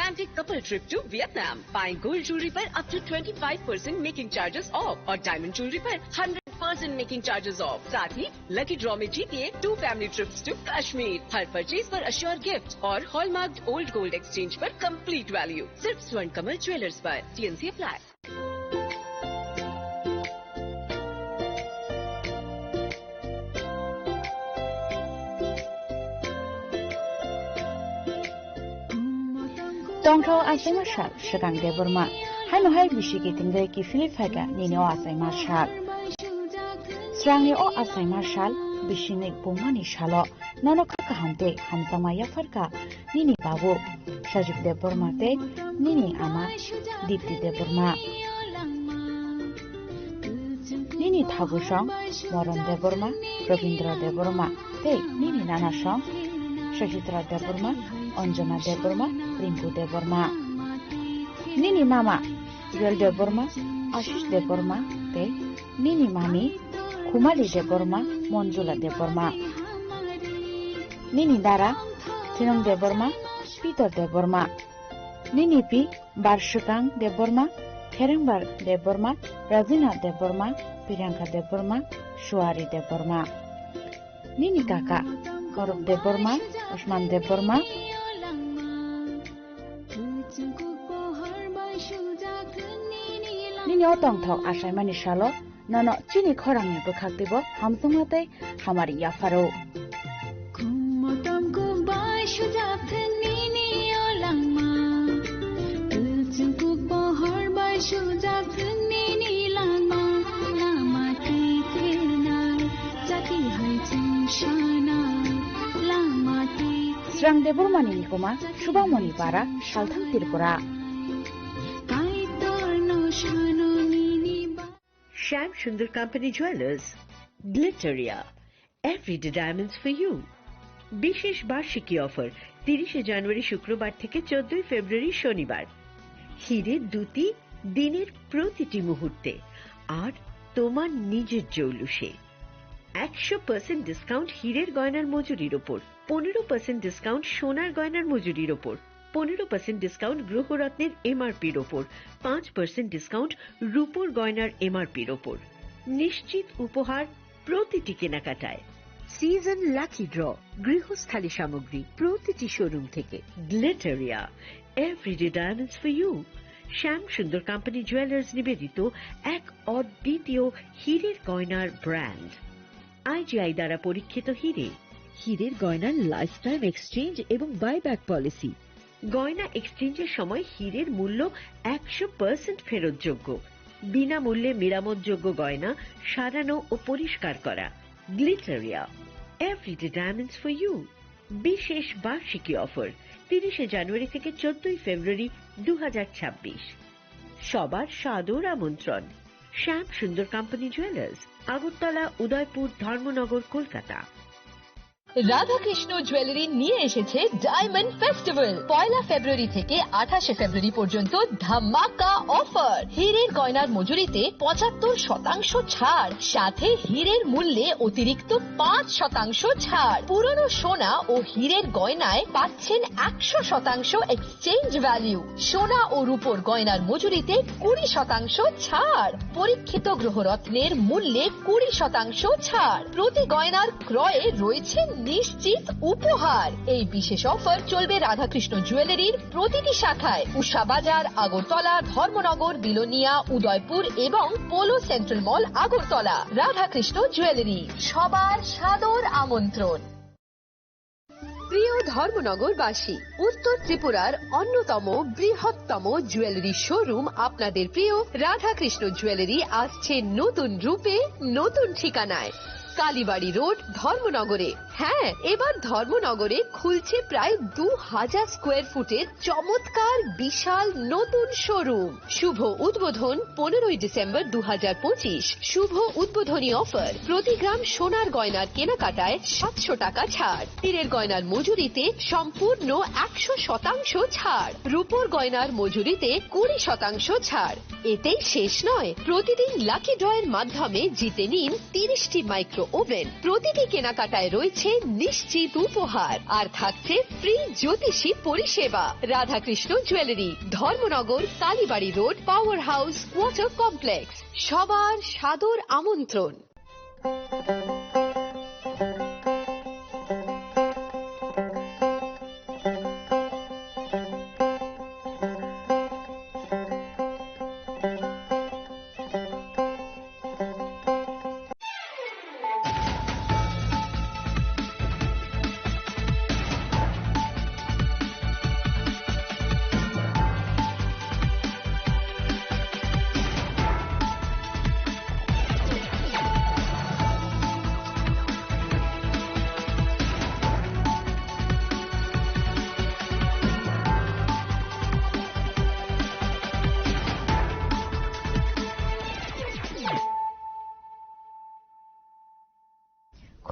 romantic couple trip to Vietnam. Buying gold jewelry पर up to 25% making charges off और diamond jewelry पर 100% making charges off. साथ ही lucky draw में जीतिए 2 family trips to Kashmir. Her purchase पर assured gift और hallmarked old gold exchange पर complete value. सिर्फ स्वर्ण कमल ज्वेलर्स पर. TNC apply. Dongtao asai marshal shikang de burma haino hai bishigi tingde ki Philiphaga nini o asai marshal Srangi o asai marshal bishinik bumani shalo nono kaka hamde hamzama yafarka nini babu Shajik de burma te nini ama Dipti de burma Nini Thagushong Moran de burma Rabindra de burma te nini nanashong Shajitra de burma Anjana de burma Rinku de burma Nini mama Yuel de burma Ashish de burma te Nini mami Kumali de burma Monjula de burma Nini dara Tinong de burma Peter de burma Nini pi Barshukang de burma Kerengbar de burma Razina de burma Priyanka de burma Shuari de burma Nini kaka Korup de burma Usman de burma Nini otong thok asai mani shalo nono chini khorangi bukhak dibo hamsumate hamari yafaro Srang debor mani nikoma Shubhamoni para Shalthang Tripura Shyam Sundar Company Jewelers, Glitteria, everyday diamonds for you. বিশেষ বার্ষিকী offer 30 জানুয়ারি শুক্রবার থেকে 14 ফেব্রুয়ারি শনিবার। হিরের দুটি দিনের প্রতিটি মুহূর্তে আর তোমার নিজের জৌলুসে 100% ডিসকাউন্ট হিরের গয়নার মজুরির উপর, 15% ডিসকাউন্ট সোনার গয়নার মজুরির উপর, 15% ডিসকাউন্ট গ্রহরত্নের এমআরপির ওপর, 5% ডিসকাউন্ট রূপোর গয়নার এমআরপির ওপর। নিশ্চিত উপহার প্রতিটি কেনাকাটায়। সিজন লাকি ড্র গৃহস্থালী সামগ্রী প্রতিটি শোরুম থেকে। Glitteria everyday diamonds for you. Shyam Sundar company jewellers নিবেদিত এক অদ্বিতীয় হীরের গয়নার ব্র্যান্ড। আইজিআই দ্বারা পরীক্ষিত হিরে। হীরের গয়নার লাইফ টাইম এক্সচেঞ্জ এবং বাইব্যাক পলিসি। গয়না এক্সচেঞ্জের সময় হীরের মূল্য 100% ফেরতযোগ্য। বিনামূল্যে মেরামতযোগ্য গয়না সারানো ও পরিষ্কার করা। Glitteria everyday diamonds for you. বিশেষ বার্ষিকী অফার 30 জানুয়ারি থেকে 14 ফেব্রুয়ারি 2026। সবার সাদর আমন্ত্রণ। শ্যাম Sundar company jewellers, Agartala, Udaipur, Dharmanagar, Kolkata. Radhakrishna jewellery নিয়ে এসেছে ডায়মন্ড ফেস্টিভ্যাল। 1 ফেব্রুয়ারি থেকে 28 ফেব্রুয়ারি পর্যন্ত ধামাকা অফার। হীরের গয়নার মজুরিতে 75% ছাড়, সাথে হীরের মূল্যে অতিরিক্ত 5% ছাড়। পুরনো সোনা ও হীরের গয়নায় পাচ্ছেন 100% এক্সচেঞ্জ ভ্যালু। সোনা ও রূপোর গয়নার মজুরিতে 20% ছাড়। পরীক্ষিত গ্রহরত্নের মূল্যে 20% ছাড়। প্রতি গয়নার ক্রয়ে রয়েছে নিশ্চিত উপহার। এই বিশেষ অফার চলবে রাধাকৃষ্ণ জুয়েলারির প্রতিটি শাখায়, উষা বাজার, আগরতলা, ধর্মনগর, বিলোনিয়া, উদয়পুর এবং পোলো সেন্ট্রাল মল, আগরতলা। রাধাকৃষ্ণ জুয়েলারি, সবার সাদর আমন্ত্রণ। প্রিয় ধর্মনগরবাসী, উত্তর ত্রিপুরার অন্যতম বৃহত্তম জুয়েলারি শোরুম আপনাদের প্রিয় রাধাকৃষ্ণ জুয়েলারি আসছে নতুন রূপে, নতুন ঠিকানায়। কালীবাড়ি রোড, ধর্মনগরে। হ্যাঁ, এবার ধর্মনগরে খুলছে প্রায় 2000 স্কোয়ার ফুটের চমৎকার বিশাল নতুন শোরুম। শুভ উদ্বোধন 15 ডিসেম্বর 2025। শুভ উদ্বোধনী অফার, প্রতি গ্রাম সোনার গয়নার কেনাকাটায় 700 টাকা ছাড়। হীরের গয়নার মজুরিতে সম্পূর্ণ 100% ছাড়। রূপোর গয়নার মজুরিতে 20% ছাড়। এতেই শেষ নয়, প্রতিদিন লাকি ড্রয়ের মাধ্যমে জিতে নিন 30টি মাইক্রো ওভেন। প্রতিটি কেনাকাটায় রয়েছে থাকছে নিশ্চিত উপহার আর থাকছে ফ্রি জ্যোতিষী পরিষেবা। Radhakrishna jewellery, Dharmanagar, Kalibari road, power house, water complex. সবার সাদর আমন্ত্রণ।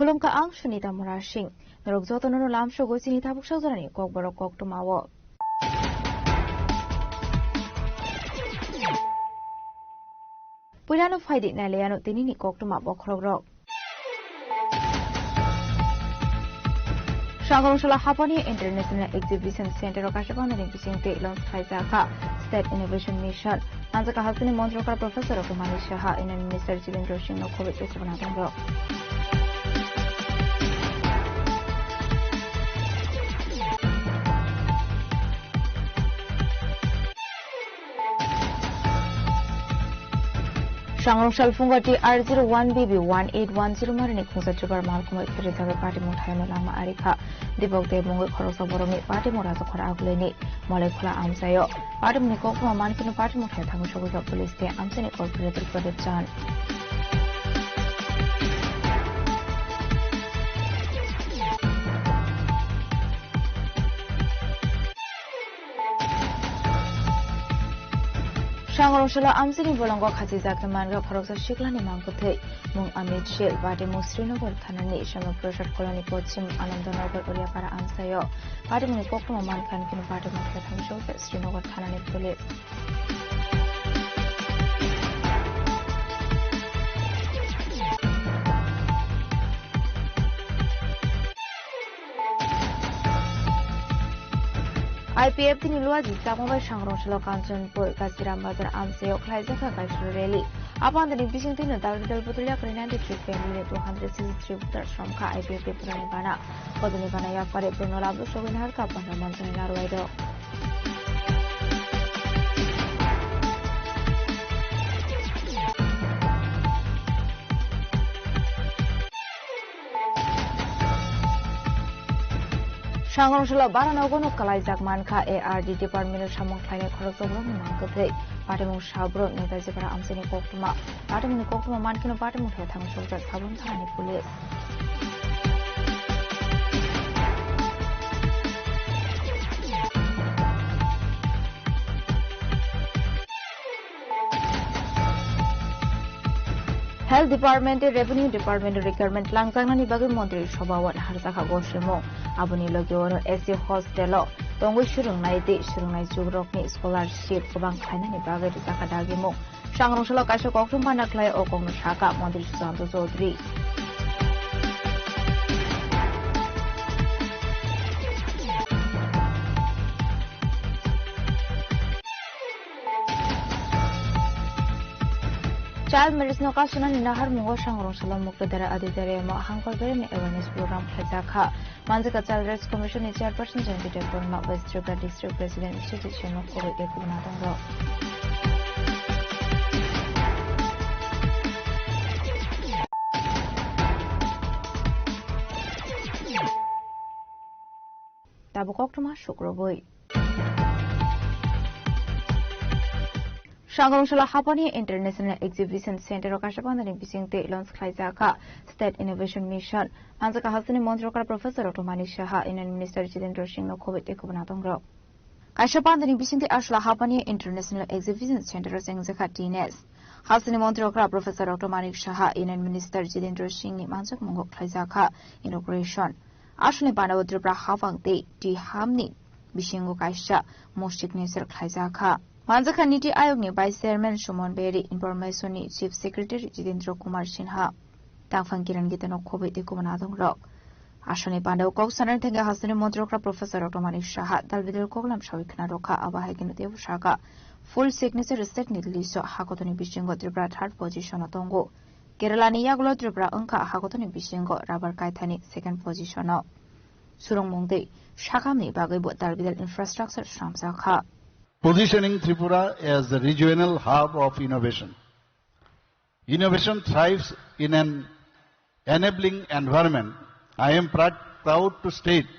Khulumka ang sunita murashing narugzoto no lamsho gosini tabuk shawzarani kokborok koktumawo Pulano faidi naleyano tinini koktuma bokrogrok Shangoroshala Hapani International Exhibition Center Okashapana Bisingte Lons Kaizaka State Innovation Mission Anzaka Hasini Montroka Professor of Manisha in Minister Chilindro Shino COVID Ekubanatango Shangorshal Fungati R01BB1810 Marinik Musachugar Malcolm Secretary Party Muthaino Lama Arika Dibokte Mungo Khorosa Boromi Party Muraza Khora Agleni Molecular Amsayo Party Muniko Mankino Party Muthay Thamushoga Police Day Amsene Corporate Project Jan Shangoroshala Amsini Bolongo Khatiza Kamango Khorosa Shiklani Mangkuthe Mung Amit Shil Bade Musrinogar Thanani Shama Prashad Koloni Pochim Anandanagar Oriapara Amsayo Bade Munikoko Man Kankin Bade Muthay Thamushoga Srinogar Thanani Police IPF tini luaji samoba Shangoroshala Kanchanpur Kasiram Bazar Amsayo Klaizaka Kaishur Rally Upon the division tino Dal Putulia 93 family 263 voters from Ka IPF Puranibana Podunibana Yafare Bruno Labu Showin Harka Pandamansan Narwaido Shangoroshala Baranogono Kalaizak Manka ARD Department of Shamong Klane Khorosogro Mangkuthe Patimu Shabro Netazibara Amsini Koktuma Patimu Koktuma Mankino Patimu Thamushoga Sabun Thani Police Health Department, Revenue Department requirement Langzangani Bagi Montri Shobawan Harzaka Goshimo, Abuni Logiono, SC Hostelo, Tongu Shurungai, Shurungai Jugrokni, Scholarship, Kubang Kanani Baga, Zakadagimo, Shangoroshala Kasha Kokumana Clay Okong Shaka, Montri Santo Zodri. Child Medicine Okasuna Nahar Mungo Shangoroshala Mukdara Adidare Hangkor Beremy Awareness Program Khazaka Manzika Child Rights Commission is Chairperson Janvita Burma West Tripura District President Shitishino Kobe Ekunatango Tabukoktuma Shukroboi Shangoroshala Hapani International Exhibition Center Okashapana Bisingte Lons Klaizaka State Innovation Mission Anzaka Hasini Montroka Professor of Manisha in Minister Chilindro Shino COVID Ekunatango Kashapana Bisingte Ashla Hapani International Exhibition Center Zengzaka Tines Hasini Montroka Professor of Manisha in Minister Chilindro Shini Manzak Mongo Klaizaka Inauguration Ashli Banawudra Havangte Di Hamni Bishingo Kaisha Moshik Nesir Klaizaka Manzaka Niti Ayogni Vice Chairman Shumon Berry Information Chief Secretary Jitendra Kumar Sinha Tangfang Kiran Gitano COVID Ekunatango আসনি পান্ডাও কক্সানের থেকে হাসিনী মন্ত্রকরা professor doctor Manik Saha দালবিদের কগলাম সবিখনা রক্ষা আবাহাইকিনো দেব সাকা ফুল সিগনেচার স্টেট নিলিস হাকতনি বিশৃঙ্গ ত্রিপুরা থার্ড পজিশন তঙ্গ কেরালানি ইয়াগুলো ত্রিপুরা অঙ্কা হাকতনি বিশৃঙ্গ রাবার কাইথানি সেকেন্ড পজিশন সুরং মংদে সাকামনি বাগৈব দালবিদের ইনফ্রাস্ট্রাকচার সামসাখা Positioning Tripura as the regional hub of innovation. Innovation thrives in an enabling environment. I am proud to state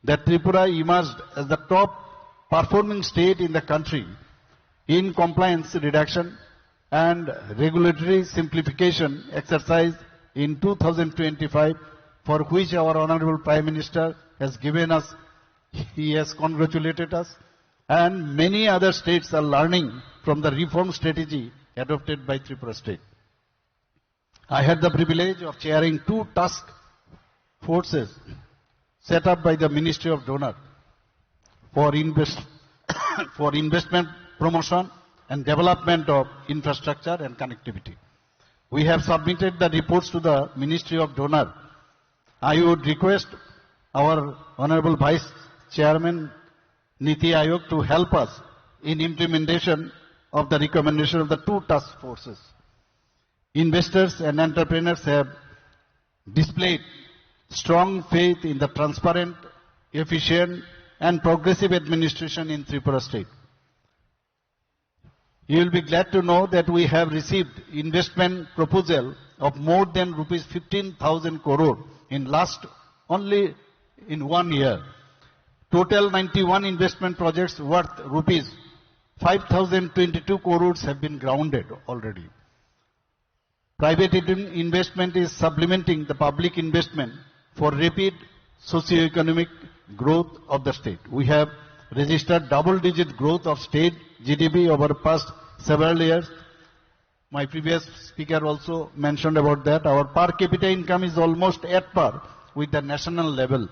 that Tripura emerged as the top performing state in the country in compliance reduction and regulatory simplification exercise in 2025, for which our Honorable Prime Minister has given us, he has congratulated us, and many other states are learning from the reform strategy adopted by Tripura state. I had the privilege of chairing 2 task forces set up by the Ministry of Donor for investment promotion and development of infrastructure and connectivity. We have submitted the reports to the Ministry of Donor. I would request our Honorable Vice Chairman Niti Aayog to help us in implementation of the recommendation of the 2 task forces. Investors and entrepreneurs have displayed strong faith in the transparent, efficient and progressive administration in Tripura state. You will be glad to know that we have received investment proposal of more than rupees 15,000 crore in only in 1 year. Total 91 investment projects worth rupees 5,022 crores have been grounded already. Private investment is supplementing the public investment for rapid socio-economic growth of the state. We have registered double-digit growth of state GDP over past several years. My previous speaker also mentioned about that. Our per capita income is almost at par with the national level.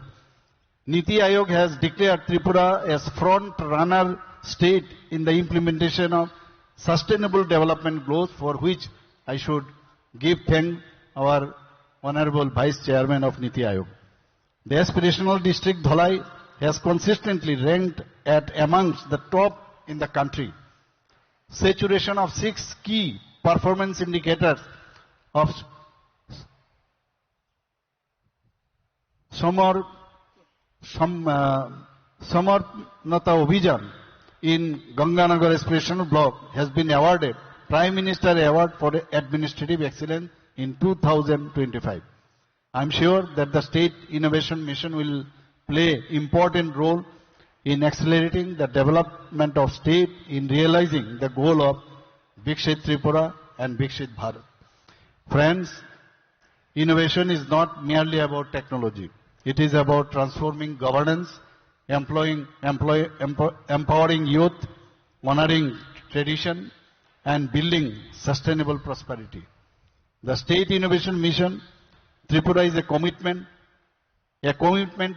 Niti Aayog has declared Tripura as front-runner state in the implementation of sustainable development goals, for which I should give thanks our Honorable Vice Chairman of Niti Aayog. The aspirational district Dholai has consistently ranked at amongst the top in the country. Saturation of 6 key performance indicators of Samarnata Abhijan in Ganganagar Aspirational Block has been awarded Prime Minister Award for Administrative Excellence in 2025. I am sure that the State Innovation Mission will play important role in accelerating the development of state in realizing the goal of Viksit Tripura and Viksit Bharat. Friends, innovation is not merely about technology. It is about transforming governance, empowering youth, honoring tradition, and building sustainable prosperity. The State Innovation Mission, Tripura, is a commitment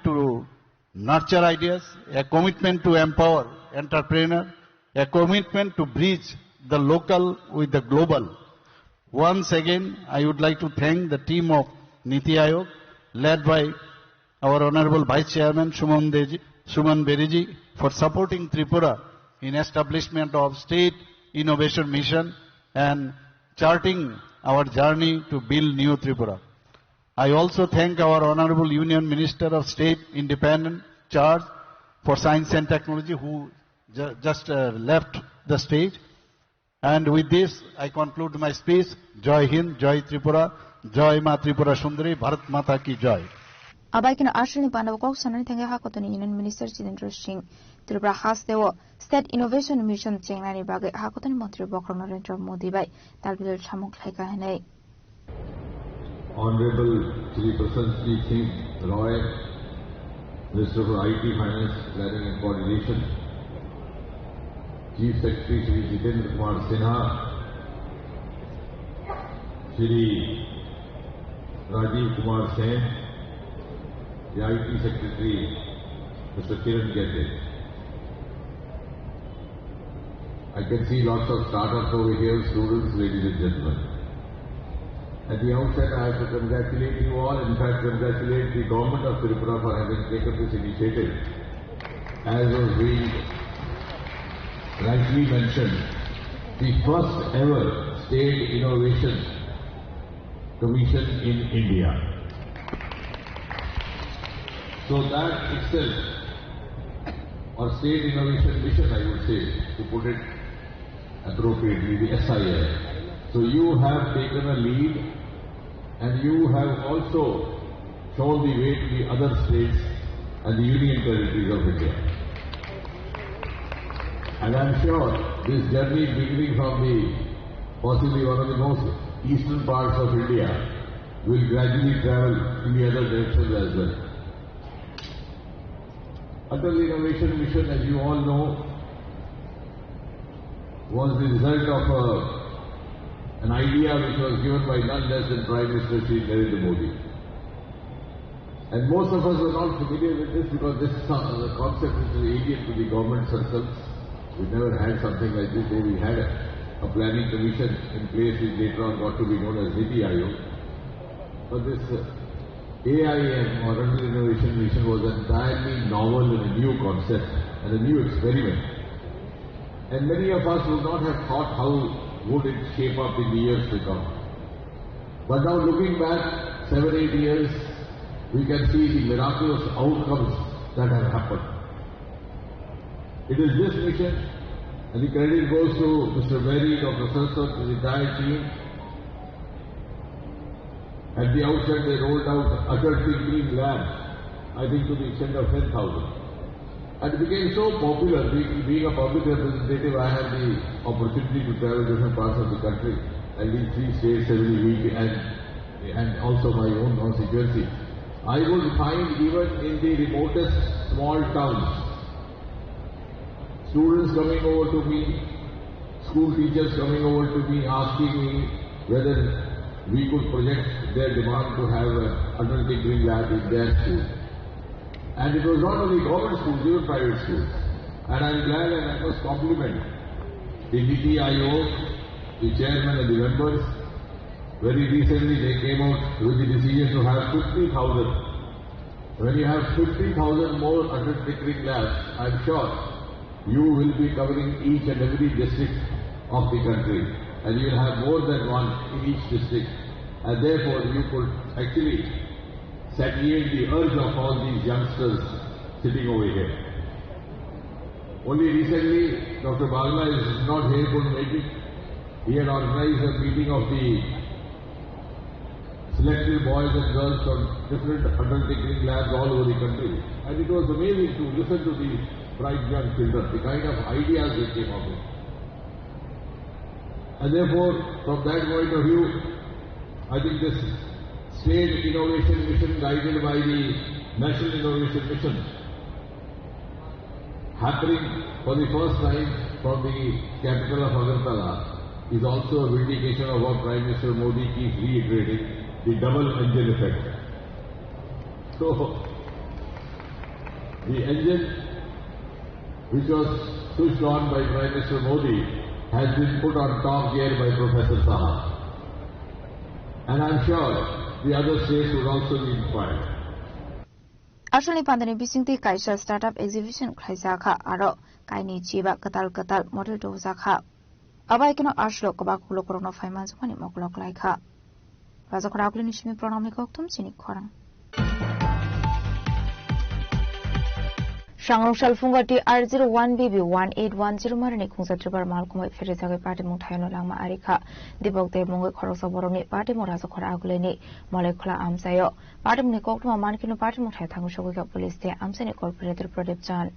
to nurture ideas, a commitment to empower entrepreneurs, a commitment to bridge the local with the global. Once again, I would like to thank the team of Niti Aayog, led by our Honorable Vice Chairman Suman Beriji, for supporting Tripura in establishment of State Innovation Mission and charting our journey to build new Tripura. I also thank our Honorable Union Minister of State Independent Charge for Science and Technology, who just left the stage. And with this, I conclude my speech. Jai Hind, Jai Tripura, Jai Ma Tripura Sundari, Bharat Mata ki Jai. Abaikino ashni pandaw kok sanani tenge hakotoni Union Minister Chidendra Singh Tripura has dewo State Innovation Mission chengnani bagai hakotoni Mantri Bokrong Narendra Modi bai dalbidel samung khlaika hanai. Honorable Shri Prasanji Singh Roy, Minister for IT, Finance, Planning and Coordination, Chief Secretary Shri Jitendra Kumar Sinha, Shri Rajiv Kumar Sen, the IT Secretary Mr. Kiran Gete. I can see lots of startups over here, students, ladies and gentlemen. At the outset, I have to congratulate you all, in fact congratulate the government of Tripura for having taken this initiative. As was being rightly mentioned, the first ever State Innovation Commission in India. So that itself, or State Innovation Mission I would say, to put it appropriately, the SIL. So you have taken a lead and you have also shown the way to the other states and the union territories of India. And I am sure this journey beginning from the possibly one of the most eastern parts of India will gradually travel in the other directions as well. Atal Innovation Mission, as you all know, was the result of an idea which was given by none less than Prime Minister Shri Narendra Modi. And most of us were not familiar with this because this is a concept which is alien to the government circles. We never had something like this. We had a planning commission in place which later on got to be known as Niti Aayog. But this AIM or Atal Innovation Mission was an entirely novel and a new concept and a new experiment. And many of us would not have thought how would it shape up in the years to come. But now looking back 7-8 years, we can see the miraculous outcomes that have happened. It is this mission, and the credit goes to Mr. Berry, Dr. Sarswat, the entire team. At the outset, they rolled out Atal Tinkering Lab, I think to the extent of 10,000. And it became so popular. Being a public representative, I had the opportunity to travel different parts of the country, at least 3 states every week, and also my own constituency. I would find even in the remotest small towns, students coming over to me, school teachers coming over to me, asking me whether we could project their demand to have an Atal Tinkering Lab in their school. And it was not only government schools, even private schools. And I am glad and I must compliment the Niti Aayog, the chairman and the members. Very recently they came out with the decision to have 50,000. When you have 50,000 more Atal Tinkering Labs, I am sure you will be covering each and every district of the country. And you will have more than one in each district. And therefore you could actually satiate the urge of all these youngsters sitting over here. Only recently, Dr. Bagla is not here, couldn't make it. He had organized a meeting of the selected boys and girls from different Atal Tinkering Labs all over the country. And it was amazing to listen to these bright young children, the kind of ideas they came up with. And therefore, from that point of view, I think this State Innovation Mission guided by the National Innovation Mission happening for the first time from the capital of Agartala is also a vindication of what Prime Minister Modi keeps reiterating, the double engine effect. So, the engine which was switched on by Prime Minister Modi has been put on top gear by Professor Saha. And I am sure the other states would also be inspired. Asal ni pandani bising ti kaisa startup exhibition khaisa kha aro kaini chiba katal model do zakha. Abai kino aslo kaba kulo korona finance mani moklok lai kha. Raja khara kuli nishmi pranami koktum chini khorang. Shangrong Shalfungati R01BB1810 Marani Kungsa Tribar Malkumai Ferrizaki Party Mutayano Lama Arika, Dibok de Mungo Korosa Boroni, Party Moraza Koraguleni, Molecular Amsayo, Party Munikokma Mankino Party Mutatango Shoga Police, Amsani Corporated Product John.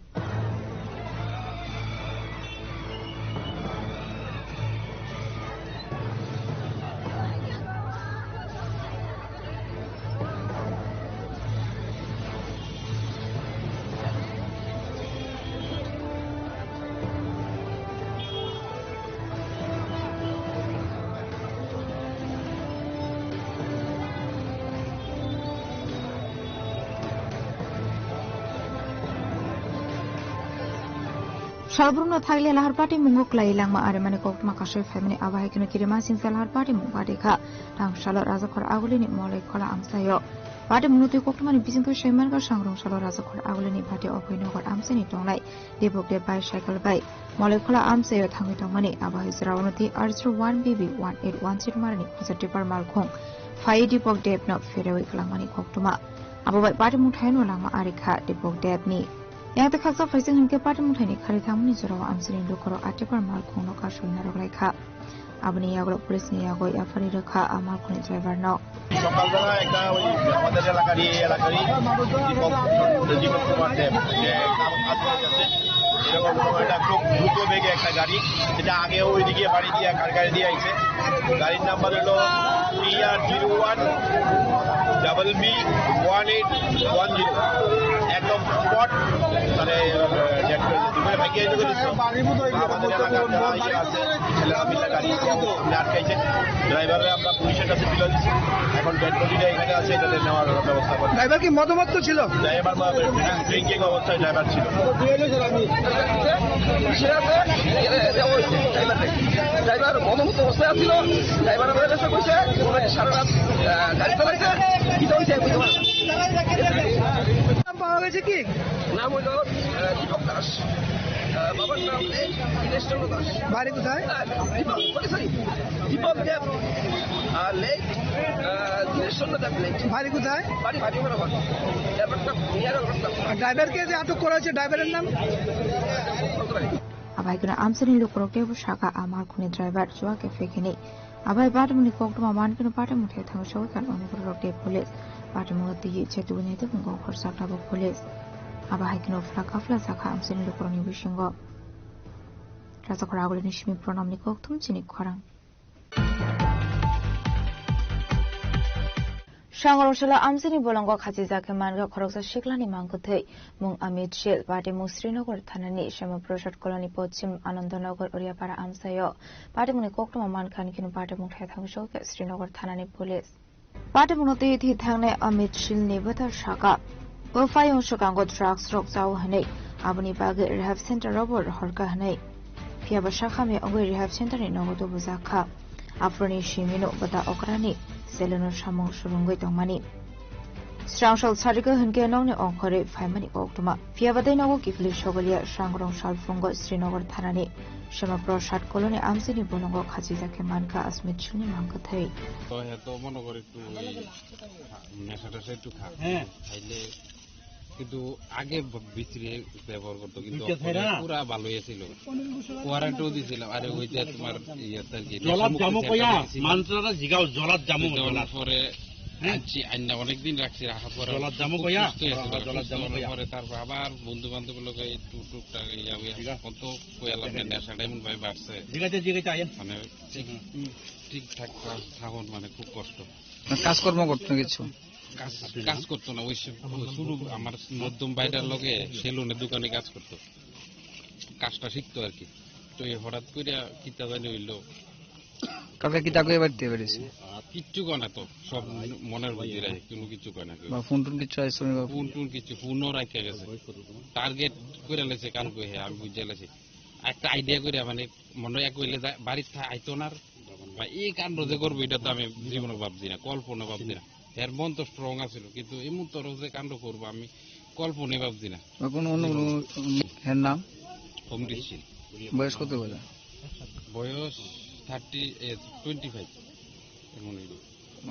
Sharbruna Thailand lahar party munguk lai langma are mane kok makashoy family abahe kino kirima singsa lahar party mungba dekha tang shalo raja khor agulini molai khola amsayo party munguti kok mane bisingko shaiman ka sangrong shalo raja khor agulini party opino khor amsani tonglai debok de bai cycle bai molai khola amsayo thangi tongmani abahe zrawnuti arjur 1BB 1816 marani positive par malkhong phai debok de no ferewi khlangmani koktuma ababai party muthaino langma are kha debok de ni yang te khaksa faising hinke party muthani khari thamni jora amsini lokoro atepar mal khongno ka shulna roglai kha abni yaglo police ni yago yafari rakha amal khoni driver no সকালবেলা একটা ওই আমাদের এলাকারই দীপক কুমার দেব যে কাছে এরকম একটা খুব দ্রুত বেগে একটা গাড়ি যেটা আগে ওইদিকে বাড়ি দিয়ে গাড়ি দিয়ে আইছে গাড়ির নাম্বার হলো TR01 BB1810 একদম স্পট মানে আমাদের এলাকার যারা ইয়ে আছে ছেলেরা মিলে গাড়ি আটকাইছে ড্রাইভাররা আমরা পুলিশের কাছে তুলে দিচ্ছি এখন ডেড বডিটা এখানে আছে এটাতে নেওয়ার ব্যবস্থা করছি ড্রাইভার কি মদমত্ত ছিল ড্রাইভার ড্রিঙ্কিং অবস্থায় ড্রাইভার ছিল ড্রাইভার মদমত্ত অবস্থায় ছিল ড্রাইভার কইছে সারা রাত গাড়ি চালাইছে কি হইছে পাওয়া গেছে কি নাম হইল দীপক দাস বাবার নাম দীনেশচন্দ্র দাস বাড়ি কোথায় দীপক দেব লেক দীনেশচন্দ্র দেব লেক বাড়ি কোথায় বাড়ি ড্রাইভারকে যে আটক করা হয়েছে ড্রাইভারের নাম abai kuna amsani lokoroke bu shaka amar khoni driver jwa ke fekeni abai badmuni koktuma man kino party muthe thang show kan onigro rokte police party muti chetu ne te bungo khorsa ta bu police abai kino flakafla sakha amsani lokoroni bishingo raja khoraguli nishmi pronamni koktum chini khorang Shangaroshala amsini bolongo khaji jake manga khoroksa shiklani mangkuthei mung Amit Shil party mung Srinagar thanani Shama Prasad Colony Pochim Anandanagar Oriapara amsayo party muni koktuma man khan kinu party mung thai thangso ke Srinagar thanani police party munoti thi thangne Amit Shil ni bata shaka Bofai Shokango drugs rok jaw hanei abuni bage rehab center robor horka hanei phiaba shakhame ogoi rehab center ni nogodo buzakha afroni shimino bata okrani Seleno Shamong Shurungoi Tongmani. Strangshal Sarika Hunke Nong Onkore, Famani Oktuma. Fiavade Nogo Kifli Shogalia, Shangrong Shalfungo, Srinagar Thanani, Shama Prasad Colony, Amsini Bolongo, Khazizake Manka, Asmit Chuni Mankatei. কিন্তু আগে বিক্রি ব্যবহার করতো কিন্তু পুরা ভালো ছিল quarantine দিছিল আরে ওইটা তোমার ইয়াতে কি জলাত জামো কইয়া মানসরা জিগাও জলাত জামো পরে আনছি আইনা অনেক দিন রাখছি রাখা পরে জলাত জামো কইয়া জলাত জামো পরে তারপর আবার বন্ধু বান্ধব লোক এই টুকটাক ইয়া কত কইলাম নেশাটা এমন ভাই বাড়ছে জিগাইতে আইন মানে ঠিকঠাক থাকুন মানে খুব কষ্ট কাজকর্ম করতে কিছু কাজ করতো না ওই শুরু আমার মধ্যম বাইরের লগে সেলুনের দোকানে কাজ করতো কাজটা শিখতো আর কি তো হঠাৎ করে কিতা জানি হইলো কালকে কিতা কই বাড়তে পেরেছি কিচ্ছু কয় না তো সব মনের বুঝি রাখে কোনো কিছু কয় না ফোন টোন কিছু আইছো ফোন কিছু ফোনও রাখে গেছে টার্গেট করে লেছে কান কই হ্যাঁ আমি বুঝে লেছি একটা আইডিয়া করে মানে মনে এক কইলে বাড়ির আইতো না বা এই কাণ্ড যে করবো এটা তো আমি জীবনে ভাবছি না কল্পনা ভাবছি না এর মন তো স্ট্রং আছিল কিন্তু এমন তোর যে কাণ্ড করবো আমি কল্পনাই ভাবছি না এর নাম অমৃত শীল বয়স কত বলে বয়স 25 এমন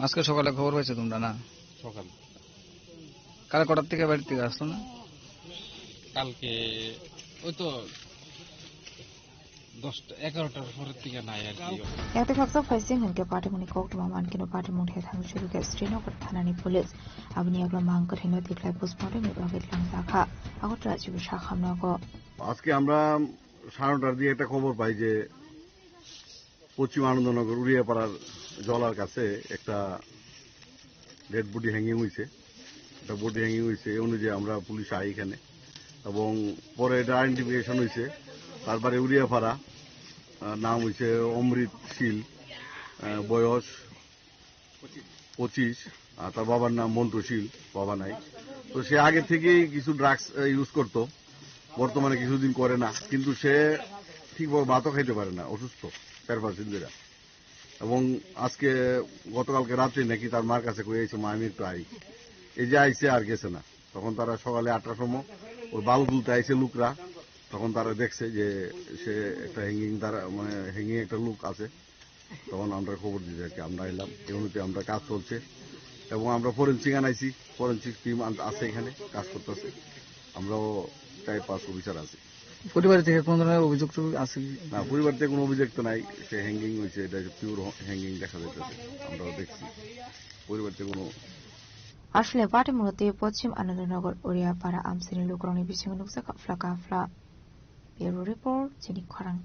আজকে সকালে খবর পাইছো তোমরা না সকাল কাল কটার থেকে বাড়ি থেকে আসতো না কালকে ওই তো 10-11টার পরের থেকে নাই আর কি Yakte khaksa faising hunke party muni koktuma man kino party mung the thang shuru ke Srinagar thanani police abni agla mang kathino diklai postmortem ni bagit lang sakha agot rajiv shakhamna ko আজকে আমরা 9:30টার দিকে একটা খবর পাই যে পশ্চিম আনন্দনগর উড়িয়াপাড়ার জলার কাছে একটা dead body hanging হয়েছে এই অনুযায়ী আমরা পুলিশ আই এখানে এবং পরে এটা আইডেন্টিফিকেশন হয়েছে তারপরে উড়িয়াপাড়া নাম হয়েছে অমৃত শীল বয়স 25 আর তার বাবার নাম মন্ত্রশীল বাবা নাই তো সে আগে থেকেই কিছু ড্রাগস ইউজ করতো বর্তমানে কিছুদিন করে না, কিন্তু সে ঠিকভাবে ভাতও খাইতে পারে না, অসুস্থ 4-5 দিন ধরে। এবং আজকে গতকালকে রাত্রে নাকি তার মার কাছে কয়ে আইছে, মা আমি একটু আই। এই যে আইছে আর গেছে না। তখন তারা সকালে 8টার সময় ওই বালু তুলতে আইছে লোকরা, তখন তারা দেখছে যে সে একটা হ্যাঙ্গিং একটা লোক আছে। তখন আমরা খবর দিতে আর কি আমরা এলাম, এই অনুযায়ী আমরা কাজ চলছে এবং আমরা ফরেন্সিক আনাইছি, ফরেন্সিক টিম আছে এখানে কাজ করতেছে। আমরাও 4-5 অফিসার আছি। পরিবার থেকে কোন ধরনের অভিযোগ আছে? না, পরিবার থেকে কোনো অভিযোগ তো নাই, সে হ্যাঙ্গিং হয়েছে, এটা পিওর হ্যাঙ্গিং দেখা যাইতেছে, আমরাও দেখছি। পরিবার থেকে কোনো আসলে পাটে মূলত পশ্চিম আনন্দনগর ওড়িয়াপাড়া আমসিনি লোকরংনি বিসিং নুকসা কাফলা কাফলা ব্যুরো রিপোর্ট চিনি খরাং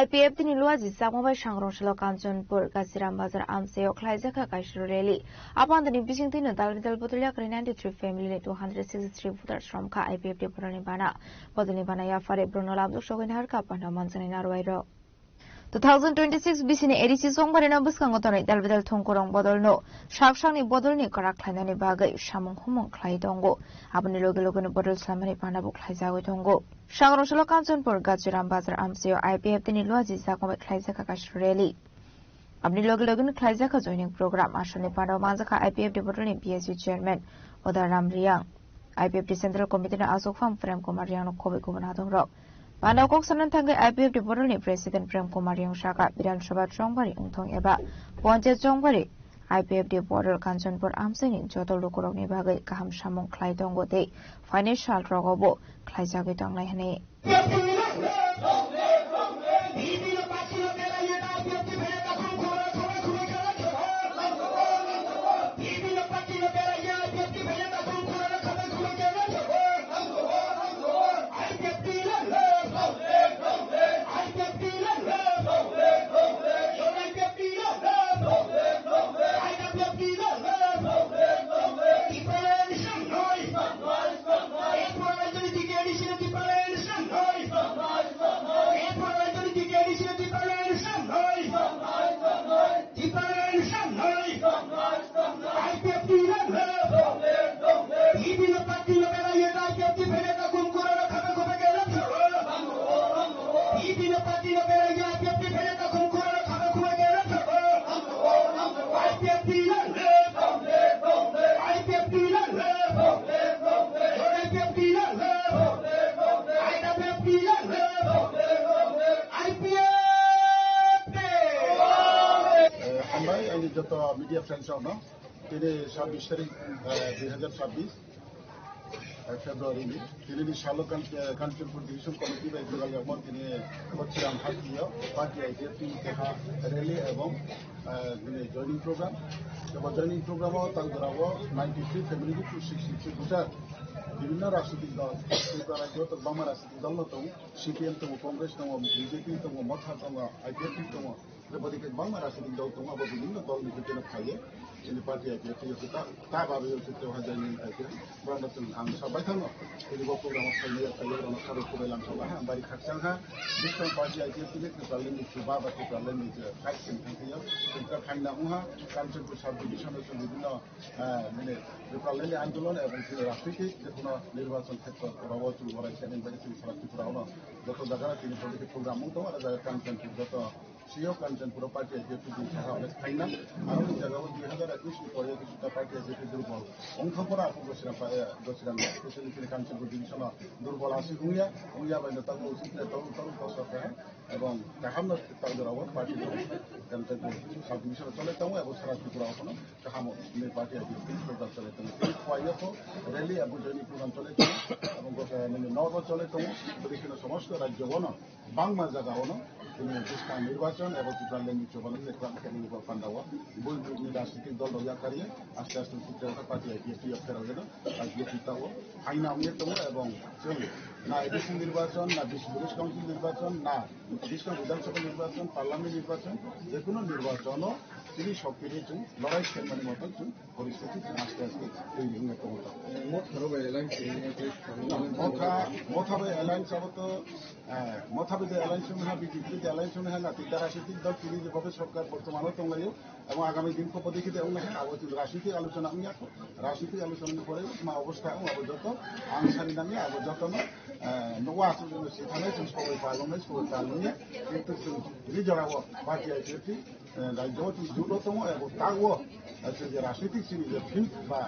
IPF তিনি লুয়াজি সাকমাবাই সাংরংশাল কাঞ্চনপুর গাছিরাম বাজার আমসেও খ্লাইজাখা কাইশরু রেলি আপান্তনি বিসিং তিনো দালরিদাল বদলিয়া 93 ফ্যামিলি 263 ভোটার শ্রমখা IPF ডিপোরানি বানা বদলি বানা ইয়াফারে ব্রুনোল আমদুক সগৈন হারকা পান্ডা মানজানি নারওয়াইর 2026 bisini edisi songbarina buskangotonai dalbedal thongkorong bodolno saksangni bodolni karak khlainani bagai samung humung khlai dongo aboni loge loge bodol samani panabu khlaijagoi dongo sangrosolo kanchanpur gajiram bazar amseo IPF tini loaji sakome khlaijaka kashreli abni loge loge khlaijaka joining program asani panabu manjaka IPF bodolni PSU chairman Odaram Riang IPF Central Committee na Asok Pham Prem Kumar Riang no khobe kubana dongrok Panakok sanan tanggai IPF Department ni President Prem Kumar Yang Shaka Bidan Sabha Chongbari Ungthong eba Ponche Chongbari IPF Department Kanchanpur Amsini Jotol Lokorok ni bagai kaham samung khlai dongo de financial rogobo khlai jagai tanglai hne যত media friends আমরা তিনি 26 তারিখ 2026 ফেব্রুয়ারি তিনি শালো Kanchanpur division committee বা যোগাযোগ তিনি পশ্চিম Hatiya party IPF দেখা rally এবং জয়নিং প্রোগ্রাম এবং জয়নিং প্রোগ্রামও তালগড়াও 93 ফ্যামিলি 263 ভোটার বিভিন্ন রাজনৈতিক দল রাজ্য বাংলা রাজনৈতিক দল দं সিপিএম दं কংগ্রেস दं বিজেপি दं মথা दं আইপিএফ दं बेबायदि बांला राजनीतिक दल दं आरो विभिन्न दलनि गेजेराव थायो जोंनि पार्टी आइपिएफ दा बाबायाव जोंहा जोंनि आइपिएफ ब्रह्मचन आं साबाय थाङो जोंनि प्रग्रामाव थायो रन सारो फरायलां साबाहा बारि खाथियावहा बिस्तां पार्टी आइपिएफ नि नेत्रालनि सुबा बा नेत्रालनि फाइटसिन थांखियो जोंहा थांनांगौहा कान्ट्रिपुर साब डिभिजनाव जों विभिन्न माने नेत्रालनि आन्दोलन एवं जोंनि राजनीतिक जिखुनु निर्वाचन क्षेत्रफोराव जों अरायसम बायदि साराथिफोराव যত জায়গা তিনি প্রোগ্রাম दं आरो जायगा कान्ट्रिपुर যত সিও কাঞ্চনপুর পার্টি আইপিএফ সাহা অনেক ফাইনা আর ওই জায়গাও 2021 পরে কিছুটা পার্টি আইপিএফ দুর্বল অংশপরা গছিলাম স্পেশালি কাঞ্চনপুর ডিভিশন দুর্বল আছে উইয়া বাইরে তার উচিত তরু দর্শক এবং গাহামনো তালগড়াও পার্টি কাঞ্চনপুর সাব ডিভিশন চলে দं এবং সারা ত্রিপুরাও কোনো গাহাম পার্টি আইপিএফ প্রোগ্রাম চলে দं এই খোয়াইয়াখো র্যালি এবং জয়নিং প্রোগ্রাম চলে দं এবং নর্থ চলে দं ওদিকে সমস্ত রাজ্যবনো বাংলা জায়গাবনো বিস্তার নির্বাচন এবং ত্রিপুরালেন্ডি চৌবালেন নির্বাচন পান্ডাওয়া বৈদ্যুতিক রাজনৈতিক দল রয়াকারিয়ে আস্তে আস্তে চিত্রটা পার্টি আইপিএফ ফেরাও যেন আইপিএফ তাও আইন আমলে দं এবং চলে না এডিসি নির্বাচন না ব্রিটিশ কাউন্সিল নির্বাচন না ব্রিটিশ বিধানসভা নির্বাচন পার্লামেন্ট নির্বাচন যে কোনো নির্বাচনও তিনি সব কিছু লড়াই খেলমানের মতো পরিস্থিতি আস্তে আস্তে তৈরি হয়ে ক্ষমতা মথাবে অ্যালায়েন্স আবত মথাবে যে অ্যালায়েন্স হ্যাঁ বিজেপি যে অ্যালায়েন্স হ্যাঁ না তিনটা রাজনৈতিক দল তিনি যেভাবে সরকার বর্তমানে তংলাইও এবং আগামী দিন পদক্ষেপ দেওয়া হ্যাঁ আবার রাজনৈতিক আলোচনা আমি রাজনৈতিক আলোচনার পরে মা অবস্থা আবার যত আনসারি নামে আবার যত নওয়া সেখানে সবাই পালনে কিন্তু রিজরাও পার্টি আইসি রাজ্য দ্রুততম এবং তাও যে রাজনৈতিক সিরিজের ফিল্ড বা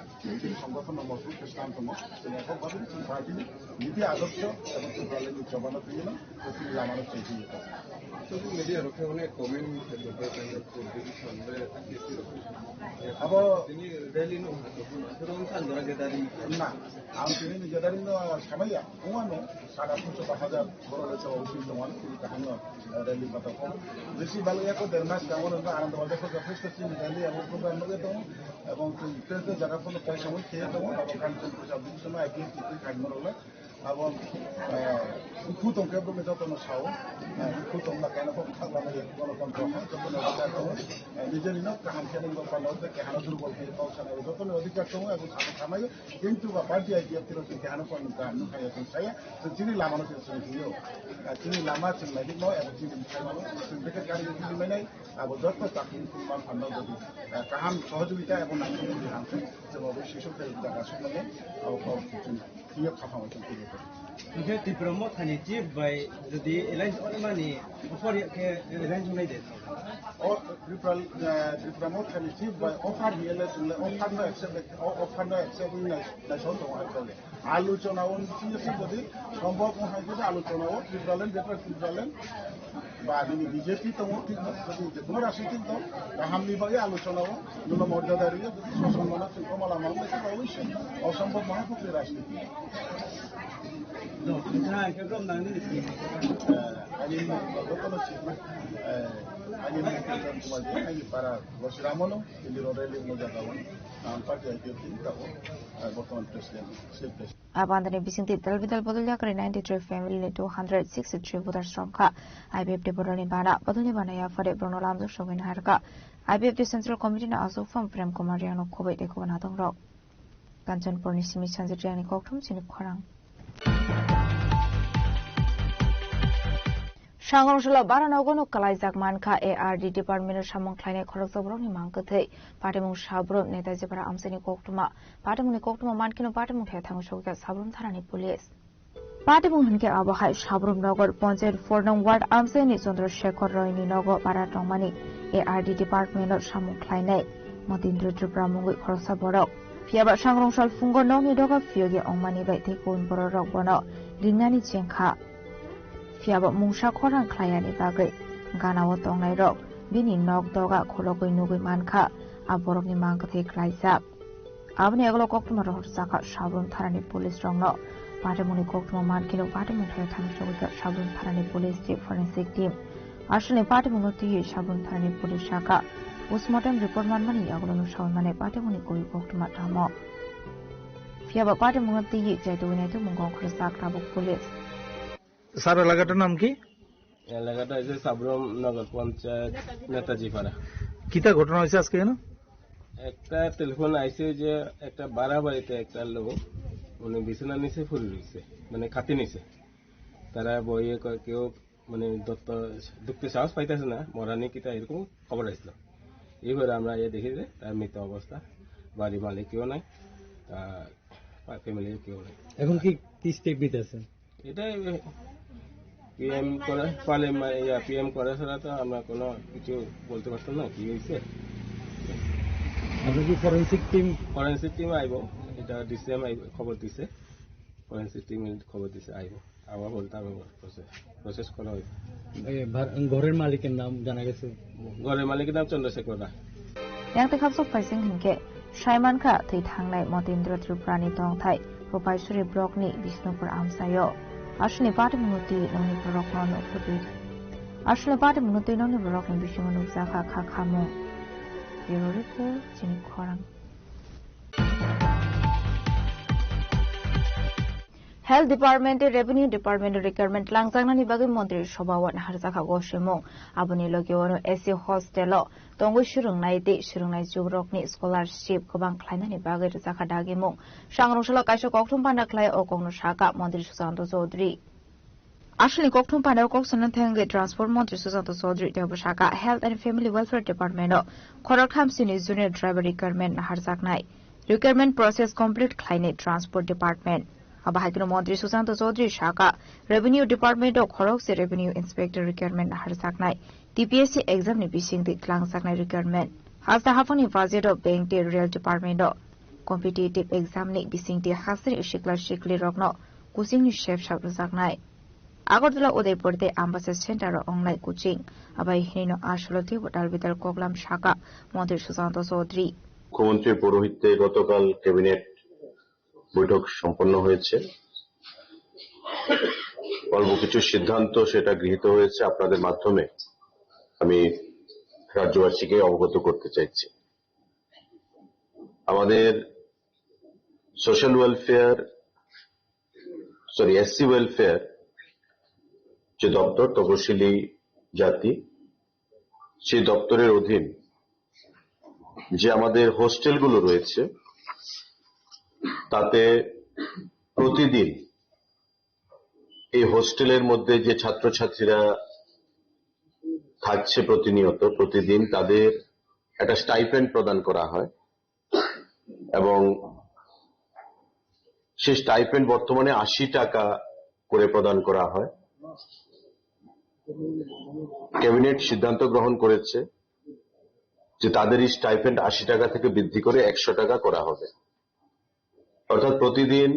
সংগঠন মজবুত স্থানতম এককভাবে পার্টি নীতি আদর্শ এবং ত্রিপুরালের জবানো দিয়ে তিনি আমারও চেয়েছি মিডিয়া রক্ষে অনেক কমেন্ট না আমি তিনি নিজেদারি সামাইয়া উমানো 5,500 বড় রয়েছে অবশ্যই তোমার তখন র্যালি কথা বেশি ভালো এখন দেড় মাস কেমন আনন্দ দেখো যথেষ্ট র্যালি এবং প্রোগ্রাম লগে দেবো এবং প্রেসের জায়গা কোনো প্রায় সময় খেয়ে দেবো এবং কাঞ্চন প্রসাদ সময় একদিন থাকবো হলে এবং খুঁতম কেবল যতন সাও খুঁতম না কেন গণতন্ত্র হয় যতন অধিকার দেবো নিজের নিন কাহান খেলে পাল্লা কেহানো দুর্বল খেয়ে পাওয়া যতন অধিকার দেবো এবং খামাই কিন্তু বা পার্টি আইডিয়া তিরোটি কেহানো পান নুখাই এখন চাই চিনি লামানো চিনিও চিনি লামা চিনলাইদি নয় এবং চিনি খাইমানো থেকে গাড়ি চিনি মেনাই এবং যত চাকরি মান ফান্ডাও যদি কাহান সহযোগিতা এবং নাগরিক হানছে যেভাবে শিশু জায়গা শুনলে ইয়ে খাফানো চিন্তা Okay, the promote and achieve by the alliance money before alliance money. Or the promote and achieve by offer no accepting national one. আলোচনা অনুষ্ঠিত যদি সম্ভব হয় যদি আলোচনা ত্রিপুরালেন যেটা ত্রিপুরালেন বা যিনি বিজেপি তম ঠিক যদি যে কোনো রাজনৈতিক দল হামলি ভাবে আলোচনাও ন্যূন মর্যাদা দিয়ে যদি সুসম্মান কমলা মামলা সেটা অবশ্যই অসম্ভব মহাপুত্রী রাজনীতি আইনি para Rosiramono, el Rorelli Mojagawan, party IPP, বর্তমান president Abandone Bisinti Dalvidal Bodulia 93 family 263 voters সংখ্যা IBFD Bodoni Bana Bodoni Banaya Fade Bruno Lamdo Shogin Harka IBFD Central Committee na Aso from Prem Kumariano Kobe de Kovanatong Rock Kanchanpur ni Simi Chanjiani Koktum Sinip Khorang Shangonshula Baranogono Kalaizak Manka ARD Department Shamong Kleine Koroksobroni Mankate Patimung Shabrum Netaji Para Amseni Koktuma Patimuni Koktuma Mankino Patimung Hetang Shoga Sabrum Tharani Police Patimung Hanke Abahai Shabrum Nogor Ponset Fornong Ward Amseni Sondro Shekhar Royni Nogo Paratongmani ARD Department Shamong Kleine Modindru Jubramungi Koroksa Borok Fiaba Shangonshal Fungo Nongi Doga Fiogi Ongmani Bai Tekun Borok Bono Ringnani Chenka Fiaba Mungsha Korang Klayani Bagay Ganawa Tongnai Rok Bini Nog Doga Kologoi Nugui Manka Aborok ni Mankate Klaizap Abni Aglo Koktuma Rohsaka Shabrum Tharani Police Rongno Patamuni Koktuma Mankino Patamun Thamu Shoga Shabrum Tharani Police Chief Forensic Team Ashne Patamun Ti Shabrum Tharani Police Shaka Postmortem Report Manmani Aglo no Shawmane Patamuni Koi Koktuma Tamo Fiaba Patamun Ti Jaiduine to Mungong Krisak Tabuk Police sir এলাকাটার নাম কি এলাকাটা হচ্ছে সাবরম নগর পঞ্চায়েত নেতাজি পাড়া কিটা ঘটনা হয়েছে আজকে কেন একটা টেলিফোন আইছে যে একটা বাড়া বাড়িতে একটা লোক উনি বিছানার নিচে ফুল রয়েছে মানে খাতি নিচে তারা বইয়ে কেউ মানে ঢুকতে সাহস পাইতেছে না মরানি কিটা এরকম খবর আসছিল এইবারে আমরা দেখি যে তার মৃত অবস্থা বাড়ি মালিক কেউ নাই ফ্যামিলির কেউ নাই এখন কি স্টেপ নিতেছে এটাই পিএম করে পালে পিএম করে ছাড়া তো আমরা কোনো কিছু বলতে পারতাম না কি হয়েছে আপনার কি ফরেন্সিক টিম আইব এটা ডিসিএম খবর দিছে ফরেন্সিক টিম খবর দিছে আইব আবার বলতে হবে প্রসেস করা হইব ঘরের মালিকের নাম জানা গেছে ঘরের মালিকের নাম চন্দ্রশেখর রায় Yang Tekapsok Paising Hinke Shaimanka Tei Thanglai Motindra Triprani Tongthai Propaisuri Block ni Bisnupur Amsayo Ashne Patamunuti Noni Borok Nono Pudit Ashne Patamunuti Noni Borok ni Bishimanu Zaka Kakamo Bureau Report Jini Korang health department revenue department requirement लांजांनानि बागै मन्त्रि सभावन हारजाखा गसेमु आबुनि लोगोआवनो एसि hostel दंगै सुरुंनाय दे सुरुंनाय जुब्रकनि scholarship गोबां खालायनायनि बागै रोजाखा दागिमु सांरंसला कायसो कक्टुम पान्डाख्लाय अकंनो साका मन्त्रि सुशांत चौधरी आसलि कक्टुम पान्डाव कक्सन थेंगे ट्रांसपोर्ट मन्त्रि सुशांत चौधरी देव साका health and family welfare department खरक खामसिनि जूनियर ड्राइवर रिक्वायरमेंट हारजाकनाय रिक्वायरमेंट प्रोसेस कमप्लीट खालायनाय ट्रांसपोर्ट डिपार्टमेंट अबाहायकनो मन्त्रि सुशांत चौधरी साका रेवेन्यू डिपार्टमेंट खरक से रेवेन्यू इंस्पेक्टर रिक्वायरमेंट हारजाकनाय टीपीएससी एग्जाम नि बिसिंग दि क्लांजाकनाय रिक्वायरमेंट हास्ता हाफानि बाजेट बैंक दि रेल डिपार्टमेंट कम्पिटिटिव एग्जाम नि बिसिंग दि हासरि शिकला शिकली रगनो कुचिंग नि शेप साब रजाकनाय आगरतला उदयपुर दे आम्बासा सेंटर ऑनलाइन कोचिंग अबाय हिनो आशलति बटाल बिदल कोगलाम साका मन्त्रि सुशांत चौधरी मुख्यमंत्री पौरोहित्ये गतकाल कैबिनेट বৈঠক সম্পন্ন হয়েছে অল্প কিছু সিদ্ধান্ত সেটা গৃহীত হয়েছে আপনাদের মাধ্যমে আমি রাজ্যবাসীকে অবগত করতে চাইছি আমাদের সোশ্যাল ওয়েলফেয়ার এসসি ওয়েলফেয়ার যে দপ্তর তপশিলি জাতি সেই দপ্তরের অধীন যে আমাদের হোস্টেলগুলো রয়েছে তাতে প্রতিদিন এই হোস্টেলের মধ্যে যে ছাত্রছাত্রীরা থাকছে প্রতিদিন তাদের একটা স্টাইপেন্ড প্রদান করা হয় এবং সেই স্টাইপেন্ড বর্তমানে 80 টাকা করে প্রদান করা হয় ক্যাবিনেট সিদ্ধান্ত গ্রহণ করেছে যে তাদের এই স্টাইপেন্ড 80 টাকা থেকে বৃদ্ধি করে 100 টাকা করা হবে অর্থাৎ প্রতিদিন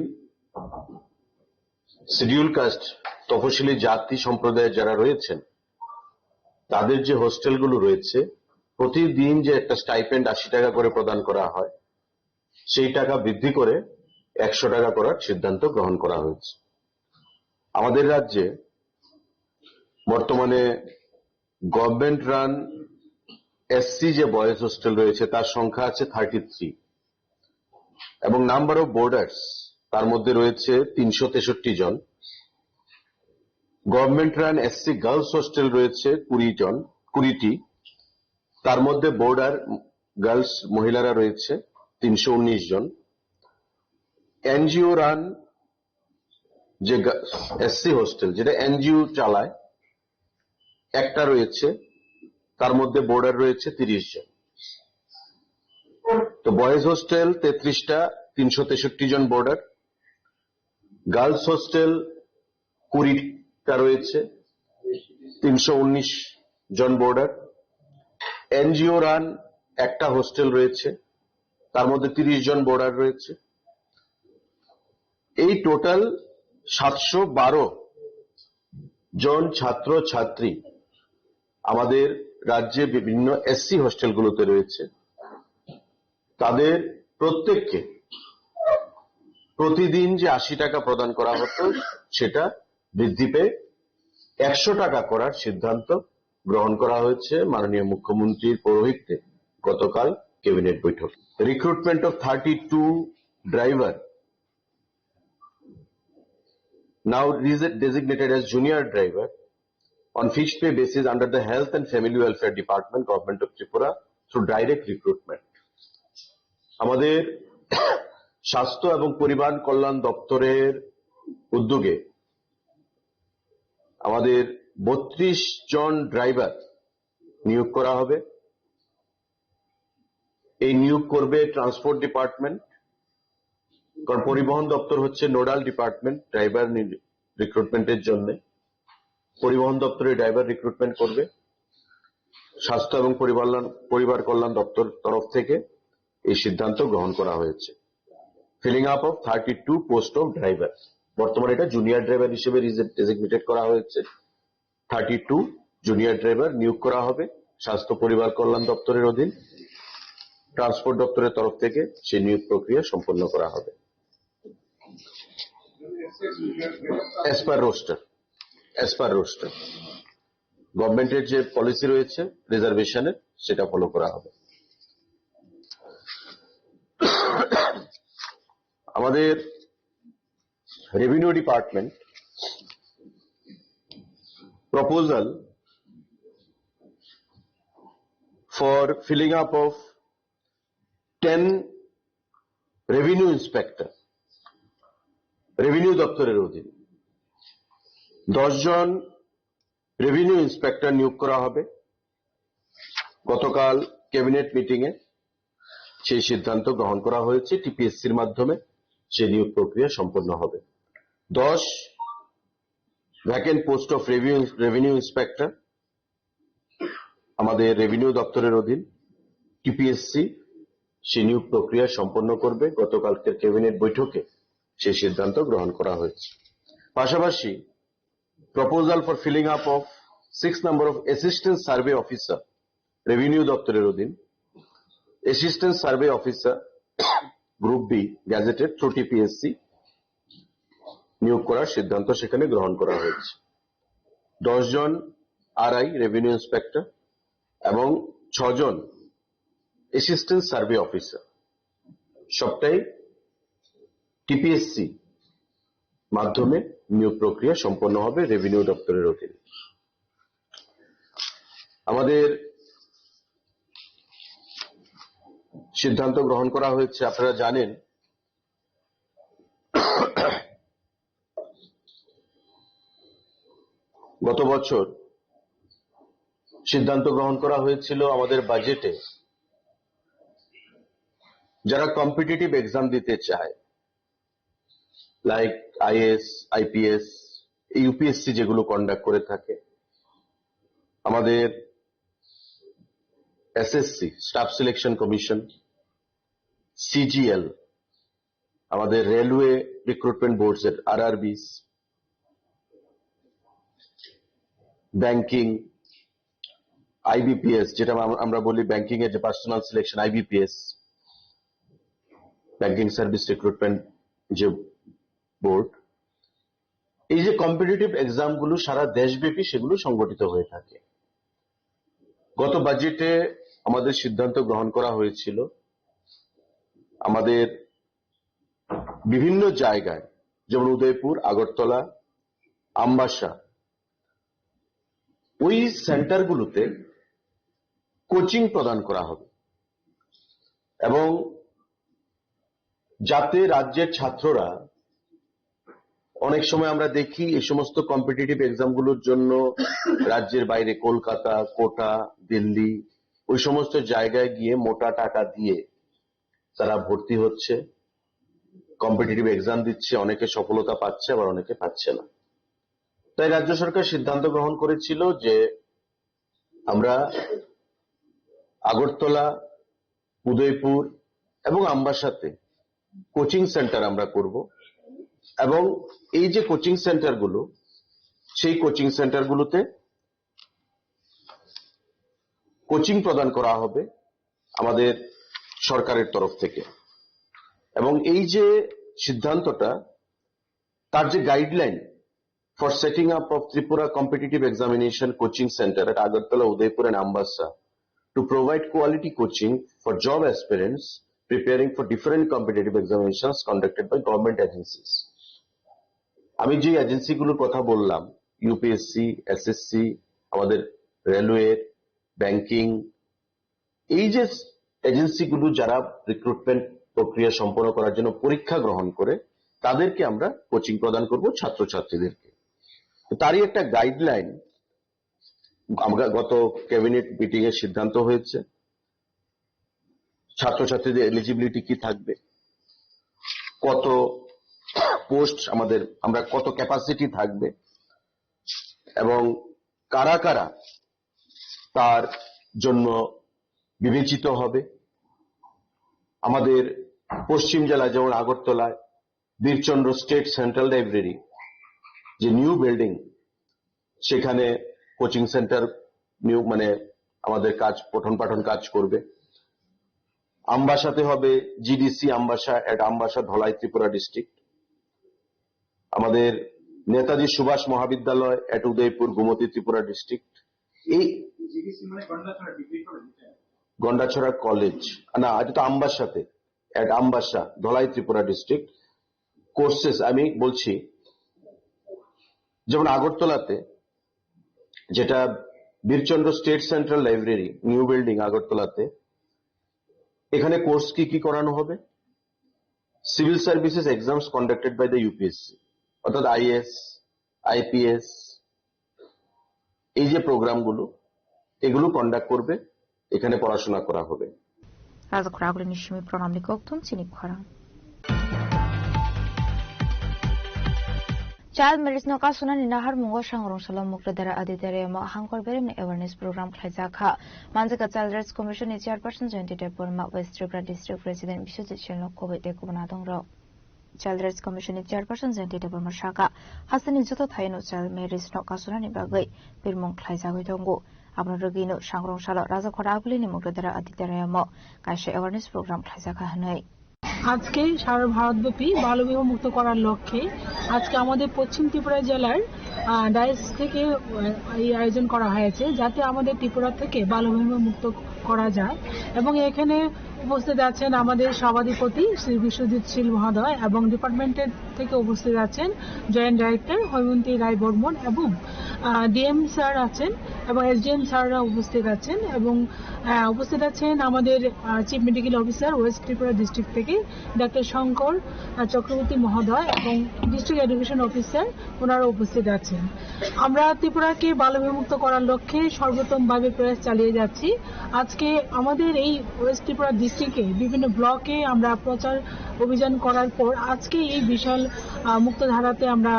শিডিউল কাস্ট তপশিলি জাতি সম্প্রদায়ের যারা রয়েছেন তাদের যে হোস্টেলগুলো রয়েছে প্রতিদিন যে একটা স্টাইপেন্ড 80 টাকা করে প্রদান করা হয় সেই টাকা বৃদ্ধি করে 100 টাকা করার সিদ্ধান্ত গ্রহণ করা হয়েছে আমাদের রাজ্যে বর্তমানে গভর্নমেন্ট রান এসসি যে বয়েজ হোস্টেল রয়েছে তার সংখ্যা আছে 33 এবং নাম্বার অফ বোর্ডার্স তার মধ্যে রয়েছে 363 জন government run SC girls hostel রয়েছে 20টি তার মধ্যে বোর্ডার গার্লস মহিলারা রয়েছে 319 জন এনজিও রান যে এসসি হোস্টেল যেটা এনজিও চালায় একটা রয়েছে তার মধ্যে বোর্ডার রয়েছে 30 জন তো বয়েজ হোস্টেল 33টা 363 জন বোর্ডার গার্লস হোস্টেল 20টা রয়েছে 319 জন বোর্ডার এনজিও রান একটা হোস্টেল রয়েছে তার মধ্যে 30 জন বোর্ডার রয়েছে এই টোটাল 712 জন ছাত্র ছাত্রী আমাদের রাজ্যে বিভিন্ন এসসি হোস্টেলগুলোতে রয়েছে তাদের প্রত্যেককে প্রতিদিন যে 80 টাকা প্রদান করা হতো সেটা বৃদ্ধি পেয়ে 100 টাকা করার সিদ্ধান্ত গ্রহণ করা হয়েছে মাননীয় মুখ্যমন্ত্রীর পৌরোহিত্যে গতকাল ক্যাবিনেট বৈঠক recruitment of 32 driver now designated as junior driver on fixed pay basis under the Health and Family Welfare Department, Government of Tripura through direct recruitment. আমাদের স্বাস্থ্য এবং পরিবার কল্যাণ দপ্তরের উদ্যোগে আমাদের 32 জন ড্রাইভার নিয়োগ করা হবে এই নিয়োগ করবে ট্রান্সপোর্ট ডিপার্টমেন্ট কারণ পরিবহন দপ্তর হচ্ছে নোডাল ডিপার্টমেন্ট ড্রাইভার রিক্রুটমেন্টের জন্য পরিবহন দপ্তরে ড্রাইভার রিক্রুটমেন্ট করবে স্বাস্থ্য এবং পরিবার কল্যাণ দপ্তর তরফ থেকে এই সিদ্ধান্ত গ্রহণ করা হয়েছে feeling up of 32 post of driver বর্তমানে এটা জুনিয়র ড্রাইভার হিসেবে ডেজিগনেটেড করা হয়েছে 32 জুনিয়র ড্রাইভার নিয়োগ করা হবে স্বাস্থ্য পরিবার কল্যাণ দপ্তরের অধীন ট্রান্সপোর্ট দপ্তরের তরফ থেকে সেই নিয়োগ প্রক্রিয়া সম্পন্ন করা হবে as per roster গভর্নমেন্টের যে পলিসি রয়েছে রিজার্ভেশনের সেটা ফলো করা হবে আমাদের Revenue Department proposal for filling up of 10 revenue inspector, revenue দপ্তরের অধীন 10 জন রেভিনিউ ইন্সপেক্টর নিয়োগ করা হবে। গতকাল ক্যাবিনেট মিটিং এ সেই সিদ্ধান্ত গ্রহণ করা হয়েছে। টিপিএসসির মাধ্যমে সেই নিয়োগ প্রক্রিয়া সম্পন্ন হবে। 10 vacant post of revenue inspector আমাদের রেভিনিউ দপ্তরের অধীন। টিপিএসসি সেই নিয়োগ প্রক্রিয়া সম্পন্ন করবে। গতকালকের ক্যাবিনেট বৈঠকে সেই সিদ্ধান্ত গ্রহণ করা হয়েছে। পাশাপাশি proposal for filling up of 6 number of assistant survey officer revenue দপ্তরের অধীন। Assistant survey officer group B gazetted through TPSC নিয়োগ করার সিদ্ধান্ত সেখানে গ্রহণ করা হয়েছে। 10 জন আরআই রেভিনিউ ইন্সপেক্টর এবং 6 জন অ্যাসিস্ট্যান্ট সার্ভে অফিসার সবটাই টিপিএসসি মাধ্যমে নিয়োগ প্রক্রিয়া সম্পন্ন হবে রেভিনিউ দপ্তরের অধীনে। আমাদের সিদ্ধান্ত গ্রহণ করা হয়েছে। আপনারা জানেন গত বছর সিদ্ধান্ত গ্রহণ করা হয়েছিল আমাদের বাজেটে যারা কম্পিটিটিভ এক্সাম দিতে চায় লাইক আইএএস আইপিএস ইউপিএসসি যেগুলো কন্ডাক্ট করে থাকে, আমাদের SSC staff selection commission, CGL, আমাদের রেলওয়ে রিক্রুটমেন্ট বোর্ডস এর আরআরবিস, ব্যাংকিং আইবিপিএস যেটা আমরা বলি ব্যাংকিং এর যে personal selection IBPS, banking service recruitment যে বোর্ড, এই যে কম্পিটিটিভ এক্সাম গুলো সারা দেশব্যাপী সেগুলো সংগঠিত হয়ে থাকে। গত বাজেটে আমাদের সিদ্ধান্ত গ্রহণ করা হয়েছিল আমাদের বিভিন্ন জায়গায় যেমন উদয়পুর, আগরতলা, আমবাসা, ওই সেন্টারগুলোতে কোচিং প্রদান করা হবে এবং যাতে রাজ্যের ছাত্ররা, অনেক সময় আমরা দেখি এই সমস্ত কম্পিটিটিভ এক্সামগুলোর জন্য রাজ্যের বাইরে কলকাতা, কোটা, দিল্লি ওই সমস্ত জায়গায় গিয়ে মোটা টাকা দিয়ে তারা ভর্তি হচ্ছে, কম্পিটিটিভ এক্সাম দিচ্ছে, অনেকে সফলতা পাচ্ছে আবার অনেকে পাচ্ছে না। তাই রাজ্য সরকার সিদ্ধান্ত গ্রহণ করেছিল যে আমরা আগরতলা, উদয়পুর এবং আমবাসাতে কোচিং সেন্টার আমরা করব এবং এই যে কোচিং সেন্টারগুলো, সেই কোচিং সেন্টারগুলোতে কোচিং প্রদান করা হবে আমাদের সরকারের তরফ থেকে। এবং এই যে সিদ্ধান্তটা, তার যে guideline for setting up of Tripura competitive examination coaching centre at Agartala, Udaipur and Ambassa to provide quality coaching for job aspirants preparing for different competitive examinations conducted by government agencies. আমি যে এজেন্সিগুলোর কথা বললাম, ইউপিএসসি, এসএসসি, আমাদের railway, banking, এই যে এজেন্সিগুলো যারা recruitment প্রক্রিয়া সম্পন্ন করার জন্য পরীক্ষা গ্রহণ করে, তাদেরকে আমরা কোচিং প্রদান করব ছাত্রছাত্রীদেরকে। তারই একটা গাইডলাইন আমরা গত ক্যাবিনেট মিটিং এর সিদ্ধান্ত হয়েছে। ছাত্রছাত্রীদের এলিজিবিলিটি কি থাকবে, কত পোস্ট আমাদের, আমরা কত ক্যাপাসিটি থাকবে এবং কারা কারা তার জন্য বিবেচিত হবে। আমাদের পশ্চিম জেলা যেমন আগরতলায় বীরচন্দ্র স্টেট সেন্ট্রাল লাইব্রেরি যে নিউ বিল্ডিং, সেখানে কোচিং সেন্টার নিউ মানে আমাদের কাজ পঠন পাঠন কাজ করবে। আমবাসাতে হবে GDC Ambassa at Ambassa, Dhalai, Tripura district. আমাদের নেতাজি সুভাষ মহাবিদ্যালয় এট উদয়পুর, গোমতী, ত্রিপুরা ডিস্ট্রিক্ট। এই গন্ডাছড়া কলেজ না, এটা তো আমবাসাতে at Ambassa, Dhalai, Tripura district. Courses আমি বলছি, যেমন আগরতলাতে যেটা Birchandra state central library new building আগরতলাতে, এখানে কোর্স কি করানো হবে? Civil services exams conducted by the UPSC, অর্থাৎ আইএস, আইপিএস, এই যে প্রোগ্রামগুলো এগুলো কন্ডাক্ট করবে, এখানে পড়াশোনা করা হবে। রাজকরাগুলিনি সিমি প্রণামনি koktum চিনি খরা Child marriage no kasuna ni nahar mungo sangrong salom mukradara aditare ma hangkor berem awareness program khlaijaka manjaka child rights commission ni chairperson Jointi Deborma West Tripura district president Biswajit Shenlo covid de kubana dongro child rights commission ni chairperson Jointi Deborma shaka hasani joto thaino child marriage no kasuna ni bagai birmong khlaijagoi dongo আপনার রগিনো সংগ্রহ সাল রাজকরাগুলি ni mukradara aditare ma kaise awareness program khlaijaka hanai আজকে সারা ভারতব্যাপী বাল্যবিবাহ মুক্ত করার লক্ষ্যে আজকে আমাদের পশ্চিম ত্রিপুরা জেলার ডায়াস থেকে এই আয়োজন করা হয়েছে, যাতে আমাদের ত্রিপুরা থেকে বাল্যবিবাহ মুক্ত করা যায়। এবং এখানে উপস্থিত আছেন আমাদের সভাধিপতি শ্রী বিশ্বজিৎ শীল মহোদয় এবং ডিপার্টমেন্টের থেকে উপস্থিত আছেন জয়েন্ট ডাইরেক্টর হৈমন্তী রায় বর্মন এবং ডিএম স্যার আছেন এবং এসডিএম স্যাররা উপস্থিত আছেন এবং উপস্থিত আছেন আমাদের chief medical officer West Tripura district থেকে ডাক্তার শঙ্কর চক্রবর্তী মহোদয় এবং ডিস্ট্রিক্ট এডুকেশন অফিসার ওনারা উপস্থিত আছেন। আমরা ত্রিপুরাকে বাল্যবিবাহমুক্ত করার লক্ষ্যে সর্বোত্তমভাবে প্রয়াস চালিয়ে যাচ্ছি। আজকে আমাদের এই ওয়েস্ট ত্রিপুরা ডিস্ট্রিক্টে বিভিন্ন ব্লকে আমরা প্রচার অভিযান করার পর আজকে এই বিশাল মুক্তধারাতে আমরা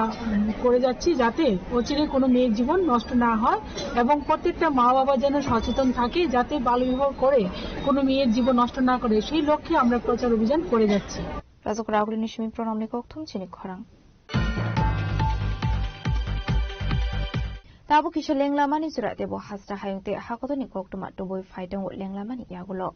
করে যাচ্ছি, যাতে অচিরে কোনো মেয়ের জীবন নষ্ট না হয় এবং প্রত্যেকটা মা বাবা যেন সচেতন থাকে, যাতে বাল্যবিবাহ করে কোনো মেয়ের জীবন নষ্ট না করে, সেই লক্ষ্যে আমরা প্রচার অভিযান করে যাচ্ছি। রাজকরাগুলিনি সিমি প্রণামনি koktum চিনি খরাং Tabu kisha lenglamani surat debo hasra hayungte hakotoni koktuma tuboi faidong lenglamani yagulo.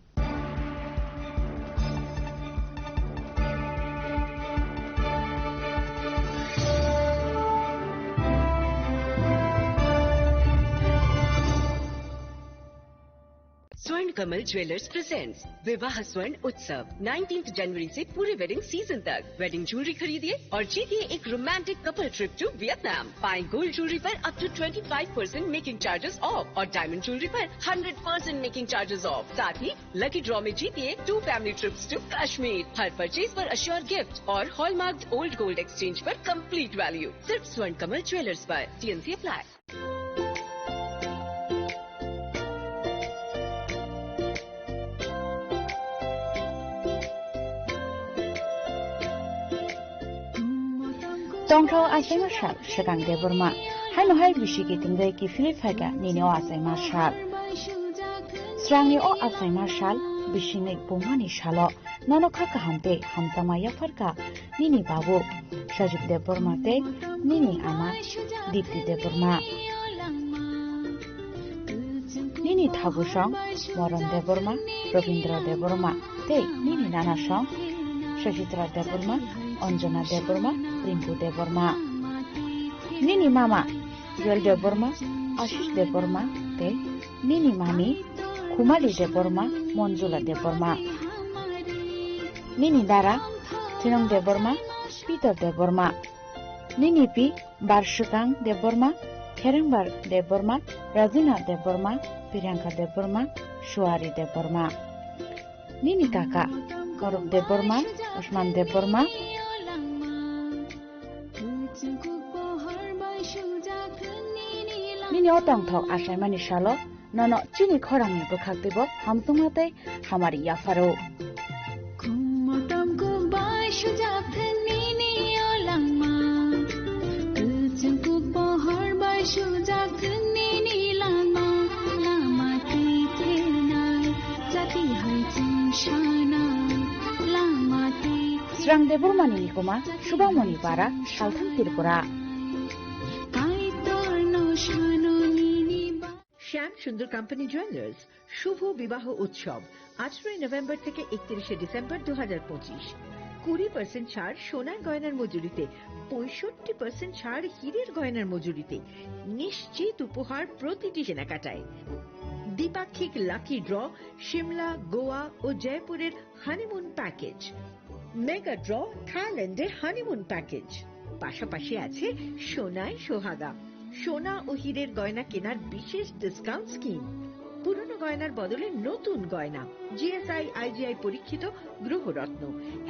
स्वर्ण कमल ज्वेलर्स प्रेजेंट्स विवाह स्वर्ण उत्सव 19 जनवरी से पूरे वेडिंग सीजन तक वेडिंग ज्वेलरी खरीदिए और जीतिए एक romantic couple trip to Vietnam. पाएं गोल्ड ज्वेलरी पर up to 25% making charges off और डायमंड ज्वेलरी पर 100% मेकिंग चार्जेस ऑफ। साथ ही लकी ड्रॉ में जीतिए 2 फैमिली ट्रिप्स टू कश्मीर। हर परचेज पर अश्योर गिफ्ट और हॉलमार्क ओल्ड गोल्ड एक्सचेंज पर कंप्लीट वैल्यू। सिर्फ स्वर्ण कमल ज्वेलर्स पर। TNC apply. Tongthau asai marshal Shakang Deborma Haino hai bishiki tingdai ki Philiphaga nini o asai marshal Srangni o asai marshal bishingai bumani shalo nanokha kahamte hamtama yafarka nini babu Shajib Deborma te nini ama Dipti Deborma Nini Thagushong Moran Deborma Ravindra Deborma te nini nanashong Shajitra Deborma Anjana Deborma Rinku Deborma Nini Mama Joel Deborma Ashish Deborma te Nini Mami Kumali Deborma Monjula Deborma Nini Dara Tinong Deborma Peter Deborma Nini Pi Barshukang Deborma Kerembar Deborma Razina Deborma Priyanka Deborma Shuari Deborma Nini Kaka Koruk Deborma Usman Deborma Nini otang thok asai mani shalo nono chini khorangi bukhaktibo hamtumate hamari yafaro Srang Deborma nini kuma Shubhamoni para Shaltham Tripura শ্যাম Sundar company jewellers শুভ বিবাহ উৎসব 18 November থেকে 31 December 2025 20% ছাড় সোনার গয়নার মজুরিতে 65% ছাড় হীরের গয়নার মজুরিতে নিশ্চিত উপহার প্রতিটি কেনাকাটায় দ্বিপাক্ষিক লাকি ড্র সিমলা গোয়া ও জয়পুরের হানিমুন প্যাকেজ মেগা ড্র থাইল্যান্ডে হানিমুন প্যাকেজ, পাশাপাশি আছে সোনায় সোহাগা, সোনা ও হীরের গয়না কেনার বিশেষ ডিসকাউন্ট স্কিম, পুরনো গয়নার বদলে নতুন গয়না, জিএসআই আইজিআই পরীক্ষিত গ্রহরত্ন,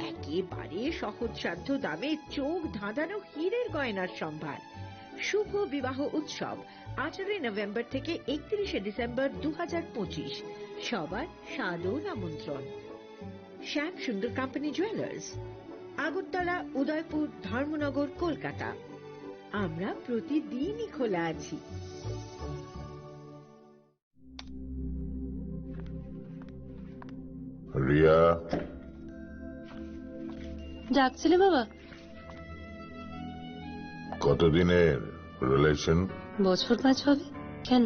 একেবারে সহজসাধ্য দামে চোখ ধাঁধানো হীরের গয়নার সম্ভার। শুভ বিবাহ উৎসব 18 নভেম্বর থেকে 31 ডিসেম্বর 2025, সবার সাদর আমন্ত্রণ। শ্যাম সুন্দর কোম্পানি জুয়েলার্স, আগরতলা, উদয়পুর, ধর্মনগর, কলকাতা। আমরা প্রতিদিনই খোলা আছি। রিয়া, ডাকছিলে বাবা? কতদিনের রিলেশন? বছর 5 হবে। কেন?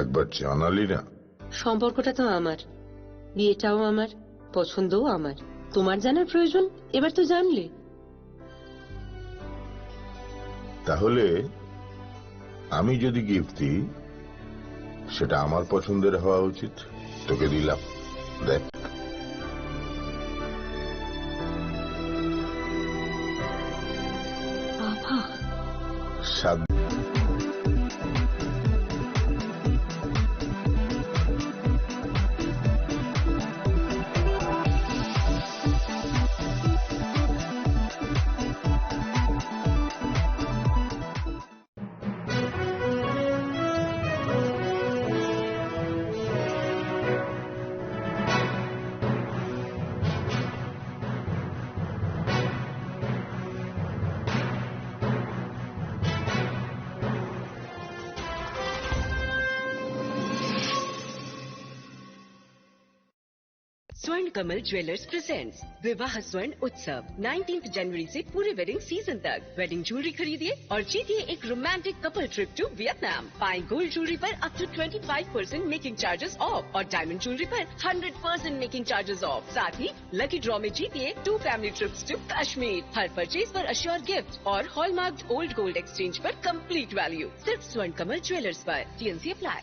একবার জানালি না? সম্পর্কটা তো আমার, বিয়েটাও আমার, পছন্দও আমার। তোমার জানার প্রয়োজন, এবার তো জানলে। তাহলে আমি যদি গিফট দিই, সেটা আমার পছন্দের হওয়া উচিত। তোকে দিলাম, দেখ। বাবা, स्वर्ण कमल ज्वेलर्स प्रेजेंट्स विवाह स्वर्ण उत्सव 19 जनवरी से पूरे वेडिंग सीजन तक। वेडिंग ज्वेलरी खरीदिए और जीतिए एक romantic couple trip to Vietnam. पाएं गोल्ड ज्वेलरी पर up to 25% making charges off और डायमंड ज्वेलरी पर 100% मेकिंग चार्जेस ऑफ। साथ ही लकी ड्रॉ में जीतिए 2 फैमिली ट्रिप्स टू कश्मीर। हर परचेज पर अश्योर गिफ्ट और हॉलमार्क ओल्ड गोल्ड एक्सचेंज पर कंप्लीट वैल्यू। सिर्फ स्वर्ण कमल ज्वेलर्स पर। TNC apply.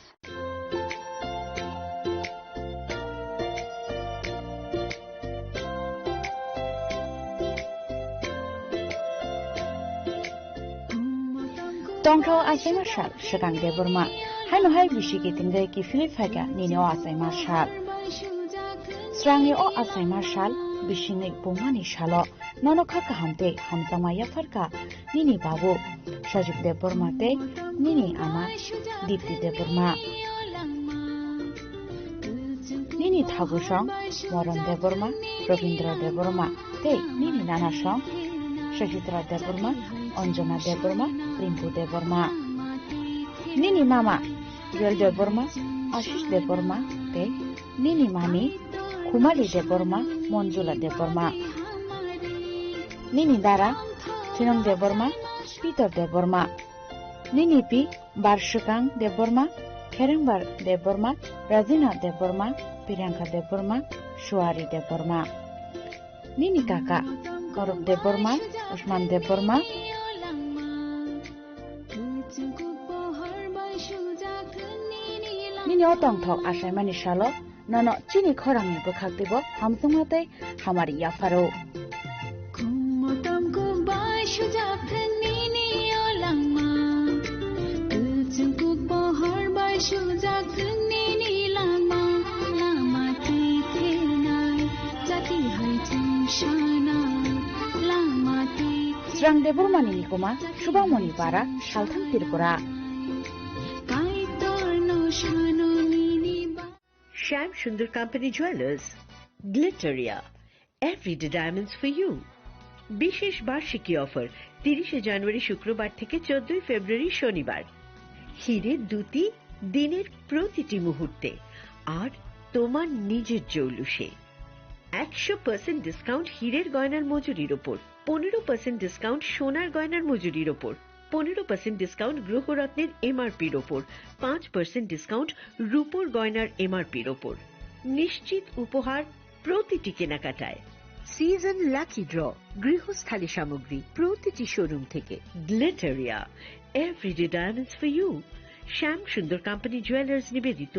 Tongtao Asai Marshal, Shagang de Burma, Haino Hai Vishiki Tinde Ki Philip Haga, Nino Asai Marshal. Strangi O Asai Marshal, Bishinik Bumani Shalo, Nono Kaka Hamte, Hamzama Yafarka, Nini Babu, Shajik de Burma Te, Nini Ama, Dipti de Burma. Nini Thagushong, Moron de Burma, Ravindra de Burma, Te, Nini Nanashong, Shajitra de Burma, Anjana de Burma, Rinku de Burma. Nini Mama, Joel de Burma, Ashish de Burma, Te, Nini Mami, Kumali de Burma, Monjula de Burma. Nini Dara, Tinong de Burma, Peter de Burma. Nini Pi, Barshukang de Burma, Kerembar de Burma, Razina de Burma, Priyanka de Burma, Shuari de Burma. Nini Kaka, Gaurav de Burma, Usman de Burma. Nini Otongthok Asai Mani Shalo, Nono Chini Khorangi Bukhaktibo, Hamsumate, Hamari Yafaro. Srang de Burma Nini Kuma, Shubhamoni Para, Shaltham Tirpura. Sham Sundar Company Jewelers, Glitteria, Everyday Diamonds for you. বিশেষ বার্ষিকী offer 30 জানুয়ারি শুক্রবার থেকে 14 ফেব্রুয়ারি শনিবার। হীরের দুটি দিনের প্রতিটি মুহূর্তে আর তোমার নিজের জৌলুসে। 100% ডিসকাউন্ট হীরের গয়নার মজুরির ওপর, 15% ডিসকাউন্ট সোনার গয়নার মজুরির ওপর, 15% ডিসকাউন্ট গ্রহরত্নের এমআরপির ওপর, 5% ডিসকাউন্ট রূপোর গয়নার এমআরপির ওপর। নিশ্চিত উপহার প্রতিটি কেনাকাটায়। সিজন লাকি ড্র, গৃহস্থালী সামগ্রী প্রতিটি শোরুম থেকে। Glitteria, everyday diamonds for you. Shyam Sundar company jewellers নিবেদিত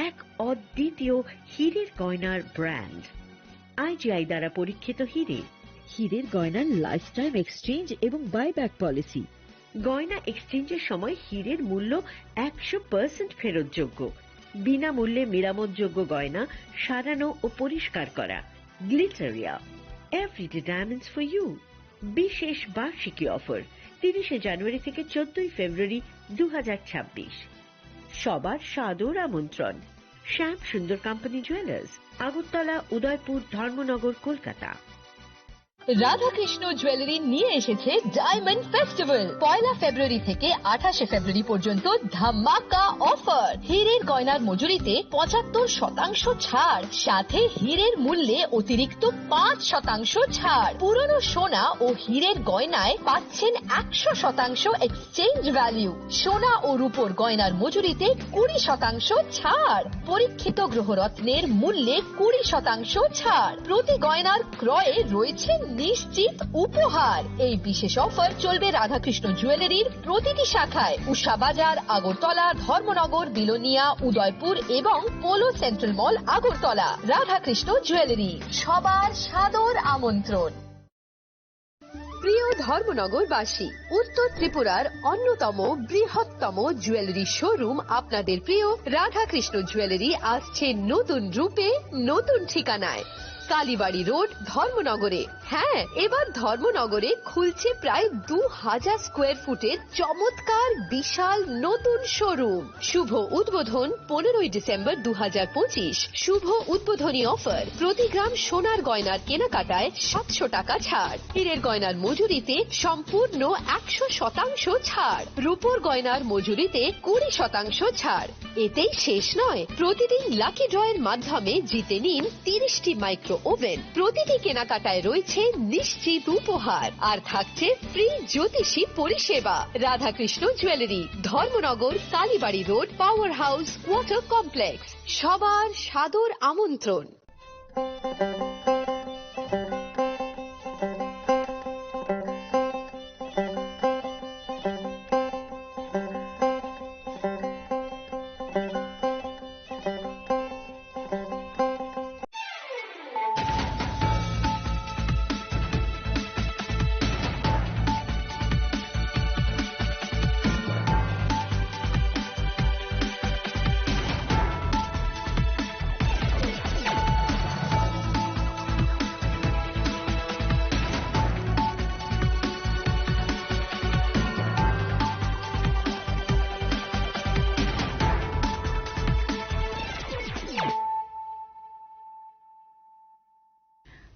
এক অদ্বিতীয় হীরের গয়নার ব্র্যান্ড। IGI দ্বারা পরীক্ষিত হিরে, হীরের গয়নার লাইফ টাইম এক্সচেঞ্জ এবং বাইব্যাক পলিসি। গয়না এক্সচেঞ্জের সময় হীরের মূল্য 100% ফেরতযোগ্য, বিনামূল্যে মেরামতযোগ্য গয়না সারানো ও পরিষ্কার করা। Glitteria, everyday diamonds for you. বিশেষ বার্ষিকী অফার 30 জানুয়ারি থেকে 14 ফেব্রুয়ারি 2026। সবার সাদর আমন্ত্রণ। শ্যাম Sundar company jewellers, Agartala, Udaipur, Dharmanagar, Kolkata. Radhakrishna jewellery নিয়ে এসেছে ডায়মন্ড ফেস্টিভ্যাল। 1 ফেব্রুয়ারি থেকে 28 ফেব্রুয়ারি পর্যন্ত ধামাকা অফার। হীরের গয়নার মজুরিতে 75% ছাড়, সাথে হীরের মূল্যে অতিরিক্ত 5% ছাড়। পুরনো সোনা ও হীরের গয়নায় পাচ্ছেন 100% এক্সচেঞ্জ ভ্যালু। সোনা ও রূপোর গয়নার মজুরিতে 20% ছাড়। পরীক্ষিত গ্রহরত্নের মূল্যে 20% ছাড়। প্রতি গয়নার ক্রয়ে রয়েছে নিশ্চিত উপহার। এই বিশেষ অফার চলবে রাধাকৃষ্ণ জুয়েলারির প্রতিটি শাখায়, উষা বাজার, আগরতলা, ধর্মনগর, বিলোনিয়া, উদয়পুর এবং পোলো সেন্ট্রাল মল, আগরতলা। রাধাকৃষ্ণ জুয়েলারি, সবার সাদর আমন্ত্রণ। প্রিয় ধর্মনগরবাসী, উত্তর ত্রিপুরার অন্যতম বৃহত্তম জুয়েলারি শোরুম আপনাদের প্রিয় রাধাকৃষ্ণ জুয়েলারি আসছে নতুন রূপে, নতুন ঠিকানায়। কালীবাড়ি রোড, ধর্মনগরে। হ্যাঁ, এবার ধর্মনগরে খুলছে প্রায় 2000 স্কোয়ার ফুটের চমৎকার বিশাল নতুন শোরুম। শুভ উদ্বোধন 15 ডিসেম্বর 2025। শুভ উদ্বোধনী অফার, প্রতি গ্রাম সোনার গয়নার কেনাকাটায় 700 টাকা ছাড়। হীরের গয়নার মজুরিতে সম্পূর্ণ 100% ছাড়। রূপোর গয়নার মজুরিতে 20% ছাড়। এতেই শেষ নয়, প্রতিদিন লাকি ড্রয়ের মাধ্যমে জিতে নিন 30টি মাইক্রো ওভেন। প্রতিটি কেনাকাটায় রয়েছে নিশ্চিত উপহার, আর থাকছে ফ্রি জ্যোতিষী পরিষেবা। Radhakrishna jewellery, Dharmanagar, Kalibari road, power house, water complex. সবার সাদর আমন্ত্রণ।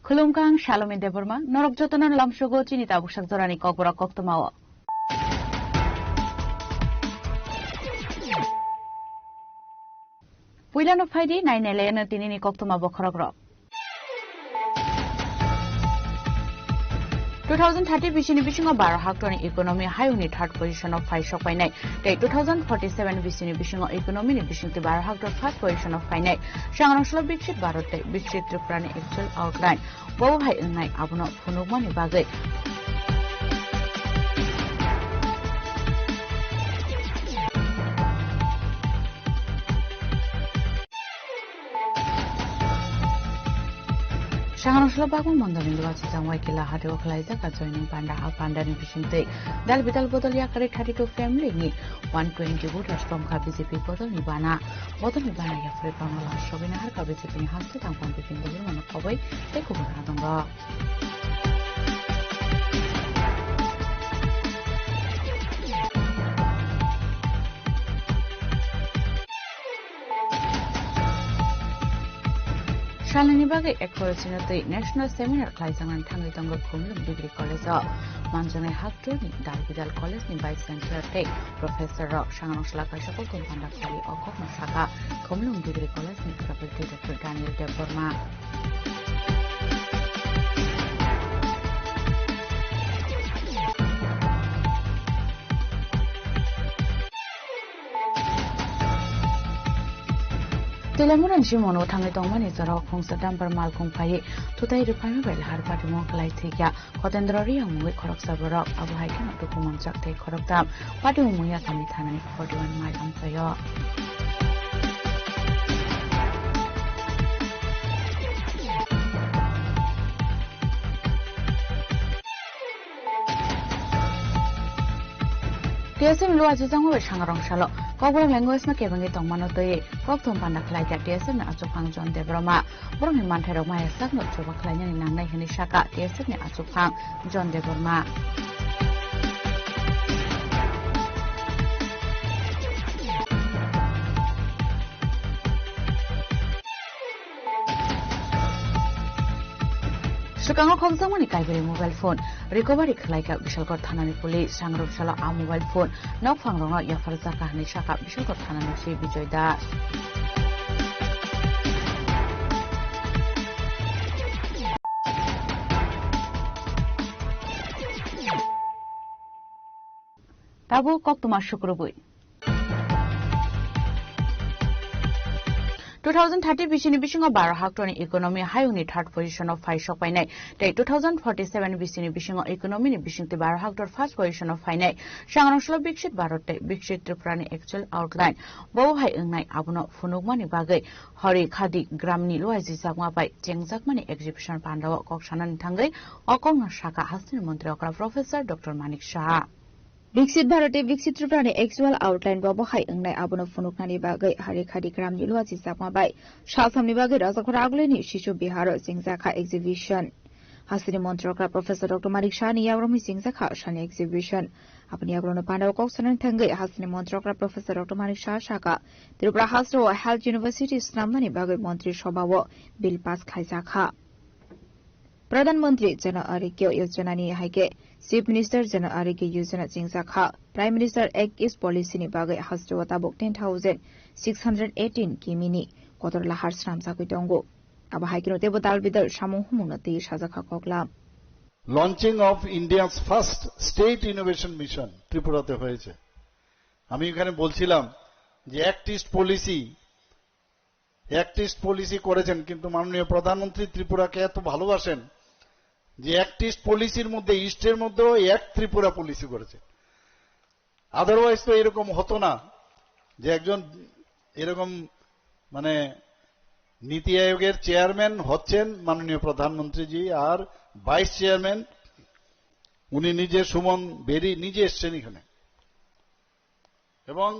Khulumkang Shalom Deborma, Norok Jotanan Lamshogo Chinita Bushak Zorani Kokbora Koktomawa. Puilan of Heidi, 9 Elena Tinini Koktoma Bokrogro. 2030 Bishini Bishing of Barra Haktoni economy high unit third position of 5 shop by night. 2047 Bishini Bishing of economy Bishing to Barra Haktor third position of 5 night. Shanganashla Bishit Barote, Bishit Tripurani actual outline. Bow high in night Abuna Punumani Bagay. Shanganashla Bagun Mondarin Losses and Waikila Hatu Kalaiza joining Panda Panda Bishinte. Dal Vital Bodolia Kari 32 family need 120 voters from KBCP Bodol Nibana. Bodol Nibana Yafripanola Shovina KBCP House and Pumping the woman of Kawai, take over Hadonga. Shalanibagi Ecosinate National Seminar Klaisangan Tangitonga Kumlum Degree College of Manjane Haktuni, Dalvidal College in Vice Chancellor Take, Professor Rock Shanganushlaka Shako Kumpandakali or Kokmashaka, Kumlum Degree College in Faculty Dr. Daniel Deborma. Telemuran Shimono Tangitongan is a rock from Sadamber Malcolm Paye, today the Panabel had party Monkalai Tekia, Cotendroria, with Koroksaber Rock, Abu Hiking of the Common Jack Take Korokdam, Padu Muya Kamitana 41 mile on fire. TSM luwa jijang hobe sangrong salo kobrom language ma kebangi tongmano toye kokthom panda khlaika TSM na achupang John Debroma borong manthai rok maya sakno choba khlaina ni nangnai hini saka TSM ni achupang John Debroma Sukango khokjamani kaibari mobile phone recovery khlaika Bishalkot thanani police sangrok sala a mobile phone nok phangrong yafar jaka hani saka Bishalkot thanani si Bijoy Das Tabu koktuma shukrubui 2030 bisini bisingo 12 haktoni economy hayungni third position of 5 sopainai tei 2047 bisini bisingo economy ni bisingti 12 haktor first position of fainai sangrangshlo bikshit bharotte bikshit triprani actual outline bobo hai engnai abuno phunukmani bagai hori khadi gramni loaji jakma bai chengjakmani exhibition pandawo koksanani thangai okongna shaka hastin mantri okra professor Dr. Manik Shah Biksit Bharate Biksit Triprani actual outline babo hai engnai abono phunuknani bagai hari khadi gramni loaji jakma bai shasamni bagai rajakora agleni shishu biharo chengjakha exhibition hasini montrokra professor Dr. Manik Shah ni yagromi chengjakha shani exhibition apni yagrono pandawo koksanani thangai hasini montrokra professor Dr. Manik Shah shaka Tripura Hasro Health University snamnani bagai mantri sabhawo bill pass khaijakha प्रधानमन्त्री जन आरोग्य योजना नि हाइके chief minister Jan Arogya Yojana चिंगजाखा prime minister act इस policy नि बागै हास्टवता book 10618 किमिनि कतरला horse नामजाखै दंगो अब हाइकिनो तेबो दालबिदल सामु हुमुनति साजाखा कोगला launching of India's first state innovation mission ত্রিপুরাতে হয়েছে আমি এখানে বলছিলাম যে অ্যাক্টিস্ট পলিসি করেছেন কিন্তু মাননীয় প্রধানমন্ত্রী ত্রিপুরাকে এত ভালোবাসেন যে অ্যাক্টিস্ট পলিসির মধ্যে ইস্টের মধ্যেও এক ত্রিপুরা পলিসি করেছে আদারওয়াইজ তো এরকম হতো না যে একজন এরকম মানে নীতি আয়োগের চেয়ারম্যান হচ্ছেন মাননীয় প্রধানমন্ত্রীজি আর ভাইস চেয়ারম্যান উনি নিজে সুমন বেরি নিজে এসছেন এখানে এবং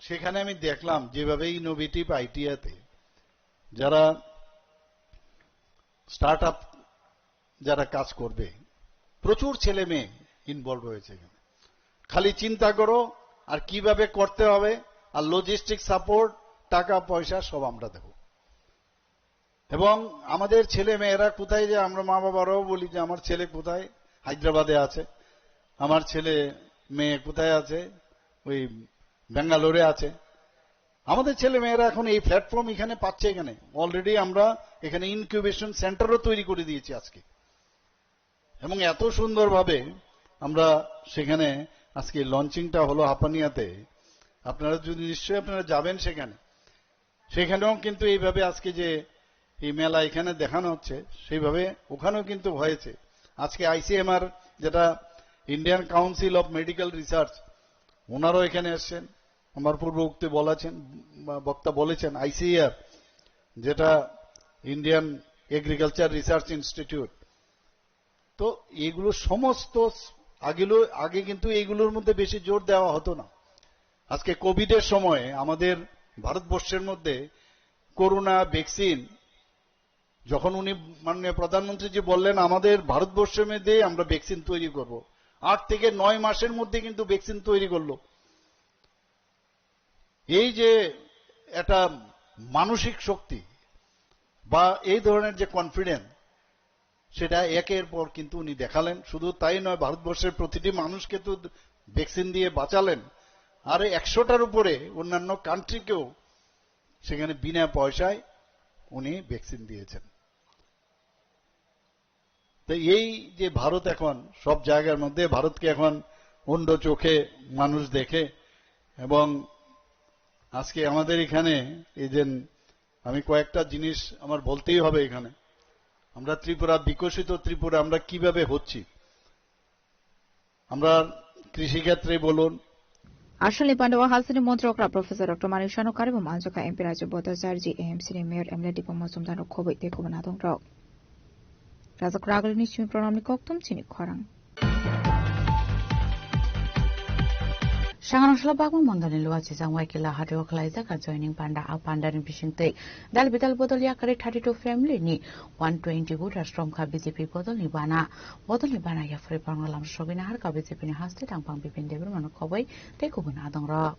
সেখানে আমি দেখলাম যেভাবে ইনোভেটিভ আইডিয়াতে যারা স্টার্টআপ যারা কাজ করবে প্রচুর ছেলে মেয়ে ইনভলভ হয়েছে এখানে খালি চিন্তা করো আর কিভাবে করতে হবে আর লজিস্টিক সাপোর্ট টাকা পয়সা সব আমরা দেব এবং আমাদের ছেলে মেয়েরা কোথায় যে আমরা মা বাবারাও বলি যে আমার ছেলে কোথায় হায়দ্রাবাদে আছে আমার ছেলে মেয়ে কোথায় আছে ওই বেঙ্গালোরে আছে আমাদের ছেলে মেয়েরা এখন এই প্ল্যাটফর্ম এখানে পাচ্ছে এখানে অলরেডি আমরা এখানে ইনকিউবেশন সেন্টারও তৈরি করে দিয়েছি আজকে এবং এত সুন্দরভাবে আমরা সেখানে আজকে লঞ্চিংটা হলো হাপানিয়াতে আপনারা যদি নিশ্চয়ই আপনারা যাবেন সেখানেও কিন্তু এইভাবে আজকে যে এই মেলা এখানে দেখানো হচ্ছে সেইভাবে ওখানেও কিন্তু হয়েছে আজকে আইসিএমআর যেটা Indian council of medical research ওনারাও এখানে এসেছেন আমার পূর্ববর্তী বক্তা বলেছেন আইসিআর যেটা ইন্ডিয়ান এগ্রিকালচার রিসার্চ ইনস্টিটিউট তো এগুলো সমস্ত আগে কিন্তু এইগুলোর মধ্যে বেশি জোর দেওয়া হতো না আজকে কোভিডের সময় আমাদের ভারতবর্ষের মধ্যে করোনা ভ্যাকসিন যখন উনি মাননীয় প্রধানমন্ত্রী জি বললেন আমাদের ভারতবর্ষের মধ্যে আমরা ভ্যাকসিন তৈরি করব 8 থেকে 9 মাসের মধ্যে কিন্তু ভ্যাকসিন তৈরি করলো এই যে একটা মানসিক শক্তি বা এই ধরনের যে কনফিডেন্স সেটা একের পর কিন্তু উনি দেখালেন শুধু তাই নয় ভারতবর্ষের প্রতিটি মানুষকে তো ভ্যাকসিন দিয়ে বাঁচালেন আর 100টার উপরে অন্যান্য কান্ট্রিকেও সেখানে বিনা পয়সায় উনি ভ্যাকসিন দিয়েছেন তো এই যে ভারত এখন সব জায়গার মধ্যে ভারতকে এখন অন্য চোখে মানুষ দেখে এবং আজকে আমাদের এখানে এই যে আমি কয়েকটা জিনিস আমার বলতেই হবে এখানে আমরা ত্রিপুরা বিকশিত ত্রিপুরা আমরা কিভাবে হচ্ছি আমরা কৃষিক্ষেত্রে বলুন আসলে পান্ডবা হাসিনী মন্ত্রকরা প্রফেসর ডক্টর মানিক শানুকার এবং মানজকা এমপি রাজ্য বদাচার্জি এএমসিনি মেয়র এমএলএ দীপক মজুমদার খবর দেখব নাদং রক রাজক রাগলিনী চিমি প্রণামনি কক্তম চিনি খরাং Sanganosla bagong mondani luwa cisang waikila hadio khlaisa ka joining panda a pandarin bisingte dal bidal bodol yakare 32 family ni 120 guda strom ka BJP bodol ni bana ya free pangalam shobina har ka BJP ni haste tangpang bipin debur mano khoboi te kubun adong ro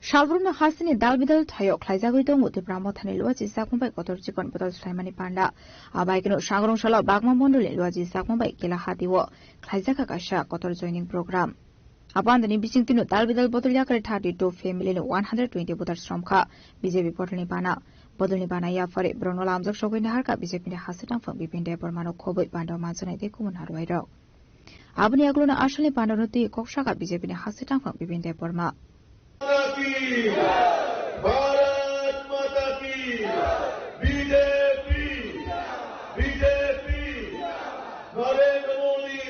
Shalbruna hasini dal bidal thayo khlaijagoi dong uti brahmo thani luaji sakmbai kotor jikon bodol slaimani panda abaikino sangrong shala bagma mondole luaji sakmbai kila hatiwo khlaijaga kasha kotor joining program abandani bisingtino dal bidal bodol yakare 32 family no 120 bodol stromkha BJP bodolni bana ya fare bronola amjak sogoini harka BJP ni hasitang phang bipinde pormano khoboi panda manchonai de kumun harwai ro abni aglona ashali panda noti koksha BJP ni hasitang phang bipinde porma Bharat माता की BJP Narendra Modi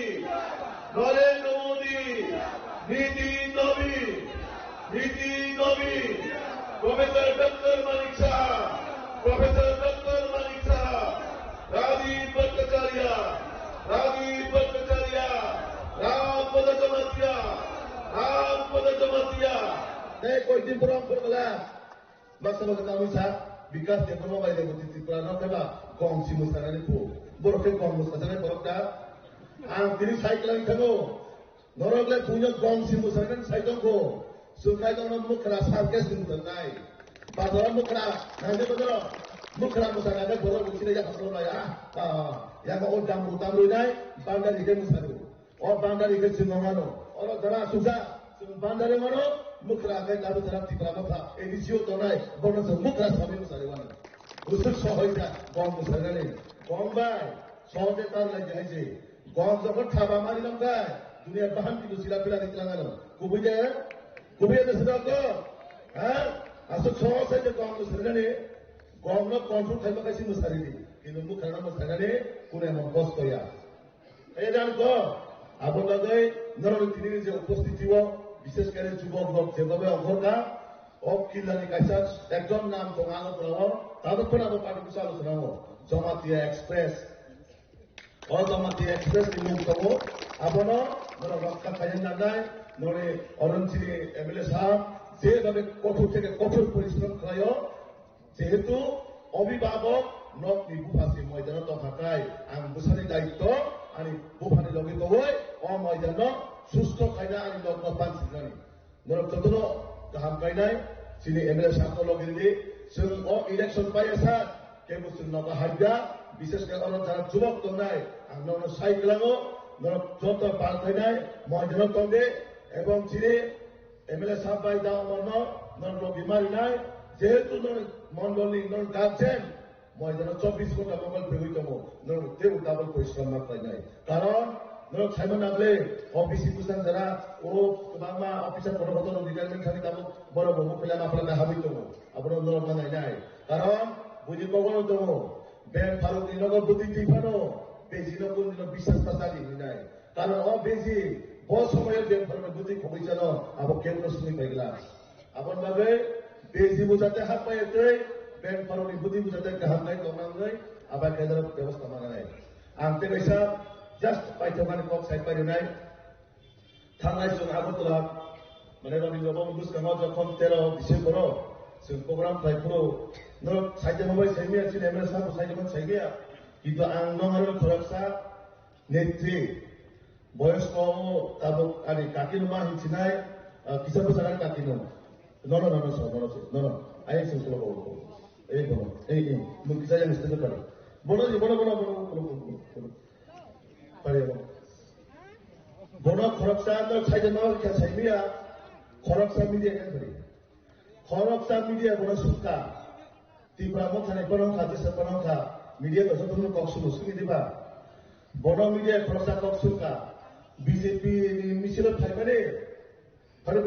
नीति नवी professor doctor Manik साहब राजीव भट्टाचार्य राम पद जमातिया कोई दिन पुराम पुरला मासलो का मिसा विकास के पुरो बाय दे बुति पुरानो केबा कम सिमु सारानि पु बरके कम मुसाने बरकटा आं तिनि साइकेल थागो नरगले पुनो कम सिमु सारानि साइकेल को सुखाय दङ मुखरा सारके सिमु नाय बाजार मुखरा नाजे बदर मुखरा मुसाने बरो बुति या खसलो या या को दाम तामरु नाय बांडारि के मुसानो और बांडारि के सिमंगानो और जरा सुजा बांडारि मनो मुखरा के दारू तरफ टिपरा मथा एडिसियो तनाय बनो से मुखरा सबै मुसारेवान उसुक सहैजा गम मुसारगाले गम बाय सहजे तार लागि आइजे गम जगत थाबा मारि लंगाय दुनिया बाहान कि दुसिला पिला निकलाङानो कुबुजे दसदाको असुक सहसे जे गम मुसारगाले गम न कन्ट्रोल खाइबा कासि मुसारिदि किनु मुखरा मुसारगाले कुने मन गस्तया एदानको आबोलागै नरतिनि जे उपस्थितिव विशेष करे যুবক লোক যেভাবে অঙ্গটা অকিলানি কাইসা একজন নাম জমানো করাও তাদের আবার পার্টি বিষয় আলোচনা হোক জমাতিয়া এক্সপ্রেস নিয়ম করবো আপনার রক্ষা খাইয়েন না যায় নরে অরঞ্চিনী এমএলএ সাহেব যেভাবে কঠোর থেকে কঠোর পরিশ্রম করায় যেহেতু অভিভাবক নক নিবুফাসি ময়দানত থাকায় আং বুসানি দায়িত্ব আর বুফানি লগে কবই অময়দান সুস্থ খাইনা আর লগ্ন পানসিগানি নরক যতন গাহাম গাইনাই সিনি এমএলএ সাহেব লগেদি जों इलेक्शन पाइसा केबो जों नगा हाइगा विशेष कर जारा जुबक दंनाय आंनो साइकेलाङो नर जत पालथायनाय मयदान दंदे एवं सिनि एमएलए साहेब बाय दाव मनो नर बिमारिनाय जेहेतु नर मंडलनि नर गार्जेन मयदान 24 घंटा मोबाइल पेगै दङ नर तेबो डाबल परिश्रम माखायनाय कारण नर Simon Nagle office Busan Zara ओ गोबांमा अफिसार पदबतन रिटायरमेन्ट थानि दाबो बर बमु पेला माफला हाबै दङ आपन नर मानायनाय कारण बुझि कगनो दङ बेन फारुकनि नगर बुद्धि टिफानो बेजिनो गुनिनो বিশ্বাস तासारि निनाय कारण अ बेजि ब समय बेन फारुकनि बुद्धि खबैजानो आबो केन्द्र सुनि पाइगला आपन बागै बेजि बुजाते हाब पायतै बेन फारुकनि बुद्धि बुजाते गाहामनाय दंनांगै आबा केन्द्र व्यवस्था मानाय आं तेगैसा just पाइथमानि कक साइड पाइनाय थांनाय जों आगरतला माने रबिन्द्र बाबु बुसकाङो जखन 13 डिसेम्बराव जों प्रग्राम फाइफोरो नों साइडे मबाइ साइमिया सिने एमएलए साहब साइडे मन साइगेया किन्तु आं नंगारो खरकसा নেত্রী বয়স্ক তাবক আরে কাকিনুমা হিচিনাই কিসাব সারার কাকিনুম no আই এসে সব বলবো এই বলো এই মুখ কিসা জানিস তো করে বলো পারে বড় খরকসান্দর সাইজে নাও কে সাইমিয়া খরকসা মিডিয়া কে ধরি খরকসা মিডিয়া বড় সুক্কা ত্রিপুরা মথানে বড় খাতে সব বড় খা মিডিয়া তো তুমি কক্সু মুসকি দিবা বড় মিডিয়া খরকসা কক্সুকা বিজেপি মিছিল ফাইমানে পারে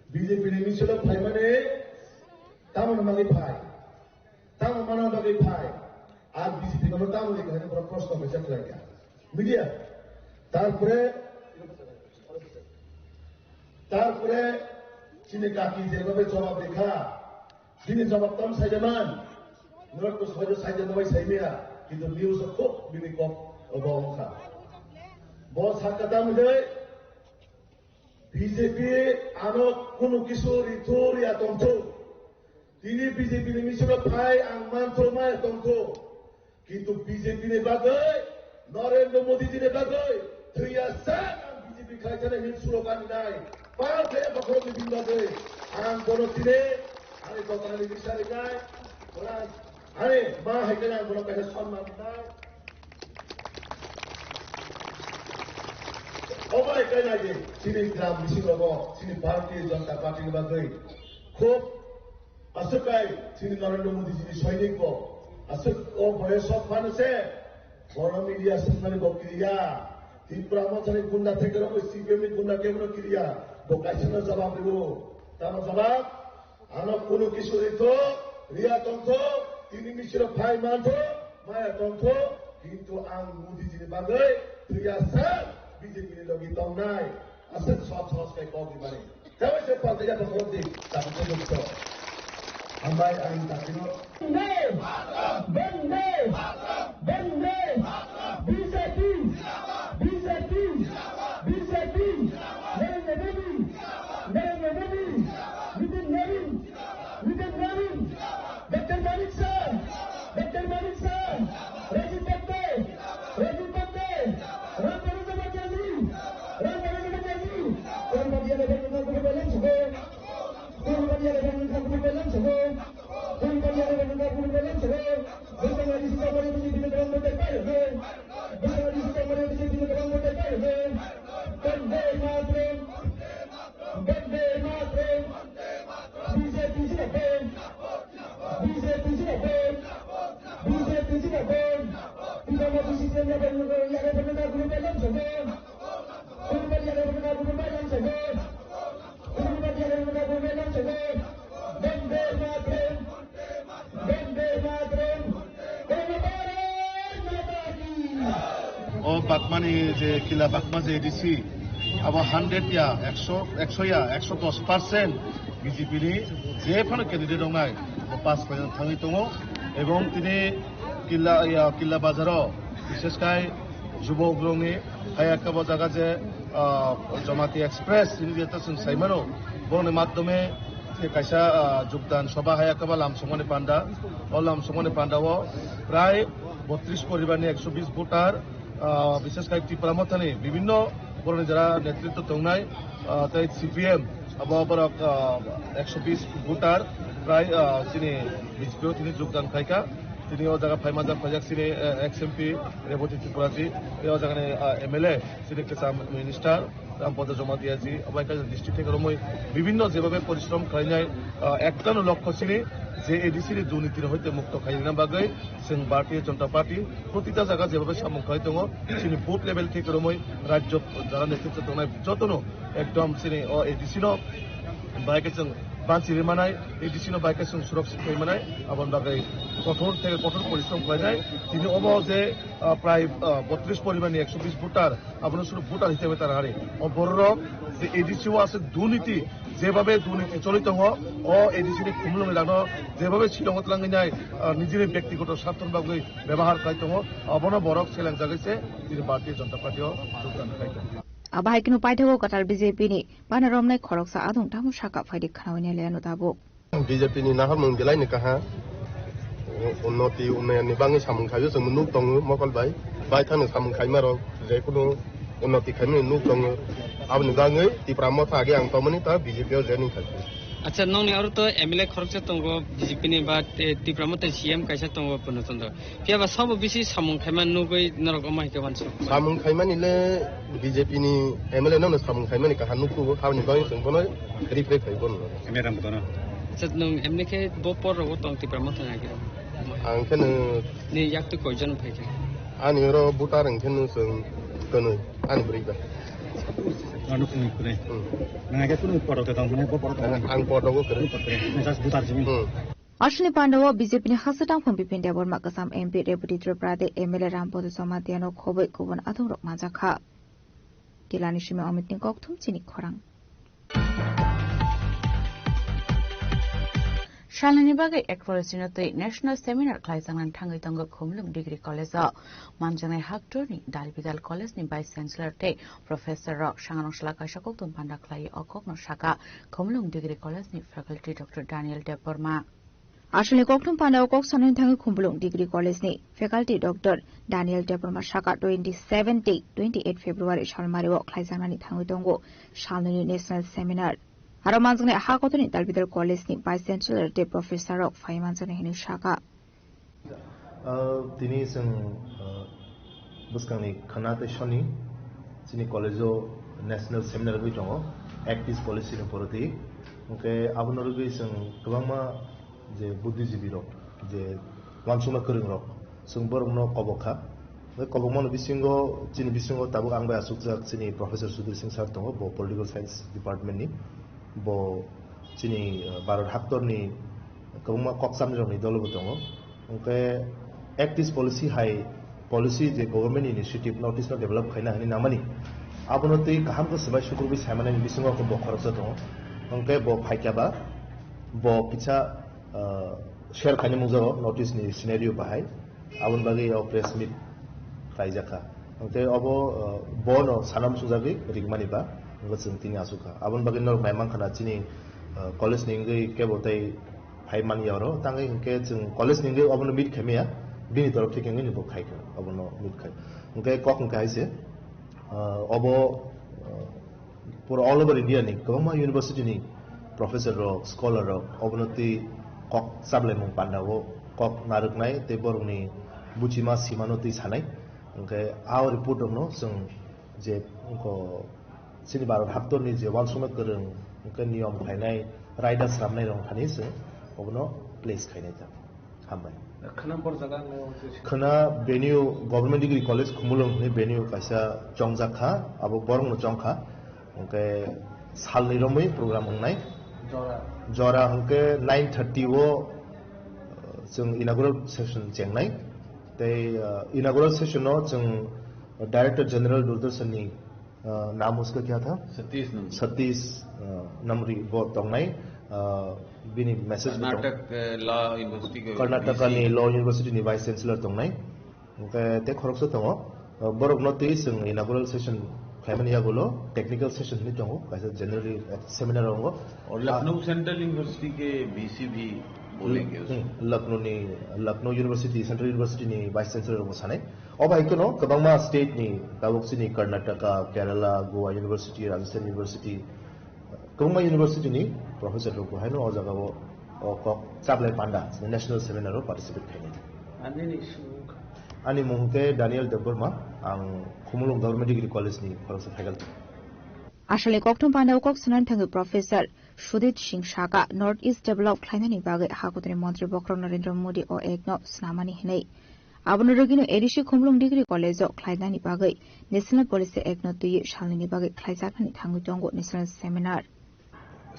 বিজেপি মিছিল ফাইমানে তামন মাগে ফাই তামন মানা মাগে ফাই আর বিজেপি কোন তামন এখানে বড় প্রশ্ন হয়েছে লাগে মিডিয়া তারপরে চিনি কাকি যেভাবে জবাব দেখা তিনি জবাব কম সাইজেমান নরক তো সহজে সাইজে নবাই সাইমিয়া কিন্তু নিউজ খুব বিনিকম অবংখা বস হাকাতা মধ্যে বিজেপি আনো কোনো কিছু রিথুরিয়া তন্ত্র তিনি বিজেপি মিছিল ফাই আংমান থমায় তন্ত্র কিন্তু বিজেপি বাগৈ নরেন্দ্র মোদীজির বাগৈ থইয়া সান বিজেপি খাইছানে হিল স্লোগান নাই পাঁচে বছর বিভিন্ন আং বড় তিনে আরে গতকাল বিচারে যায় ওরা আরে মা হাইতে না বড় কাছে সম্মান নাই অবাই কাই না যে চিনি গ্রাম মিছিল হব চিনি ভারতীয় জনতা পার্টির বাগৈ খুব আসুকাই চিনি নরেন্দ্র মোদীজির সৈনিক আসুক ও বয়স মানুষে বড় মিডিয়া সামনে বক্রিয়া ত্রিপুরা মথানে গুন্ডা থেকে সিপিএম গুন্ডা কেমন ক্রিয়া বোকাইছিল জবাব দেব তার জবাব আনো কোনো কিছু দিত রিয়া তন্ত্র তিনি মিছিল ফাই মানতো মায়া তন্ত্র কিন্তু আং মোদীজির বাগৈ তুই আসেন বিজেপির লগি তো নাই আসেন সব সহজকে কম দিবারে তাই সে পাল্টে যাবে হতে তারপর যুক্ত আমায় আইন তাকিনো বন্দে বিজেপি নরেন্দ্র মোদী নিতিন নবীন ডক্টর মানিক স্যার রাজীব বন্দে রামচন্দ্র চ্যাটার্জি ও বাকমানি যে কিলা বাকমা যে দিছি আবার 100% বিজেপির যেফানো ক্যান্ডিডেট দं নাই পাস থাঙি দङ এবং তিনি কিল্লা বাজারাव বিশেষকায় যুব উগ্রংনি হায়াকাবা জায়গা যে জমাতি এক্সপ্রেস তিনি যেটা जों साइमानो বরনি মাধ্যমে কাইসা যোগদান সভা হায়াকাবা লামসংমানি পান্ডা ও লামসংমানি পান্ডাও প্রায় 32 পরিবারনি 120 ভোটার বিশেষকায় ত্রিপুরা মথানি বিভিন্ন বরনি যারা নেতৃত্ব দंनाय তাই সিপিএম আবার 120 ভোটার প্রায় তিনি বিজেপিও তিনি যোগদান খাইকা তিনি ও জায়গা ফাইমাজার ফাইজাক তিনি এক্সএমপি রেবতী ত্রিপুরাজি এই জায়গায় এমএলএ তিনি কেসা মিনিস্টার রামপদ জমা দিয়াজি আবার ডিস্ট্রিক্ট থেকে রমই বিভিন্ন যেভাবে পরিশ্রম খাইনায় একটানো লক্ষ্য ছিল যে এডিসির দুর্নীতির হইতে মুক্ত খাইনা বাগৈ जों भारतीय जनता पार्टी প্রতিটা জায়গা যেভাবে সামুখ খাই দङ তিনি বুথ লেভেল থেকে রমই রাজ্য যারা নেতৃত্ব দंनाय যতনো একদম তিনি এডিসিনো বাইকে जों बांसिरे मानाय एडिसिनो बाइके जों सुरक्षित खालामनाय आबाद बागै कठोर থেকে কঠোর পরিশ্রম খাইনাय তিনি অবাও যে প্রায় 32 পরিমাণে 120 ভোটার আপনার শুধু ভোটার হিসেবে তার হারে ও বড় যে এডিসিও আছে দুর্নীতি যেভাবে দুর্নীতি চলিত হওয়া ও এডিসিনি খুমলুঙে লানো যেভাবে শিলংত লাঙিনায় নিজের ব্যক্তিগত স্বার্থর বাগৈ ব্যবহার খাইতো অবন বরক সেলাং জাগাইছে তিনি ভারতীয় জনতা পার্টিও যোগদান খাইতো Abahai paithago katal BJP ni bana romnai khoroksa adung tamu shaka phaidi khanawi ne lenu tabu BJP ni nahar mung gelai ni kaha उन्नति उन्नयननि बाङै सामोंखायो जों नुक दङ मकलबाय बाय थानो सामोंखायमारो जेखुनु उन्नति खायनो नुक दङ आबनि बाङै तिप्रामो थागे आं तमनि ता बीजेपी आव जेनिं खायो अच्छा नोंनि आरो तो एमएलए खरच तंगो बीजेपी नि बा तिप्रामो ते सीएम कैसा तंगो पनसंद केबा सब बिसि सामोंखायमा नुगै नरगमा हिके बानसो सामोंखायमानिले बीजेपी नि एमएलए नो सामोंखायमानि का हानुकु हावनि बाङै जोंबोनो रिफ्रे फायबोन मेराम दनो सत नों एमने के बोपर रगो तंग तिप्रामो थानागे आं केनो नि याक्ति कयजन फायके आनि रो बुटार केनो जों कनो आनि ब्रैबा anu kuni kuni na ga kuni poro ta tang ko poro ta ang poro ko kere na butar jimi Ashwini Pandava BJP ni hasatang phom pipin debor ma kasam MP deputy Triprade MLA Rampod Somatiano Khoboi Kubon Athurok Majakha Tilani Shime Amit ni kokthum chini khorang Shalani bagai ekvorsinotoi national seminar klaisangan thangai tangga khumlum degree college manjangai haktor ni dalbidal college ni vice chancellor te professor rok sanganong salaka sakok tum panda klai okok no saka khumlum degree college ni faculty Dr. Daniel Deborma Ashwini kokthum panda okok sanin thangai khumlum degree college ni faculty Dr. Daniel Deborma saka 28 February shalmari ok klaisangan ni thangai tongo shalani national seminar Haro manjane hakotoni dalbidal college ni vice chancellor te professor of Faimanjane hini shaka tini sing buskangni khanate shoni sini college national seminar bi tongo active policy ni poroti oke abunor gi sing kwangma je buddhijibi rok je wansuma kwrung rok sing borno kobokha kobokmano bisingo chini bisingo tabuk angba asukjak chini professor Sudhir Singh sir tongo bo political science department ni bo chini Bharat Haktor ni kongma koksam jong ni dolo tongo oke active policy hai policy je government initiative notice no develop khaina hani namani abonoti kaham ko sabai shukurbi samana ni bisingo ko bo kharsa tongo oke bo phaikaba bo kicha share khani muzaro notice ni scenario bahai abon bagi yo press meet khaijaka oke abo bo no sanam sujagi rigmani ba ngosung tini asuka abon bagin nor maimang khana chini college ningai ke botai phai man yaro tangai ke chung college ningai abon meet khemia bini torok thik ngai ni bo khai ka abon meet khai ngai kok ngai se abo pura all over India ni koma university ni professor ro scholar ro obnoti kok sable mung pandawo kok naruk nai te borung ni buchima simanoti sanai ngai our report no sung je ko sini Bharat Haktor ni je wansuma kwrung ke niyom khainai riders ramnai rong thani se obno place khainai ta hambai khana por jaga khana venue government degree college khumulong ni venue kaisa chongjakha abo borong no chongkha ke sal ni romai program hongnai jora hongke 9:30 wo jong inaugural session chengnai te inaugural session no jong director general Doordarshan ni नाम उसका क्या था सतीश नमरी वो तोंगनाई बिनी message Karnataka नि law university नि vice chancellor तोंगनाई okay ते खरकसो तोंगो बरक नति जों इनागुरल सेशन खायमानिया गुलो टेक्निकल सेशन नि तोंगो कासे जनरली सेमिनार होंगो और लखनऊ सेंट्रल यूनिवर्सिटी के बीसी भी बोलेंगे लखनऊ यूनिवर्सिटी सेंट्रल यूनिवर्सिटी नि वाइस चांसलर को सानै अब आइकनो कबांगमा स्टेट नि दाबुकसिनी कर्नाटका केरला गोवा यूनिवर्सिटी राजस्थान यूनिवर्सिटी कबांगमा यूनिवर्सिटी नि प्रोफेसर को हाइनो अ जगाव को चाबले पांडा नेशनल सेमिनार रो पार्टिसिपेट खाइने अनि मुंगे डानियल देबरमा आं खुमुलुं गभर्नमेंट डिग्री कॉलेज नि फरायसा faculty Ashale kokthum panda okok sanan thangu professor Sudhir Singh Shaka North East Develop khlainani bagai hakotri mantri Bokro Narendra Modi o ekno snamani hinai abonu rogino edishi khumlung degree college o khlainani bagai national policy ekno tui shalni bagai khlaijakani thangu tongo national seminar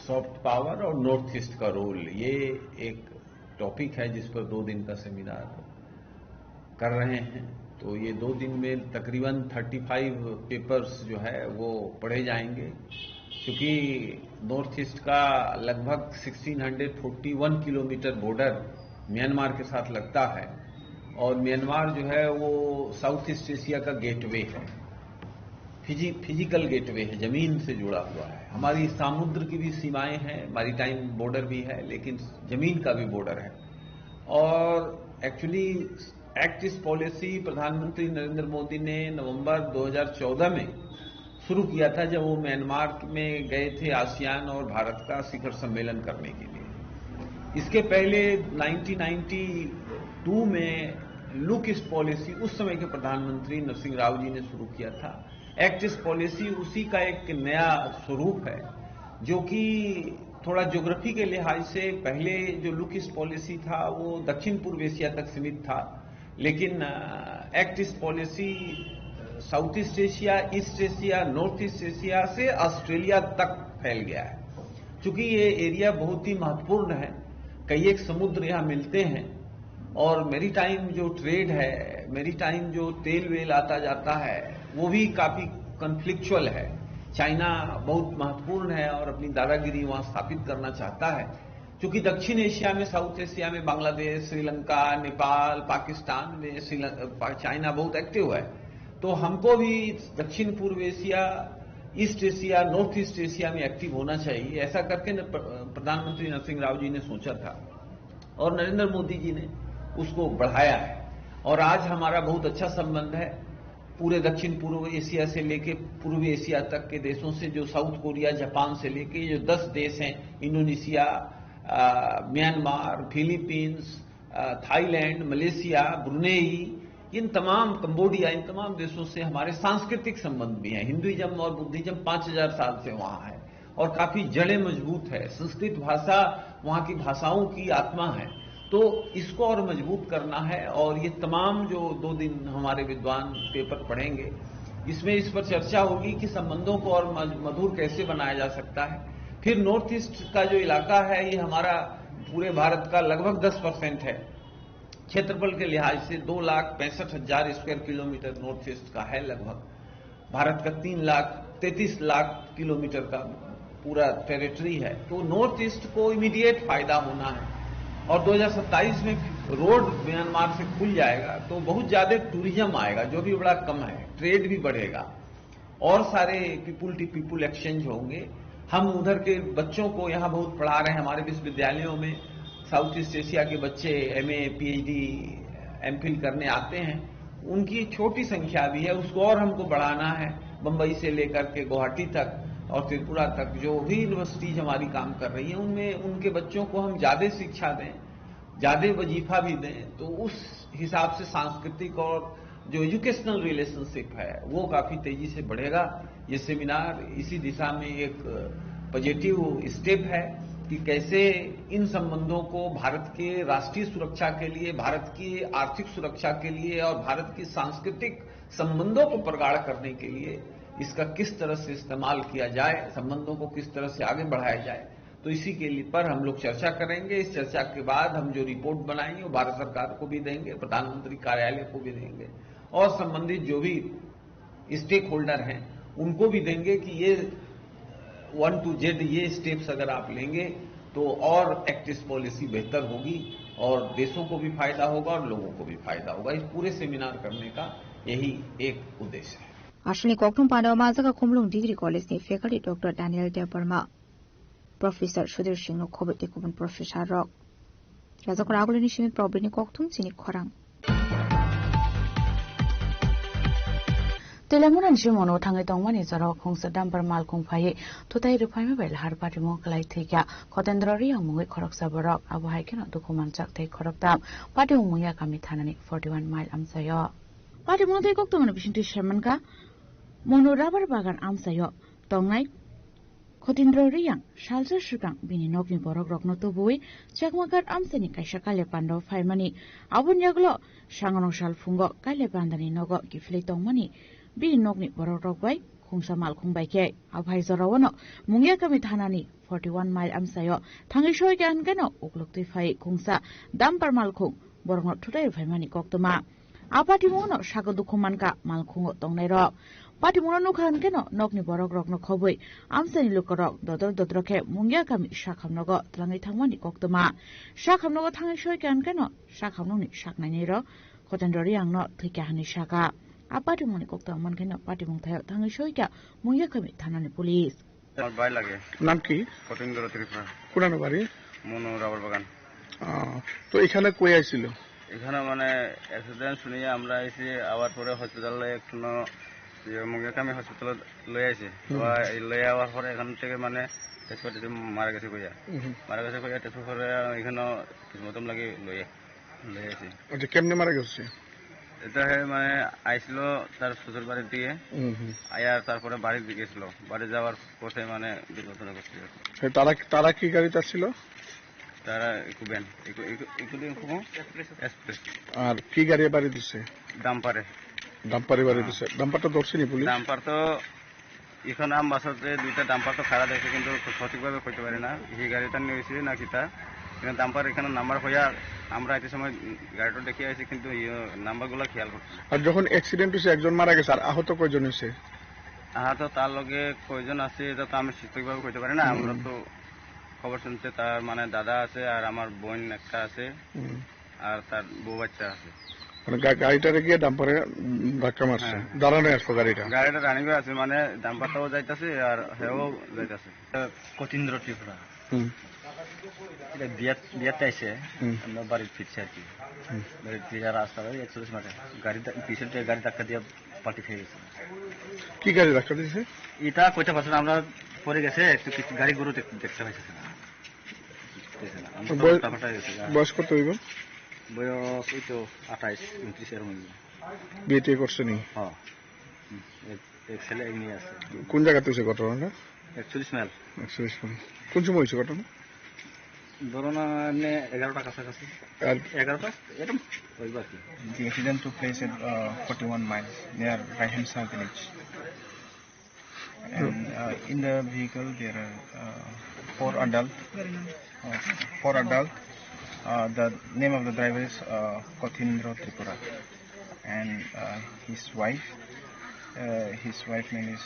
soft power और north east का role ये एक topic है जिस पर 2 दिन का seminar कर रहे हैं तो ये 2 दिन में तकरीबन 35 पेपर्स जो है वो पढ़े जाएंगे क्योंकि नॉर्थ ईस्ट का लगभग 1641 किलोमीटर बॉर्डर म्यांमार के साथ लगता है और म्यांमार जो है वो साउथ ईस्ट एशिया का गेटवे है फिजिकल गेटवे है जमीन से जुड़ा हुआ है हमारी समुद्र की भी सीमाएं हैं मैरीटाइम बॉर्डर भी है लेकिन जमीन का भी बॉर्डर है और एक्चुअली एक्ट ईस्ट पॉलिसी प्रधानमंत्री नरेंद्र मोदी ने नवंबर 2014 में शुरू किया था, जब वो म्यांमार में गए थे आसियान और भारत का शिखर सम्मेलन करने के लिए। इसके पहले 1992 में लुक ईस्ट पॉलिसी उस समय के प्रधानमंत्री नरसिंह राव जी ने शुरू किया था। एक्ट ईस्ट पॉलिसी उसी का एक नया स्वरूप है, जो कि थोड़ा ज्योग्राफी के लिहाज से पहले जो लुक ईस्ट पॉलिसी था वो दक्षिण पूर्व एशिया तक सीमित था, लेकिन act east policy south east Asia, east Asia, north east Asia से ऑस्ट्रेलिया तक फैल गया है। चूंकि ये एरिया बहुत ही महत्वपूर्ण है, कई एक समुद्र यहाँ मिलते हैं और मैरीटाइम जो ट्रेड है, मैरीटाइम जो तेल वेल आता जाता है, वो भी काफी कॉन्फ्लिक्चुअल है। चाइना बहुत महत्वपूर्ण है और अपनी दादागिरी वहां स्थापित करना चाहता है। क्योंकि दक्षिण एशिया में, साउथ एशिया में बांग्लादेश, श्रीलंका, नेपाल, पाकिस्तान में चाइना बहुत एक्टिव है, तो हमको भी दक्षिण पूर्व Asia, east Asia, north east Asia में एक्टिव होना चाहिए। ऐसा करके प्रधानमंत्री नरसिंह राव जी ने सोचा था और नरेंद्र मोदी जी ने उसको बढ़ाया है और आज हमारा बहुत अच्छा संबंध है पूरे दक्षिण पूर्व एशिया से लेके पूर्वी एशिया तक के देशों से, जो साउथ कोरिया, जापान से लेके जो 10 देश हैं, Indonesia, Myanmar, Philippines, Thailand, Malaysia, Brunei, इन तमाम, कंबोडिया, इन तमाम देशों से हमारे सांस्कृतिक संबंध भी हैं। हिंदुइज्म और बुद्धिज्म 5000 साल से वहां है और काफी जड़ें मजबूत है। संस्कृत भाषा वहां की भाषाओं की आत्मा है, तो इसको और मजबूत करना है। और ये तमाम जो 2 दिन हमारे विद्वान पेपर पढ़ेंगे, इसमें इस पर चर्चा होगी कि संबंधों को और मधुर कैसे बनाया जा सकता है। फिर नॉर्थ ईस्ट का जो इलाका है, ये हमारा पूरे भारत का लगभग 10% है। क्षेत्रफल के लिहाज से 2,65,000 स्क्वायर किलोमीटर नॉर्थ ईस्ट का है लगभग। भारत का 3,33 लाख किलोमीटर का पूरा टेरिटरी है। तो नॉर्थ ईस्ट को इमीडिएट फायदा होना है और 2027 में रोड म्यांमार से खुल जाएगा तो बहुत ज्यादा टूरिज्म आएगा, जो भी बड़ा कम है। ट्रेड भी बढ़ेगा और सारे पीपुल टू पीपुल एक्सचेंज होंगे। हम उधर के बच्चों को यहाँ बहुत पढ़ा रहे हैं। हमारे विश्वविद्यालयों में साउथ ईस्ट एशिया के बच्चे MA, PhD, MPhil करने आते हैं। उनकी छोटी संख्या भी है, उसको और हमको बढ़ाना है। बंबई से लेकर के गुवाहाटी तक और त्रिपुरा तक जो भी यूनिवर्सिटीज हमारी काम कर रही हैं, उनमें उनके बच्चों को हम ज्यादा शिक्षा दें, ज्यादा वजीफा भी दें, तो उस हिसाब से सांस्कृतिक और जो एजुकेशनल रिलेशनशिप है वो काफी तेजी से बढ़ेगा। ये सेमिनार इसी दिशा में एक पॉजिटिव स्टेप है कि कैसे इन संबंधों को भारत के राष्ट्रीय सुरक्षा के लिए, भारत की आर्थिक सुरक्षा के लिए और भारत की सांस्कृतिक संबंधों को प्रगाढ़ करने के लिए इसका किस तरह से इस्तेमाल किया जाए, संबंधों को किस तरह से आगे बढ़ाया जाए। तो इसी के लिए पर हम लोग चर्चा करेंगे। इस चर्चा के बाद हम जो रिपोर्ट बनाएंगे वो भारत सरकार को भी देंगे, प्रधानमंत्री कार्यालय को भी देंगे और संबंधित जो भी स्टेक होल्डर हैं उनको भी देंगे कि ये 1 to Z ये स्टेप्स अगर आप लेंगे तो और एक्ट ईस्ट पॉलिसी बेहतर होगी और देशों को भी फायदा होगा और लोगों को भी फायदा होगा। इस पूरे सेमिनार करने का यही एक उद्देश्य है। आश्रनी कोकटुम पांडव माजका खुमलुंग डिग्री कॉलेज ने faculty doctor Daniel Debbarma, professor Sudhir Singh खोबते कुबन प्रोफेसर रॉक राजाखोर आगुलनि सिमित प्रॉब्लेमनि कोकटुम सिनि खरां तेलंगाना जिमोनो थांगे तंगमानि जराव खुंसा दाम्पर माल खुंफाये थुताय रुफायमे बेल हार पार्टी मोकलाय थैया खतेन्द्ररि आमुङै खरकसा बरक आबहाय केन दुखुमान चाकथै खरकताम पार्टी उमुया कामि थानानि 41 माइल आमसायो पार्टी मोदै कोकटुमनि बिसिन्ति शर्मनका मोनो राबार बागान आमसायो तंगनाय खतेन्द्ररि yang salsa sukang bini nokni borok rokno tubui chakmakar amsani kaisa kale pando faimani abun yaglo sangono sal fungo kale pandani nogo giflei tongmani bini nokni borok rokbai khungsa mal khungbai ke abhai zorawono mungya kami thanani 41 mile amsayo thangi soi kan gano uklukti phai khungsa dampar mal khung borok thutai faimani koktoma apati mono sago dukhumanka mal khungo tongnai rok party मुनो खान के नकनी बरक रकनो खबै आमसानि लुकरक ददर दद्रखे मुंगिया कामि साखामनगो त्राङै थांमानि कक्तमा साखामनगो थाङै सय कान के साखामननि साकनायनि र खतेन्द्ररि आंनो थैकाहानि साका आपाति मुनि कक्तम मनखे पार्टी मुंथाय थाङै सयका मुंगिया कामि थानानि पुलिस আমার ভাই লাগে নাম কি খতেন্দ্র ত্রিপুরা কোন বাড়ি মনো রাবার বাগান তো এখানে কই আইছিল এখানে মানে অ্যাক্সিডেন্ট শুনিয়ে আমরা এসে আবার পরে হসপিটালে একটু মুঙ্গেকামি হসপিটালে লয়ে আসি লয়ে আওয়ার পরে এখান থেকে মানে টেস্ট মারা গেছে কইয়া টেস্ট করে এখানে কিছু মতন লাগে লয়ে আসি। আচ্ছা কেমনে মারা গেছে? এটা মানে আইছিল তার শ্বশুর বাড়ির দিকে আয়া তারপরে বাড়ির দিকে ছিল, বাড়ি যাওয়ার পথে মানে দুর্ঘটনা ঘটছে। তারা কি গাড়িতে ছিল? তারা ইকুবেন আর কি গাড়ি বাড়ি দিছে? ডাম্পারে বাড়ি দিছে। ডাম্পারটা ধরছেনি পুলিশ? ডাম্পার তো এখানে আমবাসাতে দুইটা ডাম্পার তো খারাপ দেখে কিন্তু সঠিকভাবে কইতে পারি না এই গাড়িটা নিয়েছি না কিতা, কিন্তু ডাম্পার এখানে নাম্বার হইয়া আমরা এত সময় গাড়িটা দেখে আসি কিন্তু নাম্বারগুলো খেয়াল করছি। আর যখন অ্যাক্সিডেন্ট হয়েছে একজন মারা গেছে, আর আহত কয়জন হয়েছে? আহত তার লগে কয়জন আছে এটা তো আমি সঠিকভাবে কইতে পারি না। আমরা তো খবর শুনতে তার মানে দাদা আছে আর আমার বোন একটা আছে আর তার বউ বাচ্চা আছে। মানে গাড়িটারে গিয়ে ডাম্পারে ধাক্কা মারছে? দাঁড়ানো আছে গাড়িটা রানিং আছে মানে ডাম্পারটাও যাইতাছে আর হেও যাইতাছে। কতীন্দ্র ত্রিপুরা বিয়াতে আইসে আমরা বাড়ির ফিরছি আর কি, বাড়ির ফিরে রাস্তা 41 মাঠে গাড়ি পিছন থেকে গাড়ি ধাক্কা দিয়ে পাল্টি খেয়ে গেছে। কি গাড়ি ধাক্কা দিয়েছে এটা কইতে পারছি না, আমরা পরে গেছে একটু গাড়ি গরু দেখতে পাইছে না। বয়স কত হইব? বয়স ওই তো 28-29 এর মধ্যে। বিয়ে করছে নি? হ্যাঁ, এক ছেলে এক মেয়ে আছে। কোন জায়গাতে হয়েছে ঘটনাটা? 41 মাইল। কোন সময় হয়েছে ঘটনা? ধরো না 11টা কাছাকাছি, 11টা এরকম হইব আর কি। The accident took place at 41 miles near Raihemsa village. And in the vehicle there are four adults. The name of the driver is Kotindra Tripura, and his wife name is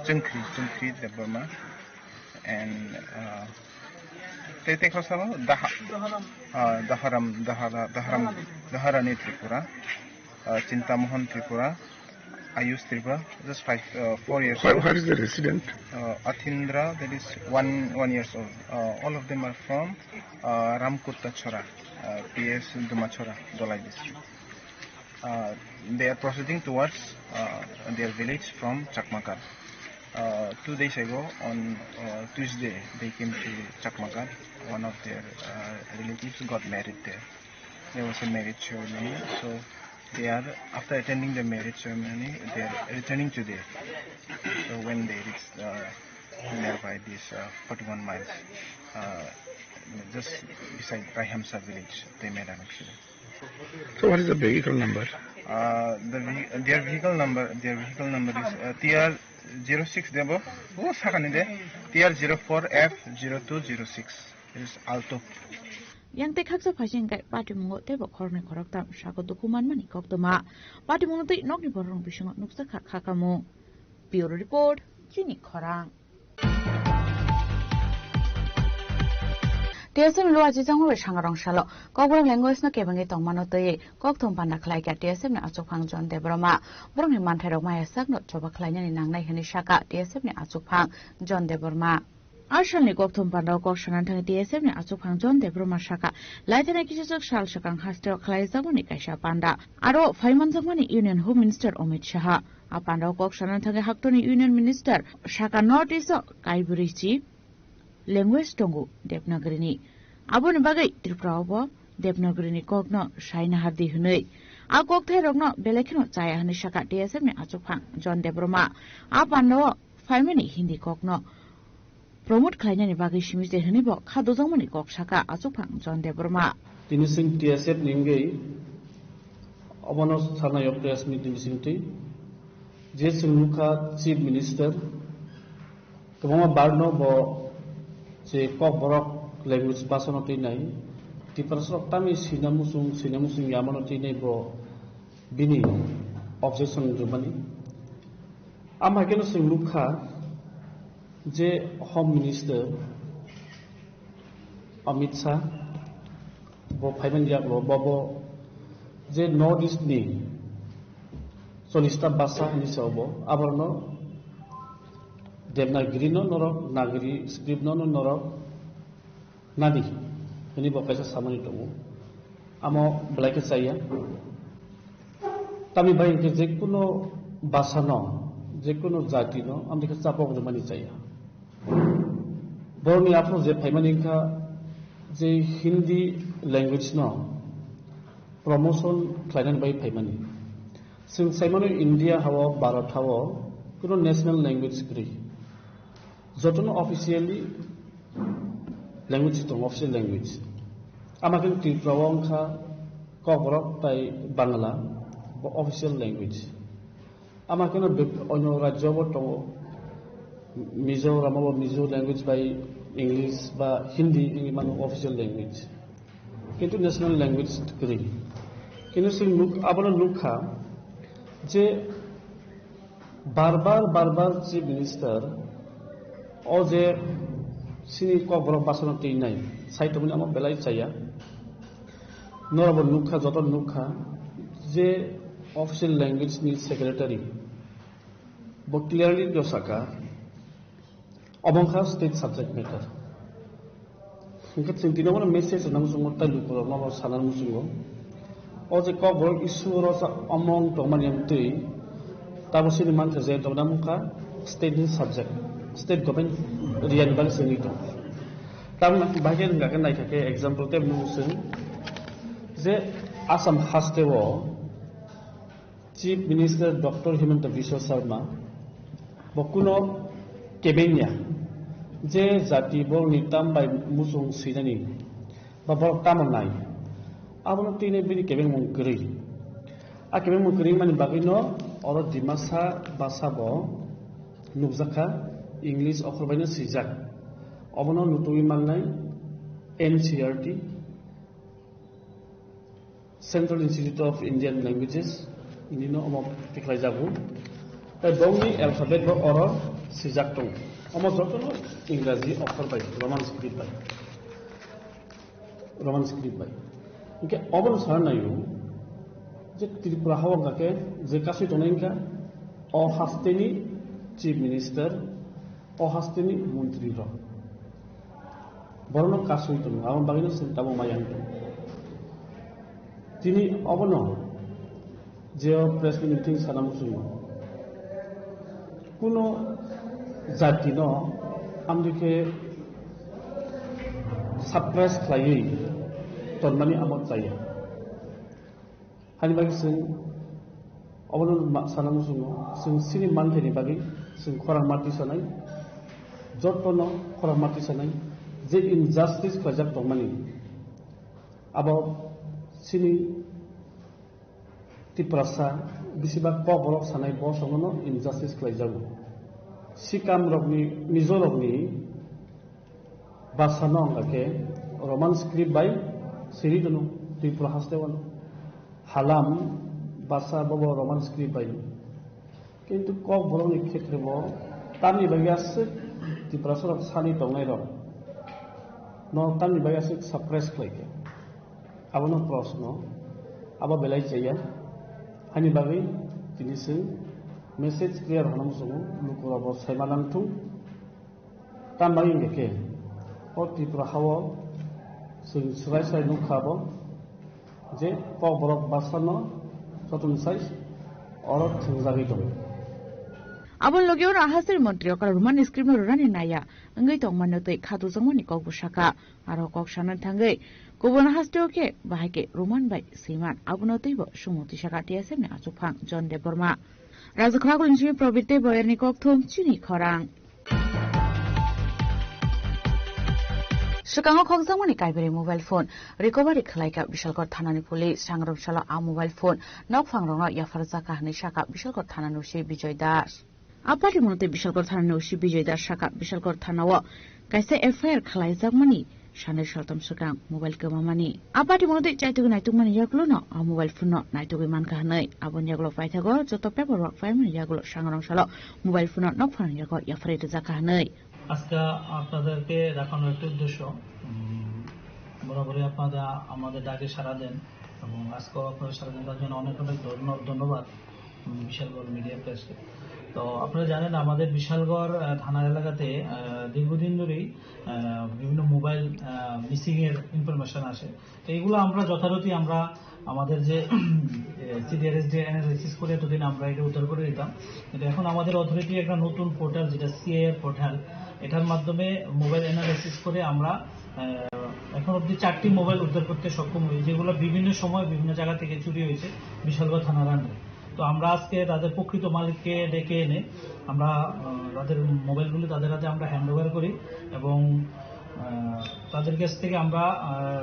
Chungkri Deborma, and Tete Khosama Daharani Tripura, Chintamohan Tripura, Ayush Tripura, just 4 years old. Where is the resident? Athindra, that is one years old. All of them are from Ramkutta Chora, PS Dumachora, Dolai district. They are proceeding towards their village from Chakmakar. 2 days ago, on Tuesday, they came to Chakmakar. One of their relatives got married there. There was a marriage ceremony, so they are, after attending the marriage ceremony, they are returning to there. So when they reached nearby this 41 miles, just beside Raihemsa village, they made an accident. So what is the vehicle number? Their vehicle number is TR06 Debo. Oh, sakanide TR04F0206. It is Alto. Yang tekak sa pasien kay pati mo tebo korne korakta sako dokuman mani koktoma pati mo tay nok ni borong bisong nuksa kakamo. Bureau report Chini Korang. TSM lo aji jang ho sangarong salo kobrang language na kebangi tongmano toye kokthom panda khlai ka TSM na achokphang John Debroma borong ni manthai rok maya sak no choba khlaina ni nangnai hani saka TSM ni achokphang John Debroma Arshal ni kokthom panda kok sanan thang TSM ni achokphang John Debroma saka laitena kisijak sal sakang hastro khlai jagoni kaisa panda aro phaiman jagmani Union Home Minister Amit Shah a panda kok sanan thang haktoni Union Minister saka North East Kaiburi Chief language tongu Devnagari abon bagai Tripura bo Devnagari ni kokno shaina hardi hunei a kok thai rokno belekino chaya hani saka TSM ni achokphang John Debroma a pando faimani Hindi kokno promote khlaina ni bagai simis de hani bo khado jangmani kok saka achokphang John Debroma tinising TSM ningei abonos thana yok TSM tinising ti je singmukha Chief Minister kobama barno bo je kok borok language basanoti nai tiprasok tami sinamusung yamanoti nai bo bini objection jumani amageno singmukha je Home Minister Amit Shah bo phaiman jak bo je North East ni solista basa ni sobo abarno Devnagari no norok Nagari script no norok nadi ini bo kaisa samani tongo আমো বেলাকে চাইয়া তামি ভাই যে কোনো ভাষা ন যে কোনো জাতি ন আমদিকে চাপক মানি চাইয়া বরনি আপনি যে ফাইমানিকা যে হিন্দি ল্যাঙ্গুয়েজ ন প্রমোশন খাইनान বাই ফাইমানি जों साइमानो इंडिया हाव भारत हाव কোনো ন্যাশনাল ল্যাঙ্গুয়েজ গ্রি যতন অফিসিয়ালি ল্যাঙ্গুয়েজ দं অফিসিয়াল ল্যাঙ্গুয়েজ আমাকে ত্রিপুরা অংখা কবরক তাই বাংলা অফিসিয়াল ল্যাঙ্গুয়েজ আমাকে অন্য রাজ্যও দं Mizoram Mizo language by English বা হিন্দি মানে অফিসিয়াল ল্যাঙ্গুয়েজ কিন্তু ন্যাশনাল ল্যাঙ্গুয়েজ গ্রি কিন্তু जों আবার নুখা যে বারবার চিফ মিনিস্টার ও যে সিনি কবরক বাসন তেই নাই সাইটমনি আমার বেলাই চাইয়া নরব নুখা যত নুখা যে অফিসিয়াল ল্যাঙ্গুয়েজ নি সেক্রেটারি ব ক্লিয়ারলি দসাকা অবংখা স্টেট সাবজেক্ট মেটার ইনকা চিন্তিनो মানে মেসেজ নাম সুমত তাই লুকর নব সানার মুসুঙ্গ ও যে কবরক ইস্যু রসা অমং দমানিয়াম তেই তাবো সিনি মানতে যে দমনামুখা স্টেট সাবজেক্ট स्टेट गभर्नमेंट रियानिबाल जोंनि दं तारमाने बाहाय गागोन नायथाखे एग्जाम्पल टे मुसुं जे आसाम हास्टेव chief minister doctor Himanta Biswa Sarma बकुनो केबेनिया जे जाति बरनि ताम बाय मुसुं सैनानि बा बर तामनाय आबनो तिने बिनि केबें मुंगरि आ केबें मुंगरि माने बागैनो अर दिमासा बासाबो नुजाखा इंग्लिश अखरबायनो सिजाक अबनो नुतुइ माननाय NCERT central institute of Indian languages इनिनो अमो टिक्लाय जाबु ता दंनि अल्फाबेट बो अर सिजाक दं अमो जतनो इंग्राजी अखरबाय रोमान स्क्रिप्ट बाय इके अबन सारनायु जे त्रिपुरा हावगाके जे कासै दनायका अ हास्टेनि चीफ मिनिस्टर अहास्तेनि मन्त्री र बरनो कासुइ दं आवन बागिनो सिन्ताबो मायां दं तिनि अबनो जे प्रेस मिटिं सानामुसुं कुनो जाति न आमदिके साप्रेस खालायै तनमानि आमद जायो हानि बागै जों अबनो सानामुसुं जों सिनि मानथेनि बागै जों खरां माति सानाय जतन खरां माति सानाय जे इनजास्टिस खालामजाक दंमानि आबो सिनि त्रिपुरासा बिसिबा कबरक सानाय बसंनो इनजास्टिस खालामजागौ सिकाम रगनि मिजो रगनि बासानो अंगाके रोमान स्क्रिप्ट बाय सिरि दनो त्रिपुरा हास्टेवन हालाम बासा बबो रोमान स्क्रिप्ट बाय किन्तु कबरकनि क्षेत्रबो तानि बायगासो त्रिपुरा सरक सानि दंनाय र न तानि बायगासो सप्रेस खालायके आबनो प्रश्न आबा बेलाय जाया हानि बागै दिनिसो मेसेज क्लियर हानामुसुं लुकुराबो सायमानांथु तामाय इंगेके अ त्रिपुरा हाव जों स्राय स्राय नुखाबो जे कबरक बासानो जतन साइज अर थुंजागै दं Abon logyo na hasir montri okar roman script no rani naya ngai tong manno tei khatu jongmani kok busaka aro kok sanan thangai kobona haste oke bahake roman bai siman abono tei bo sumoti saka tiase me achufang John Deborma Rajakha gulunji probite boyerni kok thum chini khorang Shikango khokjamani kaibere mobile phone recovery khlaika Bishalkor thanani police sangromshala a mobile phone nok phangrongno yafarjaka hani saka Bishalkor thanani usi Bijoy Das Apati monote Bishalkor thanani usi Bijoy Das saka Bishalkor thanawo kaise FIR khlaijak Shane Shaltam Sukang mobile kamamani Apati monote chaitugu naitumani yaklo no a mobile phone no naitugu man kahnai abon yaglo paithago joto paperwork file yaglo sangromshala mobile phone nok phan yago yafarite jakahnai আজকে আপনাদেরকে দেখানোর একটা উদ্দেশ্য বরাবরই আপনারা আমাদের ডাকে সাড়া দেন এবং আজকেও আপনারা সাড়া দেন তার জন্য অনেক অনেক ধন্যবাদ বিশালগড় মিডিয়া প্রেসকে তো আপনারা জানেন আমাদের বিশালগড় থানা এলাকাতে দীর্ঘদিন ধরেই বিভিন্ন মোবাইল মিসিং এর ইনফরমেশন আসে। তো এগুলো আমরা যথারীতি আমরা আমাদের যে সিডিআরএস অ্যানালাইসিস করে এতদিন আমরা এটা উদ্ধার করে দিতাম, কিন্তু এখন আমাদের অথরিটি একটা নতুন পোর্টাল যেটা সিআইআর পোর্টাল, এটার মাধ্যমে মোবাইল অ্যানালাইসিস করে আমরা এখন অব্দি 4টি মোবাইল উদ্ধার করতে সক্ষম হই, যেগুলো বিভিন্ন সময় বিভিন্ন জায়গা থেকে চুরি হয়েছে বিশালগড় থানার আন্ডারে। তো আমরা আজকে তাদের প্রকৃত মালিককে ডেকে এনে আমরা তাদের মোবাইলগুলি তাদের হাতে আমরা হ্যান্ড ওভার করি এবং তাদের কাছ থেকে আমরা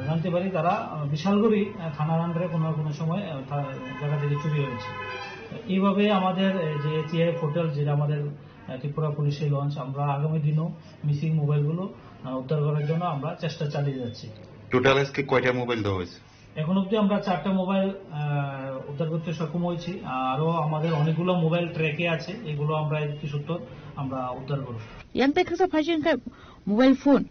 জানতে পারি তারা বিশালগড়ি থানার আন্ডারে কোনো কোনো সময় জায়গা থেকে চুরি হয়েছে। এইভাবে আমাদের যে সিআইআর পোর্টাল যেটা আমাদের ত্রিপুরা পুলিশের লঞ্চ, আমরা আগামী দিনও মিসিং মোবাইলগুলো উদ্ধার করার জন্য আমরা চেষ্টা চালিয়ে যাচ্ছি। টোটাল আজকে কয়টা মোবাইল দেওয়া হয়েছে? এখন অব্দি আমরা 4টা মোবাইল উদ্ধার করতে সক্ষম হয়েছি, আরো আমাদের অনেকগুলো মোবাইল ট্র্যাকে আছে, এগুলো আমরা কি সত্তর আমরা উদ্ধার করব। ইয়ান্তে খাসা ফাইজেনকাই মোবাইল ফোন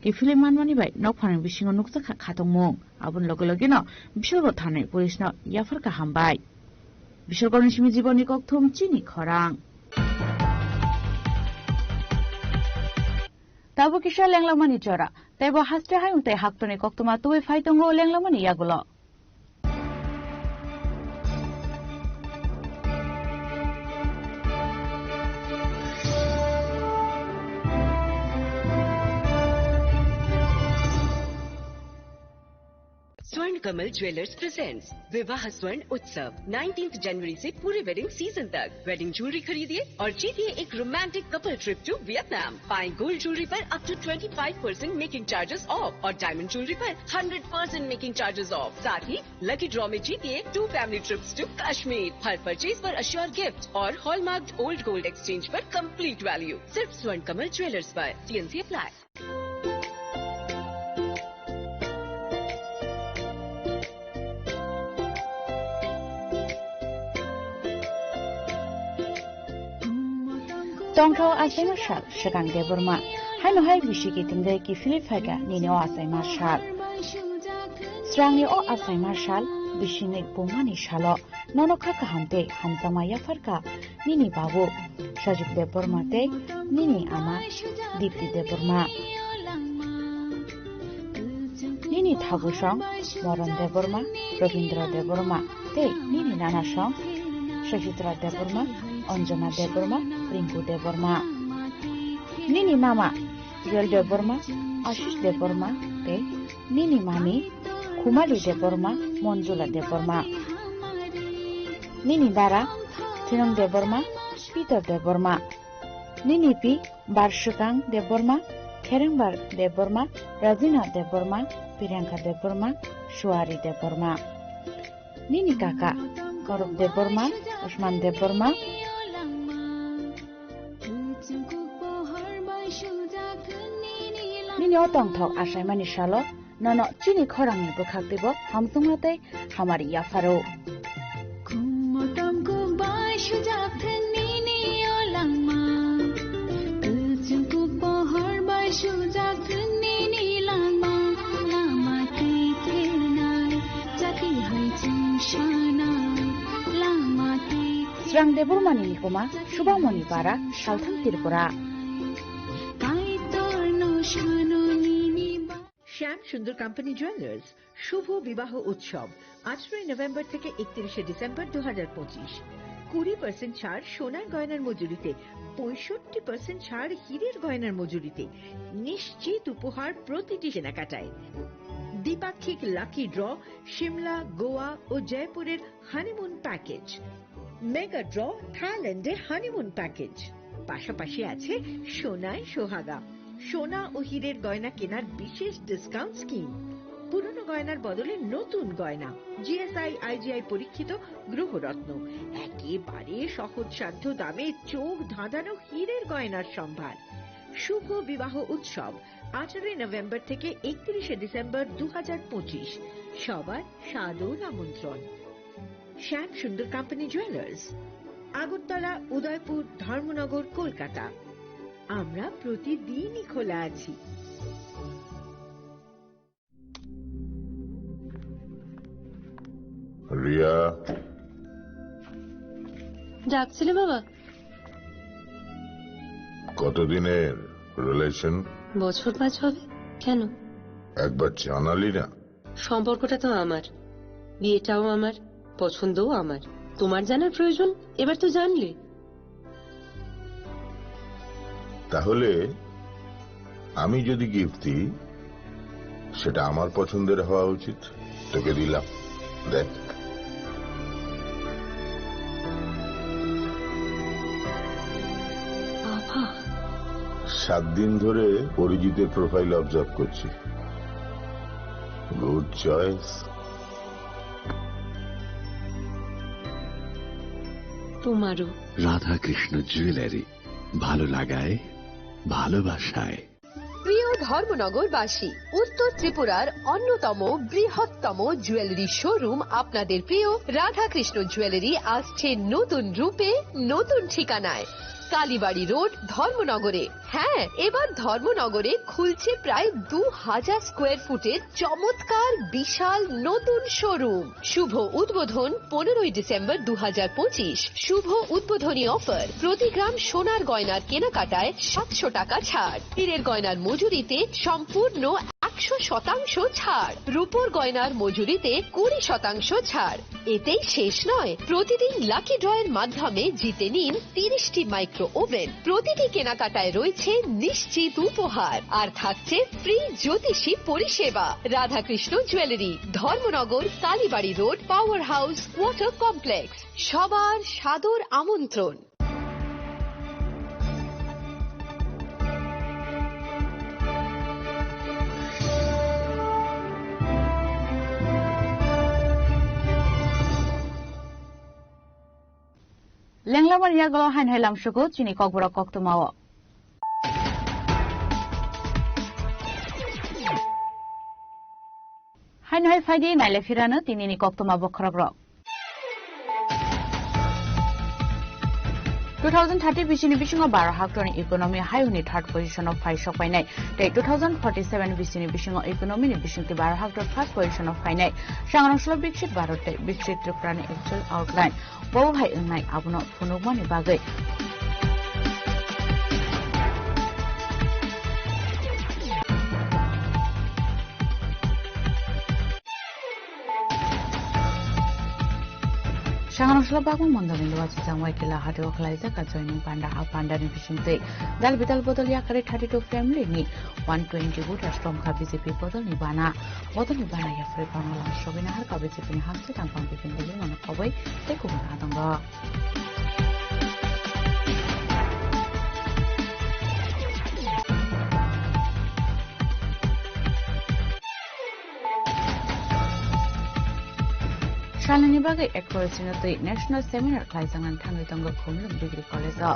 কি ফিল্ম মানমানি বাই নক ফানি বিসিং নুকতা খাতংমং আবুন লগে লগে ন বিশালগড় থানায় পুলিশ ন ইয়াফারকা হামবাই। বিশালগড়नि सिमी जीवननि कक्थुम चिनि खरां ताबो किसा लेंलामानि चरा तैबो हास्टे हायुंते हाक्तनि कक्तुमा तुबै फाइतंगो लेंलामानि यागुलो स्वर्ण कमल ज्वेलर्स प्रेजेंट्स विवाह स्वर्ण उत्सव 19 जनवरी से पूरे वेडिंग सीजन तक। वेडिंग ज्वेलरी खरीदिए और जीतिए एक romantic couple trip to Vietnam. पाएं गोल्ड ज्वेलरी पर up to 25% making charges off और डायमंड ज्वेलरी पर 100% मेकिंग चार्जेस ऑफ। साथ ही लकी ड्रॉ में जीतिए 2 फैमिली ट्रिप्स टू कश्मीर। हर परचेज पर अश्योर गिफ्ट और हॉलमार्क्ड ओल्ड गोल्ड एक्सचेंज पर कंप्लीट वैल्यू। सिर्फ स्वर्ण कमल ज्वेलर्स पर। TNC apply. Tongkau asai marshal segang de Burma hai no hai bishiki tingde ki Filipaiga nini o asai marshal Srangi o asai marshal bishini bumani shalo nono kaka hamte hamzama yafarka nini babu Shajuk de Burma te nini ama Dipti de Burma nini Thagushong Moran de Burma Ravindra de Burma te nini Nanashong Shashitra de Burma Anjana de Burma Rinku de Burma Nini Mama Joel de Burma Ashish de Burma te Nini Mami Kumali de Burma Monjula de Burma Nini Dara Tinong de Burma Peter de Burma Nini Pi Barshukang de Burma Kerimbar de Burma Razina de Burma Priyanka de Burma Shuari de Burma Nini Kaka Gaurav de Burma Usman de Burma Nini otong thok asai mani shalo nono chini khorang ni bukhak debo hamtungate hamari yafaro Srang de Burma ni nikoma Shubhamoni para Shalthang Tripura শ্যাম Sundar company jewellers শুভ বিবাহ উৎসব 18 November থেকে 31 December 2025 20% ছাড় সোনার গয়নার মজুরিতে 65% ছাড় হীরের গয়নার মজুরিতে নিশ্চিত উপহার প্রতিটি কেনাকাটায় দ্বিপাক্ষিক লাকি ড্র শিমলা গোয়া ও জয়পুরের হানিমুন প্যাকেজ মেগা ড্র থাইল্যান্ডে হানিমুন প্যাকেজ পাশাপাশি আছে সোনায় সোহাগা সোনা ও হীরের গয়না কেনার বিশেষ ডিসকাউন্ট স্কিম পুরনো গয়নার বদলে নতুন গয়না জিএসআই আইজিআই পরীক্ষিত গ্রহরত্ন একেবারে সহজসাধ্য দামে চোখ ধাঁধানো হীরের গয়নার সম্ভার শুভ বিবাহ উৎসব 18 নভেম্বর থেকে 31 ডিসেম্বর 2025 সবার সাদর আমন্ত্রণ শ্যাম সুন্দর কোম্পানি জুয়েলার্স আগরতলা উদয়পুর ধর্মনগর কলকাতা আমরা প্রতিদিনই খোলা আছি রিয়া ডাকছিলে বাবা কতদিনের রিলেশন? বছর 5 হবে। কেন? একবার জানালি না? সম্পর্কটা তো আমার, বিয়েটাও আমার, পছন্দও আমার। তোমার জানার প্রয়োজন? এবার তো জানলে। তাহলে আমি যদি গিফট দিই সেটা আমার পছন্দের হওয়া উচিত। তোকে দিলাম, দেখ। বাবা, 7 দিন ধরে অরিজিতের প্রোফাইল অবজার্ভ করছি। Good choice. তোমারও। রাধাকৃষ্ণ জুয়েলারি, ভালো লাগায় ভালোবাসায়। প্রিয় ধর্মনগরবাসী, উত্তর ত্রিপুরার অন্যতম বৃহত্তম জুয়েলারি শোরুম আপনাদের প্রিয় রাধাকৃষ্ণ জুয়েলারি আসছে নতুন রূপে, নতুন ঠিকানায়, কালীবাড়ি রোড, ধর্মনগরে। হ্যাঁ, এবার ধর্মনগরে খুলছে প্রায় 2000 স্কোয়ার ফুটের চমৎকার বিশাল নতুন শোরুম। শুভ উদ্বোধন 15ই ডিসেম্বর 2025। শুভ উদ্বোধনী অফার, প্রতি গ্রাম সোনার গয়নার কেনাকাটায় 700 টাকা ছাড়, হীরের গয়নার মজুরিতে সম্পূর্ণ 100% ছাড়, রূপোর গয়নার মজুরিতে 20% ছাড়। এতেই শেষ নয়, প্রতিদিন লাকি ড্রয়ের মাধ্যমে জিতে নিন 30টি মাইক্রো ওভেন। প্রতিটি কেনাকাটায় রয়েছে নিশ্চিত উপহার, আর থাকছে ফ্রি জ্যোতিষী পরিষেবা। Radhakrishna jewellery, Dharmanagar, Kalibari road, power house, water complex. সবার সাদর আমন্ত্রণ। লেংলামার ইয়াগল হাইন হাইলাম সুগো চিনি ককবরা কক্তমাও হাইন হাই ফাইদি নাইলে ফিরানো তিনিনি কক্তমা বখরক 2030 बिसिनि बिसिङाव 12 हाक्टरनि इकोनॉमी हाइउनि थर्ड पोजिशनाव फाइसक फाइनाय तै 2047 बिसिनि बिसिङाव इकोनॉमीनि बिसिंति 12 हाक्टर फर्स्ट पोजिशनाव फाइनाय सांग्रांसल बिकसित भारत तै बिकसित त्रिपुरानि एक्चुअल आउटलाइन बौ हाइ ओंनाय आबुनो फुनुगमानि बागै Sanganosla bagong mondoni luwa cicang waikila hadio khalaiza ka joining panda a panda ni bisingte dal bidal bodol yakare 32 family ni 120 voter strong ka BJP bodol ni bana ya free pangalang shobina har ka BJP ni haste tangpang bikin dili mana kawai teku bana atangga Shalini bagai ekkoresinatoi national seminar klaisangan thangai tangga khomlum degree college a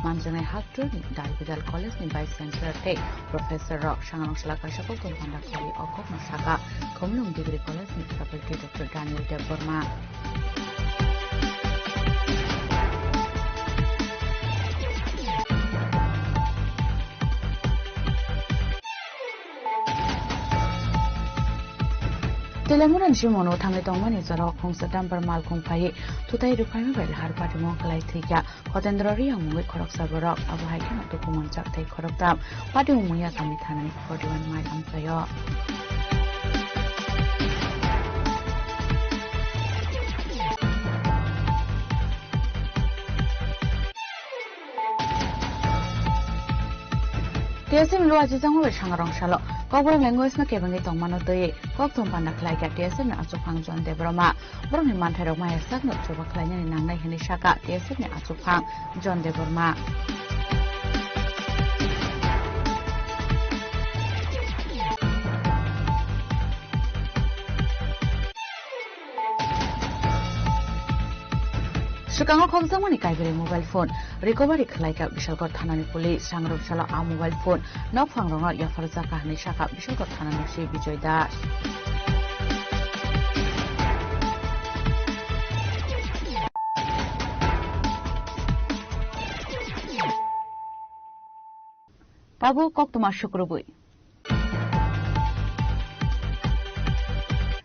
manjangai haktur ni dalbidal college ni vice chancellor te professor rok sanganosla kasakol tongpanda khali okok masaka khomlum degree college ni faculty Dr. Daniel Deborma Telemunan Shimono Tangai Tongmani Zara Kongsa Dambar Malkong Pai, Tutai Rukai Vel Harpati Monkalai Tika, Kotendrori Mui Korok Sabarok, Abu Haikan to Kumanchak Take Koroktam, Padi Muya Kamitana 41 mile Ampayo. TSM luwa jijang wa sangarong salo kobor language na kebangi tongmano toye kok tongpan na khlai ka TSM na achupang John Debroma borong ni manthai ma yasak no choba khlai ni nangnai hini saka TSM ni achupang John Debroma Sukango khomjamani kaibere mobile phone recovery khlaika Bishalgor thanani police sangrok sala a mobile phone nok phangrong yafarja kahani saka Bishalgor thanani si Bijoy Das Babu kok tuma shukrubui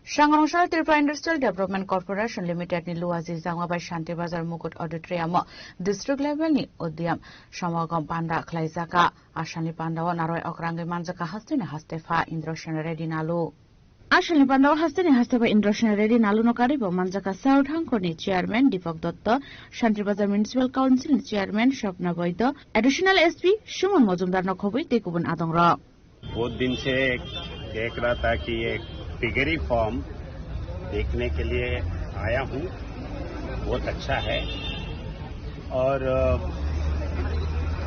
Shangrongshal Tripura Industrial Development Corporation Limited ni luazi Zangwabai Shanti Bazar Mukut Auditorium district level ni Udyam Shamagam Panda Klaizaka Ashani Pandawa Naroi Okrangi Manjaka Hastini Hastefa Indroshan Reddy Nalu Ashani Pandawa Hastini Hastefa Indroshan Reddy Nalu no Karibo Manjaka South Hankoni Chairman Deepak Dutta Shanti Bazar Municipal Council Chairman Shopna Boydo Additional SP Shumon Mojumdar no Khobui Tekubun Adongra बहुत दिन से देख रहा था कि ये piggery form देखने के लिए आया हूँ बहुत अच्छा है और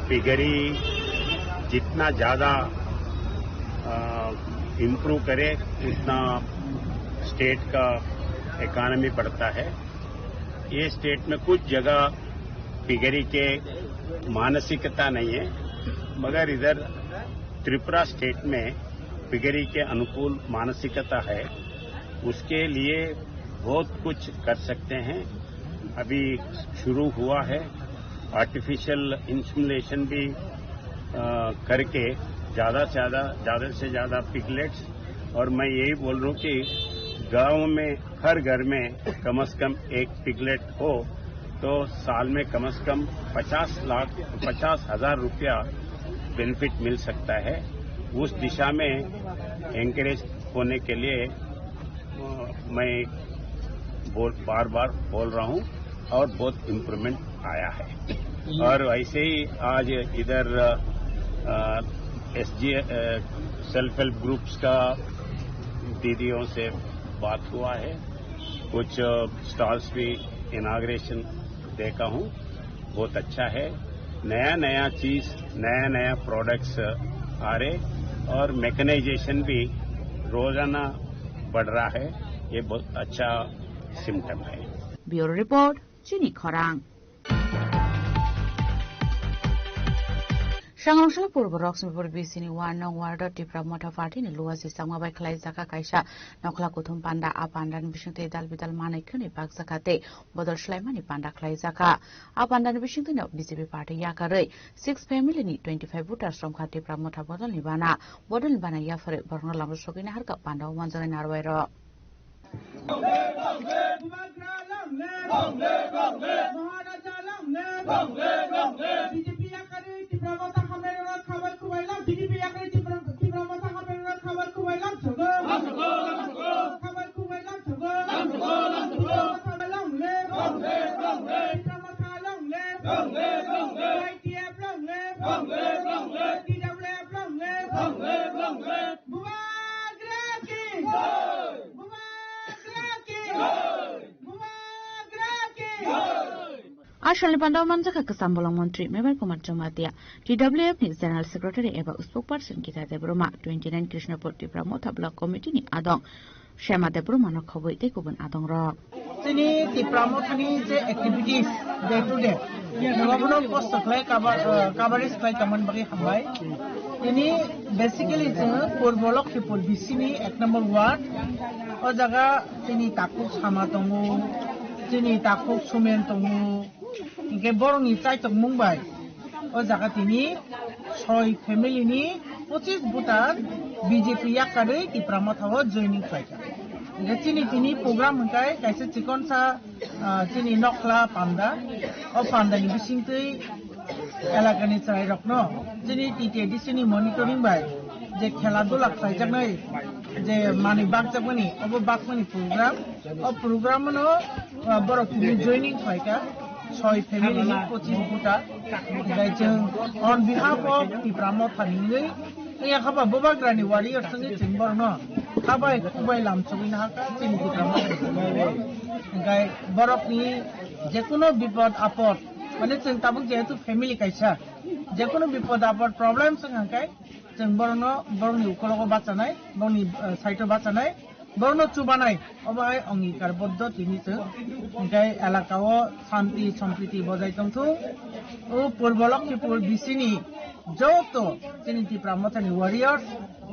पिगरी जितना ज़्यादा इम्प्रूव करे उतना स्टेट का इकोनॉमी बढ़ता है। ये स्टेट में कुछ जगह पिगरी के मानसिकता नहीं है मगर इधर त्रिपुरा स्टेट में पिगरी के अनुकूल मानसिकता है उसके लिए बहुत कुछ कर सकते हैं। अभी शुरू हुआ है आर्टिफिशियल इंसेमिनेशन भी करके ज़्यादा से ज़्यादा पिगलेट्स और मैं यही बोल रहा हूँ कि गांव में हर घर में कम से कम एक पिगलेट हो तो साल में कम से कम 50,000 रुपया बेनिफिट मिल सकता है। उस दिशा में एंकरेज होने के लिए मैं बार बार बोल रहा हूं और बहुत इम्प्रूवमेंट आया है। और ऐसे ही आज इधर सेल्फ हेल्प ग्रुप्स का दीदियों से बात हुआ है कुछ स्टॉल्स भी इनाग्रेशन देखा हूं बहुत अच्छा है। नया चीज नया प्रोडक्ट्स आ रहे और मैकेनाइजेशन भी रोजाना बढ़ रहा है। ये बहुत अच्छा सिम्टम है। ब्यूरो रिपोर्ट चिनी खरांग Shangrongshal Purbo Roxmipur BC ni Warnong Wardo Tipra Mota Party ni luasi Sangwabai Klaizaka Kaisha Nokla Kutum Panda Apandan Bishinte Dal Bidal Manekuni Bak Zakate Bodol Shlaimani Panda Klaizaka Apandan Bishinte no BCP Party Yakare 6 family ni 25 voters from Katipra Mota Bodol Nibana Bodol Nibana Yafare Borno Lambo Shogina Harka Panda Wanzana Narwero Ashal Pandaw Manjaka Kasambolang Montri, Member Kumar Jamatia, TWF ni General Secretary Eva Spokesperson Kita Debroma, 29 Krishnapur Tipra Mota Block Committee ni Adong, Shema Debroma no Khoboi Tekubun Adong Rock. Sini Tipra Mota ni je activities day to day. Nagabuno post supply coverage supply kaman bagi hambai. Ini basically je Purbolok Tipur BC ni ek number ward. O jaga sini takuk sama tongu, sini takuk sumen tongu. Ingke borong ni cai tok Mumbai. O jaga tini soy family ni 25 butan BJP yakare Tipra Mota ho joining faika. Ingke tini program hingkai kaisa cikon sa tini nokla panda. O panda ni bisingtui elakani cerai rokno. Tini TTD sini monitoring bai. Je kheladula khaijaknai je mani bakjakmani obo bakmani program. O program no borok tini joining faika. Soy family ni 25 buta on behalf of Tipra Mota ni ya khaba bobagrani warrior sangi chimbar no khabai kubai lam chobin haka chini Tipra Mota gai borok ni jekono bipod apod mane cheng tabuk jehetu family kaisa jekono bipod apod problem sangai cheng borno borni ukologo bachanai borni saito bachanai Borno Chubanai, Obai Ongikar Boddo Tinisu, Gai Alakao, Santi, Sompriti Bozai Tongtu, O Purbolok Tipur Bisini, Joto, Tini Tipra Motani Warriors,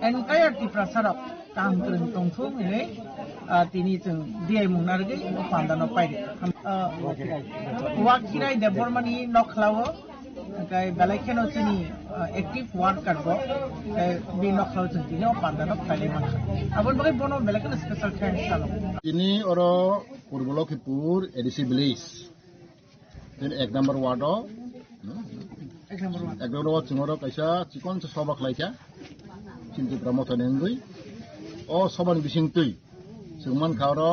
entire Tipra Sarap, Tangkring Tongtu, Tinisu, Dia Munargi, Pandano Pai. Wakirai, the Bormani, Noklawo, ओमफ्राय बेलायखेनो जोंनि active वार्कार बो बे नखराव जों दिनै पान्दानो फाइले माखा आबो बागै बनो बेलायखेनो स्पेशल थ्यांक्स सानो दिनै अर पूर्व लखीपुर एडिसी विलेज दिन 1 नंबर वार्ड एक नंबर वार्ड जोंरो कैसा चिकन सभा खालायखा चिन्ति प्रमोथनेंगै ओ सबान बिसिंतै जोंमान खारो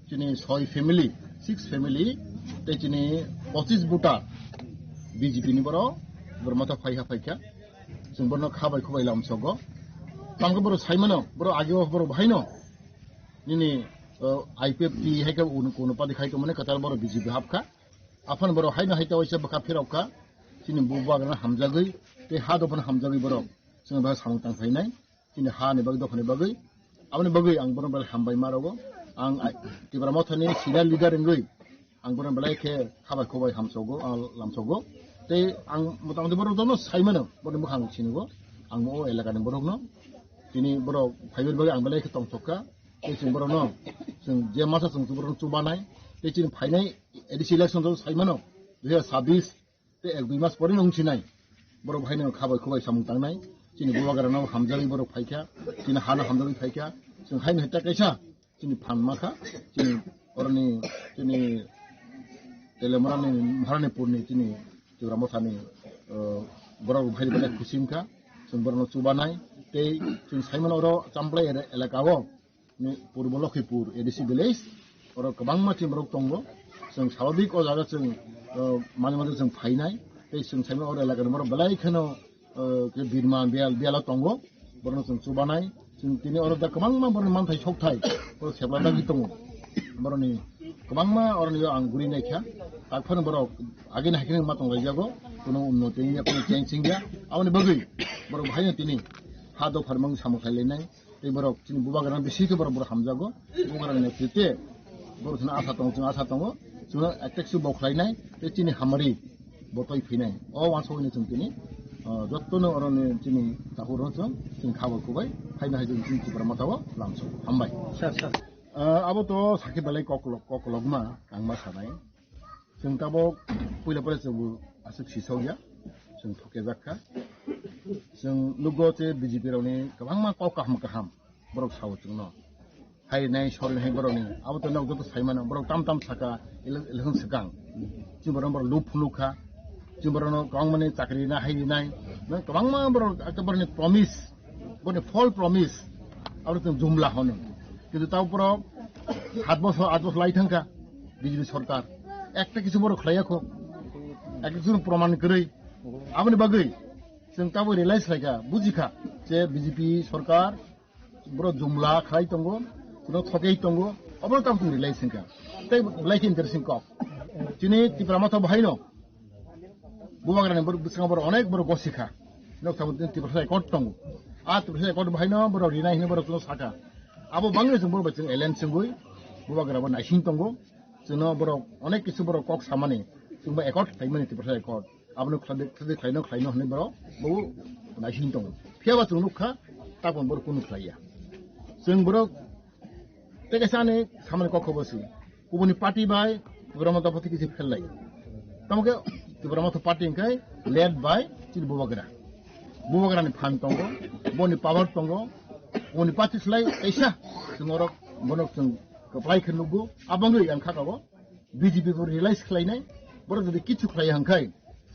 चिनि 6 फैमिली 6 फैमिली ते चिनि 25 बुटा बीजेपी नि बरो बरमाथा फाइहा फाइखा जों बरनो खाबाय खुबाय लामसगो तामगो बरो साइमनो बरो आगेव बरो भाइनो निनि आईपीएफ टी हैका उन पादि खाइतो मने कतार बरो बीजेपी हाबखा आफान बरो हाइना हाइता वैसे बका फेरावखा चिनि बुबागना हामजागै ते हा दफन हामजागै बरो जों बा सामु तांफाइनाय चिनि हा ने बागै दफने बागै आबनि बागै आं बरो बल हामबाय मारगो आं तिब्रामथनि सिनियर लिडार इंगै आं बरो बलाय के खाबाय खुबाय हामसगो लामसगो ते आं मतामति बरो दनो साइमनो बरो मुखां चिनुगो आं मो एलाकानि बरोनो दिनै बर' फाइबर बागै आं बलाय के तंसका ते जों बरोनो जों जे मासा जों बरो चुबानाय ते चिन फाइनाय एडिसी इलेक्शन जो साइमनो 2026 ते एक दुइ मास परे नंसिनाय बर' भाइनो खाबाय खुबाय सामु तांनाय चिनि बुवागारानाव हामजागै बर' फाइखा चिनि हाना हामजागै फाइखा जों हाइनो हेता कैसा चिनि फानमाखा चिनि अरनि चिनि तेलेमरानि महारानीपुरनि चिनि तिब्रामथानि बर' भाइ बलाय खुसिमखा जों बरनो चुबानाय ते जों साइमन अरो चामप्लाय एलाकाओ नि पूर्व लखीपुर एडिसी विलेज अरो गोबां मानसि बरक दंगो जों स्वाभाविक अ जागा जों माने माने जों फाइनाय ते जों साइमन अरो एलाकानि बर बलायखनो के बिरमा बेला दंगो बरनो जों चुबानाय जों दिनै अरो दा गोबां मा बरनो मानथाय सौथाय बर सेब्लादा गि दङ बरनि गोबां मा अरनि आं गुरि नायखा ताकफोर बर आगे नायखिन मा दं रायजागो कोनो उन्नति या कोनो चेंजिंग या आवनि बगै बर भाइनो दिनै हा द फारमां सामु खायलायनाय ते बर चिनि बुबागारान बिसिके बर हामजागो बुबागारान नेतृत्वे बर जों आसा दङ जों एटेक्सु बखलायनाय ते चिनि हामारि बतय फैनाय अ वानसोनि जों दिनै जत्तनो अरनि चिनि ताहुरो जों खाबो खुबाय फाइना जों चिनि बरमाताव लामसो हामबाय अब तो साखि बालाय ककलगमा आंमा सानाय जों ताबो पहिला परे जों आसु सिसौया जों थके जाखा जों लुगोते बीजेपी रावनि गोबां मा ककाम बरक साव जोंनो हायनाय सरनाय बरनि अब तो नगद तो साइमान बरक ताम साका इलेक्शन सिगां जों बर लुखा जों बरनो गोबां माने चाकरि ना हायनाय गोबां मा बरक एकदमबारे प्रमिस बरनि फल प्रमिस आरो जों जुमला होनो কিন্তু তার উপর 7 বছর 8 বছর লাই থাকা বিজেপি সরকার একটা কিছু বড় খাইয়াখো একটা কিছু প্রমাণ করে আপনি বাগৈ जों তাবো রিয়েলাইজ লাইকা বুঝিখা যে বিজেপি সরকার বড় জুমলা খাই তঙ্গ কোনো ঠকেই তঙ্গ অবর তাম তুমি রিয়েলাইজ সিংকা তাই লাইক ইন্টারেস্টিং কক চিনি তিপ্রামাথা ভাইনো বুবাগ্রানি বড় বিসঙ্গ বড় অনেক বড় গসিখা নক তাবো তিপ্রাসা একট তঙ্গ আ তিপ্রাসা একট ভাইনো বড় রিনাই হিনে বড় কোনো সাকা आबो बांग्रे जों बरबाय जों एलेन सिंगुय बुबाग्राबो नायसिं दंगो जोंनो बर अनेक किसु बर कक सामाने जोंबो एकट थाइमोन तिप्रसा एकट आबनो खायनो हने बर बो नायसिं दंगो फियाबा जों नुखा ताबन बर कुनु खाया जों बर तेकेसाने सामाने ककबोसि गुबुननि पार्टी बाय बुरामता पति किसि फेललाय तमके बुरामता पार्टी इंखाय लेड बाय चिल बुबाग्रानि फान दंगो बनि पावर दंगो उन पार्टी स्लाय ऐसा जों अरक बनक जों कप्लाय खनुगो आबंगै आं खागाबो बीजेपी को रियलाइज खालायनाय बर जदि किछु खालाय हांखाय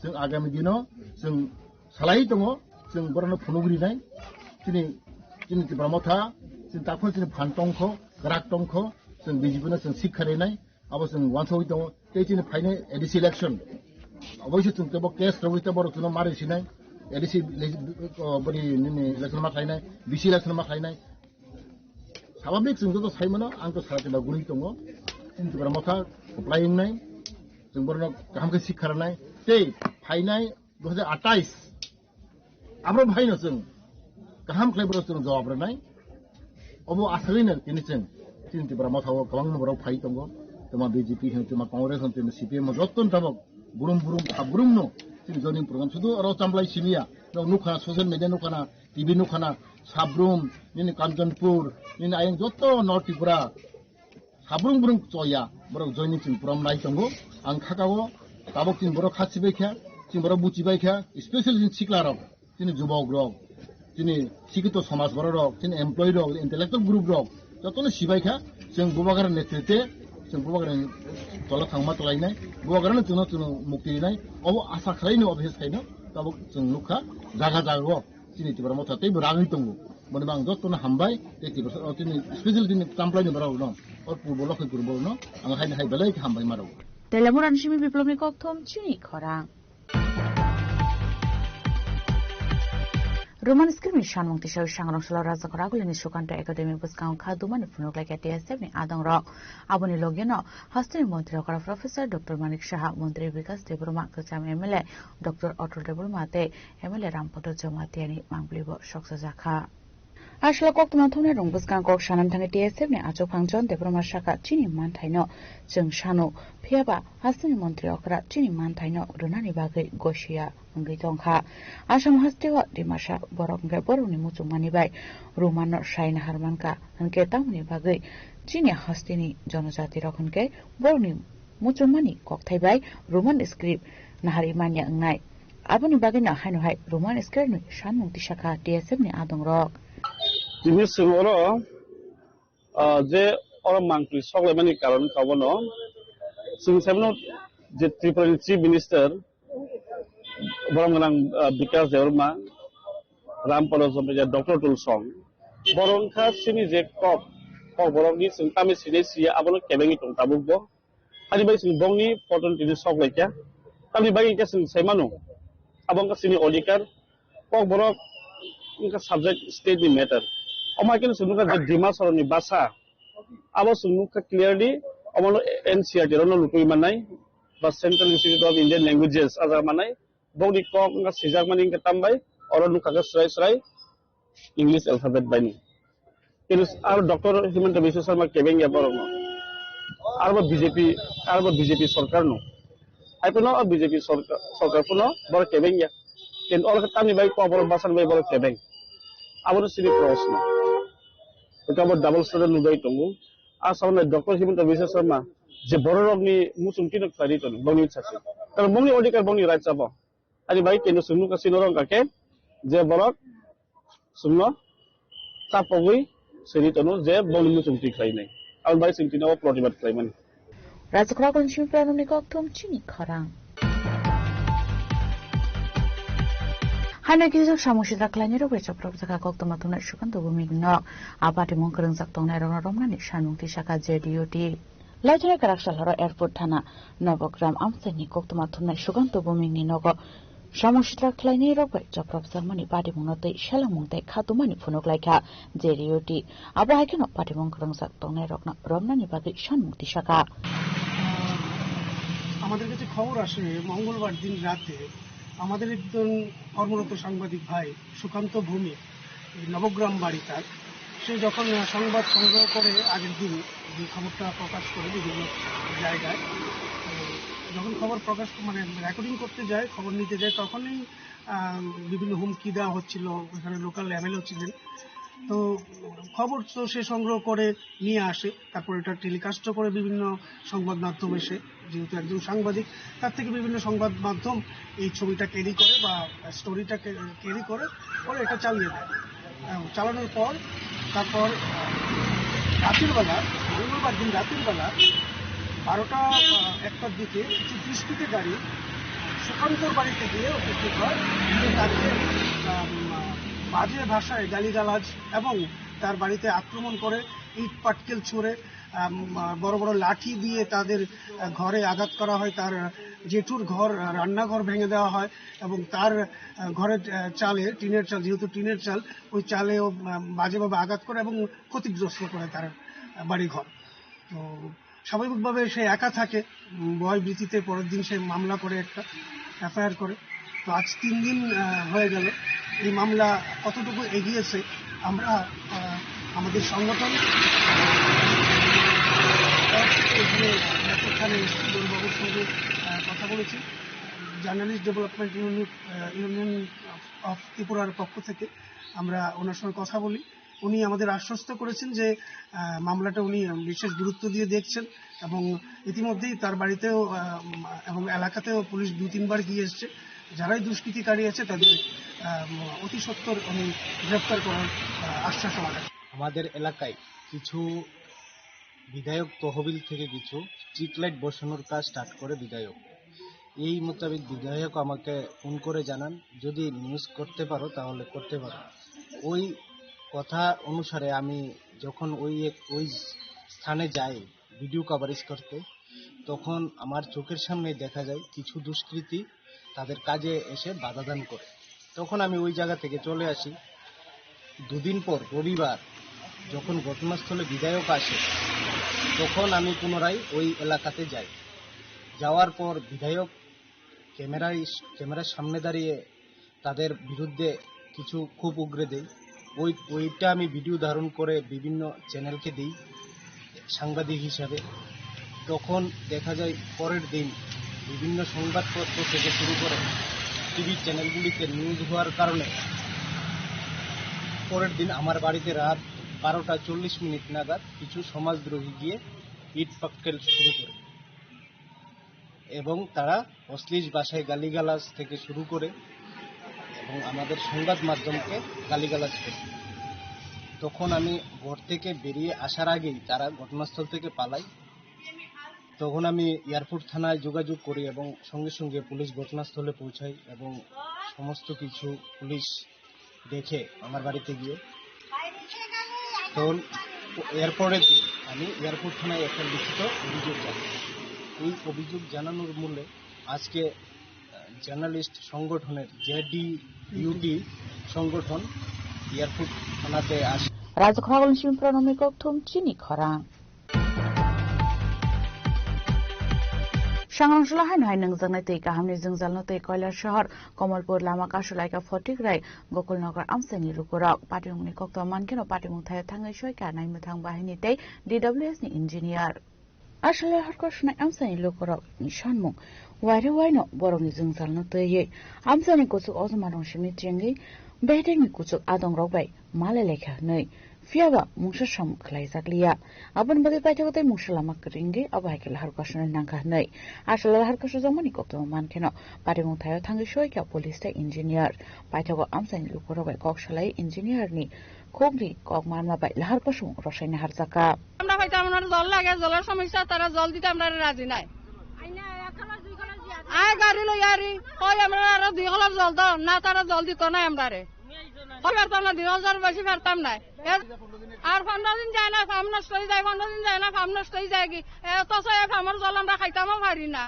जों आगामी दिनाव जों सालाय दङ जों बरनो फनुग्रिनाय चिनि ब्रह्मथा जों ताखो चिनि फानटंखौ ग्राक टंखौ जों बीजेपी न जों सिखायनाय अब जों वानसोइ दङ ते चिनि फाइनाल एडिसी इलेक्शन अबयसे जों तब केस रविता बर जों मारिसिनाय एडिसी बरि निनि इलेक्शन मा खायनाय बिसि इलेक्शन मा खायनाय स्वाभाविक जों तो साइमनो आं तो साराकेला गुरि दङ चिनि ब्रह्मथा अप्लाइंनाय जों बरनो गाहामखौ सिखारनाय ते फाइनाय 2028 आब्रो भाइनो जों गाहाम खालायब्रो जों जवाब रनाय अबो आसालैनो किनिचों चिनि ब्रह्मथाव गोबां नम्बराव फाइ दङ तमा बीजेपी होन तमा कांग्रेस होन तमा सीपीएम जत्तन थाबक बुरुम थाब्रुमनो जों जयनिं प्रग्राम सुदु अरो चामप्लाय सिमिया नुखाना social media नुखाना TV नुखाना Sabroom निनि Kanchanpur निनि आयं जत्तो नर्थ त्रिपुरा साब्रुम चया बर जयनिं प्रग्राम नाय दङ आं खागावो ताबक चिन बर खासिबैखा जों बरं बुजिबायखा स्पेशेल जों सिख्ला रक जोंनि जुबक रक जोंनि शिक्षित समाज बर' रक जोंनि एमप्लय रक इन्टेलेक्चुवेल ग्रुप रक जतनो सिबायखा जों बुबागार नेतृत्वे जों बुबागार तला थांमा तलायनाय बुबागारानो जोंनो मुक्तिनाय अब आसा खालायनो अभेस खायनो गाबो जों नुखा जागा जागो जोंनि तिब्रा मथाते रागै दङ मोनबा आं जतनो हामबाय तिब्रा जोंनि स्पेशेल जोंनि तामप्लायनो बराव दं और पुर्बलक गुरबो न आं हाय बेलाय हामबाय मारो तेलेमुरान सिमी बिप्लबनि कक्थम चिनि खरां रोमान स्क्रिमनि सानमुंथि सायाव सांग्रांसल राजाखरागुलिनि सुकान्त एकाडेमि बुसकां खादुमानि फुनुग्लायका टीएसएफनि आदंरक आबुनि लगिनो हस्तिनि मन्त्री अकरा प्रोफेसर डॉक्टर मानिक साहा मन्त्री विकास देबरुमा कचाम एमएलए डॉक्टर अटल देबरुमा ते एमएलए रामपद जमातियानि मांब्लिबो सकसाजाखा आशला कक्तमा थौना रं बुसकां कक सानाम थाङै टीएसएफनि आचक फांचन देबरुमा साका चिनि मानथायनो जों सानो फेयाबा हस्तिनि मन्त्री अकरा चिनि मानथायनो रुनानि बागै गसिया अंगै दंखा आसाम हस्तेवा दिमासा बरंगे बरंनि मुचुमानि बाय रुमान साइन हारमानका हनके तामनि बागै चिनि हस्तिनि जनजाति रखनके बरंनि मुचुमानि कक्थायबाय रुमान स्क्रिप्ट नाहारि मान्या अंनाय आबुनि बागै ना हायनोहाय रुमान स्क्रिप्टनि सानमुंथि साखा टीएसएफनि आदंरक दिनै सिङाव जे अरम मांख्रि सगलायमानि कारन खावनो जों साबनो जे त्रिपुरानि चिफ मिनिस्टार बरंगनां विकास देवरमा रामपद जमातिया डॉक्टर तुलसं बरंखा सिनि जे कप बरंनि जों तामि सिने सिया आबनो केबेंनि दं ताबुगबो आनि बाय जों बंनि फटन तिनि सगलायका तामि बाय के जों सायमानो आबंका सिनि अधिकार कक बरक इनका सब्जेक्ट स्टेट नि मैटर अमाकिन सुनुका जे डिमासरनि भाषा अब सुनुका क्लियरली अमनो एनसीईआरटी रनो लुकुइ मानाय बा central institute of Indian languages आजा मानाय बौनि कक इनका सिजाक मानि इनका तामबाय और नुका स्राय स्राय इंग्लिश अल्फाबेट बायनि किनु आरो डॉक्टर हिमंत बिश्व शर्मा केबें या बरनो आरो बीजेपी सरकार नो आइपनो बीजेपी सरकार पुनो बर केबें या किनु और तामनि बाय को बर बासन बाय बर केबें आबनो सिनि प्रश्न एकाबो डबल स्टुडेंट नुबाय दंगो आसामनि डॉक्टर हिमंत बिश्व शर्मा जे बररगनि मुसुमथिनो खारि दं बंनि सासे तर बंनि अधिकार बंनि राइट जाबो आनि बाय केनु सुनु का सिनरं काके जे बरक सुनो तापगै सरितनो जे बंनि मुसुमथि खायनाय आं बाय सिंथिनाव प्रतिबाद खालामोन राजखरागुलिनि सिमी प्रानमनि कक्थम चिनि खरां हानागिजों सामुसिद्रा क्लाइनि रबैचा प्रबजाका कक्तमा थुना सुकान्त बुमिगनो आबादि मंखरं जाक्तंनाय रंना रमनानि सानमुंथि साका जेडीओटी लाइथना काराकसालहर एयारपोर्ट थाना नवग्राम आमसेनि कक्तमा थुना सुकान्त बुमिगनि नग सामुसिद्रा क्लाइनि रबैचा प्रबजाकमानि बादि मंगतै शालामुंतै खातुमानि फुनुगलायखा जेडीओटी आबो हायकेनो बादि मंखरं जाक्तंनाय रंना रमनानि बागै सानमुंथि साका আমাদের কাছে খবর আসে মঙ্গলবার দিন রাতে আমাদের একজন কর্মরত সাংবাদিক ভাই সুকান্ত ভূমি নবগ্রাম বাড়ি তার সে যখন সংবাদ সংগ্রহ করে আগের দিন যে খবরটা প্রকাশ করে বিভিন্ন জায়গায় যখন খবর প্রকাশ মানে রেকর্ডিং করতে যায় খবর নিতে যায় তখনই বিভিন্ন হুমকি দেওয়া হচ্ছিল ওখানে লোকাল এমএলএ ছিলেন তো খবর তো সে সংগ্রহ করে নিয়ে আসে তারপর এটা টেলিকাস্ট করে বিভিন্ন সংবাদ মাধ্যম এসে যেহেতু একজন সাংবাদিক তার থেকে বিভিন্ন সংবাদ মাধ্যম এই ছবিটা ক্যারি করে বা স্টোরিটা ক্যারি করে পরে এটা চালিয়ে দেয় চালানোর পর তারপর রাতের বেলা মঙ্গলবার দিন রাতের বেলা 12টা 1টার দিকে কিছু দুষ্কৃতী গাড়ি সুকান্তর বাড়িতে গিয়ে উপস্থিত হয় তাকে বাজে ভাষায় গালিগালাজ এবং তার বাড়িতে আক্রমণ করে ইট পাটকেল ছুঁড়ে বড় বড় লাঠি দিয়ে তাদের ঘরে আঘাত করা হয় তার জেঠুর ঘর রান্নাঘর ভেঙে দেওয়া হয় এবং তার ঘরের চালে টিনের চাল যেহেতু টিনের চাল ওই চালেও বাজেভাবে আঘাত করে এবং ক্ষতিগ্রস্ত করে তার বাড়িঘর তো স্বাভাবিকভাবে সে একা থাকে ভয় ভীতিতে পরের দিন সে মামলা করে একটা এফআইআর করে তো আজ 3 দিন হয়ে গেল এই মামলা কতটুকু এগিয়েছে আমরা আমাদের সংগঠন এখানে বাবুর সঙ্গে কথা বলেছি জার্নালিস্ট ডেভেলপমেন্ট ইউনিয়ন অফ ত্রিপুরার পক্ষ থেকে আমরা ওনার সঙ্গে কথা বলি উনি আমাদের আশ্বস্ত করেছেন যে মামলাটা উনি বিশেষ গুরুত্ব দিয়ে দেখছেন এবং ইতিমধ্যেই তার বাড়িতেও এবং এলাকাতেও পুলিশ 2-3 বার গিয়ে এসেছে যারাই দুষ্কৃতিকারী আছে তাদের অতি সত্বর আমি গ্রেফতার করার আশ্বাস আমার। আমাদের এলাকায় কিছু বিধায়ক তহবিল থেকে কিছু স্ট্রিট লাইট বসানোর কাজ স্টার্ট করে বিধায়ক। এই মোতাবেক বিধায়ক আমাকে ফোন করে জানান, যদি নিউজ করতে পারো তাহলে করতে পারো। ওই কথা অনুসারে আমি যখন ওই স্থানে যাই ভিডিও কভারেজ করতে, তখন আমার চোখের সামনে দেখা যায় কিছু দুষ্কৃতী তাদের কাজে এসে বাধা দান করে। তখন আমি ওই জায়গা থেকে চলে আসি। দুদিন পর রবিবার যখন ঘটনাস্থলে বিধায়ক আসে, তখন আমি পুনরায় ওই এলাকাতে যাই। যাওয়ার পর বিধায়ক ক্যামেরার সামনে দাঁড়িয়ে তাদের বিরুদ্ধে কিছু খুব উগরে দেয়। ওইটা আমি ভিডিও ধারণ করে বিভিন্ন চ্যানেলকে দিই সাংবাদিক হিসাবে। তখন দেখা যায় পরের দিন বিভিন্ন সংবাদপত্র থেকে শুরু করে টিভি চ্যানেলগুলিতে নিউজ হওয়ার কারণে পরের দিন আমার বাড়িতে রাত 12:40 নাগাদ কিছু সমাজদ্রোহী গিয়ে ইট পাটকেল শুরু করে এবং তারা অশ্লীল ভাষায় গালিগালাজ থেকে শুরু করে এবং আমাদের সংবাদ মাধ্যমকে গালিগালাজ করে। তখন আমি ঘর থেকে বেরিয়ে আসার আগেই তারা ঘটনাস্থল থেকে পালায়। তখন আমি এয়ারপোর্ট থানায় যোগাযোগ করি এবং সঙ্গে সঙ্গে পুলিশ ঘটনাস্থলে পৌঁছায় এবং সমস্ত কিছু পুলিশ দেখে আমার বাড়িতে গিয়ে। তখন এরপরের দিন আমি এয়ারপোর্ট থানায় একটা লিখিত অভিযোগ জানাই। এই অভিযোগ জানানোর মূলে আজকে জার্নালিস্ট সংগঠনের JDUT সংগঠন এয়ারপোর্ট থানাতে আসে। রাজখরাগল সিমপ্রনমি ককথুম চিনি খরাং सांग्रांसुला हाय नंगजंगनाय तै काहामनि जोंजालनो तै कयलार शहर कमलपुर लामा कासुलायका फटिग्राय गोकुलनगर आमसेनि रुकुराव पाटिमुंनि कक्तो मानकेनो पाटिमुं थाय थाङै सयका नायमुथां बाहिनि तै DWS नि इन्जिनियार आसले हरकसनाय आमसेनि रुकुराव निशानमुं वायरे वायनो बरंनि जोंजालनो तैयै आमसेनि कुचुक अजमारं सिमिट्रिंगि बेहेटेंनि कुचुक आदं रगबाय माले लेखा नै Fiaba mungsa sam khlai zakliya aban bagi paithagate mungsa lama kringi abahkel harkasna nangkhanai asala harkasu jamani kokto mankeno parimung thayo thangi soika police ta engineer paithago amsani lukorobai koksalai engineer ni khobri kokmarma bai harkasu rosaina harjaka আমরা হয়তো আমার জল লাগে জলের সমস্যা তারা জল দিতে আমরা রাজি নাই আয় গাড়ি লই আরি কই আমরা আর 2 কলার জল দাও না তারা জল দিত না আমরারে পারতাম না 2000 বেশি পারতাম না আর 15 দিন যায় না ফার্ম নষ্ট হয়ে যায় 15 দিন যায় না ফার্ম নষ্ট হয়ে যায় কি এত সব ফার্মের জল আমরা খাইতামও পারি না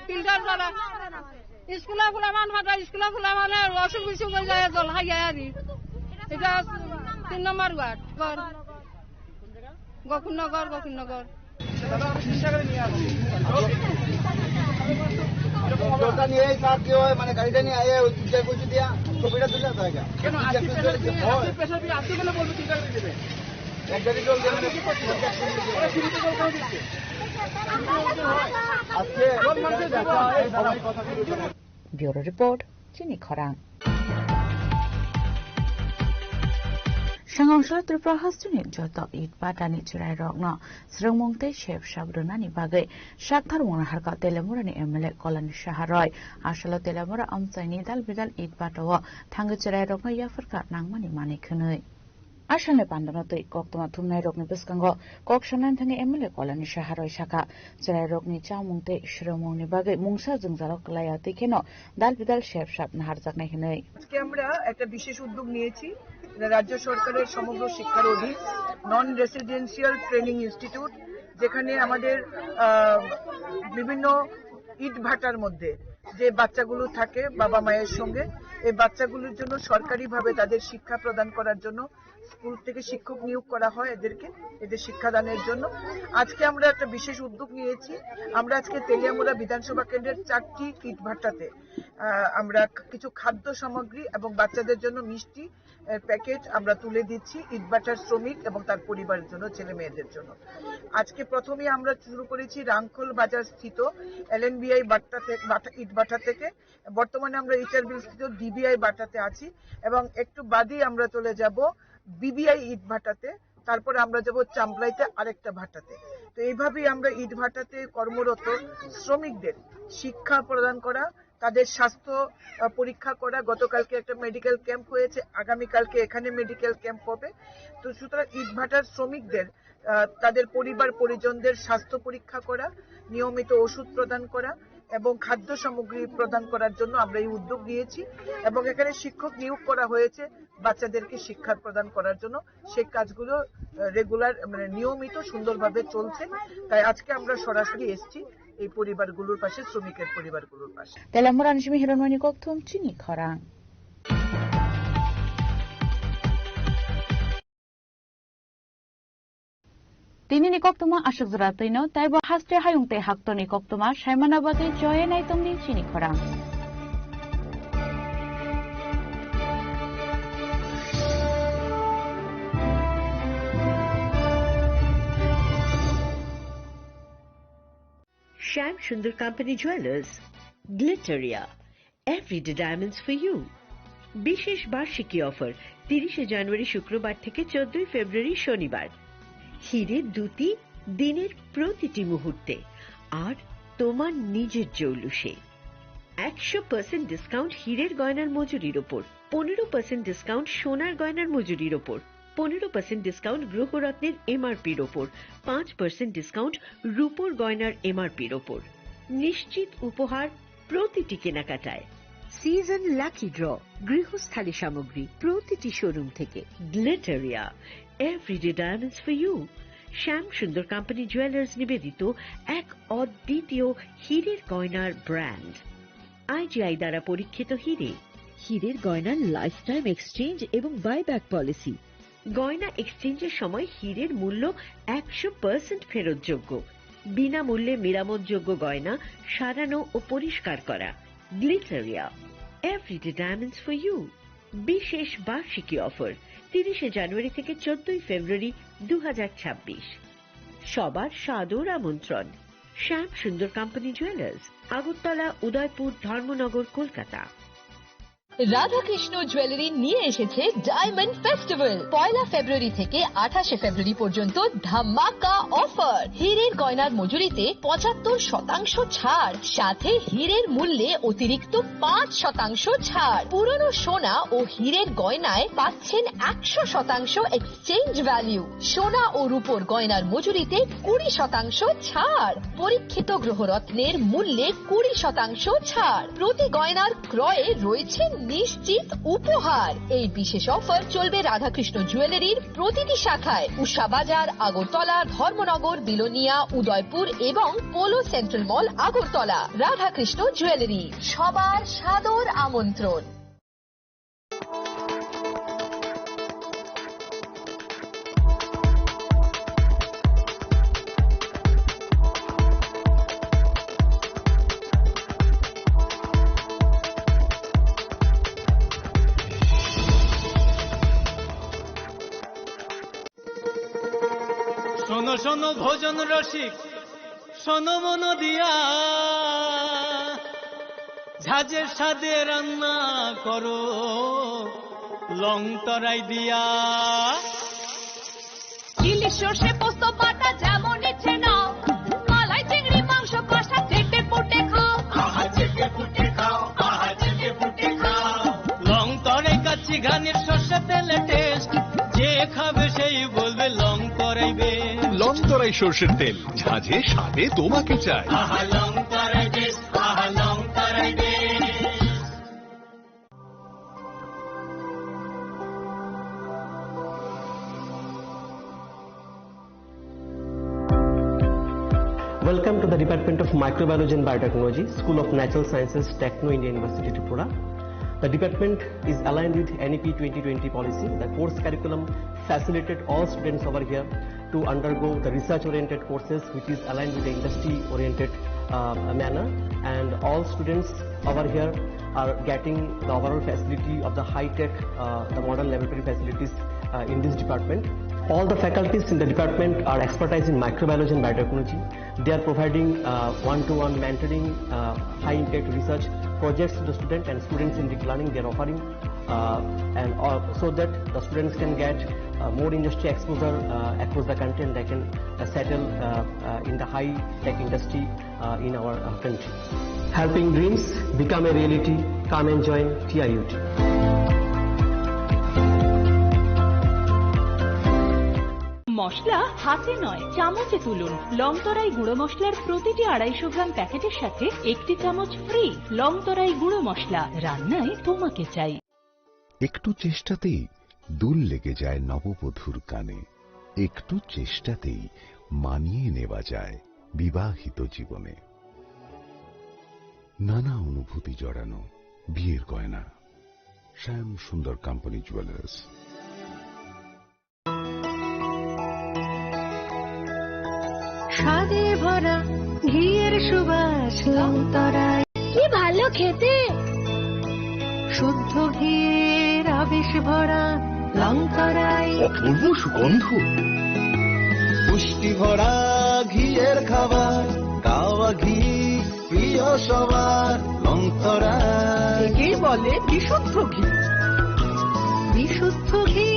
ফিল্টার করা স্কুলে ফুলা মান ফাটা স্কুলে ফুলা মানে অসুখ বিসুখ হয়ে যায় জল খাই আরি এটা 3 নম্বর ওয়ার্ড গোকুলনগর জলটা নিয়ে তার কি হয় মানে গাড়িটা নিয়ে আয়ে ওই তুই কইছি দিয়া ছবিটা তুলে আসা যায় কেন আজকে স্পেশাল বি আজকে বলে বলবো ঠিক করে দিবে এক গাড়ি জল দেন ওরা সিরিতে জল করে দিচ্ছে আজকে জল মানে দেখা এই সবাই কথা বলে ব্যুরো রিপোর্ট চিনি খরাং सांगांसला त्रिपुरा हस्तनि जत इट पाटानि चिराय रगनो स्रंमंगते शेफ साबरुनानि बागै शाकथार मंगना हारका तेलेमुरानि एमएलए कलानि साहारय आसला तेलेमुरा आमचाइनि दाल बिदाल इट पाटाव थांगो चिराय रगनो याफोरका नांमानि मानिखनै आसामनि पान्डनतै कक्तमा थुमनाय रगनि बिस्कांगो कक्सनान थांगे एमएलए कलानि साहारय शाखा चिराय रगनि चामंगते श्रमंगनि बागै मुंसा जोंजालक लाया तेखेनो दाल बिदाल शेफ साब नाहारजाकनाय हनै আজকে আমরা একটা বিশেষ উদ্যোগ নিয়েছি রাজ্য সরকারের সমগ্র শিক্ষার অধীন নন রেসিডেন্সিয়াল ট্রেনিং ইনস্টিটিউট যেখানে আমাদের বিভিন্ন ইট ভাটার মধ্যে যে বাচ্চাগুলো থাকে বাবা মায়ের সঙ্গে এই বাচ্চাগুলোর জন্য সরকারিভাবে তাদের শিক্ষা প্রদান করার জন্য স্কুল থেকে শিক্ষক নিয়োগ করা হয় এদের শিক্ষাদানের জন্য আজকে আমরা একটা বিশেষ উদ্যোগ নিয়েছি আমরা আজকে তেলিয়ামুড়া বিধানসভা কেন্দ্রের 4টি ইট ভাটাতে আমরা কিছু খাদ্য সামগ্রী এবং বাচ্চাদের জন্য মিষ্টি প্যাকেট আমরা তুলে দিচ্ছি ইটভাটার শ্রমিক এবং তার পরিবারের জন্য ছেলে মেয়েদের জন্য আজকে প্রথমে আমরা শুরু করেছি রাংখোল বাজার স্থিত LNBI ইটভাটা থেকে বর্তমানে আমরা ইটারবিল স্থিত DBI বাটাতে আছি এবং একটু বাদেই আমরা চলে যাব BBI ইটভাটাতে তারপরে আমরা যাব চাম্পলাইতে আরেকটা ভাটাতে তো এইভাবেই আমরা ইটভাটাতে কর্মরত শ্রমিকদের শিক্ষা প্রদান করা তাদের স্বাস্থ্য পরীক্ষা করা। গতকালকে একটা মেডিকেল ক্যাম্প হয়েছে, আগামীকালকে এখানে মেডিকেল ক্যাম্প হবে। তো সুতরাং ইটভাটার শ্রমিকদের তাদের পরিবার পরিজনদের স্বাস্থ্য পরীক্ষা করা, নিয়মিত ওষুধ প্রদান করা এবং খাদ্য সামগ্রী প্রদান করার জন্য আমরা এই উদ্যোগ নিয়েছি এবং এখানে শিক্ষক নিয়োগ করা হয়েছে বাচ্চাদেরকে শিক্ষা প্রদান করার জন্য। সেই কাজগুলো রেগুলার নিয়মিত সুন্দরভাবে চলছে। তাই আজকে আমরা সরাসরি এসেছি এই পরিবারগুলোর পাশে, শ্রমিকের পরিবারগুলোর পাশে। Telemuran Jimi Hironwani Koktum Chini Khorang. Tini ni koktuma ashuzra tino taibo haste hayungte haktoni koktuma shaimanabade joye naitomni chini khorang. Sham Sundar Company Jewelers, Glitteria, Everyday Diamonds for you. বিশেষ বার্ষিকী অফার 30 জানুয়ারি শুক্রবার থেকে 14 ফেব্রুয়ারি শনিবার। হিরের দুটি দিনের প্রতিটি মুহূর্তে আর তোমার নিজের জৌলুসে 100% ডিসকাউন্ট হিরের গয়নার মজুরির ওপর, 15% ডিসকাউন্ট সোনার গয়নার মজুরির ওপর, 15% ডিসকাউন্ট গ্রহরত্নের এমআরপির ওপর, 5% ডিসকাউন্ট রূপোর গয়নার এমআরপির ওপর। নিশ্চিত উপহার প্রতিটি কেনাকাটায়। সিজন লাকি ড্র গৃহস্থালী সামগ্রী প্রতিটি শোরুম থেকে। Glitteria, everyday diamonds for you. Shyam Sundar company jewellers নিবেদিত এক অদ্বিতীয় হীরের গয়নার ব্র্যান্ড। আইজিআই দ্বারা পরীক্ষিত হিরে। হীরের গয়নার লাইফ টাইম এক্সচেঞ্জ এবং বাইব্যাক পলিসি। গয়না এক্সচেঞ্জের সময় হীরের মূল্য 100% ফেরতযোগ্য। বিনামূল্যে মেরামতযোগ্য গয়না সারানো ও পরিষ্কার করা। Glitteria, everyday diamonds for you. বিশেষ বার্ষিকী অফার 30 জানুয়ারি থেকে 14 ফেব্রুয়ারি 2026। সবার সাদর আমন্ত্রণ। শ্যাম Sundar company jewellers, Agartala, Udaipur, Dharmanagar, Kolkata. Radhakrishna jewellery নিয়ে এসেছে ডায়মন্ড ফেস্টিভ্যাল। 1 ফেব্রুয়ারি থেকে 28 ফেব্রুয়ারি পর্যন্ত ধামাকা অফার। হীরের গয়নার মজুরিতে 75% ছাড়, সাথে হীরের মূল্যে অতিরিক্ত 5% ছাড়। পুরনো সোনা ও হীরের গয়নায় পাচ্ছেন 100% এক্সচেঞ্জ ভ্যালু। সোনা ও রূপোর গয়নার মজুরিতে 20% ছাড়। পরীক্ষিত গ্রহরত্নের মূল্যে 20% ছাড়। প্রতি গয়নার ক্রয়ে রয়েছে নিশ্চিত উপহার। এই বিশেষ অফার চলবে রাধাকৃষ্ণ জুয়েলারির প্রতিটি শাখায়, উষা বাজার, আগরতলা, ধর্মনগর, বিলোনিয়া, উদয়পুর এবং পোলো সেন্ট্রাল মল, আগরতলা। রাধাকৃষ্ণ জুয়েলারি, সবার সাদর আমন্ত্রণ। শোনো শোনো ভোজন রসিক, শোনো মন দিয়া, ঝাঁঝের সাদে রান্না করো লং তরাই দিয়া। ইলিশ সর্ষে পোস্ত বাটা যেমন ইচ্ছে নাও, মালাই চিংড়ি মাংস কষা চেটে পুটে খাও, আহা চেটে পুটে খাও, আহা চেটে পুটে খাও। লং তরাই কাচ্চি ঘানির সর্ষে তেলে টেস্ট, যে খাবে সেই বলবে লং তরাইবে। লং তরাই সর্ষের তেল, ঝাঁঝে স্বাদে তোমাকে চাই। আহা লং তরাই বেশ, আহা লং তরাই বেশ। Welcome to the Department of Microbiology and Biotechnology, School of Natural Sciences, Techno India University, Tripura. The department is aligned with NEP 2020 policy. The course curriculum facilitated all students over here to undergo the research-oriented courses, which is aligned with the industry-oriented manner. And all students over here are getting the overall facility of the high-tech, the modern laboratory facilities in this department. All the faculties in the department are expertise in microbiology and biotechnology. They are providing one-to-one mentoring, high-impact research projects to the students, and students in deep learning they are offering, and so that the students can get more industry exposure across the country, and they can settle in the high-tech industry in our country. Helping dreams become a reality. Come and join TIUT. মশলা হাতে নয় চামচে তুলুন। লংতরাই গুঁড়ো মশলার প্রতিটি 250 গ্রাম প্যাকেটের সাথে 1টি চামচ ফ্রি। লংতরাই গুঁড়ো মশলা, রান্নায় তোমাকে চাই। একটু চেষ্টাতেই দুল লেগে যায় নববধূর কানে, একটু চেষ্টাতেই মানিয়ে নেওয়া যায় বিবাহিত জীবনে। নানা অনুভূতি জড়ানো বিয়ের গয়না। শ্যাম সুন্দর কোম্পানি জুয়েলার্স। স্বাদে ভরা ঘিয়ের সুবাস লংতরায়, কি ভালো খেতে। শুদ্ধ ঘিয়ের আবেশ ভরা লংতরায়, অপূর্ব সুগন্ধ। পুষ্টি ভরা ঘিয়ের খাবার, গাওয়া ঘি প্রিয় সবার লংতরায়। একেই বলে বিশুদ্ধ ঘি। বিশুদ্ধ ঘি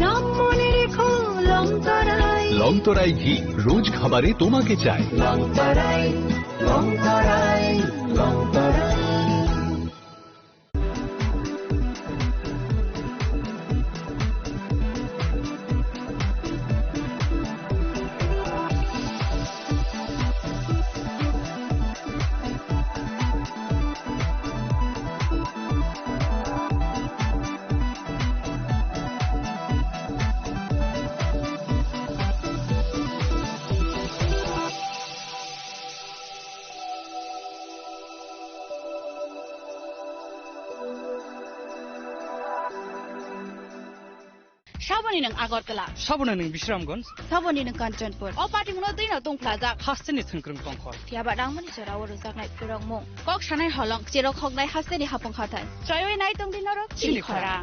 নাম মনে রেখো লংতরায়। লংতরাই ঘি রোজ খাবারে তোমাকে চাই। লংতরায় লংতরায় লংতরায়। साबनी नों आगरतला, साबना नों विश्रामगंज, साबनी नों कांचनपुर, अ पार्टी मुनो दैनो दंफ्लाजा, हास्टेनि थोंख्रों दंखर, थियाबा दांमनि जराव रोजागनाय फोरंमु, कक सानाय हलं, जेराव खगनाय हास्टेनि हाफंखाथाय, जयवे नाय दंदिनरक चिलिखरा।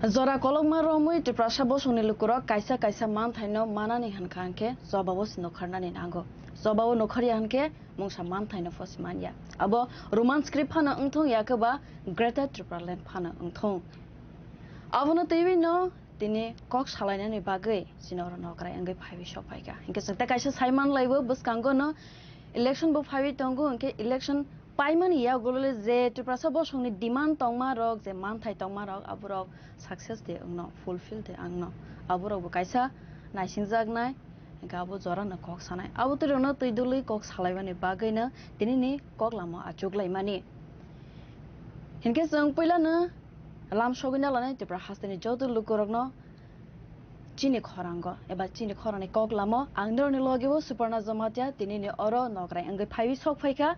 जरा कलमा रमुई टिप्रासाबो सुनिलुकुर कायसा कायसा मान थाइनो मानानि हानखानके जबाबो नखरनानि नांगो जबाबो नखरि हानके मुंसा मान थाइनो फसमानिया अब रोमान स्क्रिप्ट फानो अंथों याकबा ग्रेटर ट्रिप्रालेन फानो अंथों अबनो टीवी नो दिने कक सालायनानि बागै जिनोर नगराय अंगै फाइबि सफायगा इनके सकता कायसा साइमान लाइबो बस कांगो न इलेक्शन बो फाइबि तंगो इनके election paimani ya golole je Tripura bo songni demand tongma rok je manthai tongma rok aborok success de angno fulfill de angno aborok bo kaisa naisingjak nai gabo jora na kok sanai abo to rono tuidului kok salaimani bagaina tinini kok lama achuklaimani hinke jong poila na lam sogina lanai Tripura hasteni jodo lukorokno chini khorango eba chini khorani kok lamo angdorni logebo Suparna Jamatia tinini oro nokrai angai phaiwi sok phaika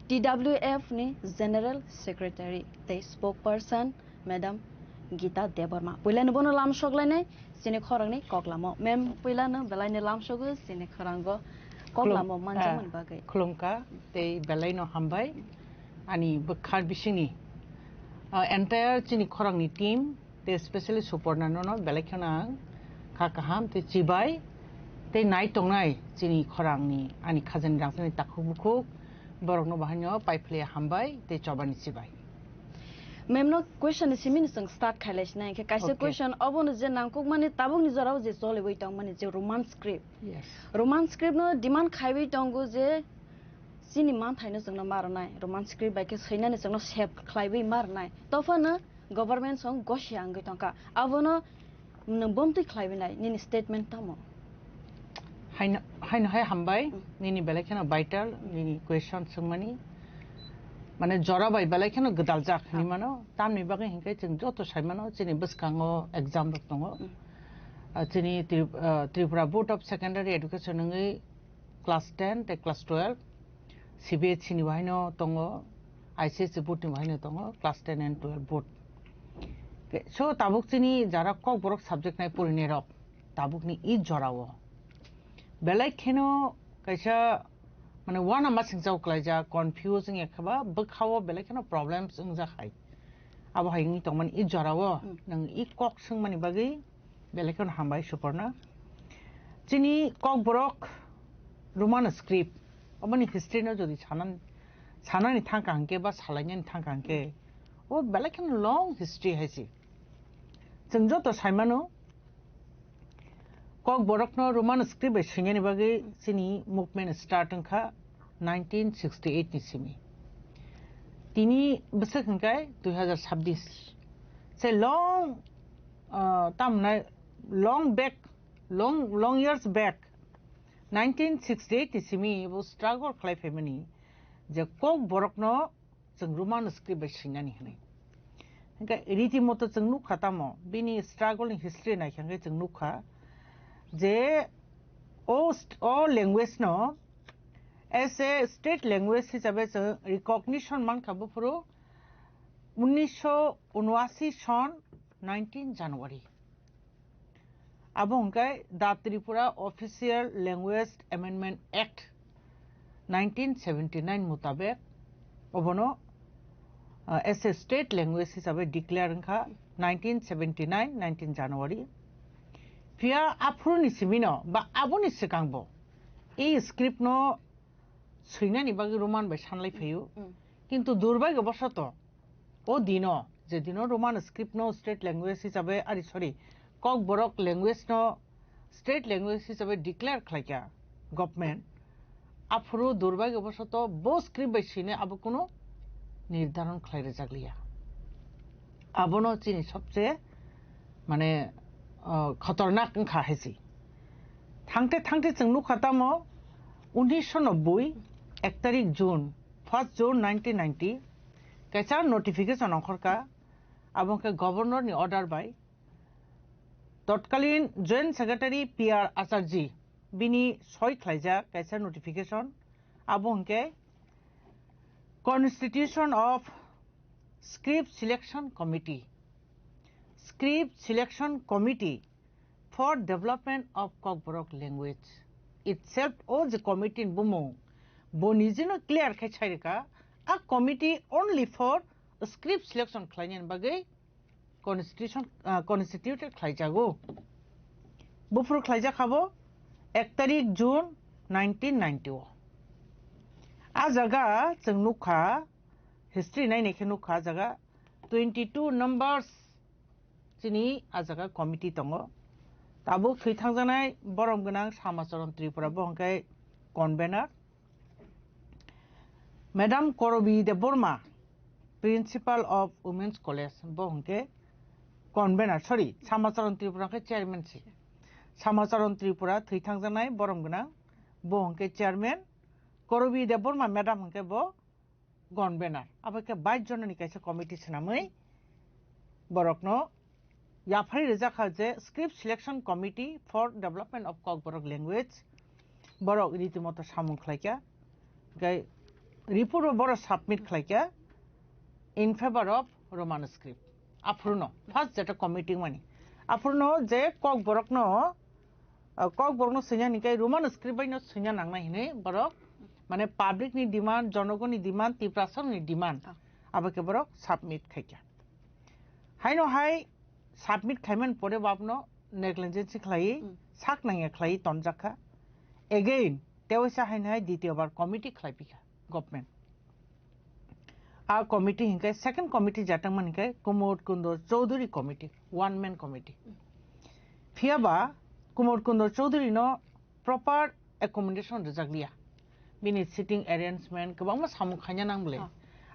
TWF ni General Secretary the spokesperson Madam Gita Deborma puilani bono lam soglane chini khorangni kok lamo mem puilano belaini lam sogu chini khorango kok lamo manjamani bagai khulumka te belaino hambai ani bukhar bisini entire chini khorangni team te especially Suparna no belaikana kakaham te chibai te nai tongnai chini khorangni ani khajan rangni takhubuku borokno bahanyo paiphle hambai te chobani chibai memno question simin sang start khailash nai ke kaise question obon je nangkok mani tabuk ni jorao je chole wei tong mani je romance script yes romance script no demand khaiwi tongo je sini man thaino jongna marnai romance script bai ke sainani jongna save khlaiwi marnai tofana government song gosia angai tongka abono bomti khlaiwi nai ni statement tamo haino hai hambai nini belekena vital nini question sungmani mane jora bai belekena gdal jak ni mano tamni bagi hinkai jeng joto saimano chini buskango exam rok tongo chini Tripura Board of Secondary Education ngi class 10 te class 12 CBSE ni baino tongo ICSE board ni baino tongo class 10 and 12 board so tabuk chini jara kok borok subject nai porini rok tabuk ni I jorao belai kheno kaisa mane wana masing jau klaija confusing ekhaba bukhawo belai kheno problems ungja khai abo haingi tongman I jorao nang I kok sungmani bagi belai kheno hambai Suparna chini kok borok roman script obani history no jodi sanani thangkangke ba salainani thangkangke o belai kheno long history haisi jengjo to saimano kok borokno roman script be singeni bagi chini movement start angkha 1968 ni simi tini bosor hingkai 2026 say long long years back 1968 ni simi bo struggle khlai family je kok borokno jeng roman script be singani hanai hingka riti moto jeng nukha tamo bini struggle in history nai hingkai jeng nukha je all language no as a state language hisabe recognition man khabu puro 1979 son 19 January abongkai the Tripura Official Language Amendment Act 1979 mutabek obono as a state language hisabe declare angkha 1979 19 January Pia apruni simino ba aboni sikangbo e script no suinani bagi roman bai sanlai phayo kintu durbagyo bosato o dino je dino roman script no state language hisabe ari sorry kok borok language no state language hisabe declare khlaika government afro durbagyo bosato bo script bai sine abo kono নির্ধারণ খাইরে জাগলিয়া আবনো চিনি সবচেয়ে মানে खतरनाक ओंखा हेसि थांते जों नुखातामो 1990 1 तारिख जून 1 जून 1990 कैसा नोटिफिकेशन अंखरका आबोंके गवर्नर नि ऑर्डर बाय तत्कालीन जॉइंट सेक्रेटारी PR आचार्य बिनी सय खलाइजा कैसा notification आबोंके Constitution of Script Selection Committee for Development of Kokborok Language itself was a committee in Bumung Bonizino clear Kacharika a committee only for script selection Klanian Bagay constituted Klajago Bufur Klajakabo 1 तारिख जून 1991 Azaga Nukha history 9 Nukha Zaga 22 numbers Chini Azaga committee Tongo Tabu Fitangana Borom Ganang Samasaron Tripura Bonkai convener Madam Korobi Deborma, Principal of Women's College, Bohonke, Convener, sorry, Samasaron Tripura Chairman. Samasaron Tripura, 3 Tanzanai, Boromgana, Bohonke Chairman, Korobi Deborma, Madam Kebo, Convener. Abake by Jonanica Committee Sinamai, Borokno, Yapari Rizakaze, Script Selection Committee for Development of Kokborok Language, Borok Ritimoto Samun Klaika, Guy. Report boro submit khlaika in favor of Roman script. Apruno first jeta committee mani. Apruno je kok borokno senya nikai Roman script bai no senya nangna hine borok mane public ni demand jonogon ni demand tiprasar ni demand abake borok submit khaika. Haino hai submit khaiman pore babno negligence khlai sak nangya khlai tonjaka. Again tewasa haina hai দ্বিতীয়বার committee khlai pika. Government. Our committee hinkai second committee jatang man hinkai Kumar Kundo Chaudhary committee, one man committee. Fiaba Kumar Kundo Chaudhary no proper accommodation rezaglia. Bini sitting arrangement kabang mas samu khanya nangle.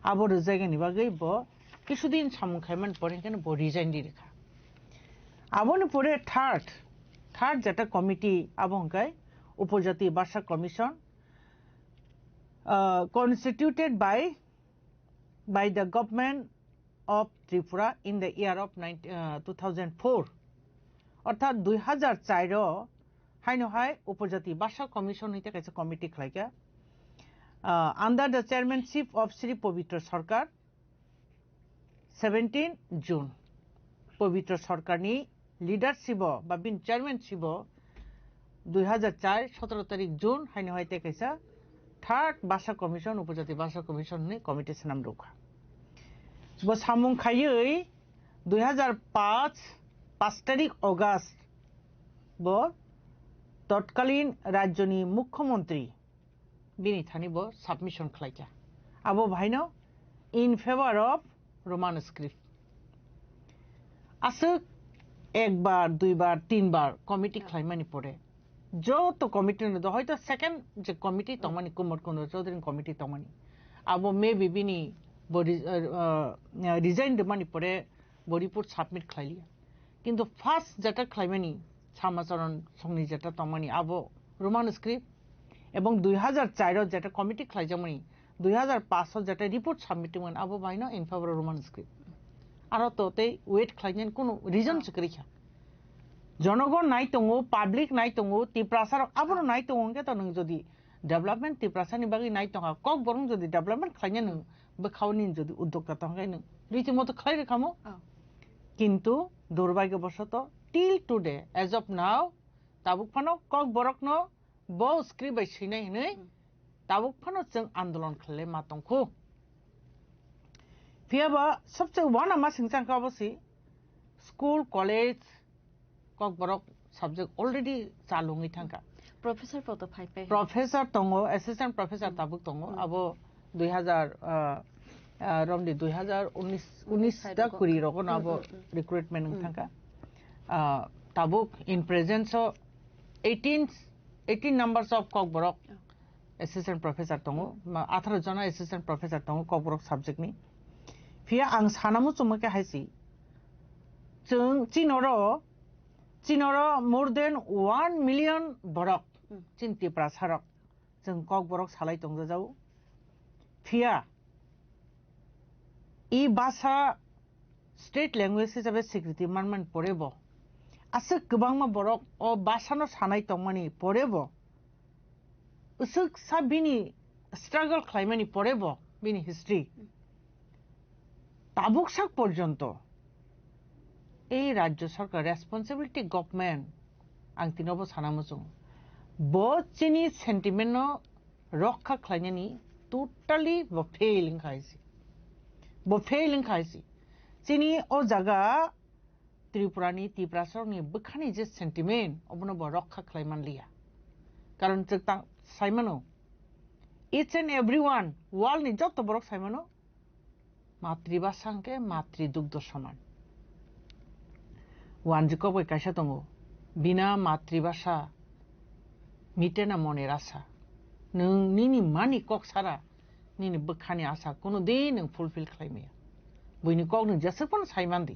Abo rezaga ni bagai bo kisudin samu khaiman pore kan bo resign di rekha. Abo ni pore third jata committee abo hinkai Upojati Basha Commission. Constituted by the government of Tripura in the year of 2004. অর্থাৎ 2004 হাইনো high উপজাতি ভাষা commission হইতে কাছে committee খাইকা under the chairmanship of Sri Pavitra Sarkar 17 June Pavitra Sarkar ni leadership বা বিন chairmanship 2004 17 তারিখ June হাইনো হইতে কাছে Third Basha Commission, Upajati Basha Commission ni committee senam roka. Bo samung khayui 2005 tarik August bo totkalin rajyoni mukhyamantri bini thani bo submission khlaika. Abo bhaino in favor of Roman script. Asuk ekbar, duibar, tinbar committee khlaimani pore. যত committee ন হয়তো second যে committee তমানি Kumar কুন্দ Chowdhury committee তমানি আবো মে বিবিনি resign দেমানি পরে report submit খাইলিয়া কিন্তু first যেটা খাইমানি সামাচরণ সংনি যেটা তমানি আবো রোমান স্ক্রিপ্ট এবং 2004 যেটা কমিটি খাইজামনি 2005 যেটা রিপোর্ট সাবমিট মান আবো বাইনো ইন ফেভার রোমান স্ক্রিপ্ট আর তোতে ওয়েট খাইনেন কোন রিজন সকরিখা জনগণ নাই তঙ্গো পাবলিক নাই তঙ্গো তিপ্রাসার আবার নাই তঙ্গে তো নং যদি ডেভেলপমেন্ট তিপ্রাসানি বাকি নাই তঙ্গা কক বরং যদি ডেভেলপমেন্ট খাইনে নং বখাওনি যদি উদ্যোক্তা তঙ্গাই নং রীতিমতো খাই রেখামো কিন্তু দুর্ভাগ্যবশত till today as of now তাবুক ফানো কক বরক ন ব স্ক্রিপ্ট বাই সিনাই হনে তাবুক ফানো जों आंदोलन खाले मातंखो फियाबा सबसे वाना मा सिंचां का बसी school college Kok borok subject already salungi thangka. Professor photo phai pe. Professor tongo, assistant professor tabuk tongo. Abo 2000 romdi 2019 da kuri rokon abo recruitment thangka. Tabuk in presence of 18 numbers of kok borok assistant professor tongo. 18 jana assistant professor tongo kok borok subject ni. Fia ang sanamu chumake haisi. Chung Chinoro more than 1 million borok Chinti prasarok जों kok borok salai tongja jau Fia I basa state language hisabe স্বীকৃতি manman porebo Ase gobangma borok o basano sanai tongmani porebo Usuk sabini struggle khlaimani porebo bini history Tabuk sak porjonto এই রাজ্য সরকার responsibility government আং তিনবো সানামুজুং ব চিনি sentiment রক্ষা খাইনি totally ব failing খাইছি চিনি ও জায়গা ত্রিপুরানি তিপ্রাসরনি বখানি যে সেন্টিমেন্ট অবনো ব রক্ষা খাইমান লিয়া কারণ তা সাইমানো ইচ এন্ড এভরিওয়ান ওয়ার্ল্ড নি যত বড় সাইমানো মাতৃভাষাকে মাতৃদুগ্ধ সমান ওয়ানজিকো বই কাইসা দঙ্গো বিনা মাতৃভাষা মিটে না মনের আশা নोंनि मानि कक सारा nini bekhani asa kono din nang fulfill khlaimaya buini kok nang jasakpon saimandi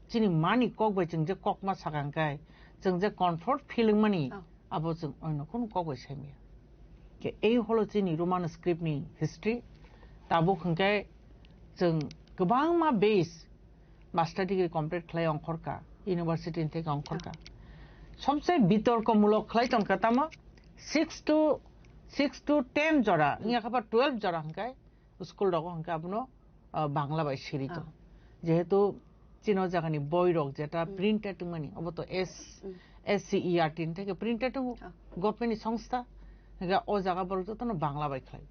chini mani kok bai jeng je kok ma sakangkai jeng je comfort feeling mani abo jeng oino kono kok bai saimaya ke ei holo chini roman script ni history tabo khangkai jeng gobang ma base master degree complete khlai ongkhorka university theke ongkhorka सबसे বিতর্কমূলক খাইতং কাতামা 6 to 10 জরা ইয়া খাবার 12 জরা হংকাই school rock Hakka আপনো Bangla by সিরিত যেহেতু চিনো জাগানি বই rock যেটা printed মানি অবতো SCERT থেকে printed government সংস্থা হেগা ও জায়গা বলতো তো বাংলা বাই খাই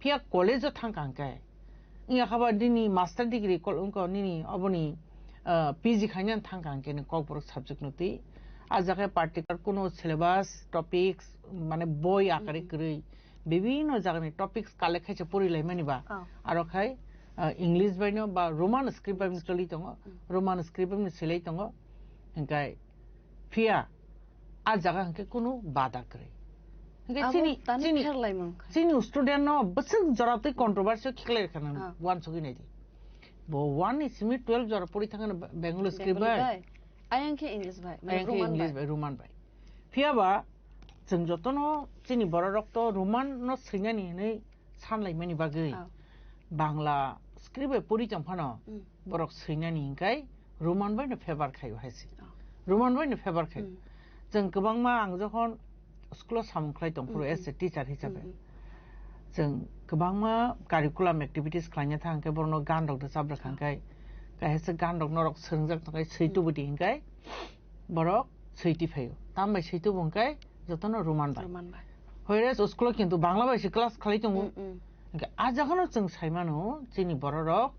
ফিয়া কলেজ থাঙ্কাঙ্কাই ইয়া খাবার দিনি মাস্টার ডিগ্রি কলঙ্ক নিনি অবনি পিজি খাইনান থাঙ্কাঙ্কেন ককবরক সাবজেক্ট নতি আজাকে পার্টিকুলার কোনো সিলেবাস টপিকস মানে বই আকারে করে বিভিন্ন জায়গায় টপিকস কালেক্ট খাইছে পড়িলাই মানিবা আর খাই ইংলিশ বাইনো বা রোমান স্ক্রিপ্ট বাইনো চলি দङ রোমান স্ক্রিপ্ট বাইনো সিলাই দङ হংকাই ফিয়া আ জায়গা হংকে কোনো বাধা করে চিনি স্টুডেন্ট ন বসক জরাতে কন্ট্রোভার্সি খেলে রাখান ওয়ান সকি নাই দি বো ওয়ান ইসমি 12 জরা পড়ি থাকেন Bengal script by Ayangke English by Roman by Fiaba जों जतनो जोंनि बर' रक्त रोमान न सैनानि नै सानलायमानि बागै बांला स्क्रिप्ट परि जंफानो बरक सैनानि हिंकाय रोमान बाय न फेभार खायो हायसि रोमान बाय न फेभार खायो जों गोबां मा आं जखन स्कुलाव सामख्लाय दं फर एस ए टीचार हिसाबै जों गोबां मा कारिकुलाम एक्टिभिटिस खालामनो थांखाय बरन गान दं जाब्रा खांखाय काहेसे गान दं नरक सोंजाक थाखाय सैतु बदि हिंकाय बरक सैति फायो तामबाय सैतु बुंखाय जतनो रोमान बाय हयरेस स्कुलाव किन्तु बांला बायसि क्लास खालाय दङ आजाखनो जों सायमानो जोंनि बर' रक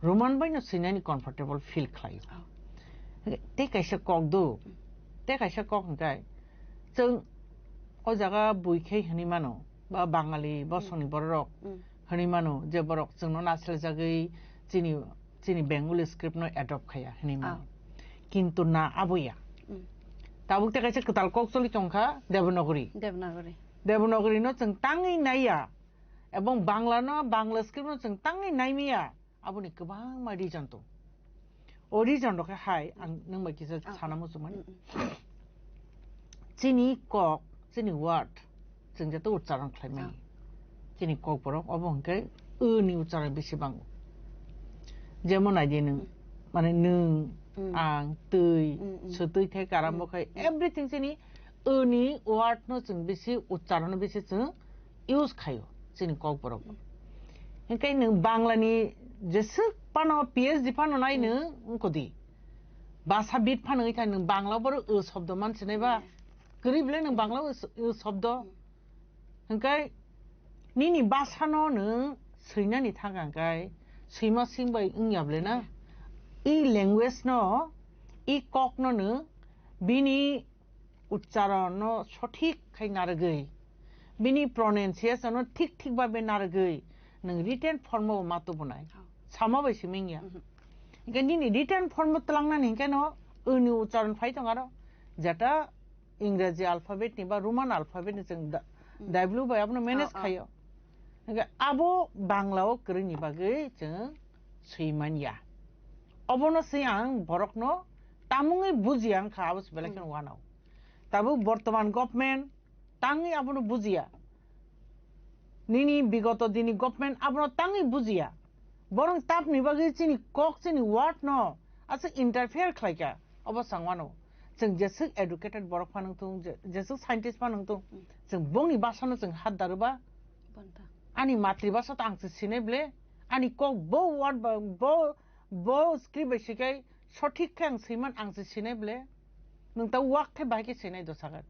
रोमान बायनो सैनानि कम्फर्टेबल फिल खालायो ते कायसे कक दो ते कायसे कक हिंकाय जों ओ जागा बुइखै हनि मानो बा बाङालि बसनि बर' रक हनि मानो जे बरक जोंनो नासेल जागै जोंनि बेंगली स्क्रिप्ट नो एडप्ट खाया हनि मानो किन्तु ना आबैया ताबुक ते कायसे कताल कक चलि चंखा देवनागरी नो जों ताङै नाया এবং বাংলা ন বাংলা স্ক্রিপ্ট जों ताङै नायमिया आबुनि गोबां मा रिजन दं ओ रिजन दं हाय आं नों बायदि साना मोसुमोन जोंनि कक जोंनि वार्ड जों जेतो उच्चारण खालामनाय जोंनि कक बरक अबंखाय नि उच्चारण बेसेबां जेमन आइदि नों माने नों आं तै सतै थाय कारामखाय एभ्रिथिं जोंनि नि वार्ड न जों बेसे उच्चारण बेसे जों इउज खायो जोंनि कक बरक ओंखाय नों बांलानि जेसे पानो PhD पानो नायनो उनखदि भाषाबिद पानो इथा नों बांला बर शब्द मानसिनायबा गरिबले नों बांला शब्द ओंखाय निनि भाषानो नों सैनानि थांगांखाय सैमा सिंबाय इंयाबले ना इ लैंग्वेज न इ कक न बिनि उच्चारण न सठिक खाय नारगै बिनि प्रनाउन्सिएशन ठीक ठीक भाबे नारगै नों रिटेन फर्म मातो बनाय सामा बायसि मिंया इखायनो नि रिटेन फर्म तलांनानै इखायनो नि उच्चारण फाय दं आरो जेटा इंराजी अल्फाबेट नि बा रोमान अल्फाबेट नि जों डाब्लिउ बाय आपनो मैनेज खायो आबो बांलाव करनि बागै जों सैमानिया अबनो सै आं बरकनो तामुङै बुजियां खाबस बेलेकन वानाव ताबो बर्तमान गभर्नमेन्ट ताङै आबनो बुजिया निनि बिगत दिनि गभर्नमेन्ट आबनो ताङै बुजिया बरं तापनि बागै जोंनि कक जोंनि वार्ड न आसे इन्टारफेयर खालायका अबसांवानो जों जेसे एडुकेटेड बरक फानंतों जेसे साइन्टिस्ट फानंतों जों बंनि भाषानो जों हात दारोबा आनि मातृभाषा त आंसो सिनायब्ले आनि कक बो वार्ड बो स्क्रिप्ट बेसिकाय सठिक खाय आं सैमान आंसो सिनायब्ले नों ता वाक थाय बायके सिनाय दसागत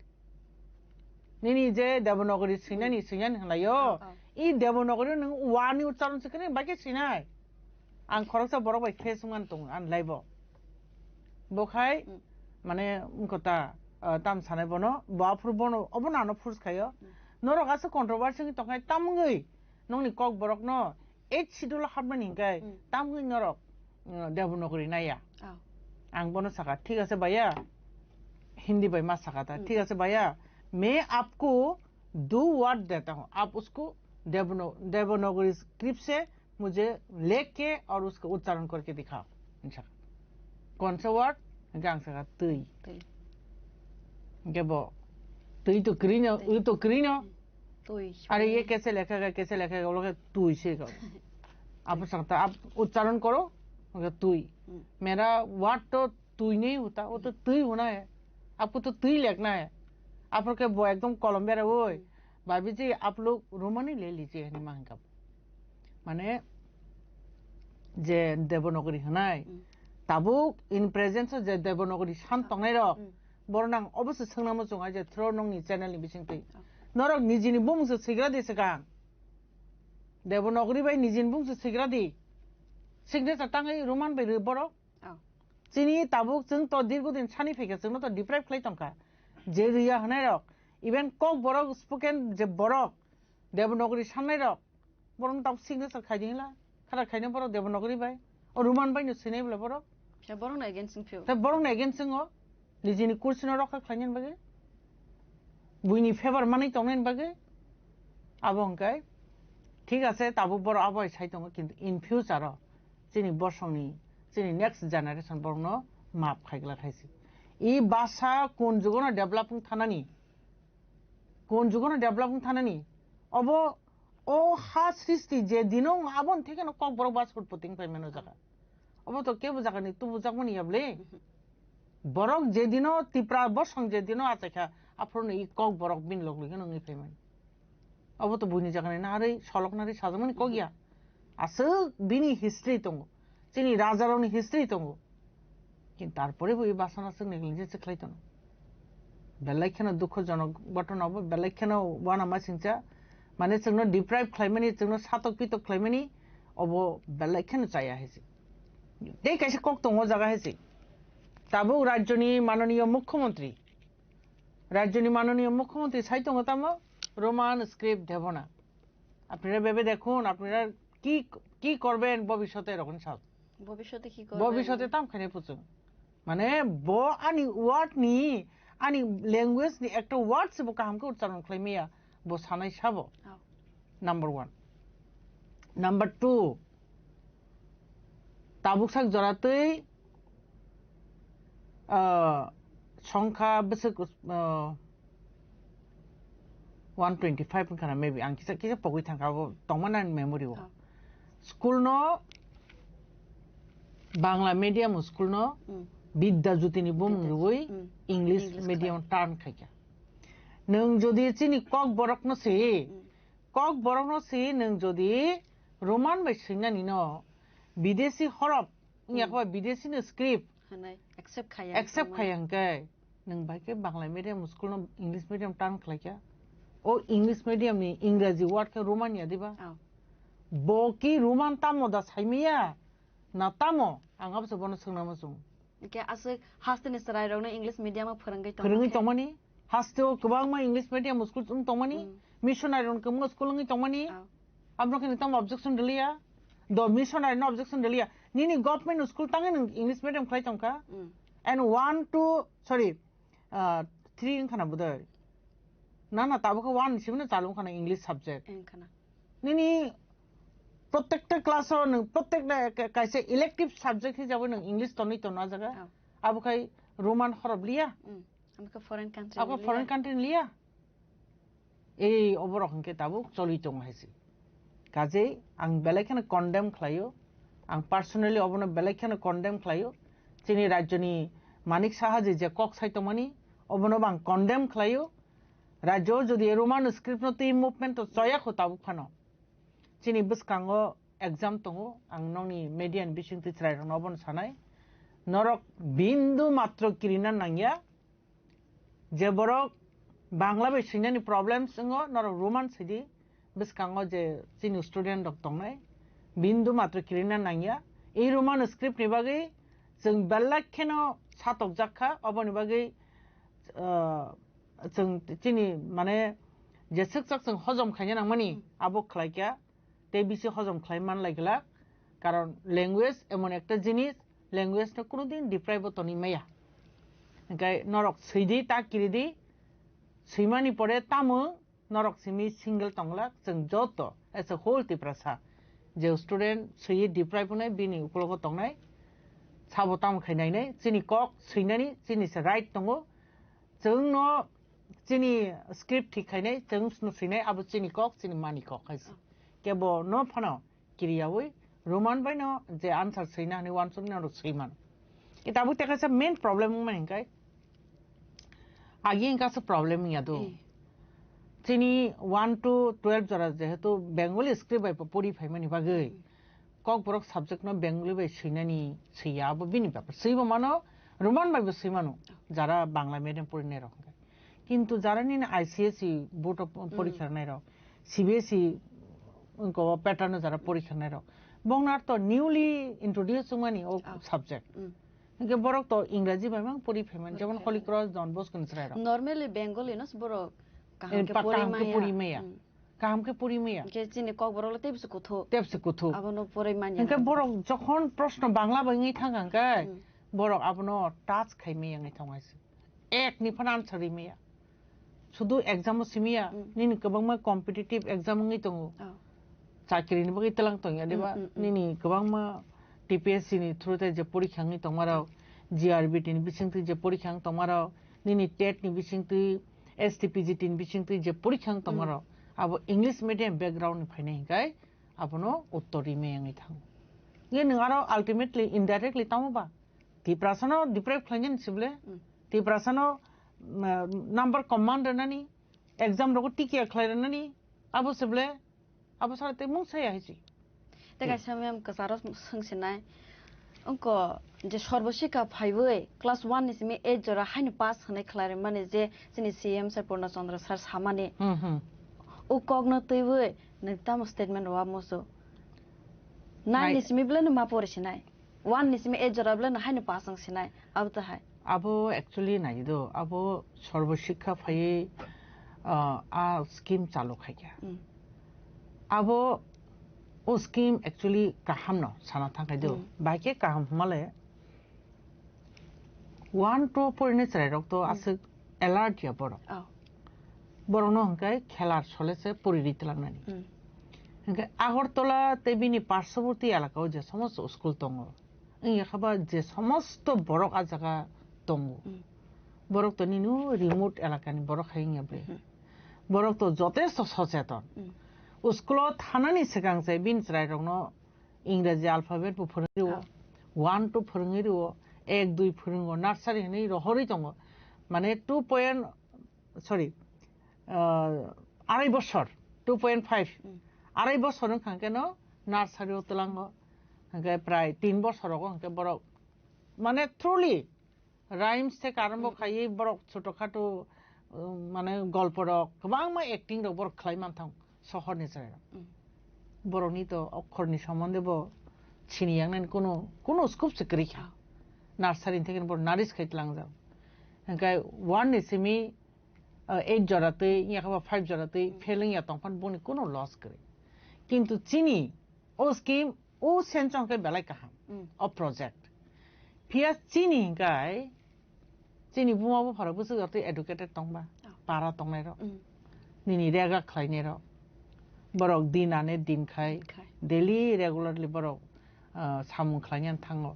निनि जे देवनागरी सैनानि होनलायो इ देवनागरी नों वानि उच्चारण सिखने बायके सिनाय आं खरसा बरक बाय फेसुमान दं आं लाइभ बखाय माने उनखता ताम सानाय बनो बाफुर बनो अबनानो फुर्स खायो नरगासो कन्ट्रोभार्सि तखाय तामगै नंनि कक बरक न एट शिड्यूल हाबमान हिंगाय तामगै नरक देवनागरी नाया आं बनो साका ठीक আছে भाइया हिंदी भाई मा साका था ठीक আছে भाइया मैं आपको 2 वर्ड देता हूँ आप उसको देवनागरी स्क्रिप्ट से मुझे लिख के और उसका उच्चारण करके दिखाओ। कौन सा वर्ड? गांग से तुई वो तुई तो क्रीनो, ये तो क्रीनो। अरे ये कैसे लिखेगा, कैसे लिखेगा? वो लोग तुई से आप सकता, आप उच्चारण करो तुई। मेरा वर्ड तो तुई नहीं होता, वो तो तुई होना है। आपको तो तुई लिखना है। आप लोग वो एकदम कोलंबिया वो भाभी जी, आप लोग रोमानी ले लीजिए मांग का माने जे देवनागरी हनाय ताबो इन प्रेजेंस जे देवनागरी शांत तंगनाय रो बरनां अबसे सोंनामो जोंगा जे थ्रो नंनि चैनल नि बिसिंतै नरक निजिनि बुंसो सिग्रा दिसगा देवनागरी बाय निजिनि बुंसो सिग्रा दि सिग्नेचर तांगै रोमान बाय बरो चिनि ताबो जों तो दीर्घदिन सानि फैगा जोंनो तो डिप्राइभ खालाय तंका जे रिया हनाय रक इवेन कक बरक स्पोकेन जे बरक देवनागरी साननाय रक बरन ताब सिग्नेचर खायदिला खारा खायनो बरक देवनागरी बाय और रोमान बाय नो सिनाय बला बरक से बरन अगेंस्ट फिउ ता बरन अगेंस्ट जों निजिनि कुर्सिनो रखा खायनो बागे बुइनि फेवर मानै तंनायनि बागे आबंकाय ठीक আছে ताबो बर आबाय साइ दङ किन्तु इन फ्यूचार जोंनि बरसंनि जोंनि नेक्स्ट जेनारेशन बरनो माप खायग्ला खायसि इ भाषा कोन जुगनो डेभलपिंग थानानि कोन जुगनो डेभलपिंग थानानि अब ओ हा सृष्टि जे दिनो आबन থেকে ন কক বড় বাস ফুটপতিং পাইমেনো জায়গা अब तो के बुझागनि तु बुझागमनि याबले बरक जे दिनो तिप्रा बसं जे दिनो आचाखा आफरनो इ কক बरक बिन लगलि नङि पाइमेन अब तो बुनि जागनि नारै सलकनारि साजमनि कगिया आसो बिनि हिस्ट्री दङ जोंनि राजारावनि हिस्ट्री दङ কিন্তু তারপরেও এই বাসনা जों नेग्लिजेन्स खालायदों बेलायखेनो दुखजनक घटनाबो बेलायखेनो वाना मासिंचा माने जोंनो डिप्राइभ खालायमानि जोंनो सातक पितक खालायमानि अब बेलायखेनो जाया हेसि दे कैसे कक दङ जागा हेसि ताबो राज्यनि माननीय मुख्यमंत्री साइ दङ तामो रोमान स्क्रिप्ट देबना আপনারা ভেবে দেখুন আপনারা কি কি করবেন ভবিষ্যতে এরকম সাথ ভবিষ্যতে কি করবেন ভবিষ্যতে তাম খানে পুচুং মানে ব আনি ওয়ার্ড নি আনি ল্যাঙ্গুয়েজ নি একটা ওয়ার্ড সে বকা हमको उच्चारण खालायमिया ब सानाय साबो नंबर 1 नंबर 2 ताबुकसाक जरातै संख्या बेसे 125 kana maybe ang kisa kisa pagui thangkabo tongmanan memory wo school no bangla medium school no bidya jutini bum rui english medium turn khaika nung jodi chini kok borok no se nung jodi roman bai sinani no bideshi horof yakwa bideshi no script accept khayang kai nung bai ke bangla medium school no english medium turn khaika ओ English medium नि इंग्रजी word के Romania दिबा बोकी Roman तामो दा साइमिया ना तामो आंगाब सबनो सोंनामो जों के आसे हास्तेनि सराय रौनो English medium फोरोंगै तमनि हास्तेओ गोबां मा इंग्लिश मीडियम स्कूल जों तमनि मिशनारि रन कम स्कूल नङि तमनि आब्रो के तम ऑब्जेक्शन दिलिया द मिशनारि नो ऑब्जेक्शन दिलिया निनि गवर्नमेंट स्कूल तांगे इंग्लिश मीडियम खाय तंका एंड 1 2 सॉरी 3 खाना बुदै ना ना ताबको 1 सिमनो चालू खाना इंग्लिश सब्जेक्ट खाना निनि प्रत्येकटा क्लासो न प्रत्येकटा कैसे इलेक्टिव सब्जेक्ट हिसाबै न इंग्लिश तनै तो ना जगह अब खाय रोमान हरफ लिया हमको फॉरेन कंट्री लिया ए अबरखन के ताबुक चलि दं हायसि काजे आं बेलेखने कन्डेम खालायो आं पर्सनली अबनो बेलेखने कन्डेम खालायो जोंनि राज्यनि मानिक साहाजी जे कक साइतमानि अबनो आं कन्डेम खालायो राज्य जदि रोमान स्क्रिप्ट नो ती मुभमेंट तो जया खताबु फानो चिनि बसकांगो एग्जाम दङ आं नंनि मेडियान बिसिं तिचराय नबन सानाय नरक बिन्दु मात्र किरिना नांगिया जे बरक बांला बे सिनानि प्रॉब्लम्स दङ नरक रोमान सिदि बसकांगो जे चिनि स्टुडेन्ट दंनाय बिन्दु मात्र किरिना नांगिया ए रोमान स्क्रिप्ट नि बागै जों बेलाखेनो सातक जाखा अबनि बागै जों चिनि माने जे सक्सक जों हजम खायनो नांमानि आबो खलायका ते बिसे हजम खायमान लागला कारण लैंग्वेज एमन एकटा जिनिस लैंग्वेज न कोनो दिन डिप्राइभ तनि माया गाय नरक सैदि ता किरिदि सैमानि परे तामो norok simi single tonglak jeng joto as a whole tiprasa je student sui deprive nai bini ukologo tongnai sabotam khainai nai chini kok suinani chini se right tongo jeng no chini script thik khainai jeng snu suinai abo chini kok chini mani kok khaisi kebo no phano kiriyawi roman bai no je answer suina ni one sun no suiman এটা বুঝতে গেছে main problem মানে কাই আগে কাছে problem ইয়াদো চিনি 1 to 12 জরা যেহেতু Bengali script by পড়ি ফাইমানি বাগৈ কক বরক সাবজেক্ট ন বেঙ্গলি বাই সৈনানি সৈয়াবো বিনি ব্যাপার সৈব মানো রোমান বাইবো সৈমানো যারা বাংলা মিডিয়াম পড়ি নাই রকম কিন্তু যারা নিন আইসিএসই বোর্ড পরীক্ষা নাই রক সিবিএসই উনকো প্যাটার্ন যারা পরীক্ষা নাই রক বংনার তো নিউলি ইন্ট্রোডিউস মানি ও subject Engke borok to Ingraji memang puri payment. Jaman Holy Cross Don Bosco Nisrael. Normally Bengali nos borok kaham ke puri meya. Kaham ke puri meya. Ke chini kok borok le tepse kutho. Tepse kutho. Abono puri manya. Engke borok jokhon proshno Bangla bangi thangang kai. Borok abono touch khai meya ngai thongais. Ek ni phanan sari meya. Sudu exam simia nini kabangma competitive exam ngai tongo. Chakri ni bagi telang tong ya deba nini kabangma TPSC ni through the পরীক্ষা ni tomorrow GRBT ni bisingti je পরীক্ষা tomorrow nini TET ni bisingti STPGT ni bisingti je পরীক্ষা tomorrow abo English medium background ni phainai kai abono uttori me ngai thang ye ningaro ultimately indirectly tamoba ti prasano deprive khlangin sible ti prasano number commander nani exam rogo tikia khlaira nani abo sible abo sarate mung saya hichi দেখা সামনে কাসারস সংসিনাই অঙ্ক যে সর্বশিক্ষা ফাইবই class 1 নিসিমে 8 জরা হাইন pass হনে খলারে মানে যে যিনি CM sir পূর্ণচন্দ্র sir সামানে ও কগনতইবই নিতাম স্টেটমেন্ট ওয়া মসো 9 নিসিমে বলেন মা পড়ছিনাই 1 নিসিমে 8 জরা বলেন হাইন পাস সংসিনাই আবতা হাই আবো অ্যাকচুয়ালি নাইদো আবো সর্বশিক্ষা ফাইয়ে আ স্কিম চালু খাইয়া আবো O scheme actually kaham no sana thangai do baike kaham male 1 to porine sare rok to asuk alert ya boro boro no hangkai khelar solese poririt langnani hangkai agortola tebini parshoboti elakao je somosto school tongo ei khaba je somosto borok ajaga tongo borok to ninu remote elakani borok hainga bre borok to jotesto socheton Uskulo thanani segang se bin srai rongno Ingraji alphabet bu phurngiro 1 to phurngiro 1 2 phurungo nursery ni rohori tongo mane 2.2.5 বছর 2.5 আড়াই বছর খাঙ্কে ন nursery তোলাঙ্গ হাঙ্কে প্রায় 3 বছর হাঙ্কে বড় মানে thoroughly rhymes থেকে আরম্ভ খাইয়ে বড় ছোটখাটো মানে গল্প রক গোবাং মা অ্যাক্টিং রক বড় খাইমান থাং শহরনি চাই বড়নি তো অক্ষরনি সম্বন্ধে ব ছিনিয়াং কোনো স্কুপ সিকরি খা নার্সারি থেকে বড় নারিশ খাইতলাং যাও হাঙ্কে 1 নিসিমি 8 জরাতে ইয়াখাবা 5 জরাতে ফেলিং ইয়া তংফান বনি কোনো লস করে কিন্তু চিনি ও স্কিম ও সেনচংকে বেলাই কাহাম ও প্রজেক্ট ফিয়া চিনি গাই চিনি বুমাবো ফারা বুসু গতে এডুকেটেড তংবা পারা তংনাই র নিনি রেগা খাইনে র বরক দিন আনে দিন খাই ডেলি রেগুলারলি বরক সামু খাইয়ান থাঙ্গো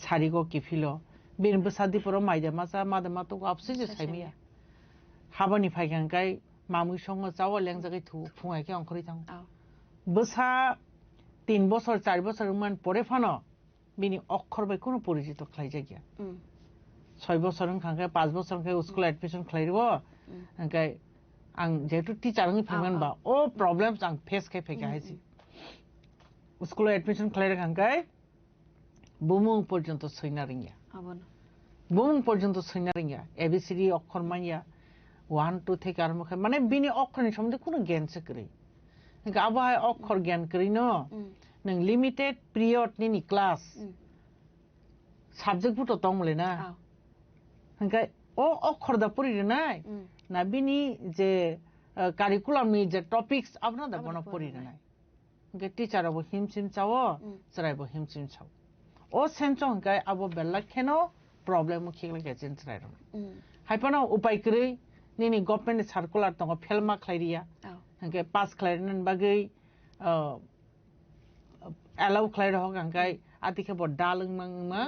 সারিগো কিফিলো বেন বসাদি পর মাইদা মাসা মাদা তো আপসি যে সাইমিয়া হাবানি ফাইখাंखाय মামুই সঙ্গ যাওয়া লেংজাগै থু ফুঙাইকে অংখরি থাং বসা 3 বছর 4 বছর মান পরে ফানো বিনি অক্ষর বাই কোনো পরিচিত খাই জায়গা 6 বছর খাंखाय 5 বছর খাंखाय স্কুল এডমিশন খাইরবো খাंखाय आं जेतु टीचार नि फैमन बा ओ प्रॉब्लम्स आं फेस के फेका हाइसि स्कुल एडमिशन खाइर खांखाय बुमुं पर्यन्त सैना रिंगा आबोनो बुमुं पर्यन्त सैना रिंगा एबीसीडी अक्षर मानिया 1 2 থেকে আরম্ভ করে মানে বিনি অক্ষরনি সম্বন্ধে কোনো জ্ঞান সেকরি আবহাওয়া অক্ষর জ্ঞান করি ন নং লিমিটেড পিরিয়ড নিনি ক্লাস সাবজেক্ট বুটো তংলে না হাঙ্কাই ও অক্ষর দা পড়ি নাই না বিনি যে কারিকুলাম নি যে টপিকস আপনা দা বন পড়ি নাই হাঙ্কাই টিচার অব হিমসিম চাও চরাইব হিমসিম চাও ও সেনচং হাঙ্কাই আবো বেলা কেন প্রবলেম খিগলে গেছেন চরাইর হাইপানা উপায় করি nini government circular tongo felma khlairia hangke pass khlairen bagai allow khlair hok hangkai atike bo dalung mangma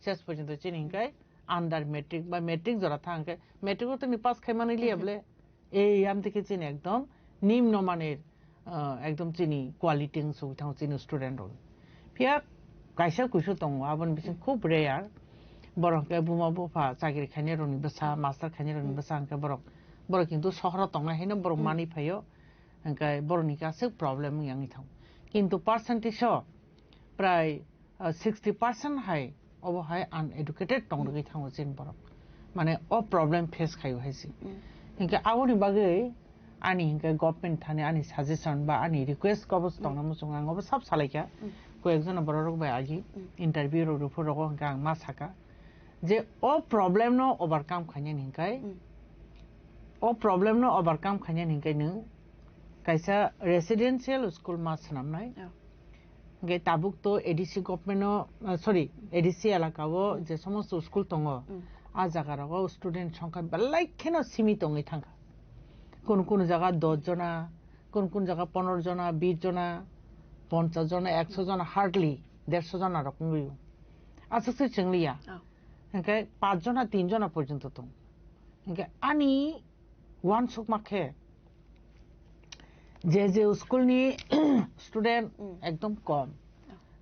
শেষ পর্যন্ত চিনি হংকাই আন্ডার মেট্রিক বা মেট্রিক জরা থাকবে মেট্রিক তো নি পাস খাইমানি লিয়াবলে এই আম থেকে চিনি একদম নিম্নমানের একদম চিনি কোয়ালিটি সুবিধা চিনি স্টুডেন্ট হল ফিয়া কাইসা কুইসো দङ আবন বিসিং খুব রেয়ার বরংকে বুমা বুফা চাকরি খাইনে রনি বসা মাস্টার খাইনে রনি বসা হংকে বড় কিন্তু শহর দङ হেন বড় মানি ফাইও হংকাই বড়নি গাছে প্রবলেম ইয়াংনি থাও কিন্তু পার্সেন্টেজ প্রায় 60% হাই অবহায় আনএডুকেটেড দङ থাও চিন বড় মানে ও প্রবলেম ফেস খাইও হাইছি হংকে আবনি বাগে আনি হংকে গভর্নমেন্ট থানে আনি সাজেশন বা আনি রিকোয়েস্ট কবস দङ মুসুং আং অব সব সালাইকা কয়েকজন বড় রোগ বাই আজি ইন্টারভিউ রুফো রগ হংকে আং মা সাকা যে ও প্রবলেম নো ওভারকাম খাইনে হিংকাই ও প্রবলেম নো ওভারকাম খাইনে হিংকাই নো কাইসা রেসিডেন্সিয়াল স্কুল মা সানামনাই গে তাবুক তো এডিসি গভর্নমেন্ট সরি এডিসি এলাকাও যে সমস্ত স্কুল দङ আ জায়গারাও স্টুডেন্ট সংখ্যা বেলাইখেন সীমিত দङই থাকা কোন কোন জায়গা 10 জনা কোন জায়গা 15 জনা 20 জনা 50 জনা 100 জনা হার্ডলি 150 জনা রকম হইও আসছে চিংলিয়া হংকে 5 জনা 3 জনা পর্যন্ত তো হংকে আনি ওয়ান সুক মাখে যে স্কুল নি স্টুডেন্ট একদম কম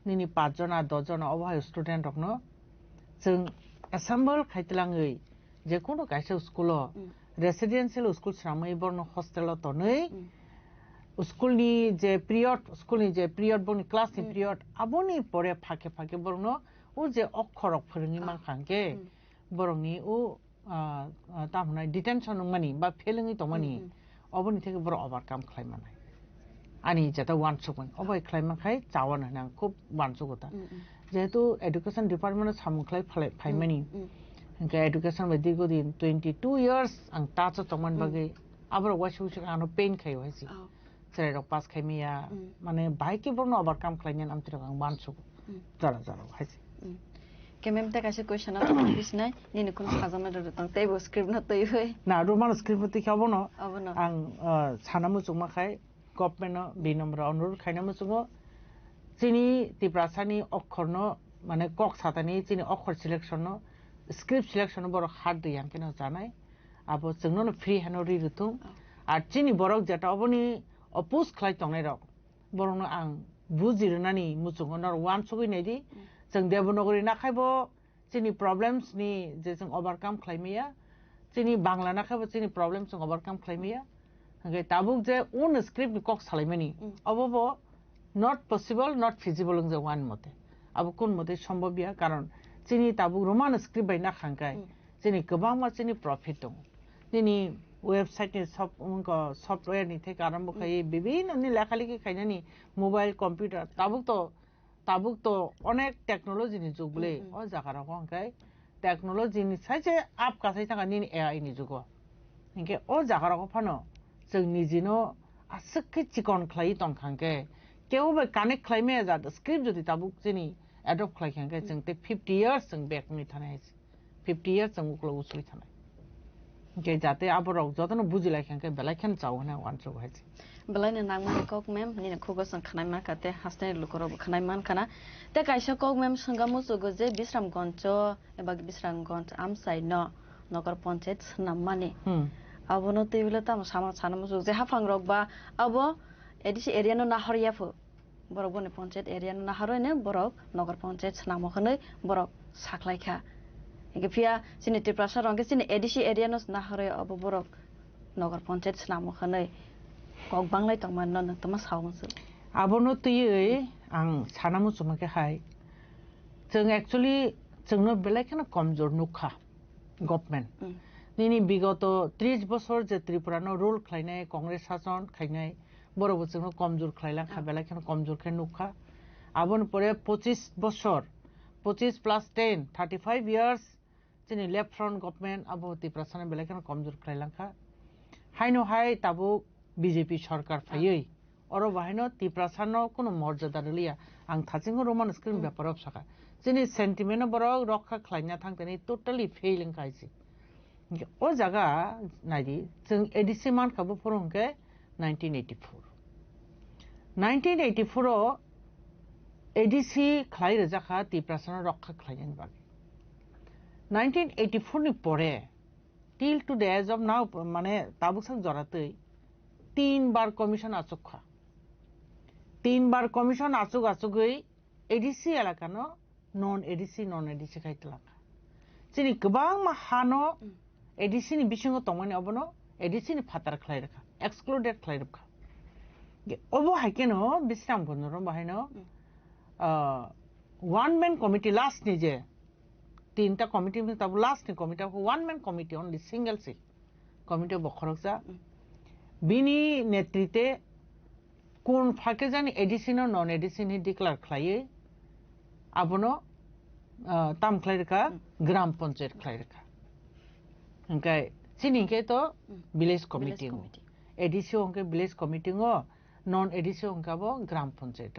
নিনি 5 জনা 10 জনা অবহায় স্টুডেন্ট রকনো जों অ্যাসেম্বল খাইতলাङै যে কোনো কাইসা স্কুল রেসিডেন্সিয়াল স্কুল সামৈ বর্ণ হস্টেল তनै স্কুলনি যে পিরিয়ড বনি ক্লাসনি পিরিয়ড আবনি পরে ফাঁকে ফাঁকে বর্ণ ও যে অক্ষরক ফোরঙি মাখাঙ্কে বরংনি ও তামনাই ডিটেনশন মানি বা ফেলঙি তমানি অবনি থেকে বড় ওভারকাম খাইমানাই আনি যেটা ওয়ান সুকন অবয় খাইমাখাই চাওয়ান হনা খুব বানসুগতা যেহেতু এডুকেশন ডিপার্টমেন্ট সামুখলাই ফাইমানি হংকে এডুকেশন বাই দীর্ঘদিন 22 ইয়ার্স আং টাচ তমান বাগে আবার ওয়াসু আনো পেইন খাই হইছি সেরে পাস খাইমিয়া মানে বাইকে বর্ণ ওভারকাম খাইনিয়ান আমতিরা আং বানসুগ জারা জারা হইছি কেমেম তা কাছে কোশ্চেন আতো বিসনাই নিনি কোন সাজামে দতং তেবো স্ক্রিপ্ট না তৈ হই না রোমান স্ক্রিপ্ট তি খাবনো আং সানামু চুমাখাই গভর্নমেন্ট বি নম্বর অনুরোধ খাইনামু চুগো চিনি তিপ্রাসানি অক্ষরন মানে কক সাতানি চিনি অক্ষর সিলেকশন স্ক্রিপ্ট সিলেকশন বড় হার্ড দি আম কেন জানাই আবো जोंनो ফ্রি হ্যানোরি রুতুম আর চিনি বড় যেটা অবনি অপুস খাই তংনাই রক বড়নো আং বুজিরনানি মুচুগন ওয়ান সুগই নাইদি जों দেবনগরী নাখাইবো চিনি প্রবলেমস নি যে जों ওভারকাম খাইমিয়া চিনি বাংলা নাখাইবো চিনি প্রবলেমস जों ওভারকাম খাইমিয়া হংকে তাবুক যে উন স্ক্রিপ্ট কক সালাইমানি অববো নট পসিবল নট ফিজিবল যে ওয়ান মতে আবো কোন মতে সম্ভবইয়া কারণ চিনি তাবুক রোমান স্ক্রিপ্ট বাই নাখাঙ্কাই চিনি গোबां मा চিনি প্রফিট দङ দিনি ওয়েবসাইট নি সফটওয়্যার নি থেকে আরম্ভ খাই বিভিন্ন নি লেখালেখি খাইনানি মোবাইল কম্পিউটার তাবুক তো অনেক টেকনোলজি নি যুগ বলে ও জায়গার হংকাই টেকনোলজি নি সাইজে আপ কাছাই থাকা নি এআই নি যুগ হংকে ও জায়গার ফানো जों निजिनो आसके चिकन खाई तंखांके केवबे कानेक्ट खाइमे जा स्क्रिप्ट जदि ताबुक जिनि एडप्ट खाइखांके जों ते 50 इयर्स जों बेक नि थानाय 50 इयर्स जों उक्लो उसुइ थानाय के जाते आबरक जतनो बुजिलाइखांके बेलाइखान चावना वानसो हाइछि बेलाइनो नांमानि कक मेम निने खुगसन खानाय माखाते हासनाय लुकरो खानाय मान खाना ते काइसा कक मेम संगामु सुगो जे बिश्रामगंज एबा बिश्रामगंज आमसाइ नगर पञ्चायत नाममानि আবনো তেইলে তাম সামা সানামু যে হাফাং রক বা আবো এডিসি এরিয়ানো নাহরিয়াফু বরক বনে পঞ্চায়েত এরিয়ানো নাহরয়নে বরক নগর পঞ্চায়েত নামখনে বরক সাখলাইখা একে ফিয়া সিনিটি প্রাসার রঙ্গে সিনি এডিসি এরিয়ানো নাহরে আবো বরক নগর পঞ্চায়েত নামখনে কক বাংলাই তমান নন তমা সাওমসু আবনো তেই আং সানামু চমাকে হাই जों एक्चुअली जोंनो बेलाइखाना कमजोर नुखा गभर्नमेंट निनी विगत 30 बছর যে ত্রিপুরানো রুল খাইনাই কংগ্রেস শাসন খাইনাই বড় বছর কমজোর খাইলা খাবেলাখান কমজোর খাই নুখা আবন পরে 25 বছর 25 প্লাস 10 35 ইয়ার্স যিনি লেফট ফ্রন্ট গভর্নমেন্ট আবো ত্রিপুরাসানা বেলাখান কমজোর খাইলাখা হাইনো high Tabo BJP Sarkar ফাইयै or বাহিনো ত্রিপুরাসানো কোনো মর্যাদা রলিয়া আং থাচিং রোমান স্ক্রিন ব্যাপার সাকা যিনি সেন্টিমেন্ট বড় রক্ষা খাইনা থাকতেনি টোটালি ফেইলিং খাইছি ও জায়গা নাইদি जों एडिसि मानखाबो फोरोंके 1984 आव एडिसि खालाय रजाखा तिप्रासना रक्षा खालायनि बागै 1984 नि परे till to the age of now माने ताबुकसां जरातै 3 बार कमिशन आचुखा 3 बार कमिशन आचुगै एडिसि एलाकानो नन एडिसि खायतलाखा जोंनि गोबां माहानो एडिसि नि बिसिङाव तंमानि अबनो एडिसि नि फातार खालाय रखा एक्सक्लूडेड खालाय रखा अबो हायकेनो बिस्राम गनरो बाहायनो वन मैन कमिटी लास्ट नि जे 3टा कमिटी में तब लास्ट नि कमिटी को one man committee only single सी कमिटी बखरकजा बिनी नेतृत्वे कोन फाके जानि एडिसि नो नन एडिसि नि डिक्लेयर खालायो आबनो ताम खालाय रखा ग्राम पंचायत खालाय रखा ओंखाय सिनिके तो विलेज कमिटी एडिसि ओंके विलेज कमिटी नन एडिसि ओंकाबो ग्राम पंचायत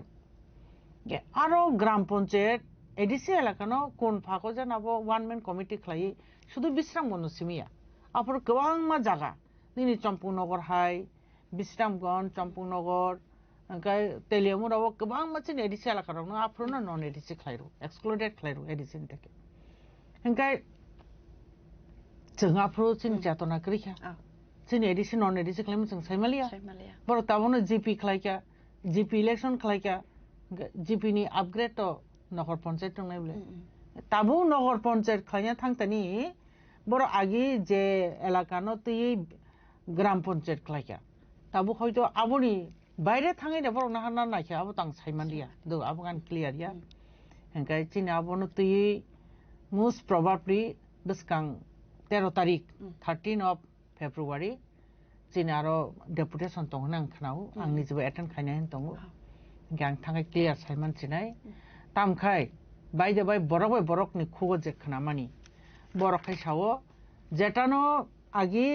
आरो ग्राम पंचायत एडिसि एलाकानो कोन फाको जानाबो वन मैन कमिटी खालायो शुधु बिस्रामगन सिमिया आफोर गोबां मा जागा दिनै चम्पुनगर हाय बिस्रामगन चम्पुनगर ओंखाय तेलियामुराबो गोबां मानसिनि एडिसि एलाकारावनो आफोरनो नन एडिसि खालायो एक्सक्लूडेड खालायो एडिसि नि थाखाय ओंखाय जों आफोर जोंनि जातना करिखा जोंनि एडिसि नन एडिसि खालामो जों सायमालिया बर ताबनो जीपी खालायका जीपी इलेक्शन खालायका जीपी नि अपग्रेड तो नगर पंचायत दंनाय बले ताबु नगर पंचायत खालायना थांतानि बर आगि जे एलाकानो तै ग्राम पंचायत खालायका ताबु हयतो आबोनि बायरे थाङै दे बर नाहाना नायखा आबो तां सायमालिया दो आबो गान क्लियर या ओंखाय चिना आबोनो तै मोस्ट प्रोबेबली बिसकां 13 तारिख 13 of February चिना आरो डेपुटेशन दंना आं खानाव आंनि जेबो एटेन्ड खायनाय दङ गां थाङै क्लियर सायमान चिनाय तामखाय बायदे बाय बरकनि खुगो जे खानामानि बरखाय सावो जेटानो आगि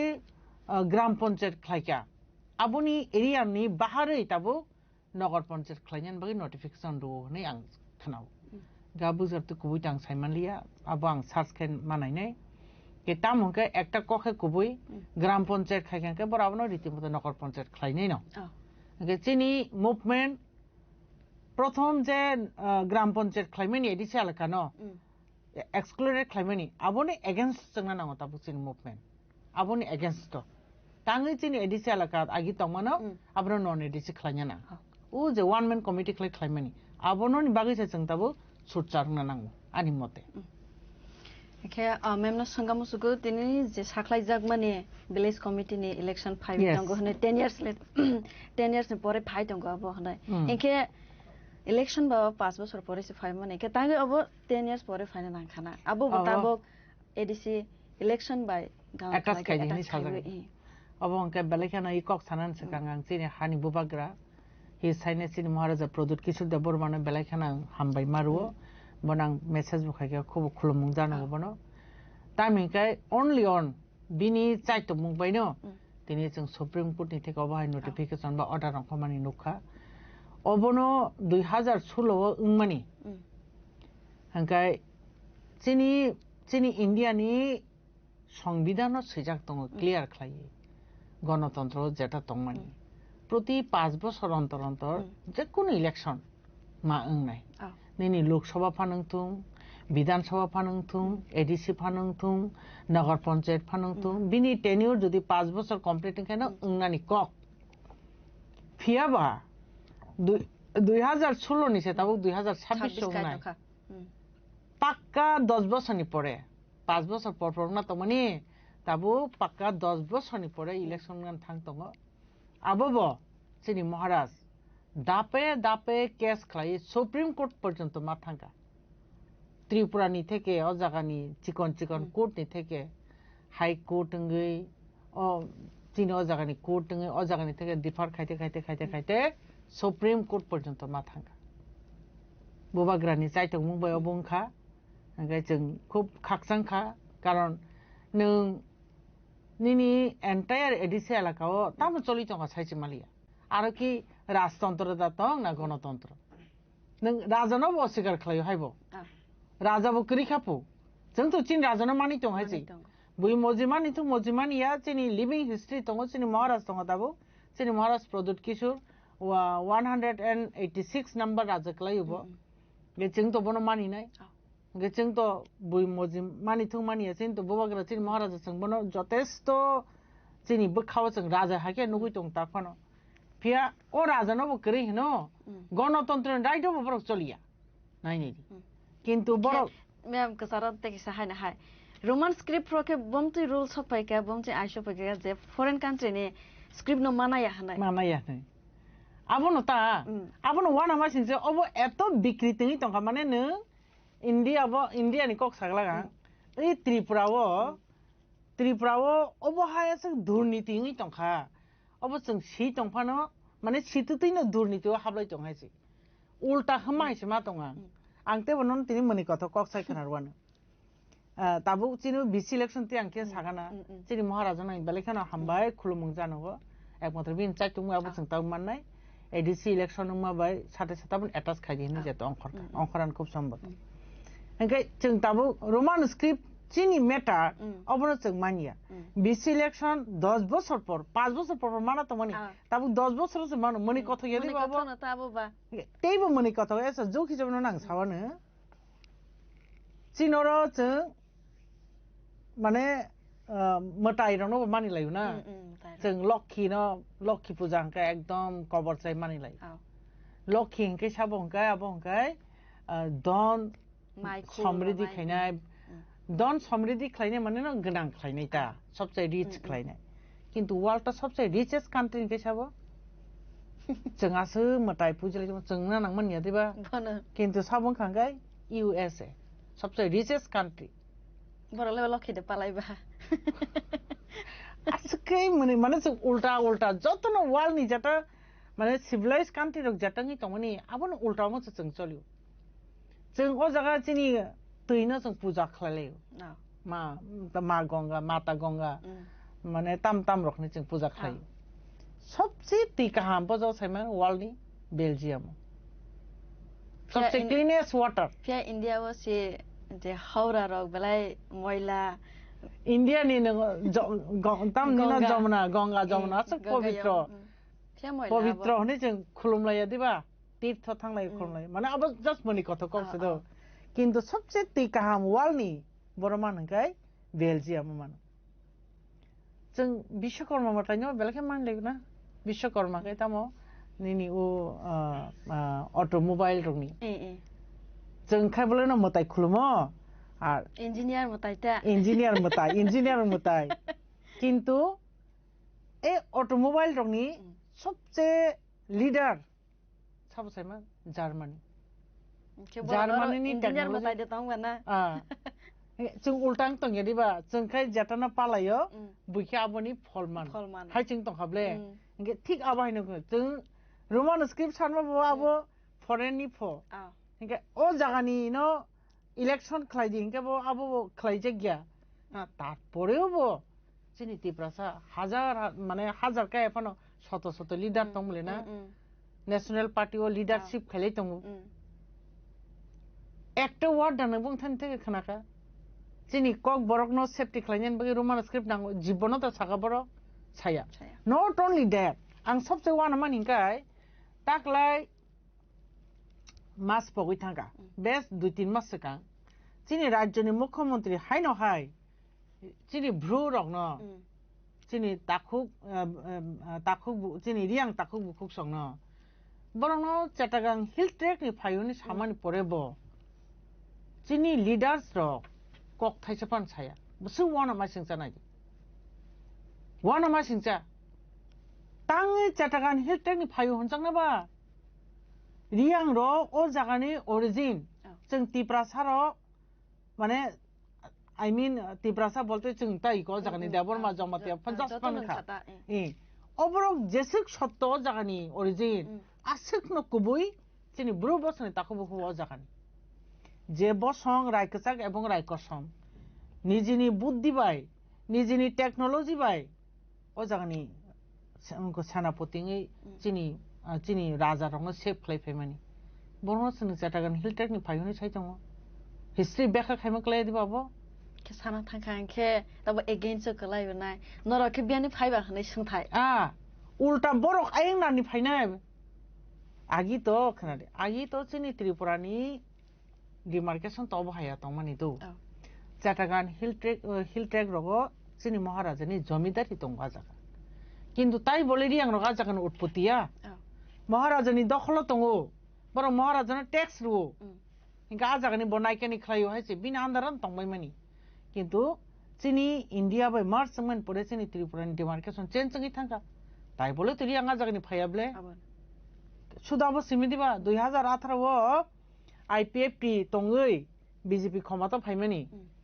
ग्राम पंचायत खालायका आबोनि एरियानि बाहारै ताबो नगर पंचायत खालायनान बागै नोटिफिकेशन दो नै आं खानाव गा बुजरते कुबुइ तां सायमानलिया आबो आं सार्च खाय मानायनाय के ताम होके एकटा कखे कुबुइ ग्राम पंचायत खायखांके बराबनो रीतिमतो नगर पंचायत खालायनाय न के चिनि मुभमेंट प्रथम जे ग्राम पंचायत खालायमानि एडिसि एलाकानो एक्सक्लूडेड खालायमानि आबोनि एगेंस्ट जोंना नांगौ ताबु चिनि मुभमेंट आबोनि एगेंस्ट ताङै चिनि एडिसि एलाका आगि तंमानो आबनो नन एडिसि खालायना ना उ जे वन मैन कमिटी खालायमानि आबोनि बागैसे जों ताबु सुटचारना नांगौ आनि मते एखे मेमनो संगामुसुगु दिनै जे साख्लाय जागमाने विलेज कमिटी नि इलेक्शन 5 दंगो हने 10 years नि परे फाइ दंगो अब हने एखे इलेक्शन बा 5 बছর परे से फाइ माने एखे तागे अब 10 years परे फाइना नांखाना अब बताबो एडिसि इलेक्शन बाय गाव खालाय अब अंके बेलेखाना इ कक सानान से गांगां चिनि हानि बुबाग्रा हि साइने चिनि महाराजा प्रदुत किशोर देव बर्मानो बेलेखाना हामबाय मारुओ बनां मेसेज बुखायगा खूब खुलुममुं जानांगौ बनो तामिंखाय ओनलि अन बिनि चाइतो मुंबायनो दिनै जों सुप्रीम कोर्ट नि थेका बाहाय नोटिफिकेशन बा अर्डार रखमानि नुखा अबनो 2016 उंमानि हांखाय चिनि इंडिया नि संविधान सैजाक दङ क्लियर खालायो गणतंत्र जेटा दंमानि प्रति 5 বছর अंतर अंतर जे कोनो इलेक्शन मा ओंनाय नैनि लोकसभा फानंथुं विधानसभा फानंथुं एडिसि फानंथुं नगर पंचायत फानंथुं बिनि टेन्यूर जदि 5 বছর कमप्लीट खायनो ओंनानि कक फियाबा 2016 नि से ताबो 2026 ओंनाय पाक्का 10 বছরनि परे 5 বছর पर ना तो माने ताबो पाक्का 10 বছরनि परे इलेक्शन गान थां दङ आबो चिनि महाराज दापे दापे केस खालायो सुप्रीम कोर्ट पर्यंत मा थांगा त्रिपुरा नि थेके अ जागानि चिकन कोर्ट नि थेके हाई कोर्ट ngै अ चिनि अ जागानि कोर्ट ngै अ जागानि थेके डिफार खायते सुप्रीम कोर्ट पर्यंत मा थांगा बुबाग्रानि चाइतो मुंबाय अबंखा ओंखाय जों खूब खाकसांखा कारण नों निनि एन्टायर एडिसि एलाकाओ ताम चलि दङ साइचिमालिया आरो कि राजतंत्र दातं ना गणतंत्र नों राजानाव अस्वीकार खालायो हायबो राजाबो करिखापो जों तो चिन राजानाव मानि दं हायसै bui mojimani tu mojimani ya chini living history tongo chini Maharaj tongo tabu chini Maharaj Pradut Kishore 186 number rajaklai ubo ge ching to bono mani nai ge ching to bui mojimani tu mani ya ching to bobagra chini Maharaj ching bono jotesto chini bukhawa ching raja hake nugui tong takano pia o raja no bukri hino গণতন্ত্র right of বড় চলিয়া নাই নি কিন্তু বড় ma'am কসারত থেকে সাহায় না হয় রোমান স্ক্রিপ্ট রকে বমতি রুল সপাইকা বমতি আইসো পাইকা যে ফরেন কান্ট্রি নে স্ক্রিপ্ট নো মানায়া হানাই আবনো তা আবনো ওয়ানা মাসিনছে অব এত বিকৃতি তংকা মানে নো ইন্ডিয়া নি কক সাগলাগা এই ত্রিপুরাও অবহায়াসে দুর্নীতি তংকা অব जों সি তংফানো মানে সিতুতিনো দুর্নীতিও হাবলাই তংহাইছে উল্টা হমাইছে মা তংা আংতে বনন তিনি মনি কথা কক সাই খানারওয়ানো তাবু চিনি বিসি ইলেকশন তি আংকে সাগানা চিনি মহারাজা নাই বেলেখানা হামবাই খুলুমুং জানগো একমাত্র বিন চাইতুমু আবু जों তাও মাননাই এডিসি ইলেকশন মাবাই সাথে সাথে অ্যাটাচ খাইদিনি যেত অঙ্করান খুব সম্ভব এঙ্কাই जों তাবু রোমান স্ক্রিপ্ট চিনি মেটার অবনো जों মানিয়া বিসি ইলেকশন 10 বছর পর 5 বছর পর মানা তো মানি তাবু 10 বছর সে মানো মনি কথা ইয়াদি বাবু মনি কথা তাবু বা তেইবো মনি কথা এসা জোখি জবনো নাং সাওয়ানো চিনর जों মানে মটাই রনো মানি লাইও না जों লক্ষ্মী পূজা হংকে একদম কবর চাই মানি লাই লক্ষ্মী হংকে সাবো হংকে আবো হংকে দন সমৃদ্ধি খাইনাই দন সমৃদ্ধি খাইনাই মানে না গনাং খাইনাই তা সবচেয়ে রিচ খাইনাই কিন্তু ওয়ার্ল্ডটা সবচেয়ে রিচেস্ট কান্ট্রি হংকে সাবো जों आसो मटाई पुजले जों ना नां मानिया दिबा কিন্তু সাবো হংকে ইউএসএ সবচেয়ে রিচেস্ট কান্ট্রি বড়লে লক্ষ্মী দে পালাইবা আজকে মানে উল্টা যতন ওয়ার্ল্ড নি যেটা মানে সিভিলাইজ কান্ট্রি রক যেটাঙ্গি তমনি আবন উল্টা মতো जों চলিও जों ও জায়গা চিনি তৈনা जों পূজা খালাইও মা গঙ্গা মাতা গঙ্গা মানে তাম রকনি जों পূজা খালাইও সবচেয়ে তিকাহাম বজাও সাইমান ওয়ার্ল্ড নি বেলজিয়াম সবচেয়ে ক্লিনেস্ট ওয়াটার ফিয়া ইন্ডিয়া ওসে যে হাওড়া রক বেলাই ময়লা ইন্ডিয়া নি তাম নিনা যমুনা গঙ্গা যমুনা আছে পবিত্র হনে जों খুলুমলাইয়া দিবা তীর্থ থাংলাই খুলুমলাই মানে আবার জাস্ট মনি কথা কমছে তো কিন্তু সবচেয়ে তিকাহাম ওয়ার্ল্ড নি বড়মান হংকাই বেলজিয়াম মান जों বিশ্বকর্মা মাটাইনো বেলকে মানলে না বিশ্বকর্মাকে তামো নিনি ও অটোমোবাইল রংনি जों খাইবলে না মতাই খুলুমো আর ইঞ্জিনিয়ার মতাই কিন্তু এই অটোমোবাইল রংনি সবচেয়ে লিডার সাবসাইমা জার্মানি নি টেকনোলজি जों उल्टां तंगे दिबा जों खाय जाटाना पालायो बुखे आबनि फलमान हाय जों तंखाबले इंगे ठीक आबायनो जों रोमान स्क्रिप्ट सानमा बाबो फरेन नि फो इंगे ओ जागानि नो इलेक्शन खालायदि इंगे बो आबो खालायजे गया तारपरेও बो চিনি ত্রিপুরা হাজার কা এফানো শত লিডার তংবলে না ন্যাশনাল পার্টি ও লিডারশিপ খাইলাই তং একটা ওয়ার্ড দানো বংথান থেকে খানাকা চিনি কক বরকনো সেফটি খাইনেন বগে রোমান স্ক্রিপ্ট নাঙ্গো জীবন তো সাকা বড় ছায়া নট অনলি দ্যাট আং সবচেয়ে ওয়ান মানিকাই তাকলাই মাস পগই থাকা বেশ 2-3 মাস সিগাं চিনি রাজ্যনি মুখ্যমন্ত্রী হাই নহাই চিনি ভ্রু রগ্ন চিনি তাকুক চিনি রিয়াং তাকুক বুকুক সংন বরনো চাটাগাং হিল ট্রেক नि फायुनि सामानि परेबो चिनि लिडार्स रक कक थाइसेपान साया बसु वाना मा सिंचा नाय वाना मा सिंचा तांगै चाटागां हिल ट्रेक नि फायु हनजांना बा रियां रो ओ जागानि ओरिजिन जों तिप्रासा रो माने आई मीन तिप्रासा बोलते जों ताई को जागानि देबरमा जमाते 50 पान खा अबरक जेसुक सत्त जागानि ओरिजिन आसुक न कुबुई चिनि ब्रु बसने ताको बखु जागानि जे बसं रायकसाक एबं रायकसम निजिनि बुद्धि बाय निजिनि टेक्नोलॉजी बाय ओ जागानि को सेनापतिङै चिनि राजा रंग सेफ खालायफायमानि बरनो सनु जाटागान हिल ट्रेक नि फायनि साइ दङ हिस्ट्री बेखा खायमा खालाय दिबाबो ke sana thangkhang ke tabo against kalai unai nora ke biani phaiba hanai sungthai ulta borok ayeng nani phainai agi to khnade agi to chini tripura ni demarcation to bhaya tongmani do Chatagan hill track rogo chini maharaja ni jomidari tongwa jaga কিন্তু তাই বলে রি আং রগা জাগান উৎপত্তিয়া মহারাজানি দখল তঙ্গো বড় মহারাজানা tax রুও Inca আ জাগানি বনাইকানি খাইও হাইছে বিনা আন্দারান তংবাইমানি কিন্তু চিনি ইন্ডিয়া বাই মার্চ সমান পড়ে চিনি ত্রিপুরানি ডিমার্কেশন চেঞ্জ চঙ্গি থাকা তাই বলে তুই আঙ্গা জাগানি ফাইয়াবলে সুদাবো সিমি দিবা 2018 ও আইপিএফটি তঙ্গই বিজেপি ক্ষমতা ফাইমানি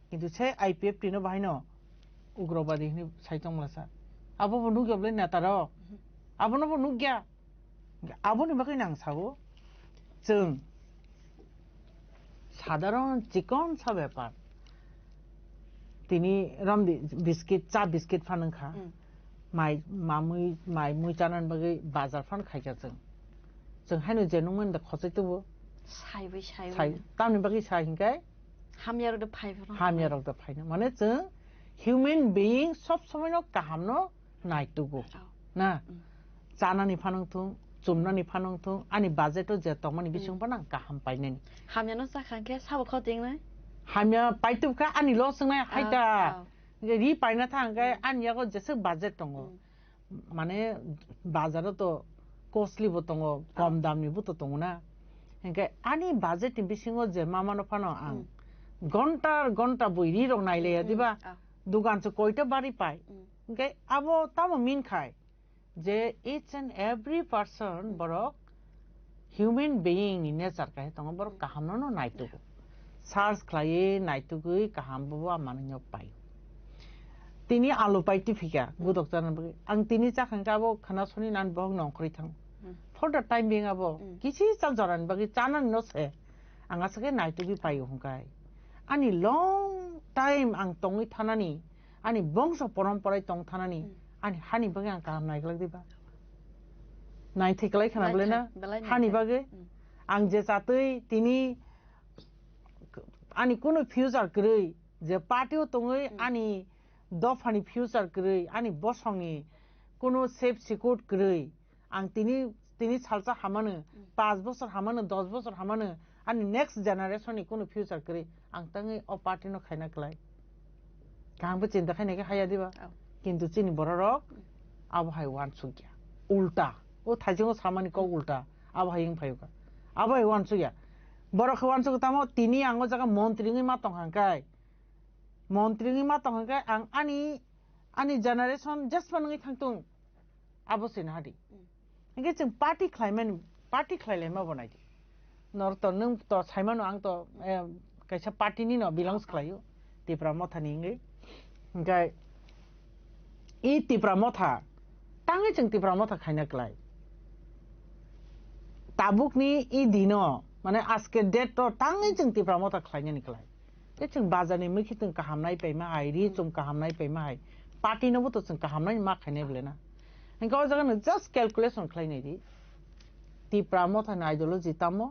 কিন্তু সে আইপিএফটি নো বাহিনো উগ্রবাদী সাইতংলাসা Abo pun nugia boleh nata ro, abo nopo nugia, abo ni bagai nang sawo, jeng, সাধারণ চিকন সা ব্যাপার তিনি রমদি বিস্কিট চা বিস্কিট ফানং খা মাই মুই চানান বাগै বাজার ফান খাইকা जों हायनो जेनुमोन दा खसै तबो साइ तामनि बागै साइ हिंगाय हामियार द फाइनो माने जों হিউম্যান বিইং সব সময় কাহামনো নাইতুগো না চানানি ফানংথুং চুমনানি ফানংথুং আনি বাজেটও যে তমানি বিসংবা না কাহাম পাইনেনি হামিয়ানো সাখানকে সাবো খতিং নাই হামিয়া পাইতুকা আনি ল संनाय हाइता रि पाइना थांगाय आनियागो जेसे बाजेट दङ माने बाजाराव तो कस्टलि बो दङ कम दामनि बो तो दङ ना हेंगे आनि बाजेट बिसिङो जे मामानो फानो आं घन्टा बइरि रं नाइले दिबा दुकान से कोइटा बारी पाई okay abo tamo min khai je each and every person borok human being in nature kai tong borok kaham no naitu search khlai naitu gui kaham bo amanyo pai tini alu pai tifika budok jan ang tini chakhang ka bo khana soni nan bong nong khri thang for the time being abo kichi chal jaran bagi chanan no se anga sake naitu gi pai hongkai ani long time ang tongi thanani ani bongso paramporai tong thanani ani hani bage ang kam nai glak diba nai thiklai khana bole na hani bage ang je chatui tini ani kono future grei je party o tongoi ani dofani future grei ani bosongi kono safe secure grei ang tini salsa hamane 5 বছর hamane 10 বছর hamane ani next generation ni kono future grei ang tangi o party no khaina klai কাহামবো চিন্তা খাই নাকি হাইয়া দিবা কিন্তু চিনি বড়রক আবহাই one সুগিয়া উল্টা ও থাইজিং সামানি ক উল্টা আবহাইং ফাইকা আবহাই ওয়ান সুগিয়া বড় ওয়ান সুগ তামো তিনি আঙ্গ জায়গা মন্ত্রীঙি মাতং হাঙ্কাই আং আনি জেনারেশন জাস্ট বানङै थांतुं আবসিন হাদি এগে जों पार्टी ख्लाइलाय मा बनायदि नर तो नों तो साइमानो आं तो कायसा पार्टीनि न बिलंस ख्लायो तिप्रा मथानि इंगै ओमफ्राय इ तिप्रा मथा ताङै जों तिप्रा मथा खायना क्लाय ताबुकनि इ दिनो माने आजके डेट तो ताङै जों तिप्रा मथा खायना निक्लाय बे जों बाजारनि मैखितों काहामनाय पैमा हाय रि जों काहामनाय पैमा हाय पार्टीनोबो तो जों काहामनाय मा खायनाय ब्लेना इंगा जागन just calculation खायनाय the Tipra Motha ideology तामो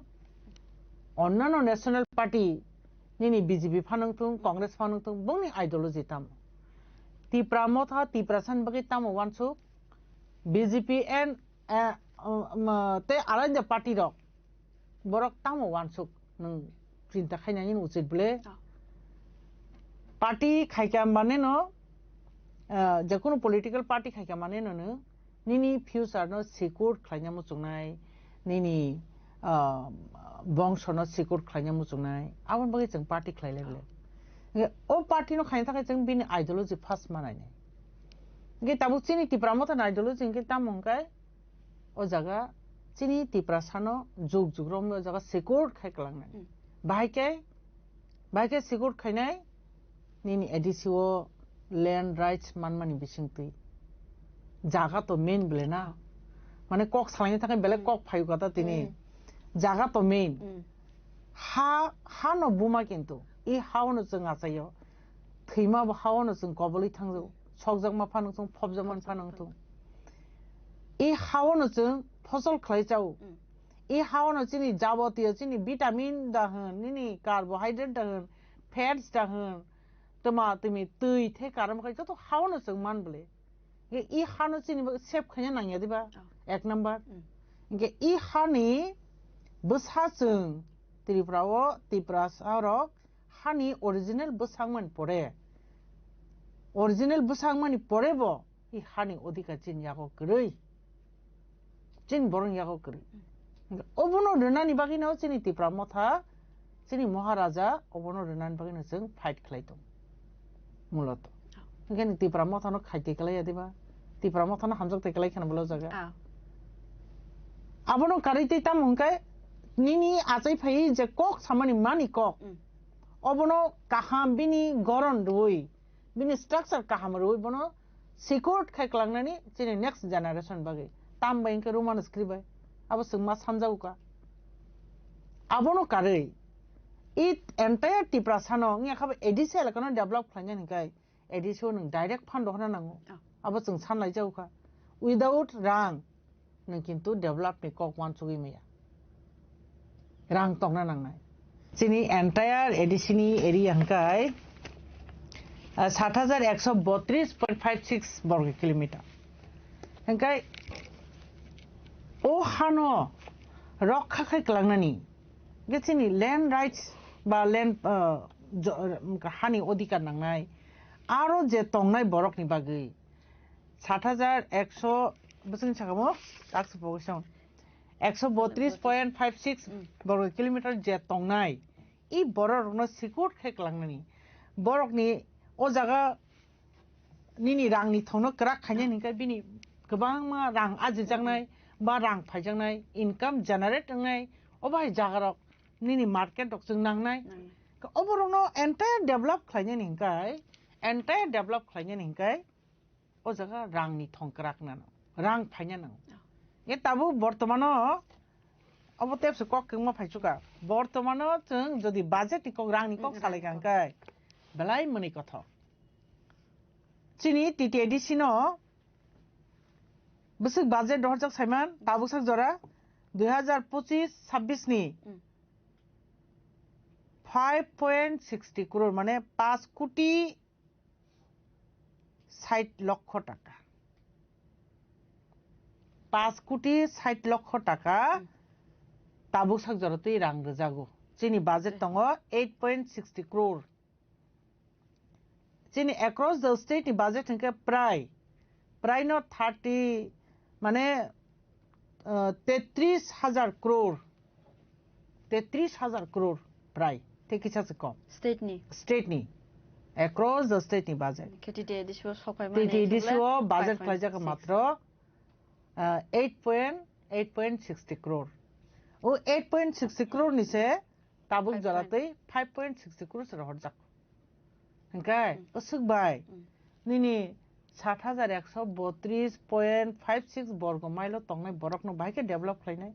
अन्नानो national party Nini BJP fanungtung, Congress fanungtung, bongni ideology tamu. Tipra motha, tipra san bagi tamu wansu. BJP and te aranja party dok. Borok tamu wansu. Nung cinta kaya nyanyin ucid bule. Party kaya mane no, jakono political party kaya mane no, nini future no secure kaya nyamu sungai, nini বংশনো secure খাইনা মুজুনাय आवन बगे जों party खाइलायले ओ party नो खाइनो थाखाय जों बिनि आइडियोलॉजी फास्ट मानायने गे ताबु चिनि तिप्रा मथा आइडियोलॉजी के तामंगाय ओ जागा चिनि तिप्रा सानो जुग जुगरम जागा सिकिउर खाइलांनाय बाहायके सिकिउर खाइनाय निनि एडिसिओ लैंड राइट्स मानमानि बिसिंतै जागा तो मेन ब्लेना माने कक सालायनो थाखाय बेले कक फायगाता तिनि जागा तो मेन हा न बुमा किन्तु इ हावनो जों आसायो थैमा हावनो जों गबलै थांजो सकजों मा फानोथों फबजों मान फानोथों इ हावनो जों फसल खालायजाव इ हावनो जोंनि जाबतीय जोंनि भिटामिन दाहोन निनि कार्बोहाइड्रेट दाहोन फेट्स दाहोन তোমা তুমি তুই থে কারম খাই যত হাওনো जों মান বলে ই হানো চিনি সেভ খাইয়া নাঙিয়া দিবা এক নাম্বার গে ই হানি বসা जों ত্রিপুরা সারক হানি অরিজিনাল বসাংমান পড়ে অরিজিনাল বসাংমানি পড়েব ই হানি অধিকার চিন ইয়াগো গরৈ চিন বরং ইয়াগো গরৈ অবনো রনানি বাগিনাও চিনি ত্রিপুরা মথা চিনি মহারাজা অবনো রনানি বাগিনা जों ফাইট খাইতো মূলত এখানে ত্রিপুরা মথানো খাইতে গেলাই দিবা ত্রিপুরা মথানো হামজক তেগেলাই খানা বলো জায়গা আবনো কারিতে তাম হংকাই নিনি আজাই ফাই যে কক সামানি মানি কক অবনো কাহাম বিনি গরন রুই বিনি স্ট্রাকচার কাহাম রুই বনো সিকিউরড খাইকলাংনানি চিনি নেক্সট জেনারেशन বাগै ताम बाइंके रोमान स्क्रिबाय अब जों मा सानजाउका आबनो कारै इ एन्टायर टिप्रा सानो याखाब एडिसि एलाकानो डेभलप खालामनो हिकाय एडिसो नों डाइरेक्ट फान्ड होना नांगौ अब जों सानलाय जाउका उइदाउट रां नों किन्तु डेभलप नि कक वान सुगि मैया रां तंना नांनाय जोंनि एन्टायर एडिसिनि एरिया हिकाय 7132.56 वर्ग किलोमीटर हिकाय ओ हानो रक्षा खालामनानै गेसिनि लैंड राइट्स बा लैंड हानि अधिकार नांनाय आरो जे तंनाय बरकनि बागै 7100 बोसोरनि सागामो टाक्स पजिशन 132.56 वर्ग किलोमीटर जे तंनाय इ बरकनो सिकिउर खालामनानै बरकनि ओ जागा निनि रांनि थंनो क्राक खायनाय निकाय बिनि गोबां मा रां आजिजांनाय बा रां फायजांनाय इनकाम जेनारेट नांनाय अबाय जागारक निनि मार्केट दक जों नांनाय अबरनो एन्टायर डेभलप खायनाय निकाय एन्टायर डेभलप खायनाय निकाय ओ जागा रांनि थंक्राक नानो रां फायना नांगौ ए ताबु बर्तमानो अबतेबस कक मा फायचुका बर्तमानो जों जदि बाजेट कक रांनि कक सालायखांकाय बेलाय मनि कथा चिनि टिटिएडिसिनो बस बाजेट दहरजक साइमान ताबुक जरा 2025-26 नि 5.60 करोड़ माने 5 कोटी 60 लक्ष टाका 5 कोटी 60 लक्ष टाका ताबुक जरा तो रां रजागो चिनि बाजेट दङ 8.60 करोड़ चिनि across the state नि बाजेट हिंके प्राय नो 30 माने 33,000 करोड़ 33,000 करोड़ प्राय ते किसा से कम स्टेट नि across the state नि बाजेट टिटिएडिसिओ बाजेट खालायजाक मात्र 8.60 करोड़ ओ 8.60 करोड़ निसे ताबुक जलातै 5.60 करोड़ से हरजाक हंकाय असुकबाय निनि 7132.56 वर्ग माइल तंनाय बरकनो बाइके डेभलप खालायनाय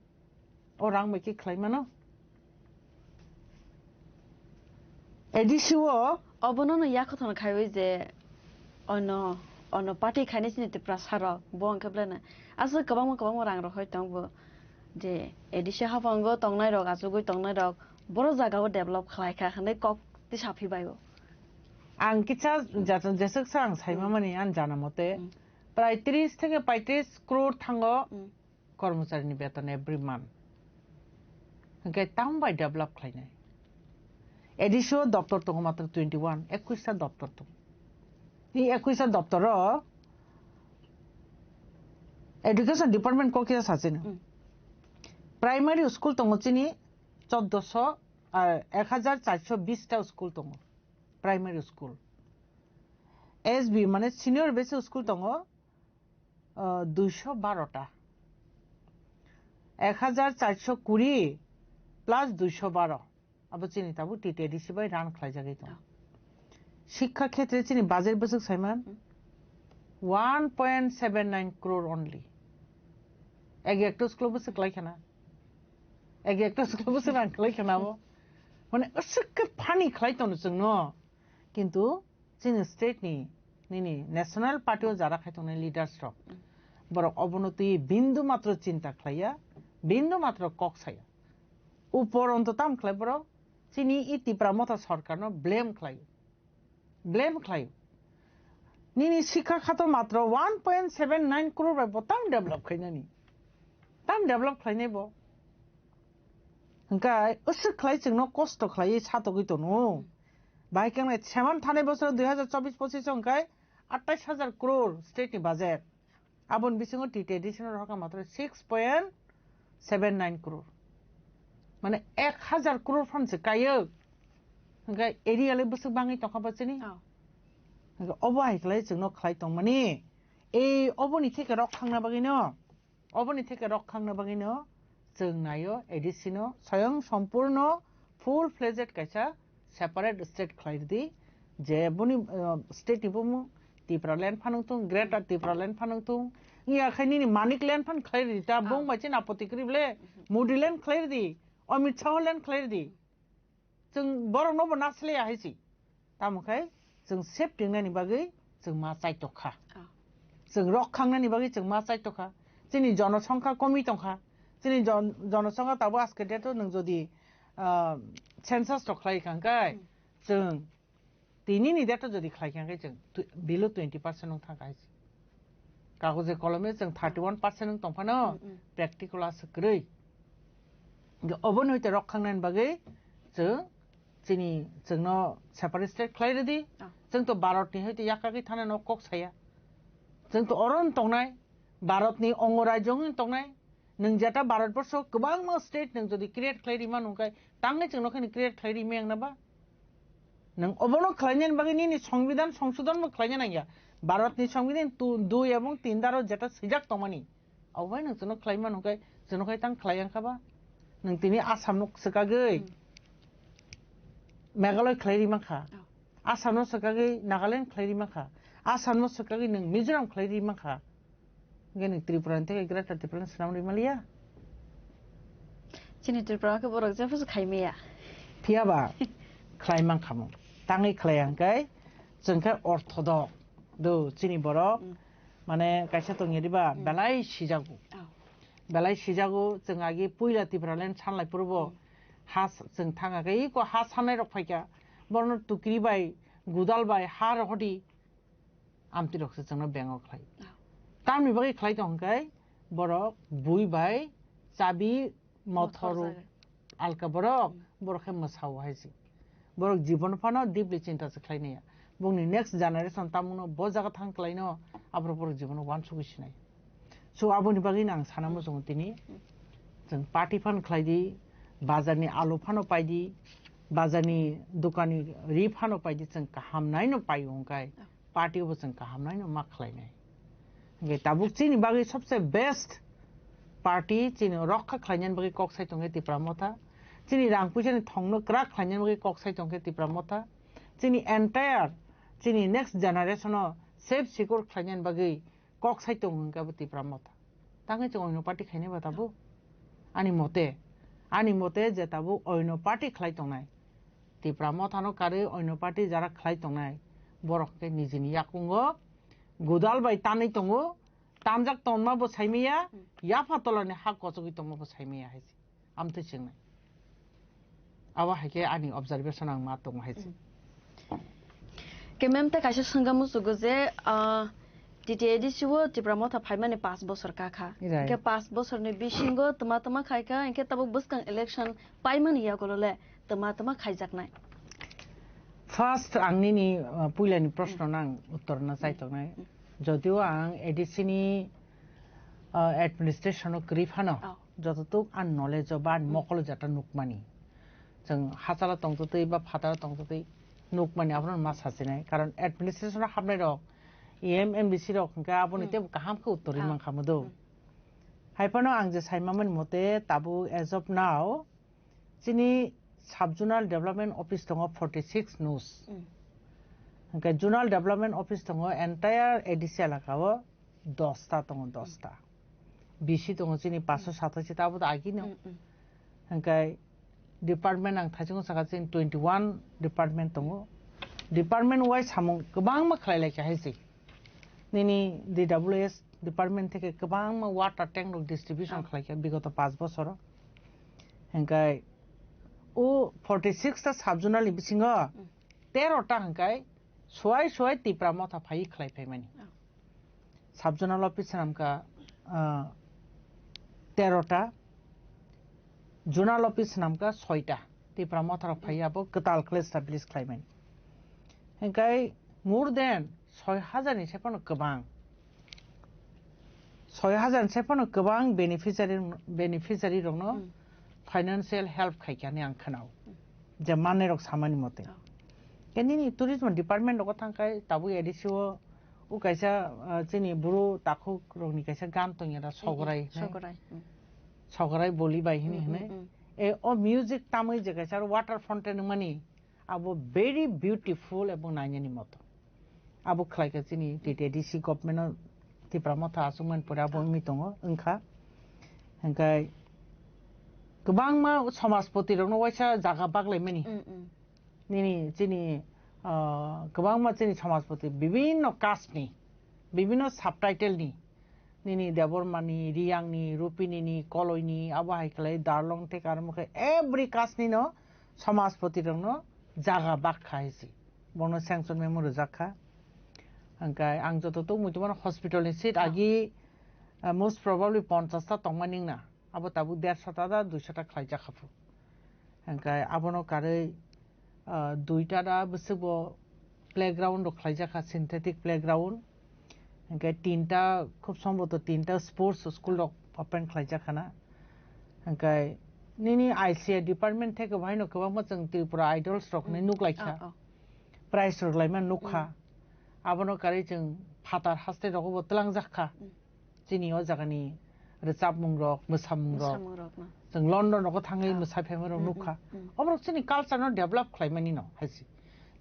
ओ रां मैके खालायमानो एडिसिओ अबनो याखथन खायबै जे अन पार्टी खायनाय सिनिते प्रसार बंकेब्लाना आसो गोबां रां रखय तंबो जे एडिसि हाफांगो तंनाय रग आसुगै तंनाय रग बर जागाव डेभलप खालायखा हनै कक दिसाफिबायबो आं किसा जेसक सांग साइमामानि आं जाना मते प्राय 30 থেকে 35 करोड़ थांगो कर्मचारिनि बेतन एभ्री मान्थ हंके तांबाय डेभलप खालायनाय एडिसो दफ्तर दङ मात्र 21 21टा दफ्तर दं इ 21टा दफ्तर एडुकेशन डिपार्टमेंट को किसा सासेनो प्राइमारी स्कुल दङ चिनि 1420 टा स्कुल दङ प्राइमारी स्कुल एसबी माने सिनियर बेसिक स्कुल दङ 212 टा 1420 प्लस 212 अब चिनि ताबु टिटिएडिसि बाय रान खालायजागै दं शिक्षा क्षेत्र चिनि बाजेट बसक साइमान 1.79 करोड़ ओनली एक स्कुल बसक लायखाना एक स्कुल बसक रान खालायखानाबो माने असुक फानि खालायतनो जोंनो किन्तु जोंनि स्टेटनि निनि नेशनल पार्टियाव जारा खायतंनाय लिडार्स रक बरक अबनति बिन्दु मात्र चिन्ता खालाया बिन्दु मात्र कक साया ऊपर अंत ताम खालाय बरक चिनि इ टिप्रा मथा सरकारनो ब्लेम खालायो ব্লেম খাই নিনি শিক্ষা খাত মাত্র 1.79 crore বাই বতাম ডেভেলপ খাইনানি তাম ডেভেলপ খাইনাই ব হংকাই उसु খাই जोंनो কষ্ট খাই সাতগই তনো বাই কেমনে সেমান থানে বছর 2024-25 হংকাই 28,000 crore স্টেট নি বাজেট আবন বিসঙ্গ টিটি এডিশনের হকা মাত্র 6.79 crore মানে 1,000 crore ফান্ডসে কায়ো হংকাই এরিয়ালে বসু বাঙি তখা বাচনি অবহাই খাই जोंनो খাই তং মানি এই অবনি থেকে রক্ষাংনা বাগিনো অবনি থেকে রক্ষাংনা বাগিনো जों नायो एडिसिनो स्वयं सम्पूर्ण फुल फ्लेजेड कैसा सेपारेट स्टेट खाइदी जे बुनी स्टेट इबुमु तिप्रा लैंड फानंतुं ग्रेटर तिप्रा लैंड फानंतुं इया खाइनि मानिक लैंड फान खाइदी ता बुं बाइचे नापतिक्रिबले मुडी लैंड खाइदी अमित शाह लैंड खाइदी जों बरनोबो नासले आहायसि तामखाय जों सेफ दिंनानि बागै जों मा चाइतखा जों रक्षांनानि बागै जों मा चाइतखा जोंनि जनसंख्या कमी तंखा जोंनि जनसंख्या ताबो आजके डेट नों जदि सेंसास तो खालायखांखाय जों दिनैनि डेट जदि खालायखांखाय जों बिलो 20% नों थांखायसि कागजे कलमे जों 31% नों तंफानो प्रेक्टिकल आसक्रै अबन हयते रक्षांनायनि बागै जों जोंनि जोंनो सेपारेट स्टेट खालायदि जों तो भारतनि हयते याकागै थानाय न कक साया जों तो अरन तंनाय भारतनि अंगराज्यजों तंनाय नों जेटा भारतवर्ष गोबां मा स्टेट नों जदि क्रिएट खालायरिमा नंखाय तांगे जोंनो खानि क्रिएट खालायरिमे आंनाबा नों अबनो खालायनायनि बागै नि संविधान संशोधन म खालायनो नांगया भारतनि संविधान 2 एवं 3 दारो जेटा सिजाक तमानि अबाय नों जोंनो खालायमा नंखाय जोंनो खाय तां खालायांखाबा नों तिनि आसाम न सकागै मेघालय खालायरिमाखा आसाम न सकागै नागालैंड खालायरिमाखा आसाम न सकागै नों मिजोराम खालायरिमाखा गनि त्रिपुरा ते ग्रेटर त्रिपुरा नाम रिमालिया चिनि त्रिपुरा के बरक जेफस खाइमेया थियाबा खाइमां खामो तांगै खालायांखाय जोंखाय अर्थोडक्स दो चिनि बरक माने कायसा तंगिदिबा बेलाय सिजागु जों आगे पुइला त्रिपुरा लेन सानलाय पुरबो हा जों थांगाखै को हा साननाय रक फायका बरन टुक्री बाय गुदाल बाय हा रहदि आमति रकसे जोंनो बेंगल खाय तामनि बागै खालाय दंखाय बरक बुइ बाय चाबि मथरु आलका बरक मसाव हायसि बरक जीवन फानो डीपली चिंता से खालायनाया बुंनि नेक्स्ट जनरेशन तामुनो ब जागा थां खालायनो आब्र बरक जीवन वान सुगिसिनाय सो आबुनि बागै आं सानामो जों तिनि जों पार्टी फान खालायदि बाजारनि आलु फानो पाइदि बाजारनि दुकाननि रि फानो पाइदि जों काहामनायनो पायो हंखाय पार्टीबो जों काहामनायनो मा खालायनाय ताबुक चिनि बागै सबसे बेस्ट पार्टी चिनि रक्षा खालायनायनि बागै कक साइतंगे तिप्रा मथा चिनि रां पैसानि थंनो क्राक खालायनायनि बागै कक साइतंगे तिप्रा मथा चिनि एन्टायर चिनि नेक्स्ट जनरेशन सेफ सिक्योर खालायनायनि बागै कक साइतंग हंगाबो तिप्रा मथा तांगे जों अयनो पार्टी खायनो बाताबो आनि मते जे ताबु अयनो पार्टी खालायतंनाय तिप्रा मथानो कारे अयनो पार्टी जारा खालायतंनाय बरकके निजिनि याकुंगो गुदाल बाय तानै तंगो तामजाक तंमा बो साइमिया या फातलनि हा कचगि तंमा बो साइमिया हायसि आमते चिंनाय आवा हायके आनि ऑब्जर्वेशन आं मा तंग हायसि के मेमते कायसे संगामु सुगु जे टिटिएडिसिवो तिप्रा मथा फाइमाने 5 बोसोर काखा के 5 बोसोरनि बिसिंगो तमा खायका एके तबो बसकां इलेक्शन पाइमानि यागोलले तमा खायजाकनाय फार्स्ट आंनि पुइलानि प्रश्न नां उत्तर ना साइतंनाय जदिও आं एडिसिनि एडमिनिस्ट्रेशन क्रिफानो जततुक आन नलेज बा मकल जाता नुकमानि जों हासाला तंततै बा फाताला तंततै नुकमानि आपन मा सासिनाय कारण एडमिनिस्ट्रेशन हाबनाय रक एमएमबीसी रक का आपनिते काहामखौ उत्तरि मान खामदो हायफानो आं जे साइमामन मते ताबु एज ऑफ नाउ चिनि साबजुनाल डेभलपमेंट ऑफिस दङ 46 नोस ओंखाय जुनाल डेभलपमेंट ऑफिस दङ एन्टायर एडिसि एलाकाव 10 ता दङ 10 ता बिसि दङ चिनि 587 ताबो आगिनो ओंखाय डिपार्टमेंट आं थाइजों सागासिन 21 डिपार्टमेंट दङ डिपार्टमेंट वाइज सामु गोबां मा खालायलायखा हायसै निनि डब्ल्यूएस डिपार्टमेंट থেকে गोबां मा वाटार टैंक डिस्ट्रीब्यूशन खालायखा बिगत 5 बोसोर ओंखाय ओ 46 ता साबजुनाल बिसिङो 13 ता हंखाय soai tipra motha phai khlai phai mani sub zonal office namka 13ta zonal office namka 6ta tipra motha phai abo katal khle establish khlai mani hengkai more than 6000 ni sepono kebang 6000 sepono kebang beneficiary rongno financial help khaikani ang khanau je manne rok samani mote kenini tourism department rok thangkai tabu edisio u kaisa chini buru takhu rokni kaisa gan tongyara sogorai boli bai hini hne e o music tamai je kaisa water fountain mani abo very beautiful ebong nainani moto abo khlaika chini TTDC government tipra motha asungman pura bo mitongo engkha hengkai गोबां समाजपति रंनो वाइसा जागा बागलायमानि निनि चिनि गोबां चिनि समाजपति विभिन्न कास्टनि विभिन्न सबटाइटेलनि निनि देवरमानि रियांनि रुपिनिनि कलयनि आबाहायखलाय दारलं थे कारमखे every कास्टनि no समाजपति रंनो जागा बागखायसि बनो sanction memo रजाखा अंकाय आं जततो मुतुमान हॉस्पिटलनि seat आगि मोस्ट प्रोबेबली 50 ता तंमानिंगना abo tabu 150 ta 200 ta khlai jakhafu hengkai abono karei 2ta da busubo playground ro khlai jakha synthetic playground hengkai 3ta khub somboto 3ta sports school ro open khlai jakhana hengkai nini ICI department theke bhaino kwbangma jeng Tripura idols rok ni nuklaikha prize rok laima nukha abono karei jeng phatar haste rok bo tlang jakha chini o jagani recap mungrok musammungrok jeng London rok thangai musafemor rok nukha obrok chini culture no develop khlaimani no haisi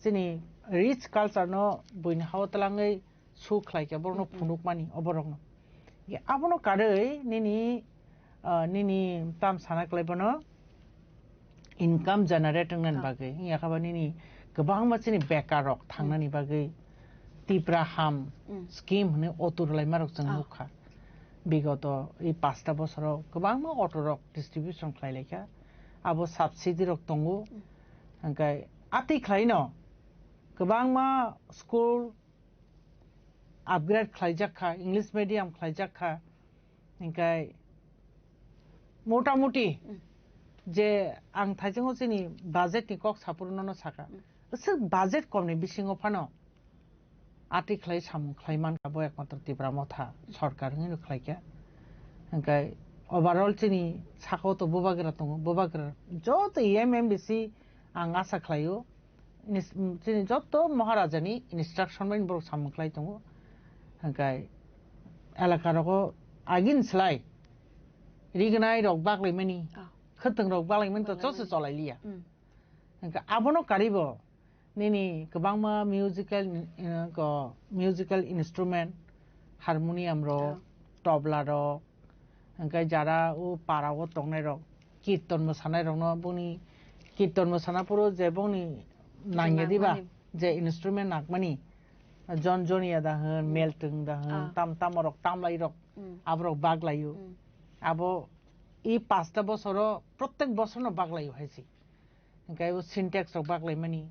chini rich culture no buin haw tlangai su khlaike borno phunukmani oborok no abono karei nini tam sana klaibono income generating nan bagai ya khabani ni gobang ma chini bekar rok thangnani bagai tipra ham scheme hne otur laimarok jeng nukha বিগত এই 5টা বছর গোবাংমা auto rock distribution খাইলাইকা আবো subsidy rock দঙ্গু হংকাই আতি খাইনো গোবাংমা school upgrade খাইজাখা English medium খাইজাখা হংকাই মোটামুটি যে আং থাইজोंगो जोंनि बाजेटनि कक सापुरनो साका एसे बाजेट कमनि बिसिङाव फानो आथिखालाय सामु खायमान खाबो एकमात्र तिब्रा मथा सरकार हिनु खायका हंकाय ओभारअल चिनि साखौ तो बोबाग्रा दङ बोबाग्रा जत एमएमबीसी आं आसा खायो चिनि जत महाराजानि इन्स्ट्राक्शन बाइन बर सामु खाय दङ हंकाय एलाका रको आगिन स्लाय रिगनाय रक बागलायमानि खतंग रक बागलायमन तो जस चलायलिया हंका आबनो कारिबो nini kebangma musical instrument harmonium ro tabla ro hangkai jara u para o tongnai ro kirtan mosanai ro no buni kirtan mosana puro je boni nangye diba je instrument nakmani jonjonia da han meltung da han tam rok tamlai rok abrok baglayu abo i 5টা বছর প্রত্যেক বছর no baglayu haisi hangkai u syntax rok baglaimani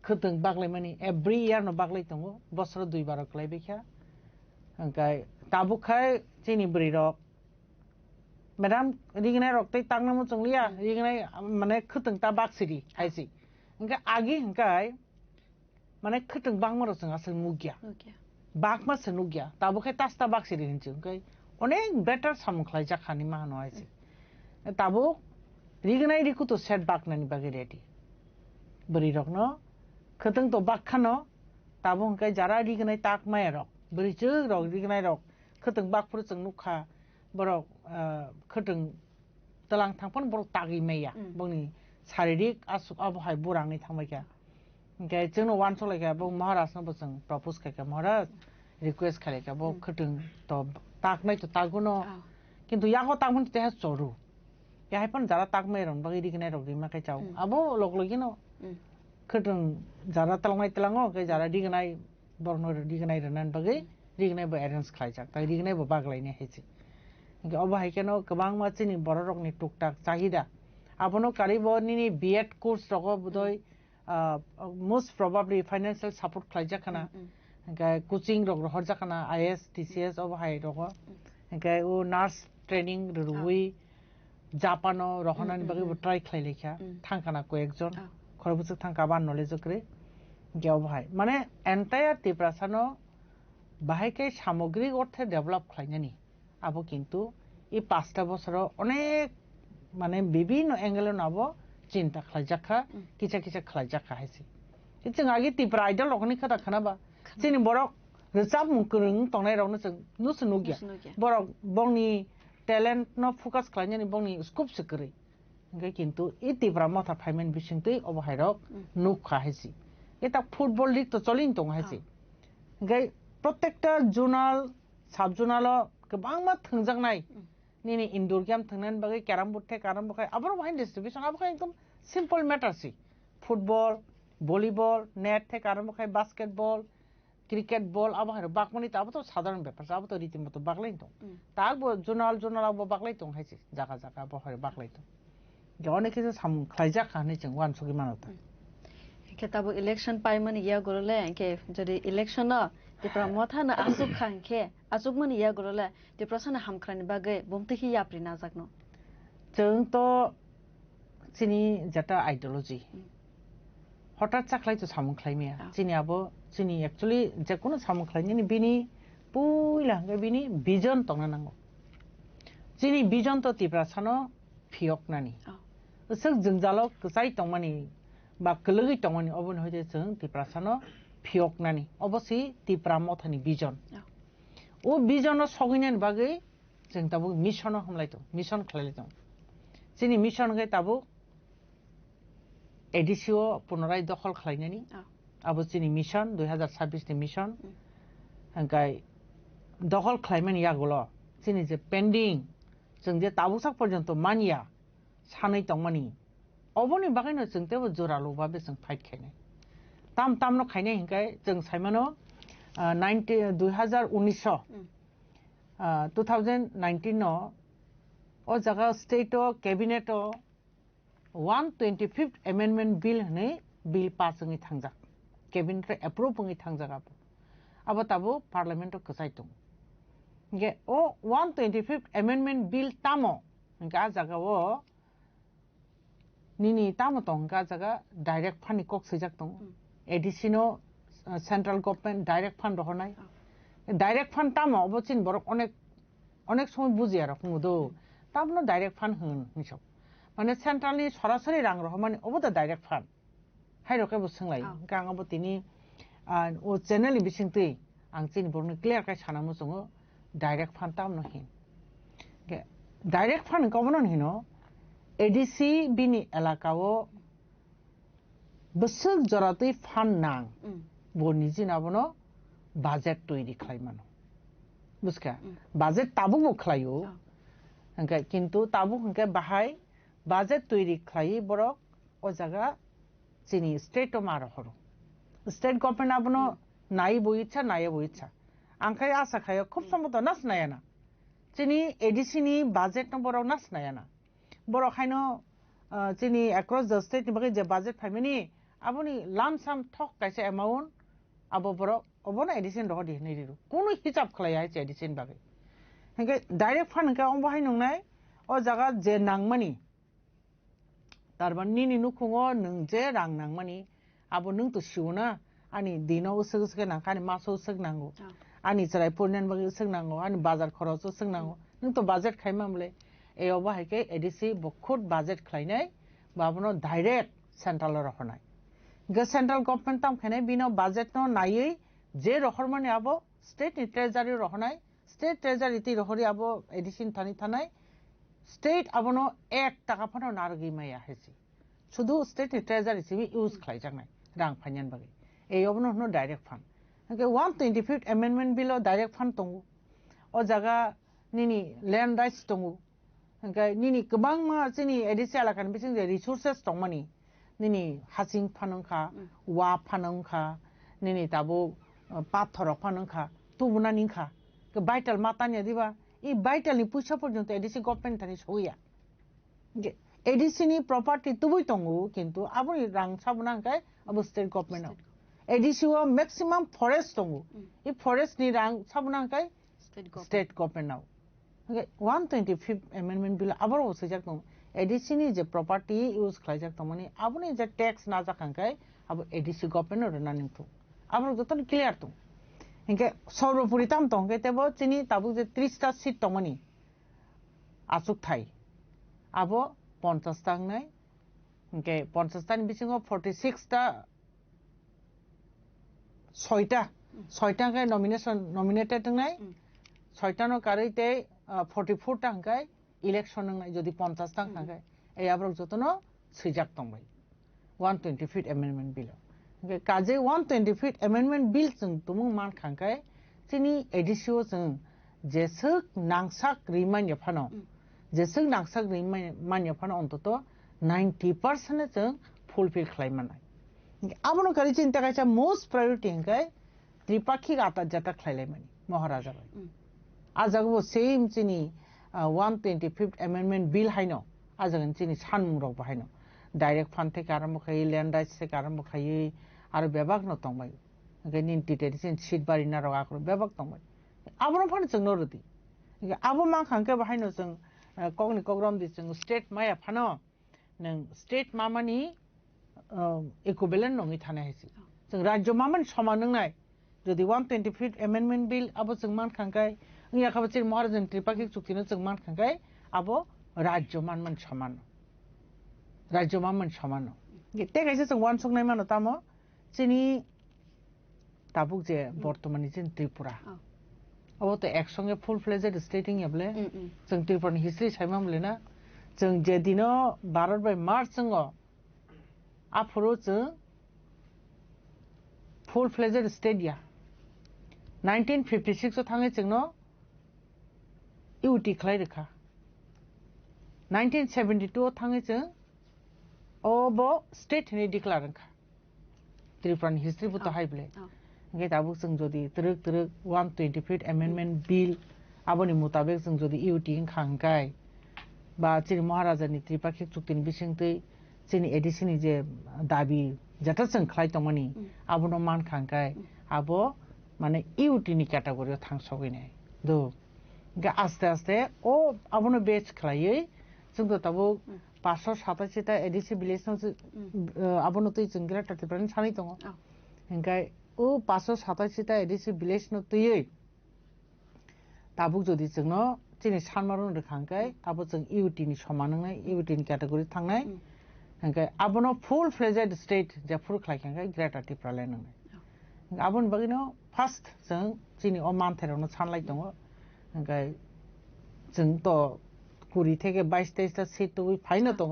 khuteng baglaimani every year no baglai tongo bosor 2 bar klai bekha hangkai tabukhai chini bri rok madam rignai rok tai tangnamu chonglia rignai mane khuteng ta baksiri haisi hangkai agi hangkai mane khuteng bangmaro jong asal mugya bakma senugya tabukhai tasta baksiri hinchu hangkai onek better samukhlai jakhani ma no haisi tabu rignai rikuto set baknani bagi ready bri rok no khuteng to bakhano tabung kai jara rignai tak mai rok brijug rok rignai rok khuteng bakpur jeng nukha borok khuteng talang thangpon borok tagi meya bongni शारीरिक आसुक आबहाय बुरांनि थांबायका ओंखाय जोंनो वानसलायका बो महाराज न बजों propose खायका महाराज request खायका बो खटुं तो ताकनाय तो तागुनो किंतु यागो तागमन ते चोरु याहाय पण जारा ताकमै रन बगै रिगनाय रग दिमा खाय चाव आबो लगलगिनो खटुं जारा तलंगाय तलंगो के जारा रिगनाय बरनो रिगनाय रनान बगै रिगनाय बो अरेन्ज खायजाक ताय रिगनाय बो बागलायनि हेजि ओंखाय अबहाय केनो गोबां मानसिनि बर रगनि टुकटाक चाहिदा आबनो कारिबो निनि बीएड कोर्स रगो बुदय most probably financial support khlaijak na hingkai coaching rok horjak na IS TCS ob hai rok hingkai o nurse training rui Japano rohana ni bagi try khlailekha thangkana ko ekjon khorobusuk thangka ban knowledge kre geo bhai mane entire Tiprasano bahai ke samogrik orthe develop khlainani abo kintu এই 5টা বছর অনেক মানে বিভিন্ন অ্যাঙ্গেলে নাবো চিন্তা খাইজাখা কিছা কিছা খাইজাখা হাইছে जों आगे तिप्रा आइडल रखनि खदा खानाबा जोंनि बरक रोजाब मुंकरं तंनाय रावनो जों नुस नुगिया बरक बंनि टेलेन्ट न फोकस खालायनानै बंनि स्कोप सकरै ओंखाय किन्तु इ तिप्रा मथा फाइमेन बिसिंतै अबहायरक नुखा हाइसि এটা ফুটবল লিগ তো চলিन दं हाइसि ओंखाय प्रत्येकटा जोनाल साब जोनाल गोबां मा थंजांनाय निनि इनडोर गेम थंनानै बागै क्यारम बोर्ड थे क्यारम बखाय आबार बाहाय डिस्ट्रिब्यूशन आबार एकदम सिम्पल मैटर सि फुटबल भलिबल नेट थे क्यारम बखाय बास्केटबल क्रिकेट बल आबार बागमनि ताबो तो साधारण ব্যাপার आबो तो रीतिमतो बागलाय दं ताबो जोनाल जोनालाबो बागलाय दं हाइसि जागा जागा बहाय बागलाय दं जने किसे साम खायजा खाने जों वानसुगि मानता केताबो इलेक्शन पाइमन या गरले के जदि इलेक्शन तिप्रा मथाना आसुक खांखे आसुक मन या गरले तिप्रासना हामख्रानि बागै बुमतिखि याप्रि नाजाकनो जों तो चिनि जाता आइडियोलॉजी हठात चाखलाय तो सामुखलायमिया चिनियाबो चिनि एक्चुअली जेकुनो सामुखलायनि बिनि पुइला बिनि विजन तंना नांगौ चिनि विजन तो तिप्रासनो फियकनानि सोक जोंजालो गसाय तंमानि बा कलगै तंमानि अबन होय जों तिप्रासनो फियकनानि अबसि तिप्रा मथानि विजन ओ विजन सगिनानि बागै जों ताबो मिशन हमलायतो मिशन खलायतो चिनि मिशन गै ताबो एडिसिओ पुनराय दखल खलायनानि आबो चिनि मिशन 2026 नि मिशन हंगाय दखल खलायमानि यागोलो चिनि जे पेंडिं जों जे ताबुसाक पर्यन्त मानिया सानै तंमानि अबनि बागैनो जों तेबो जरालो बाबे जों फाइट खायनाय ताम तामनो खायनाय हिंखाय जों साइमानो 2019 नो ओ जगह state cabinet 125th amendment bill हनै बिल पास जोंनि थांजा कैबिनेट एप्रूव जोंनि थांजा अब ताबो पार्लियामेंट गसाय दं गे ओ 125th amendment bill तामो गा जगाव निनि तामो दं गा जगा डायरेक्ट फंड कक सैजाक दं एडिसिनो सेंट्रल गवर्नमेंट डायरेक्ट फंड रहनाय डायरेक्ट फंड तामो अबचिन बरक अनेक समय बुजिया रखमुदो तामनो डायरेक्ट फंड होन निसौ माने सेंट्रलनि सरासरि रां रहमानि अबदा डायरेक्ट फंड हायरके बुसंलाय गांगाबो तिनि ओ चैनल बिसिंतै आं चिनि बरनो क्लियर काय सानामो जोङो डायरेक्ट फंड तामनो हिन डायरेक्ट फंड गवर्नमेंट हिनो एडिसि बिनि एलाकाओ बोसोर जरातै फान नां बनि जिनाबनो बाजेट तैरि खालायमानो बुझका बाजेट ताबु खालायो हंके किन्तु ताबु हंके बाहाय बाजेट तैरि खालाय बरक ओ जागा चिनि स्टेट मारो हरो स्टेट गवर्नमेंट आबनो नाय बइच्छा आंखाय आसा खायो खूब समत नास नायाना चिनि एडिसि नि बाजेट नम्बराव नास नायाना बरक खायनो चिनि अक्रॉस द स्टेट नि जे बाजेट फाइमेनि आबोनि लामसाम थक कायसे अमाउंट आबो बरक अबनो एडिसन रह दिहनै दिरु कोनो हिसाब खलाया है एडिसन बागै हंके डायरेक्ट फंड का अम बाहाय नंनाय ओ जागा जे नांमानि तारमानि नि नुखुङो नों जे रां नांमानि आबो नों तो सिउना आनि दिनाव सगसके नांखानि मासो सगनांगौ आनि जराय पुरनेन बागै सगनांगौ आनि बाजार खरच सगनांगौ नों तो बाजेट खायमामले एयाव बाहायके एडिसि बखुद बाजेट खायनाय बाबनो डायरेक्ट सेंट्रल रहनाय गे सेंट्रल गवर्नमेंट ताम खायनाय बिनो बाजेट न नायै जे रहरमानि आबो स्टेट नि ट्रेजारि रहनाय स्टेट ट्रेजारि ति रहरि आबो एडिसिन थानाय स्टेट आबनो 1 टाका फानो नारगि माया हेसि शुधु स्टेट नि ट्रेजारि सिबि यूज खायजानाय रां फाइनान बागै एयावनो नो डायरेक्ट फंड हंके 125th amendment bill direct fund दं ओ जागा निनि लैंड राइट्स दं हंके निनि गोबां मा जोंनि एडिसि एलाकानि बिसिं जे रिसोर्सेस दं मानि निनि हासिं फानंखा वा फानंखा निनि ताबो पाथर फानंखा तुबुना निखा के भाइटल मातानि दिबा इ भाइटल नि पैसा पर्यन्त एडिसि गवर्नमेंट थानि सौया एडिसिनि प्रॉपर्टी तुबुई तंगु किंतु आबुनि रां साबनांखाय आबु स्टेट गवर्नमेंट एडिसिओ मैक्सिमम फॉरेस्ट तंगु इ फॉरेस्ट नि रां साबनांखाय state government 125th amendment bill आबार वसैजाक दं एडिसिनि जे प्रॉपर्टी यूज खालायजाक दंमोन आबुनि जे टैक्स ना जाखांखाय आबु एडिसि गवर्नमेंट रो नानिंथु आबार जतन क्लियर दं इनके सर्वपुरी ताम दं के तेबो चिनि ताबु जे 30 टा सीट दंमोन आसुक थाई आबो 50 तांनाय इनके 50 तानि बिसिङाव 46 टा 6 टा के नॉमिनेटेड दंनाय 6 टा नो कारिते 44 टांखाय इलेक्शन नांनाय जदि 50 टांखाय ए आब्रक जतनो सैजाक दंबाय 125th amendment bill काजे 125th amendment bill जों तुमुं मान खांखाय चिनि एडिसिओ जों जेसक नांसाक रिमाइन यफानो जेसक नांसाक रिमाइन यफानो अन्तत 90% जों फुलफिल खालायमानाय आबनो कारि चिन्ता कायसा मोस्ट प्रायोरिटी हंखाय त्रिपाक्षिक आतात जाता खालायलायमानि महाराजा बाय आजागबो सेम चिनि 125th amendment bill हायनो आजागन चिनि सानमुराव बाहायनो डायरेक्ट फंड থেকে आरम्भ खायो लैंड राइट्स থেকে आरम्भ खायो आरो बेबाग न तंबाय गनि डिटेलसिन सीट बारिना र आखर बेबाग तंबाय आबनो फन जों नरदि आबो मा खांके बाहायनो जों कगनि कग्राम दि जों स्टेट माया फानो नों स्टेट मामानि इक्विवेलेंट नङि थानाय हैसि जों राज्य मामन समान नंनाय जदि 125th amendment bill आबो जों मान खांकाय इया खाबचिर महाराजन त्रिपाक्षिक चुक्तिनो जों मान खांकाय आबो राज्य मानमन समान राज्य मामन समान गिते गायसे जों वान संनाय मानो तामो चिनि ताबुक जे बर्तमाननि जिन त्रिपुरा अब तो एक संगे फुल फ्लेजेड स्टेटिंग याबले जों त्रिपुरानि हिस्ट्री साइमामले ना जों जे दिनो भारत बाय मार्च जों आफरो जों फुल फ्लेजेड स्टेट या 1956 थाङै जोंनो इउटी खालाय रेखा 1972 थाङै जों ओबो स्टेट नि डिक्लेयार रेखा त्रिपुरानि हिस्ट्री बुतो हाइब्ले इंगे दाबु जों जदि तरक 125th amendment bill आबोनि मुताबिक जों जदि इउटी खांगाय बा चिनि महाराजानि त्रिपाक्षिक चुक्तिनि बिसिंतै चिनि एडिसिनि जे दाबि जाता जों खालाय तमनि आबोनो मान खांगाय आबो माने इउटी नि कैटेगरियाव थांसगैनाय दो गे आस्ते आस्ते ओ आबोनो बेच खालायै जों तो ताबो 587 टा एडिसि विलेजनो आबोनो तै जों ग्रेट त्रिपुरानि सानै दङ इंगाय ओ 587 टा एडिसि विलेजनो तैयै ताबुक जदि जोंनो चिनि सानमारुन रेखांगाय आबो जों इउटी नि समान नंनाय इउटी नि कैटेगरि थांनाय इंगाय आबोनो फुल फ्लेजेड स्टेट जे फुल खालायखांगाय ग्रेट त्रिपुरा लाय नंनाय आबोन बागिनो फार्स्ट जों चिनि ओ मानथेरावनो सानलाय दङ इंगाय जों तो कुरी থেকে 22-23 টা सीट तो फाइनो दङ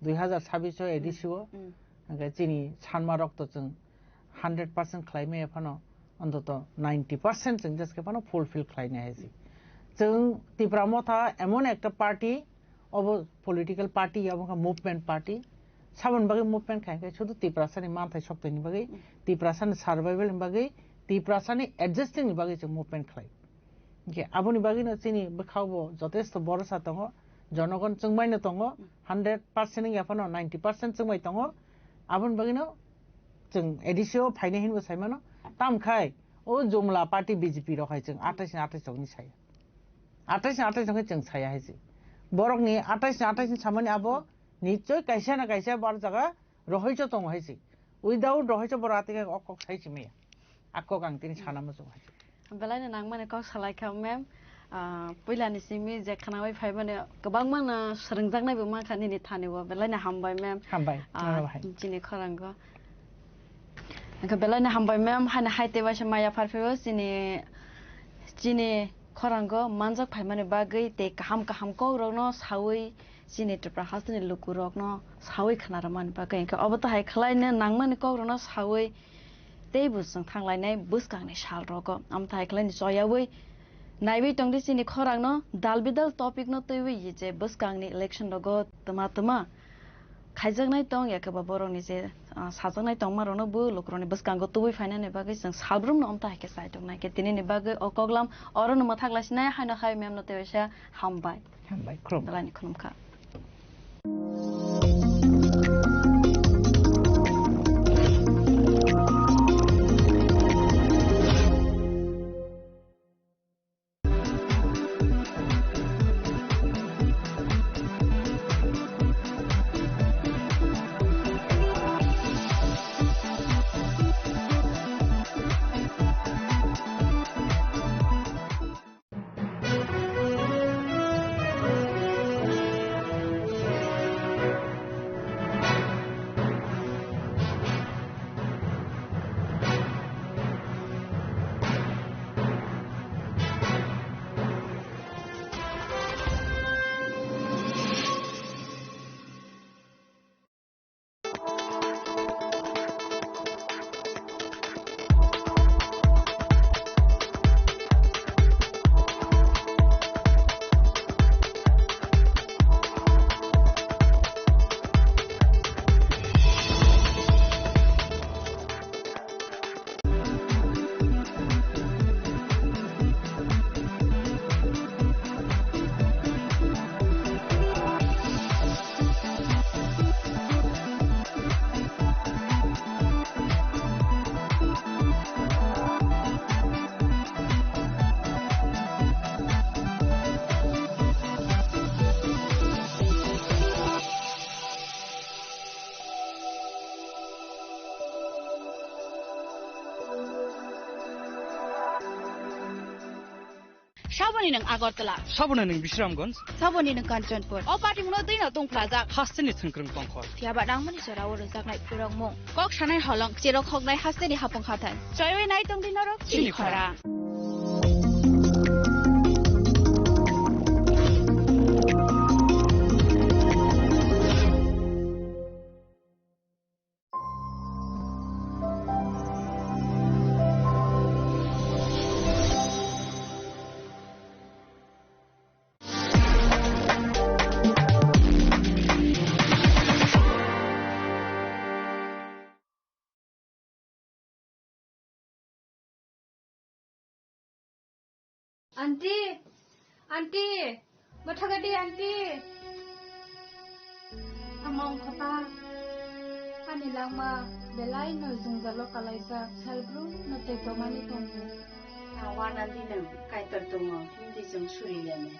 2026 एडिसिओ इंगाय चिनि सानमारक तो जों 100% खालायमे एफानो अन्तत 90% जों जसके फानो फुलफिल खालायनो हायसि जों त्रिपुरा मथा एमन एकटा पार्टी अब पलिटिकल पार्टी या मुभमेंट पार्टी साबन बागै मुभमेंट खायखाय शुद्ध त्रिपुरासानि मानथाय सक्तिनि बागै त्रिपुरासानि सार्भाइवल बागै त्रिपुरासानि एडजस्टिंनि बागै जों मुभमेंट खालाय के आबोनि बागैनो चिनि बखावबो जथेष्ट भरोसा दङ जनगण जोंमायनो दङ 100% नि याफानो 90% जोंमाय दङ आबोनि बागैनो जों एडिसिओ फाइने हिनबो सायमानो तामखाय ओ जुमला पार्टी बीजेपी रखाय जों 28 नि साय 28 जों साया हैसि बरकनि 28 सामनि आबो निश्चय कैसा ना कैसा बार जगह रहिस दङ हैसि उइदाउट रहिस बराते अकक साइसि मे आकक आं तिनि सानामो जों हैसि बेलायनो नां माने कक सालायखाव मेम पहिलानि सिमि जे खानाबाय फाय माने गोबां माने सोरंजांनायबो माखानिनि थानेबो बेलायनो हामबाय मेम हामबाय जिनि खरांगो बेलायनो हामबाय मेम हाने हायते बासे माया फारफेबो जिनि खरांगो मानजाक फाय माने बागै ते काहाम को रनो सावै जिनि त्रिपुरा हासनि लुकु रकनो सावै खानार मान बागै अब त हाय खलायनो नां माने को रनो सावै ते बुसं थांलायनाय बुसकांनि साल रग आमथाय खलायनि जयावै नायबै तंदि सिनि खरांनो दालबिदाल टपिक न तैवै जे बुसकांनि इलेक्शन रग तमा खायजागनाय दं याकबा बरनि जे साजागनाय दं मारनो बु लुक्रनि बुसकांगो तबै फायनानै बागै जों सालब्रुम न आमथाय के साइटं नाय के तिनि बागै अकगलाम अरन मथाग्लासिनाय हायनो हाय मेम न तैवैसा हामबाय खुलुम दालानि खुलुमखा Saboni nang Agartala. Saboni nang Bishramganj. Saboni nang Kanchanpur. O party muno dui na tung plaza. Hasteni Thangkrung Pangkhor. Tiaba dang mani sora wor jaknai purong mong. Kok sanai holong chero khognai hasteni hapong khathai. Choyoi nai tung dinarok chini khara. Auntie, matagadi auntie. Among kapa, ani lama belai no zunggalo kalaisa salbru no te tomani tongu. Awan nanti nang kaitor tongo, hindi jeng suri lene.